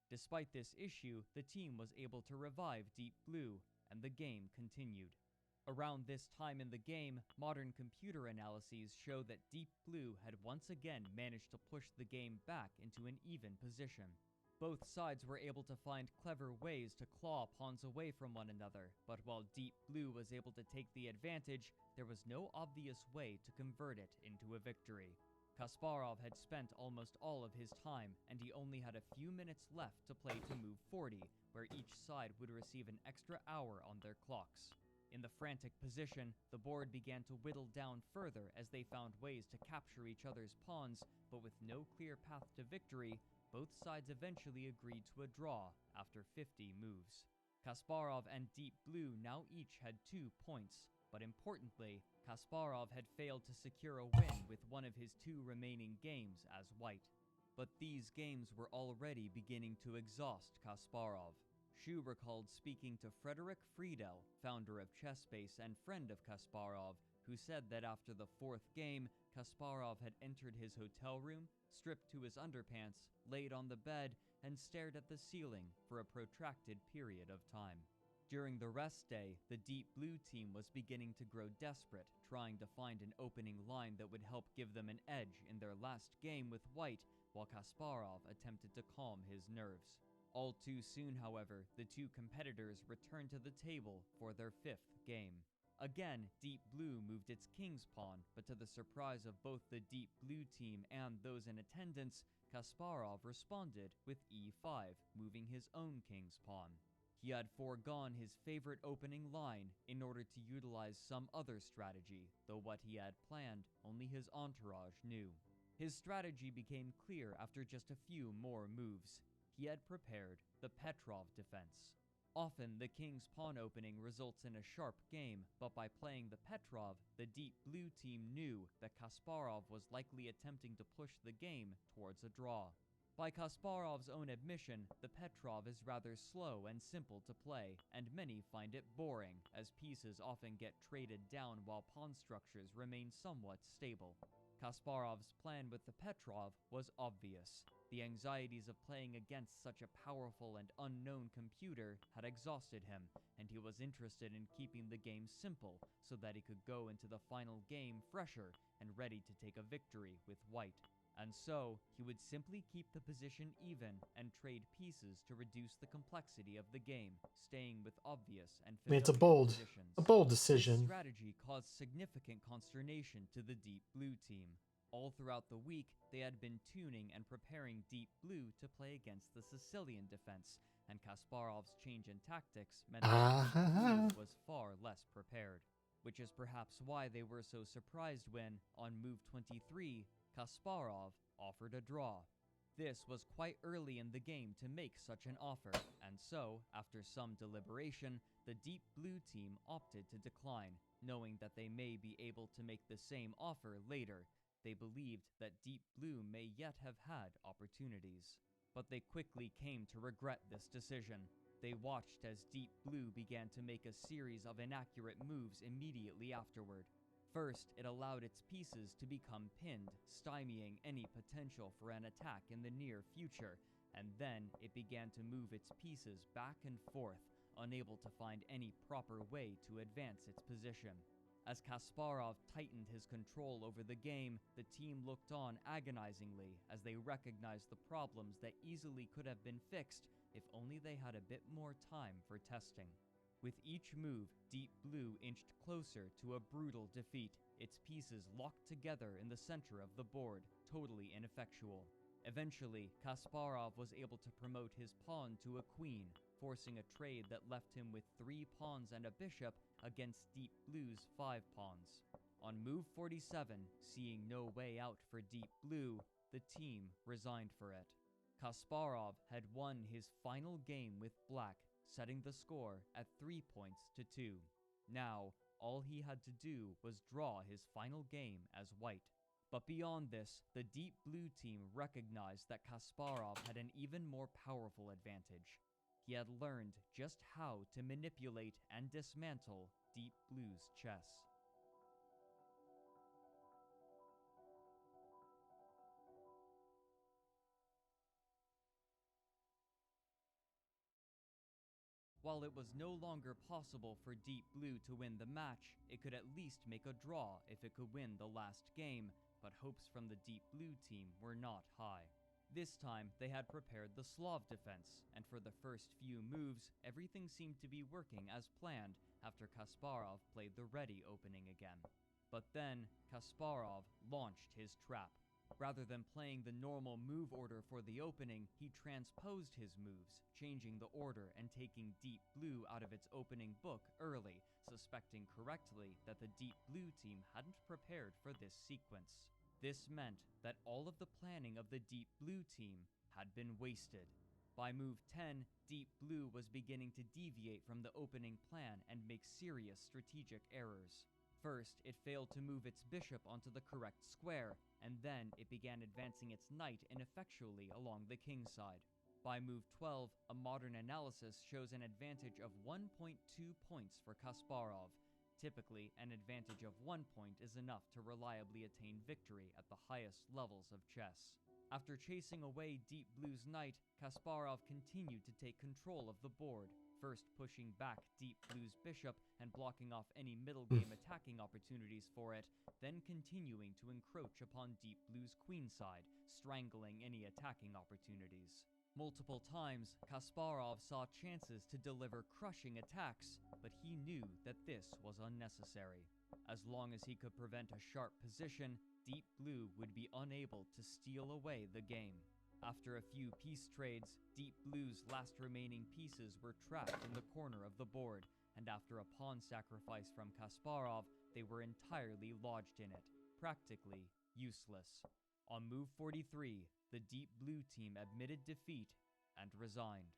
Despite this issue, the team was able to revive Deep Blue, and the game continued. Around this time in the game, modern computer analyses show that Deep Blue had once again managed to push the game back into an even position. Both sides were able to find clever ways to claw pawns away from one another, but while Deep Blue was able to take the advantage, there was no obvious way to convert it into a victory. Kasparov had spent almost all of his time, and he only had a few minutes left to play to move 40, where each side would receive an extra hour on their clocks. In the frantic position, the board began to whittle down further as they found ways to capture each other's pawns, but with no clear path to victory, both sides eventually agreed to a draw after 50 moves. Kasparov and Deep Blue now each had 2 points, but importantly, Kasparov had failed to secure a win with one of his 2 remaining games as white. But these games were already beginning to exhaust Kasparov. Shu recalled speaking to Frederick Friedel, founder of ChessBase and friend of Kasparov, who said that after the 4th game, Kasparov had entered his hotel room, stripped to his underpants, laid on the bed, and stared at the ceiling for a protracted period of time. During the rest day, the Deep Blue team was beginning to grow desperate, trying to find an opening line that would help give them an edge in their last game with white, while Kasparov attempted to calm his nerves. All too soon, however, the 2 competitors returned to the table for their 5th game. Again, Deep Blue moved its king's pawn, but to the surprise of both the Deep Blue team and those in attendance, Kasparov responded with e5, moving his own king's pawn. He had foregone his favorite opening line in order to utilize some other strategy, though what he had planned, only his entourage knew. His strategy became clear after just a few more moves. He had prepared the Petrov defense. Often, the king's pawn opening results in a sharp game, but by playing the Petrov, the Deep Blue team knew that Kasparov was likely attempting to push the game towards a draw. By Kasparov's own admission, the Petrov is rather slow and simple to play, and many find it boring, as pieces often get traded down while pawn structures remain somewhat stable. Kasparov's plan with the Petrov was obvious. The anxieties of playing against such a powerful and unknown computer had exhausted him, and he was interested in keeping the game simple so that he could go into the final game fresher and ready to take a victory with white. And so, he would simply keep the position even and trade pieces to reduce the complexity of the game, staying with obvious and I mean, it's a familiar bold This decision. strategy caused significant consternation to the Deep Blue team. All throughout the week, they had been tuning and preparing Deep Blue to play against the Sicilian defense, and Kasparov's change in tactics meant that Deep Blue was far less prepared. Which is perhaps why they were so surprised when, on move 23, Kasparov offered a draw. This was quite early in the game to make such an offer, and so, after some deliberation, the Deep Blue team opted to decline, knowing that they may be able to make the same offer later. They believed that Deep Blue may yet have had opportunities. But they quickly came to regret this decision. They watched as Deep Blue began to make a series of inaccurate moves immediately afterward. First, it allowed its pieces to become pinned, stymieing any potential for an attack in the near future, and then it began to move its pieces back and forth, unable to find any proper way to advance its position. As Kasparov tightened his control over the game, the team looked on agonizingly as they recognized the problems that easily could have been fixed if only they had a bit more time for testing. With each move, Deep Blue inched closer to a brutal defeat, its pieces locked together in the center of the board, totally ineffectual. Eventually, Kasparov was able to promote his pawn to a queen, forcing a trade that left him with 3 pawns and a bishop against Deep Blue's 5 pawns. On move 47, seeing no way out for Deep Blue, the team resigned for it. Kasparov had won his final game with Black, setting the score at 3 points to 2. Now, all he had to do was draw his final game as White. But beyond this, the Deep Blue team recognized that Kasparov had an even more powerful advantage. He had learned just how to manipulate and dismantle Deep Blue's chess. While it was no longer possible for Deep Blue to win the match, it could at least make a draw if it could win the last game, but hopes from the Deep Blue team were not high. This time, they had prepared the Slav defense, and for the first few moves, everything seemed to be working as planned after Kasparov played the ready opening again. But then, Kasparov launched his trap. Rather than playing the normal move order for the opening, he transposed his moves, changing the order and taking Deep Blue out of its opening book early, suspecting correctly that the Deep Blue team hadn't prepared for this sequence. This meant that all of the planning of the Deep Blue team had been wasted. By move 10, Deep Blue was beginning to deviate from the opening plan and make serious strategic errors. First, it failed to move its bishop onto the correct square, and then it began advancing its knight ineffectually along the king side. By move 12, a modern analysis shows an advantage of 1.2 points for Kasparov. Typically, an advantage of 1 point is enough to reliably attain victory at the highest levels of chess. After chasing away Deep Blue's knight, Kasparov continued to take control of the board, first pushing back Deep Blue's bishop and blocking off any middle game attacking opportunities for it, then continuing to encroach upon Deep Blue's queen side, strangling any attacking opportunities. Multiple times, Kasparov saw chances to deliver crushing attacks, but he knew that this was unnecessary. As long as he could prevent a sharp position, Deep Blue would be unable to steal away the game. After a few piece trades, Deep Blue's last remaining pieces were trapped in the corner of the board, and after a pawn sacrifice from Kasparov, they were entirely lodged in it, practically useless. On move 43, the Deep Blue team admitted defeat and resigned.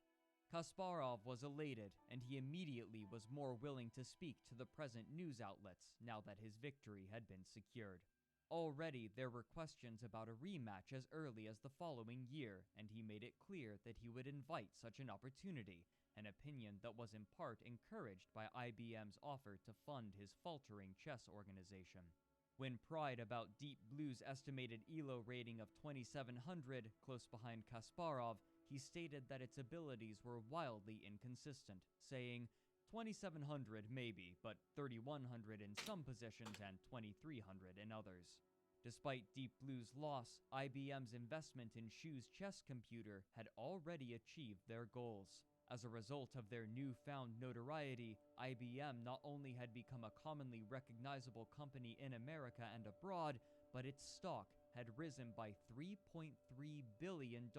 Kasparov was elated, and he immediately was more willing to speak to the present news outlets now that his victory had been secured. Already, there were questions about a rematch as early as the following year, and he made it clear that he would invite such an opportunity, an opinion that was in part encouraged by IBM's offer to fund his faltering chess organization. When pried about Deep Blue's estimated ELO rating of 2700, close behind Kasparov, he stated that its abilities were wildly inconsistent, saying, 2700 maybe, but 3100 in some positions and 2300 in others. Despite Deep Blue's loss, IBM's investment in Shu's chess computer had already achieved their goals. As a result of their newfound notoriety, IBM not only had become a commonly recognizable company in America and abroad, but its stock had risen by $3.3 billion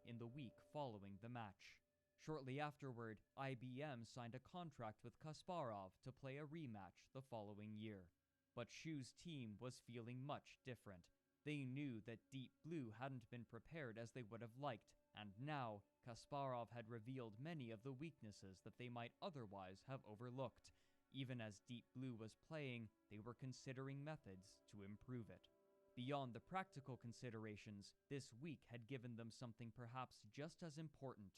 in the week following the match. Shortly afterward, IBM signed a contract with Kasparov to play a rematch the following year. But Shu's team was feeling much different. They knew that Deep Blue hadn't been prepared as they would have liked, and now Kasparov had revealed many of the weaknesses that they might otherwise have overlooked. Even as Deep Blue was playing, they were considering methods to improve it. Beyond the practical considerations, this week had given them something perhaps just as important: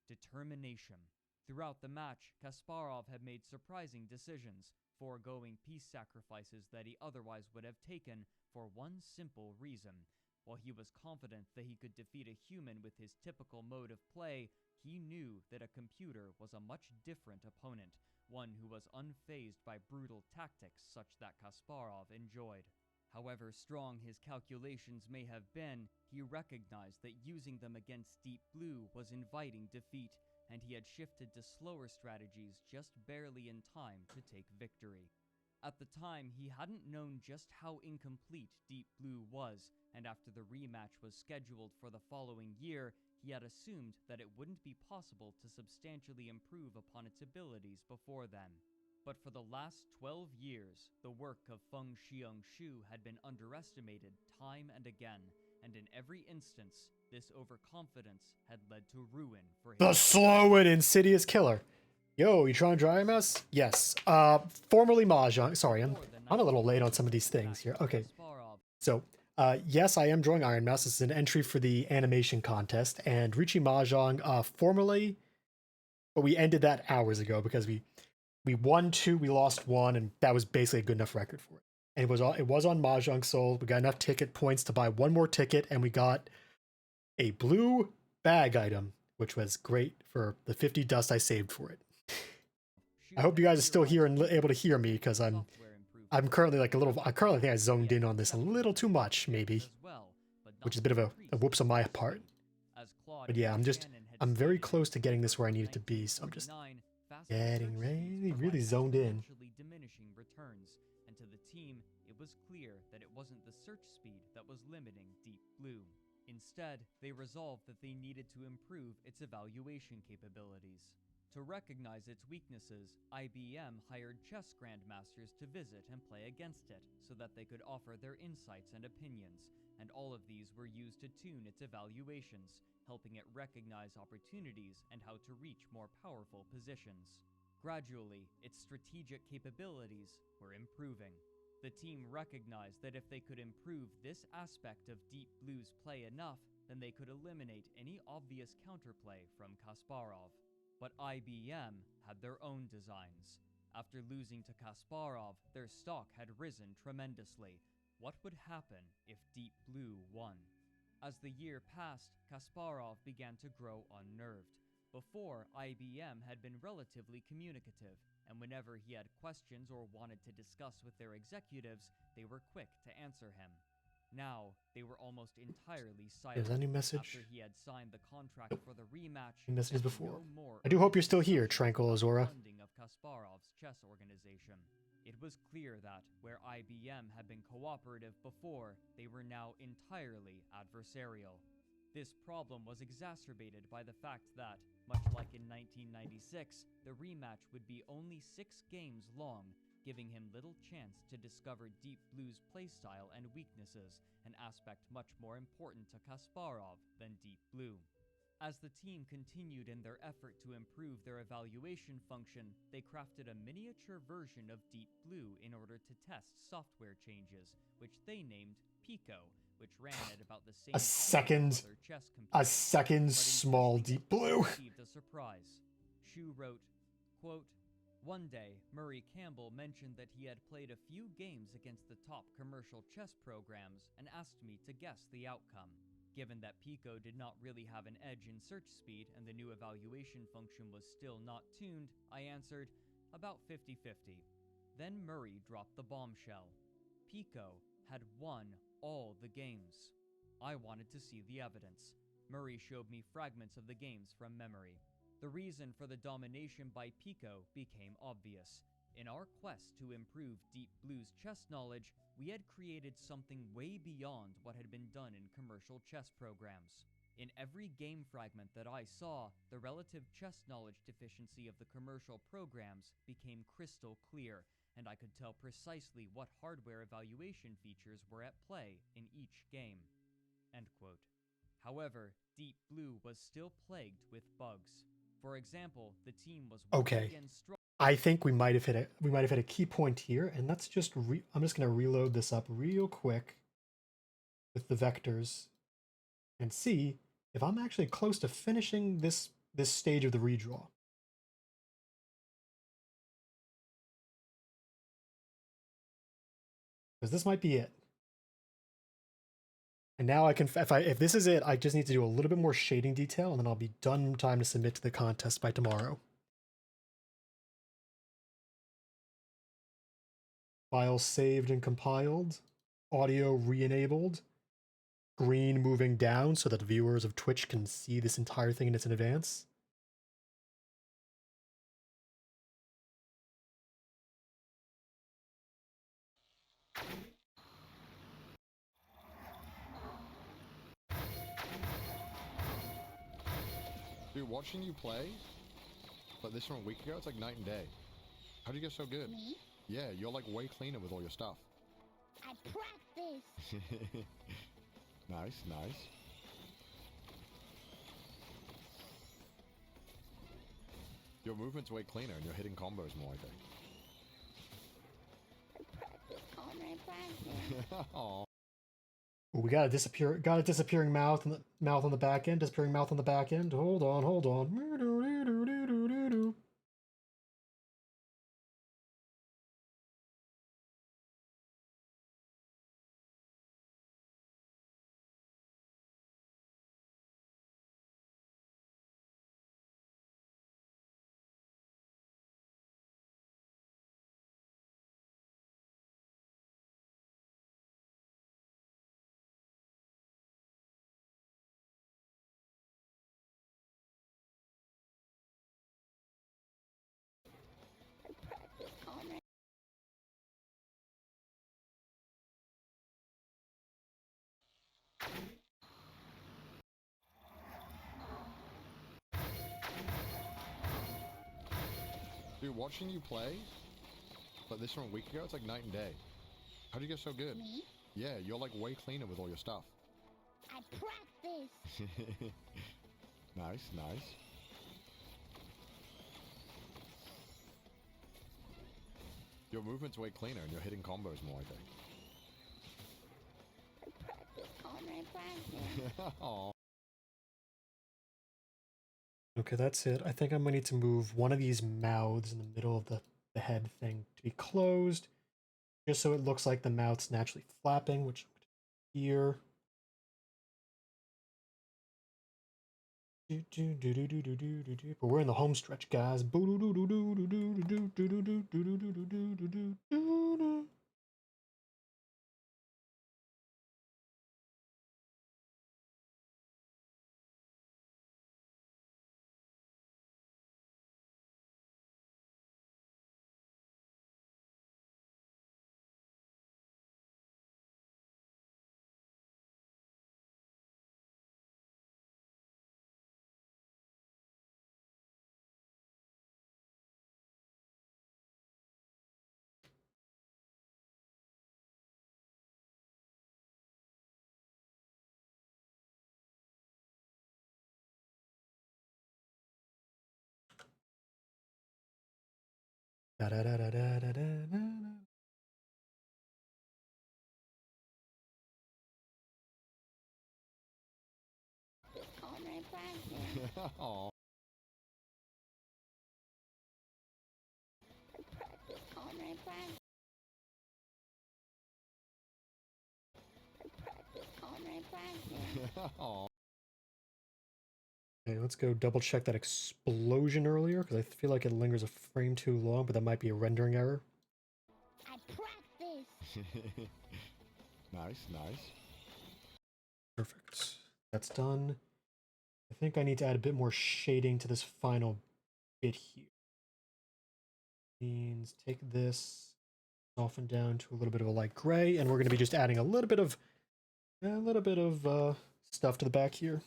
determination. Throughout the match, Kasparov had made surprising decisions, foregoing piece sacrifices that he otherwise would have taken for one simple reason. While he was confident that he could defeat a human with his typical mode of play, he knew that a computer was a much different opponent, one who was unfazed by brutal tactics such that Kasparov enjoyed. However strong his calculations may have been, he recognized that using them against Deep Blue was inviting defeat, and he had shifted to slower strategies just barely in time to take victory. At the time, he hadn't known just how incomplete Deep Blue was, and after the rematch was scheduled for the following year, he had assumed that it wouldn't be possible to substantially improve upon its abilities before then. But for the last 12 years, the work of Feng Xiong-shu had been underestimated time and again, and in every instance, this overconfidence had led to ruin for his The slow and insidious killer. Yo, you trying to dry mouse? Yes. Formerly Mahjong. Sorry, I'm a little late on some of these things here. Okay. So, yes, I am drawing Ironmouse. This is an entry for the animation contest, and Richie Mahjong, formerly, but we ended that hours ago because we won 2, we lost 1, and that was basically a good enough record for it. And it was on Mahjong Soul. We got enough ticket points to buy 1 more ticket, and we got a blue bag item, which was great for the 50 dust I saved for it. I hope you guys are still here and able to hear me, because I'm currently like I currently think I zoned in on this a little too much, maybe, which is a bit of a whoops on my part. But yeah, I'm very close to getting this where I need it to be, so I'm just getting really zoned in. Diminishing returns, and to the team, it was clear that it wasn't the search speed that was limiting Deep Blue. Instead, they resolved that they needed to improve its evaluation capabilities. To recognize its weaknesses, IBM hired chess grandmasters to visit and play against it, so that they could offer their insights and opinions, and all of these were used to tune its evaluations, helping it recognize opportunities and how to reach more powerful positions. Gradually, its strategic capabilities were improving. The team recognized that if they could improve this aspect of Deep Blue's play enough, then they could eliminate any obvious counterplay from Kasparov. But IBM had their own designs. After losing to Kasparov, their stock had risen tremendously. What would happen if Deep Blue won? As the year passed, Kasparov began to grow unnerved. Before, IBM had been relatively communicative, and whenever he had questions or wanted to discuss with their executives, they were quick to answer him. Now, they were almost entirely silent. Is that a new message? After he had signed the contract for the rematch. Any messages before? I do hope you're still here, Tranquil Azora. Funding of Kasparov's chess organization. It was clear that, where IBM had been cooperative before, they were now entirely adversarial. This problem was exacerbated by the fact that, much like in 1996, the rematch would be only 6 games long, giving him little chance to discover Deep Blue's playstyle and weaknesses, an aspect much more important to Kasparov than Deep Blue. As the team continued in their effort to improve their evaluation function, they crafted a miniature version of Deep Blue in order to test software changes, which they named Pico, which ran at about the same a second small Deep Blue. Received a surprise. Shu wrote, quote, "One day, Murray Campbell mentioned that he had played a few games against the top commercial chess programs and asked me to guess the outcome. Given that Pico did not really have an edge in search speed and the new evaluation function was still not tuned, I answered, about 50-50. Then Murray dropped the bombshell. Pico had won all the games. I wanted to see the evidence. Murray showed me fragments of the games from memory. The reason for the domination by Pico became obvious. In our quest to improve Deep Blue's chess knowledge, we had created something way beyond what had been done in commercial chess programs. In every game fragment that I saw, the relative chess knowledge deficiency of the commercial programs became crystal clear, and I could tell precisely what hardware evaluation features were at play in each game." End quote. However, Deep Blue was still plagued with bugs. For example, the team was again strong. I think we might have hit a key point here, and let's just I'm just gonna reload this up real quick with the vectors and see if I'm actually close to finishing this stage of the redraw. Because this might be it. And now I can, if this is it, I just need to do a little bit more shading detail, and then I'll be done in time to submit to the contest by tomorrow. File saved and compiled. Audio re-enabled. Green moving down so that viewers of Twitch can see this entire thing in advance. Dude, watching you play, like this from a week ago, it's like night and day. How'd you get so good? Me? Yeah, you're like way cleaner with all your stuff. I practice. Nice, nice. Your movement's way cleaner and you're hitting combos more, I think. All my practice. Aw. Ooh, we got a disappearing mouth and mouth on the back end. Disappearing mouth on the back end. Hold on, hold on. All my Dude, watching you play, like this from a week ago, it's like night and day. How'd you get so good? Me? Yeah, you're like way cleaner with all your stuff. I practice. Nice, nice. Your movement's way cleaner and you're hitting combos more, I think. All my practice. Aw. Okay, that's it. I think I'm gonna need to move one of these mouths in the middle of the head thing to be closed, just so it looks like the mouth's naturally flapping, which I'm gonna do here. But we're in the home stretch, guys. All my practice. Aw. All my practice. All my practice. Aw. Okay, let's go double check that explosion earlier, because I feel like it lingers a frame too long, but that might be a rendering error. I practice. Nice, nice. Perfect. That's done. I think I need to add a bit more shading to this final bit here. Means take this, soften down to a little bit of a light gray, and we're going to be just adding a little bit of stuff to the back here.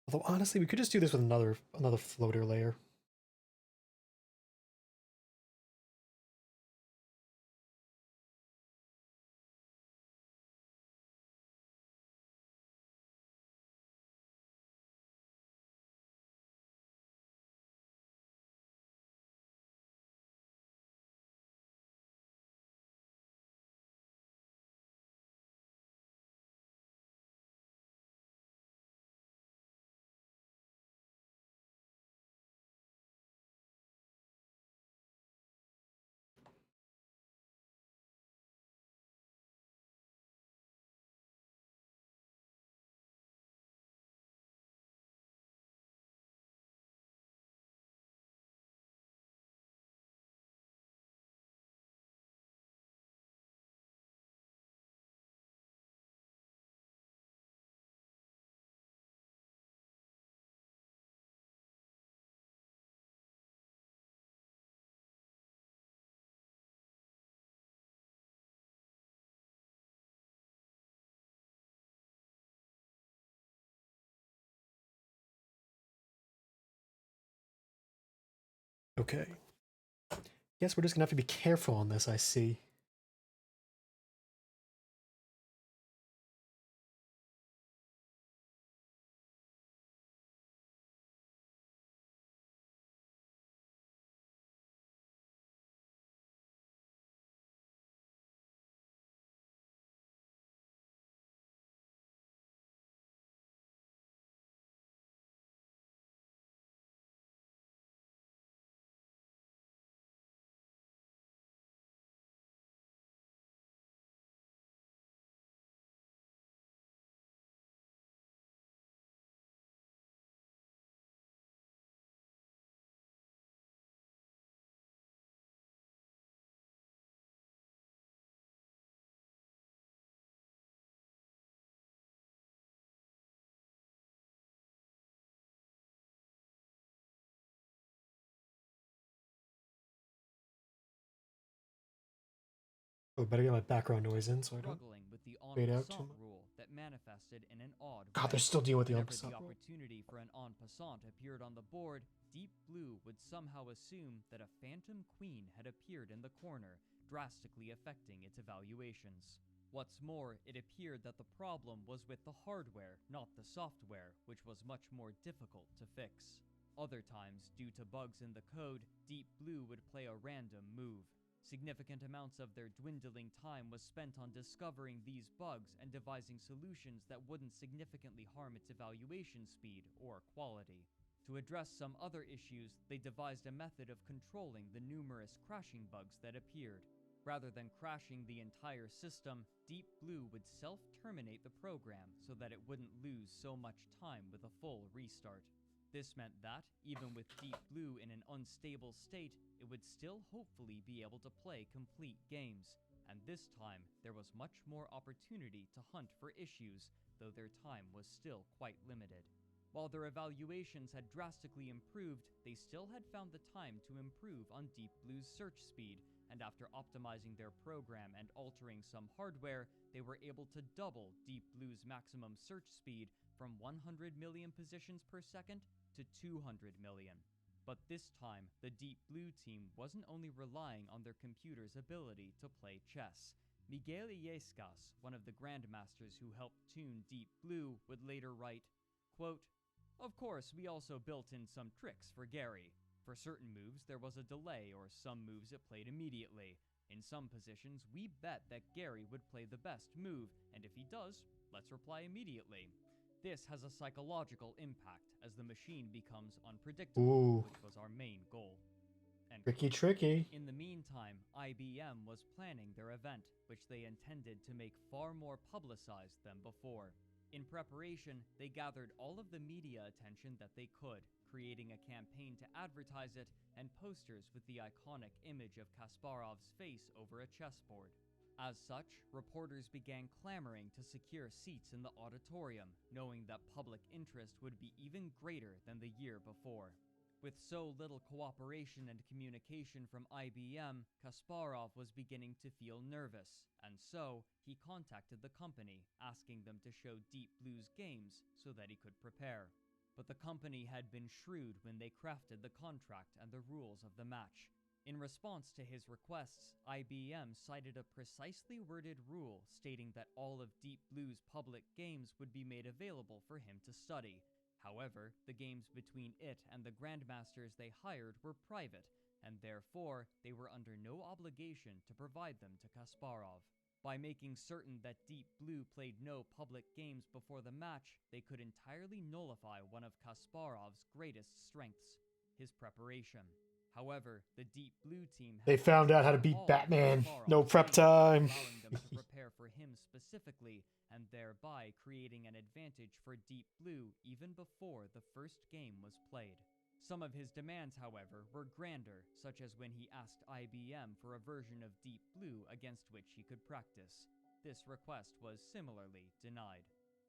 Although honestly, we could just do this with another floater layer. Okay. Guess we're just gonna have to be careful on this, I see. Oh, better get my background noise in so I don't Struggling with the fade en out too passant much. rule that manifested in an odd God, way. they're still dealing with the en Whenever passant the rule. opportunity for an en passant appeared on the board, Deep Blue would somehow assume that a phantom queen had appeared in the corner, drastically affecting its evaluations. What's more, it appeared that the problem was with the hardware, not the software, which was much more difficult to fix. Other times, due to bugs in the code, Deep Blue would play a random move. Significant amounts of their dwindling time was spent on discovering these bugs and devising solutions that wouldn't significantly harm its evaluation speed or quality. To address some other issues, they devised a method of controlling the numerous crashing bugs that appeared. Rather than crashing the entire system, Deep Blue would self-terminate the program so that it wouldn't lose so much time with a full restart. This meant that, even with Deep Blue in an unstable state, it would still hopefully be able to play complete games, and this time there was much more opportunity to hunt for issues, though their time was still quite limited. While their evaluations had drastically improved, they still had found the time to improve on Deep Blue's search speed, and after optimizing their program and altering some hardware, they were able to double Deep Blue's maximum search speed from 100 million positions per second to 200 million. But this time, the Deep Blue team wasn't only relying on their computer's ability to play chess. Miguel Illescas, one of the grandmasters who helped tune Deep Blue, would later write, quote, "Of course, we also built in some tricks for Gary. For certain moves, there was a delay, or some moves it played immediately. In some positions, we bet that Gary would play the best move, and if he does, let's reply immediately. This has a psychological impact, as the machine becomes unpredictable, which was our main goal." Tricky. In the meantime, IBM was planning their event, which they intended to make far more publicized than before. In preparation, they gathered all of the media attention that they could, creating a campaign to advertise it and posters with the iconic image of Kasparov's face over a chessboard. As such, reporters began clamoring to secure seats in the auditorium, knowing that public interest would be even greater than the year before. With so little cooperation and communication from IBM, Kasparov was beginning to feel nervous, and so he contacted the company, asking them to show Deep Blue's games so that he could prepare. But the company had been shrewd when they crafted the contract and the rules of the match. In response to his requests, IBM cited a precisely worded rule stating that all of Deep Blue's public games would be made available for him to study. However, the games between it and the grandmasters they hired were private, and therefore they were under no obligation to provide them to Kasparov. By making certain that Deep Blue played no public games before the match, they could entirely nullify one of Kasparov's greatest strengths, his preparation. However, the Deep Blue team They found out how to beat Batman. No prep time. Allowing them to prepare for him specifically, and thereby creating an advantage for Deep Blue even before the first game was played. Some of his demands, however, were grander, such as when he asked IBM for a version of Deep Blue against which he could practice. This request was similarly denied.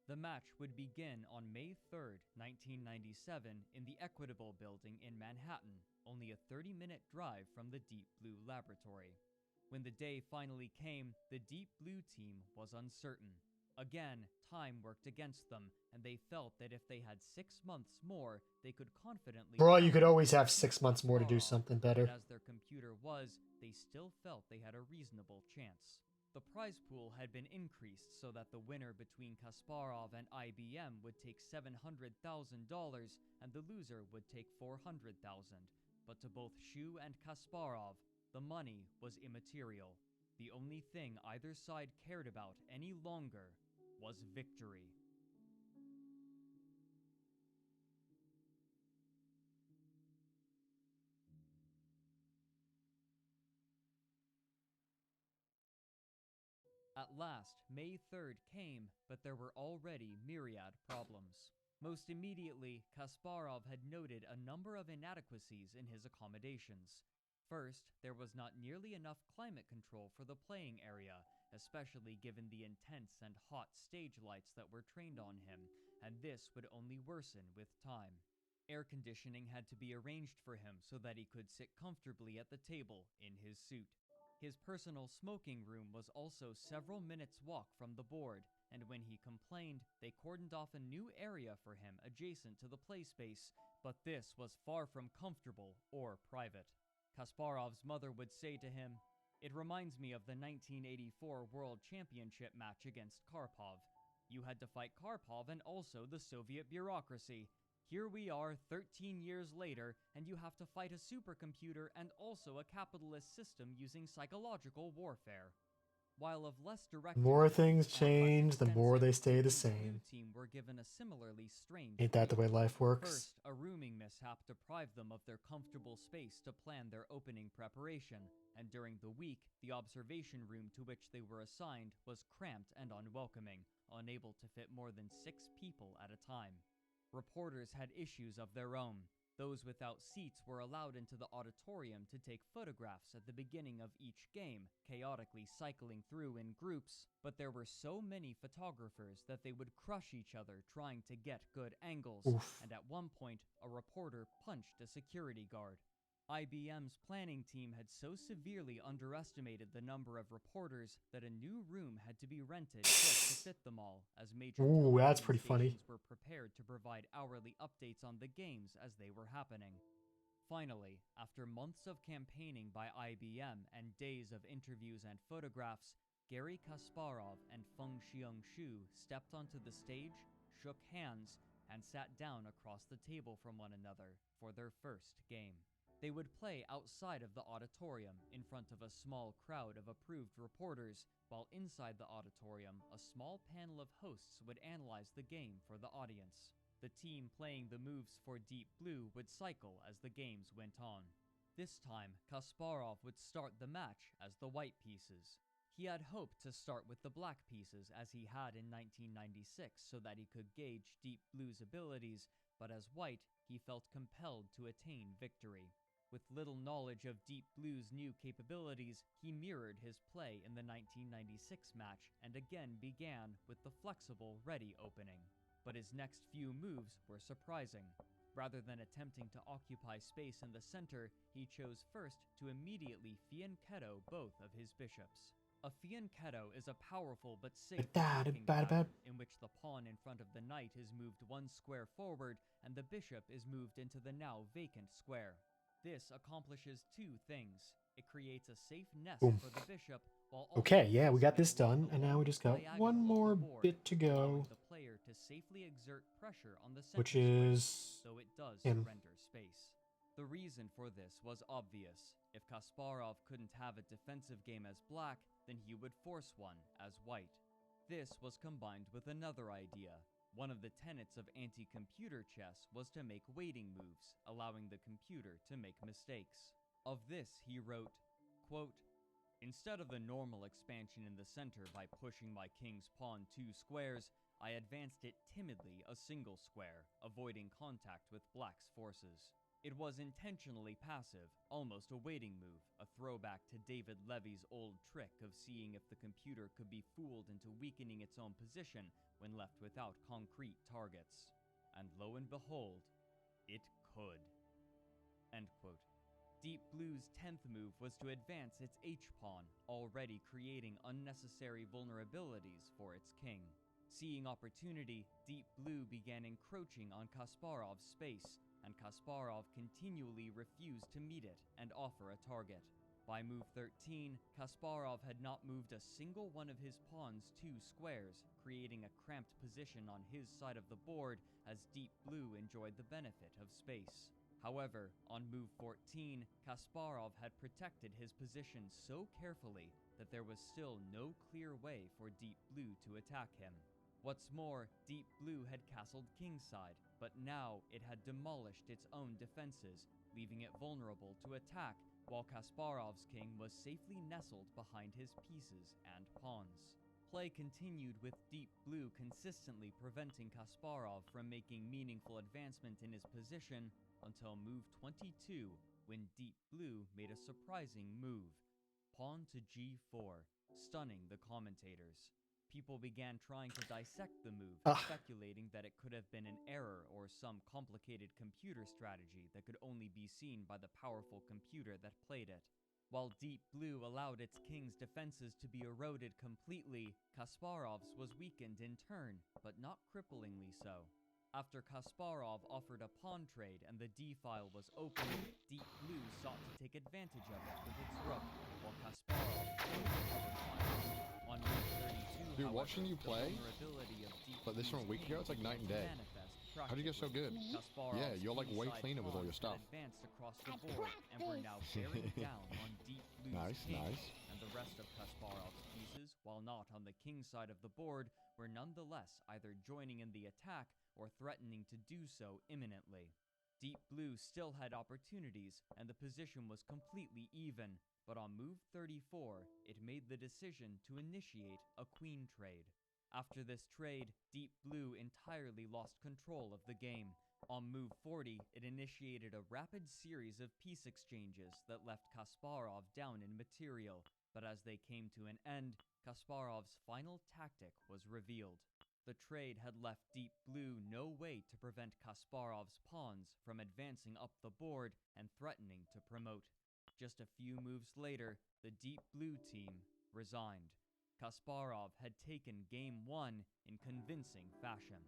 The match would begin on May 3rd, 1997 in the Equitable Building in Manhattan, only a 30-minute drive from the Deep Blue laboratory. When the day finally came, the Deep Blue team was uncertain. Again, time worked against them, and they felt that if they had 6 months more, they could confidently... Bro, you could always have 6 months more to do something better. But as their computer was, they still felt they had a reasonable chance. The prize pool had been increased so that the winner between Kasparov and IBM would take $700,000 and the loser would take $400,000. But to both Shu and Kasparov, the money was immaterial. The only thing either side cared about any longer was victory. At last, May 3rd came, but there were already myriad problems. Most immediately, Kasparov had noted a number of inadequacies in his accommodations. First, there was not nearly enough climate control for the playing area, especially given the intense and hot stage lights that were trained on him, and this would only worsen with time. Air conditioning had to be arranged for him so that he could sit comfortably at the table in his suit. His personal smoking room was also several minutes' walk from the board, and when he complained, they cordoned off a new area for him adjacent to the play space, but this was far from comfortable or private. Kasparov's mother would say to him, "It reminds me of the 1984 World Championship match against Karpov. You had to fight Karpov and also the Soviet bureaucracy. Here we are 13 years later, and you have to fight a supercomputer and also a capitalist system using psychological warfare." While of less direct... The more things change, the more they stay the same. Team were given a similarly strange... Ain't that the way life works? First, a rooming mishap deprived them of their comfortable space to plan their opening preparation, and during the week, the observation room to which they were assigned was cramped and unwelcoming, unable to fit more than 6 people at a time. Reporters had issues of their own. Those without seats were allowed into the auditorium to take photographs at the beginning of each game, chaotically cycling through in groups, but there were so many photographers that they would crush each other trying to get good angles, and at one point, a reporter punched a security guard. IBM's planning team had so severely underestimated the number of reporters that a new room had to be rented just to fit them all, as major that's pretty funny. were prepared to provide hourly updates on the games as they were happening. Finally, after months of campaigning by IBM and days of interviews and photographs, Garry Kasparov and Feng Xiong-shu stepped onto the stage, shook hands, and sat down across the table from one another for their first game. They would play outside of the auditorium, in front of a small crowd of approved reporters, while inside the auditorium, a small panel of hosts would analyze the game for the audience. The team playing the moves for Deep Blue would cycle as the games went on. This time, Kasparov would start the match as the white pieces. He had hoped to start with the black pieces as he had in 1996 so that he could gauge Deep Blue's abilities, but as white, he felt compelled to attain victory. With little knowledge of Deep Blue's new capabilities, he mirrored his play in the 1996 match and again began with the flexible ready opening. But his next few moves were surprising. Rather than attempting to occupy space in the center, he chose first to immediately fianchetto both of his bishops. A fianchetto is a powerful but safe attacking pattern in which the pawn in front of the knight is moved 1 square forward and the bishop is moved into the now vacant square. This accomplishes 2 things. It creates a safe nest for the bishop, while also okay, yeah, we got this done, and now we just got one more bit to go, the player to safely exert pressure on the center which is so it does him. surrender space. The reason for this was obvious. If Kasparov couldn't have a defensive game as black, then he would force one as white. This was combined with another idea. One of the tenets of anti-computer chess was to make waiting moves, allowing the computer to make mistakes. Of this, he wrote, quote, "Instead of the normal expansion in the center by pushing my king's pawn 2 squares, I advanced it timidly a single square, avoiding contact with black's forces. It was intentionally passive, almost a waiting move, a throwback to David Levy's old trick of seeing if the computer could be fooled into weakening its own position when left without concrete targets. And lo and behold, it could." End quote. Deep Blue's 10th move was to advance its H-pawn, already creating unnecessary vulnerabilities for its king. Seeing opportunity, Deep Blue began encroaching on Kasparov's space, and Kasparov continually refused to meet it and offer a target. By move 13, Kasparov had not moved a single one of his pawns 2 squares, creating a cramped position on his side of the board as Deep Blue enjoyed the benefit of space. However, on move 14, Kasparov had protected his position so carefully that there was still no clear way for Deep Blue to attack him. What's more, Deep Blue had castled kingside, but now it had demolished its own defenses, leaving it vulnerable to attack, while Kasparov's king was safely nestled behind his pieces and pawns. Play continued with Deep Blue consistently preventing Kasparov from making meaningful advancement in his position until move 22, when Deep Blue made a surprising move. Pawn to g4, stunning the commentators. People began trying to dissect the move, speculating that it could have been an error or some complicated computer strategy that could only be seen by the powerful computer that played it. While Deep Blue allowed its king's defenses to be eroded completely, Kasparov's was weakened in turn, but not cripplingly so. After Kasparov offered a pawn trade and the d-file was opened, Deep Blue sought to take advantage of it with its rook, while Kasparov closed other files. On move 32, Dude, watching you play, but this from a week ago, it's like night and day. How'd you get so good? Yeah, you're like way cleaner with all your stuff. Advanced across the board and were now bearing down on Deep Blue's king, and the rest of Kasparov's pieces, while not on the king side of the board, were nonetheless either joining in the attack or threatening to do so imminently. Deep Blue still had opportunities, and the position was completely even, but on move 34, it made the decision to initiate a queen trade. After this trade, Deep Blue entirely lost control of the game. On move 40, it initiated a rapid series of piece exchanges that left Kasparov down in material, but as they came to an end, Kasparov's final tactic was revealed. The trade had left Deep Blue no way to prevent Kasparov's pawns from advancing up the board and threatening to promote. Just a few moves later, the Deep Blue team resigned. Kasparov had taken Game 1 in convincing fashion.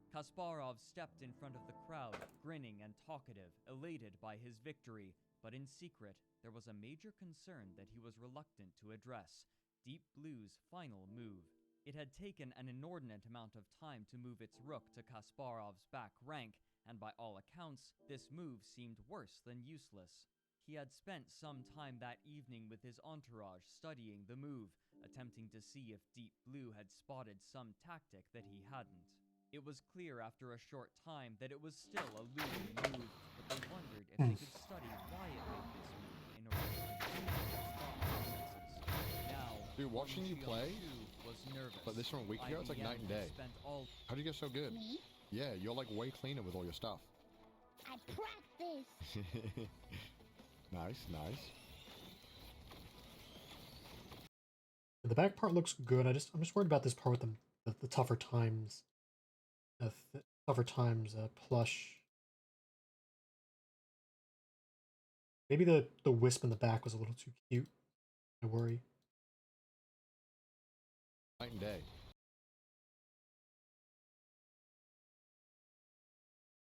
Kasparov stepped in front of the crowd, grinning and talkative, elated by his victory, but in secret, there was a major concern that he was reluctant to address: Deep Blue's final move. It had taken an inordinate amount of time to move its rook to Kasparov's back rank, and by all accounts, this move seemed worse than useless. He had spent some time that evening with his entourage studying the move, attempting to see if Deep Blue had spotted some tactic that he hadn't. It was clear after a short time that it was still a losing move, but they wondered if they could study why it made this move in order to understand its thought processes. Now, dude, watching you play, was nervous. But this from a week ago, it's like night and day. How'd you get so good? Me? Yeah, you're like way cleaner with all your stuff. I practice. Nice, nice. The back part looks good. I'm just worried about this part with the tougher times. Tougher times plush. Maybe the wisp in the back was a little too cute. I worry. Night and day.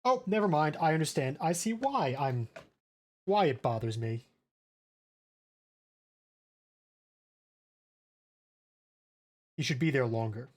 Oh, never mind. I understand. I see why it bothers me. He should be there longer.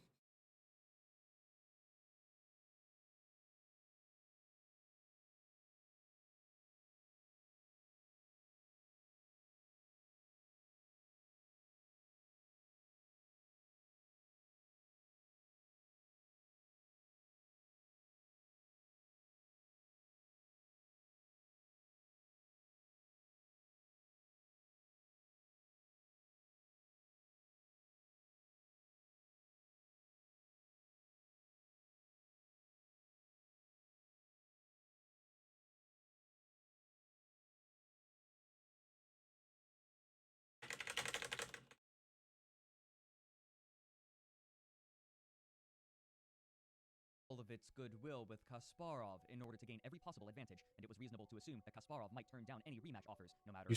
All of its goodwill with Kasparov in order to gain every possible advantage, and it was reasonable to assume that Kasparov might turn down any rematch offers, no matter You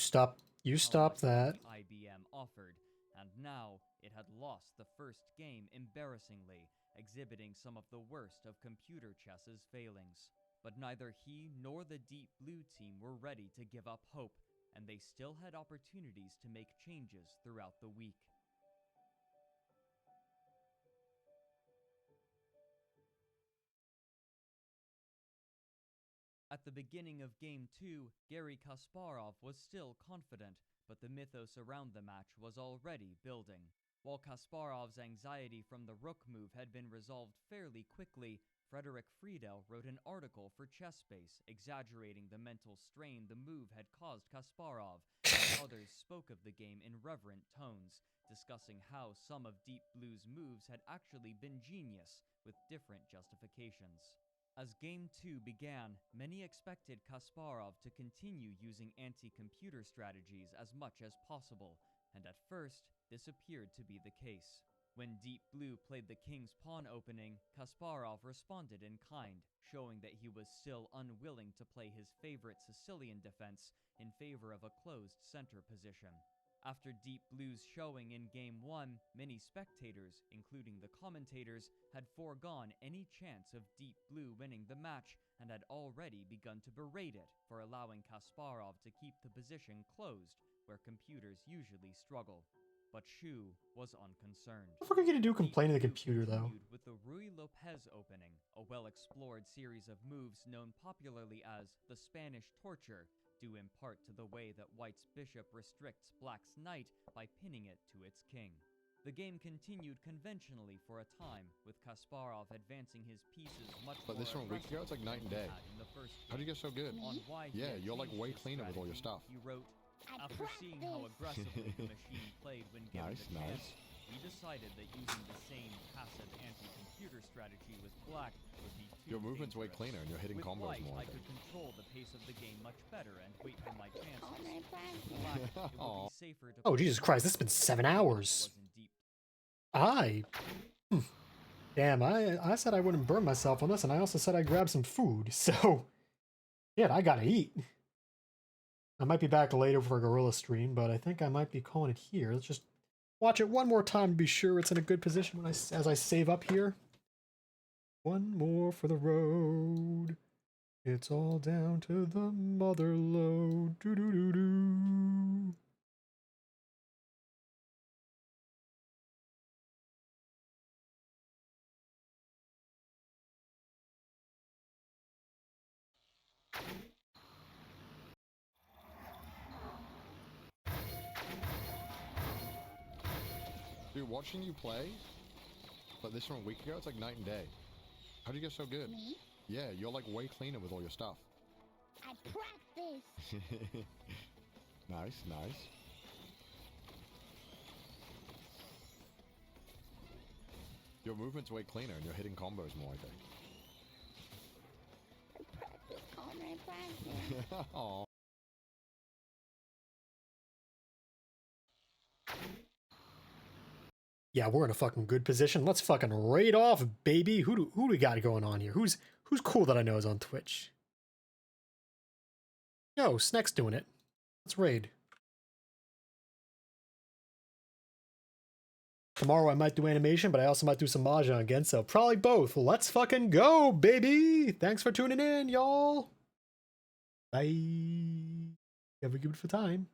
stop that. IBM offered, and now it had lost the first game embarrassingly, exhibiting some of the worst of computer chess's failings. But neither he nor the Deep Blue team were ready to give up hope, and they still had opportunities to make changes throughout the week. At the beginning of Game 2, Garry Kasparov was still confident, but the mythos around the match was already building. While Kasparov's anxiety from the rook move had been resolved fairly quickly, Frederick Friedel wrote an article for ChessBase exaggerating the mental strain the move had caused Kasparov, and others spoke of the game in reverent tones, discussing how some of Deep Blue's moves had actually been genius, with different justifications. As Game 2 began, many expected Kasparov to continue using anti-computer strategies as much as possible, and at first, this appeared to be the case. When Deep Blue played the king's pawn opening, Kasparov responded in kind, showing that he was still unwilling to play his favorite Sicilian defense in favor of a closed center position. After Deep Blue's showing in Game 1, many spectators, including the commentators, had foregone any chance of Deep Blue winning the match and had already begun to berate it for allowing Kasparov to keep the position closed, where computers usually struggle. But Shu was unconcerned. What the fuck are you gonna do complaining to the computer, though? With the Rui Lopez opening, a well-explored series of moves known popularly as the Spanish Torture, due in part to the way that White's bishop restricts Black's knight by pinning it to its king. The game continued conventionally for a time, with Kasparov advancing his pieces much But more this one a week ago, it's like night and day. How'd you get so good? Yeah, you're like way cleaner with all your stuff. He wrote, after seeing how aggressively the machine played when given the chance, we decided that using the same passive anti-computer strategy with Black would be too Your movement's way dangerous. cleaner and you're hitting With combos White, more, I I think. could control the pace of the game much better and wait for my chances. With Black, it would be safer to Oh, Jesus Christ, this has been 7 hours. Damn, I said I wouldn't burn myself on this, and I also said I'd grab some food, so... Shit, I gotta eat. I might be back later for a gorilla stream, but I think I might be calling it here. Let's just watch it one more time to be sure it's in a good position as I save up here. One more for the road. It's all down to the mother load. Doo-doo-doo-doo. Dude, watching you play, but this one a week ago, it's like night and day. How'd you get so good? Me? Yeah, you're like way cleaner with all your stuff. I practice. Nice, nice. Your movement's way cleaner and you're hitting combos more, I think. Aw. Yeah, we're in a fucking good position. Let's fucking raid off, baby. Who do we got going on here? Who's cool that I know is on Twitch? Yo, Sneck's doing it. Let's raid. Tomorrow I might do animation, but I also might do some Mahjong again, so probably both. Let's fucking go, baby! Thanks for tuning in, y'all! Bye! Have a good time.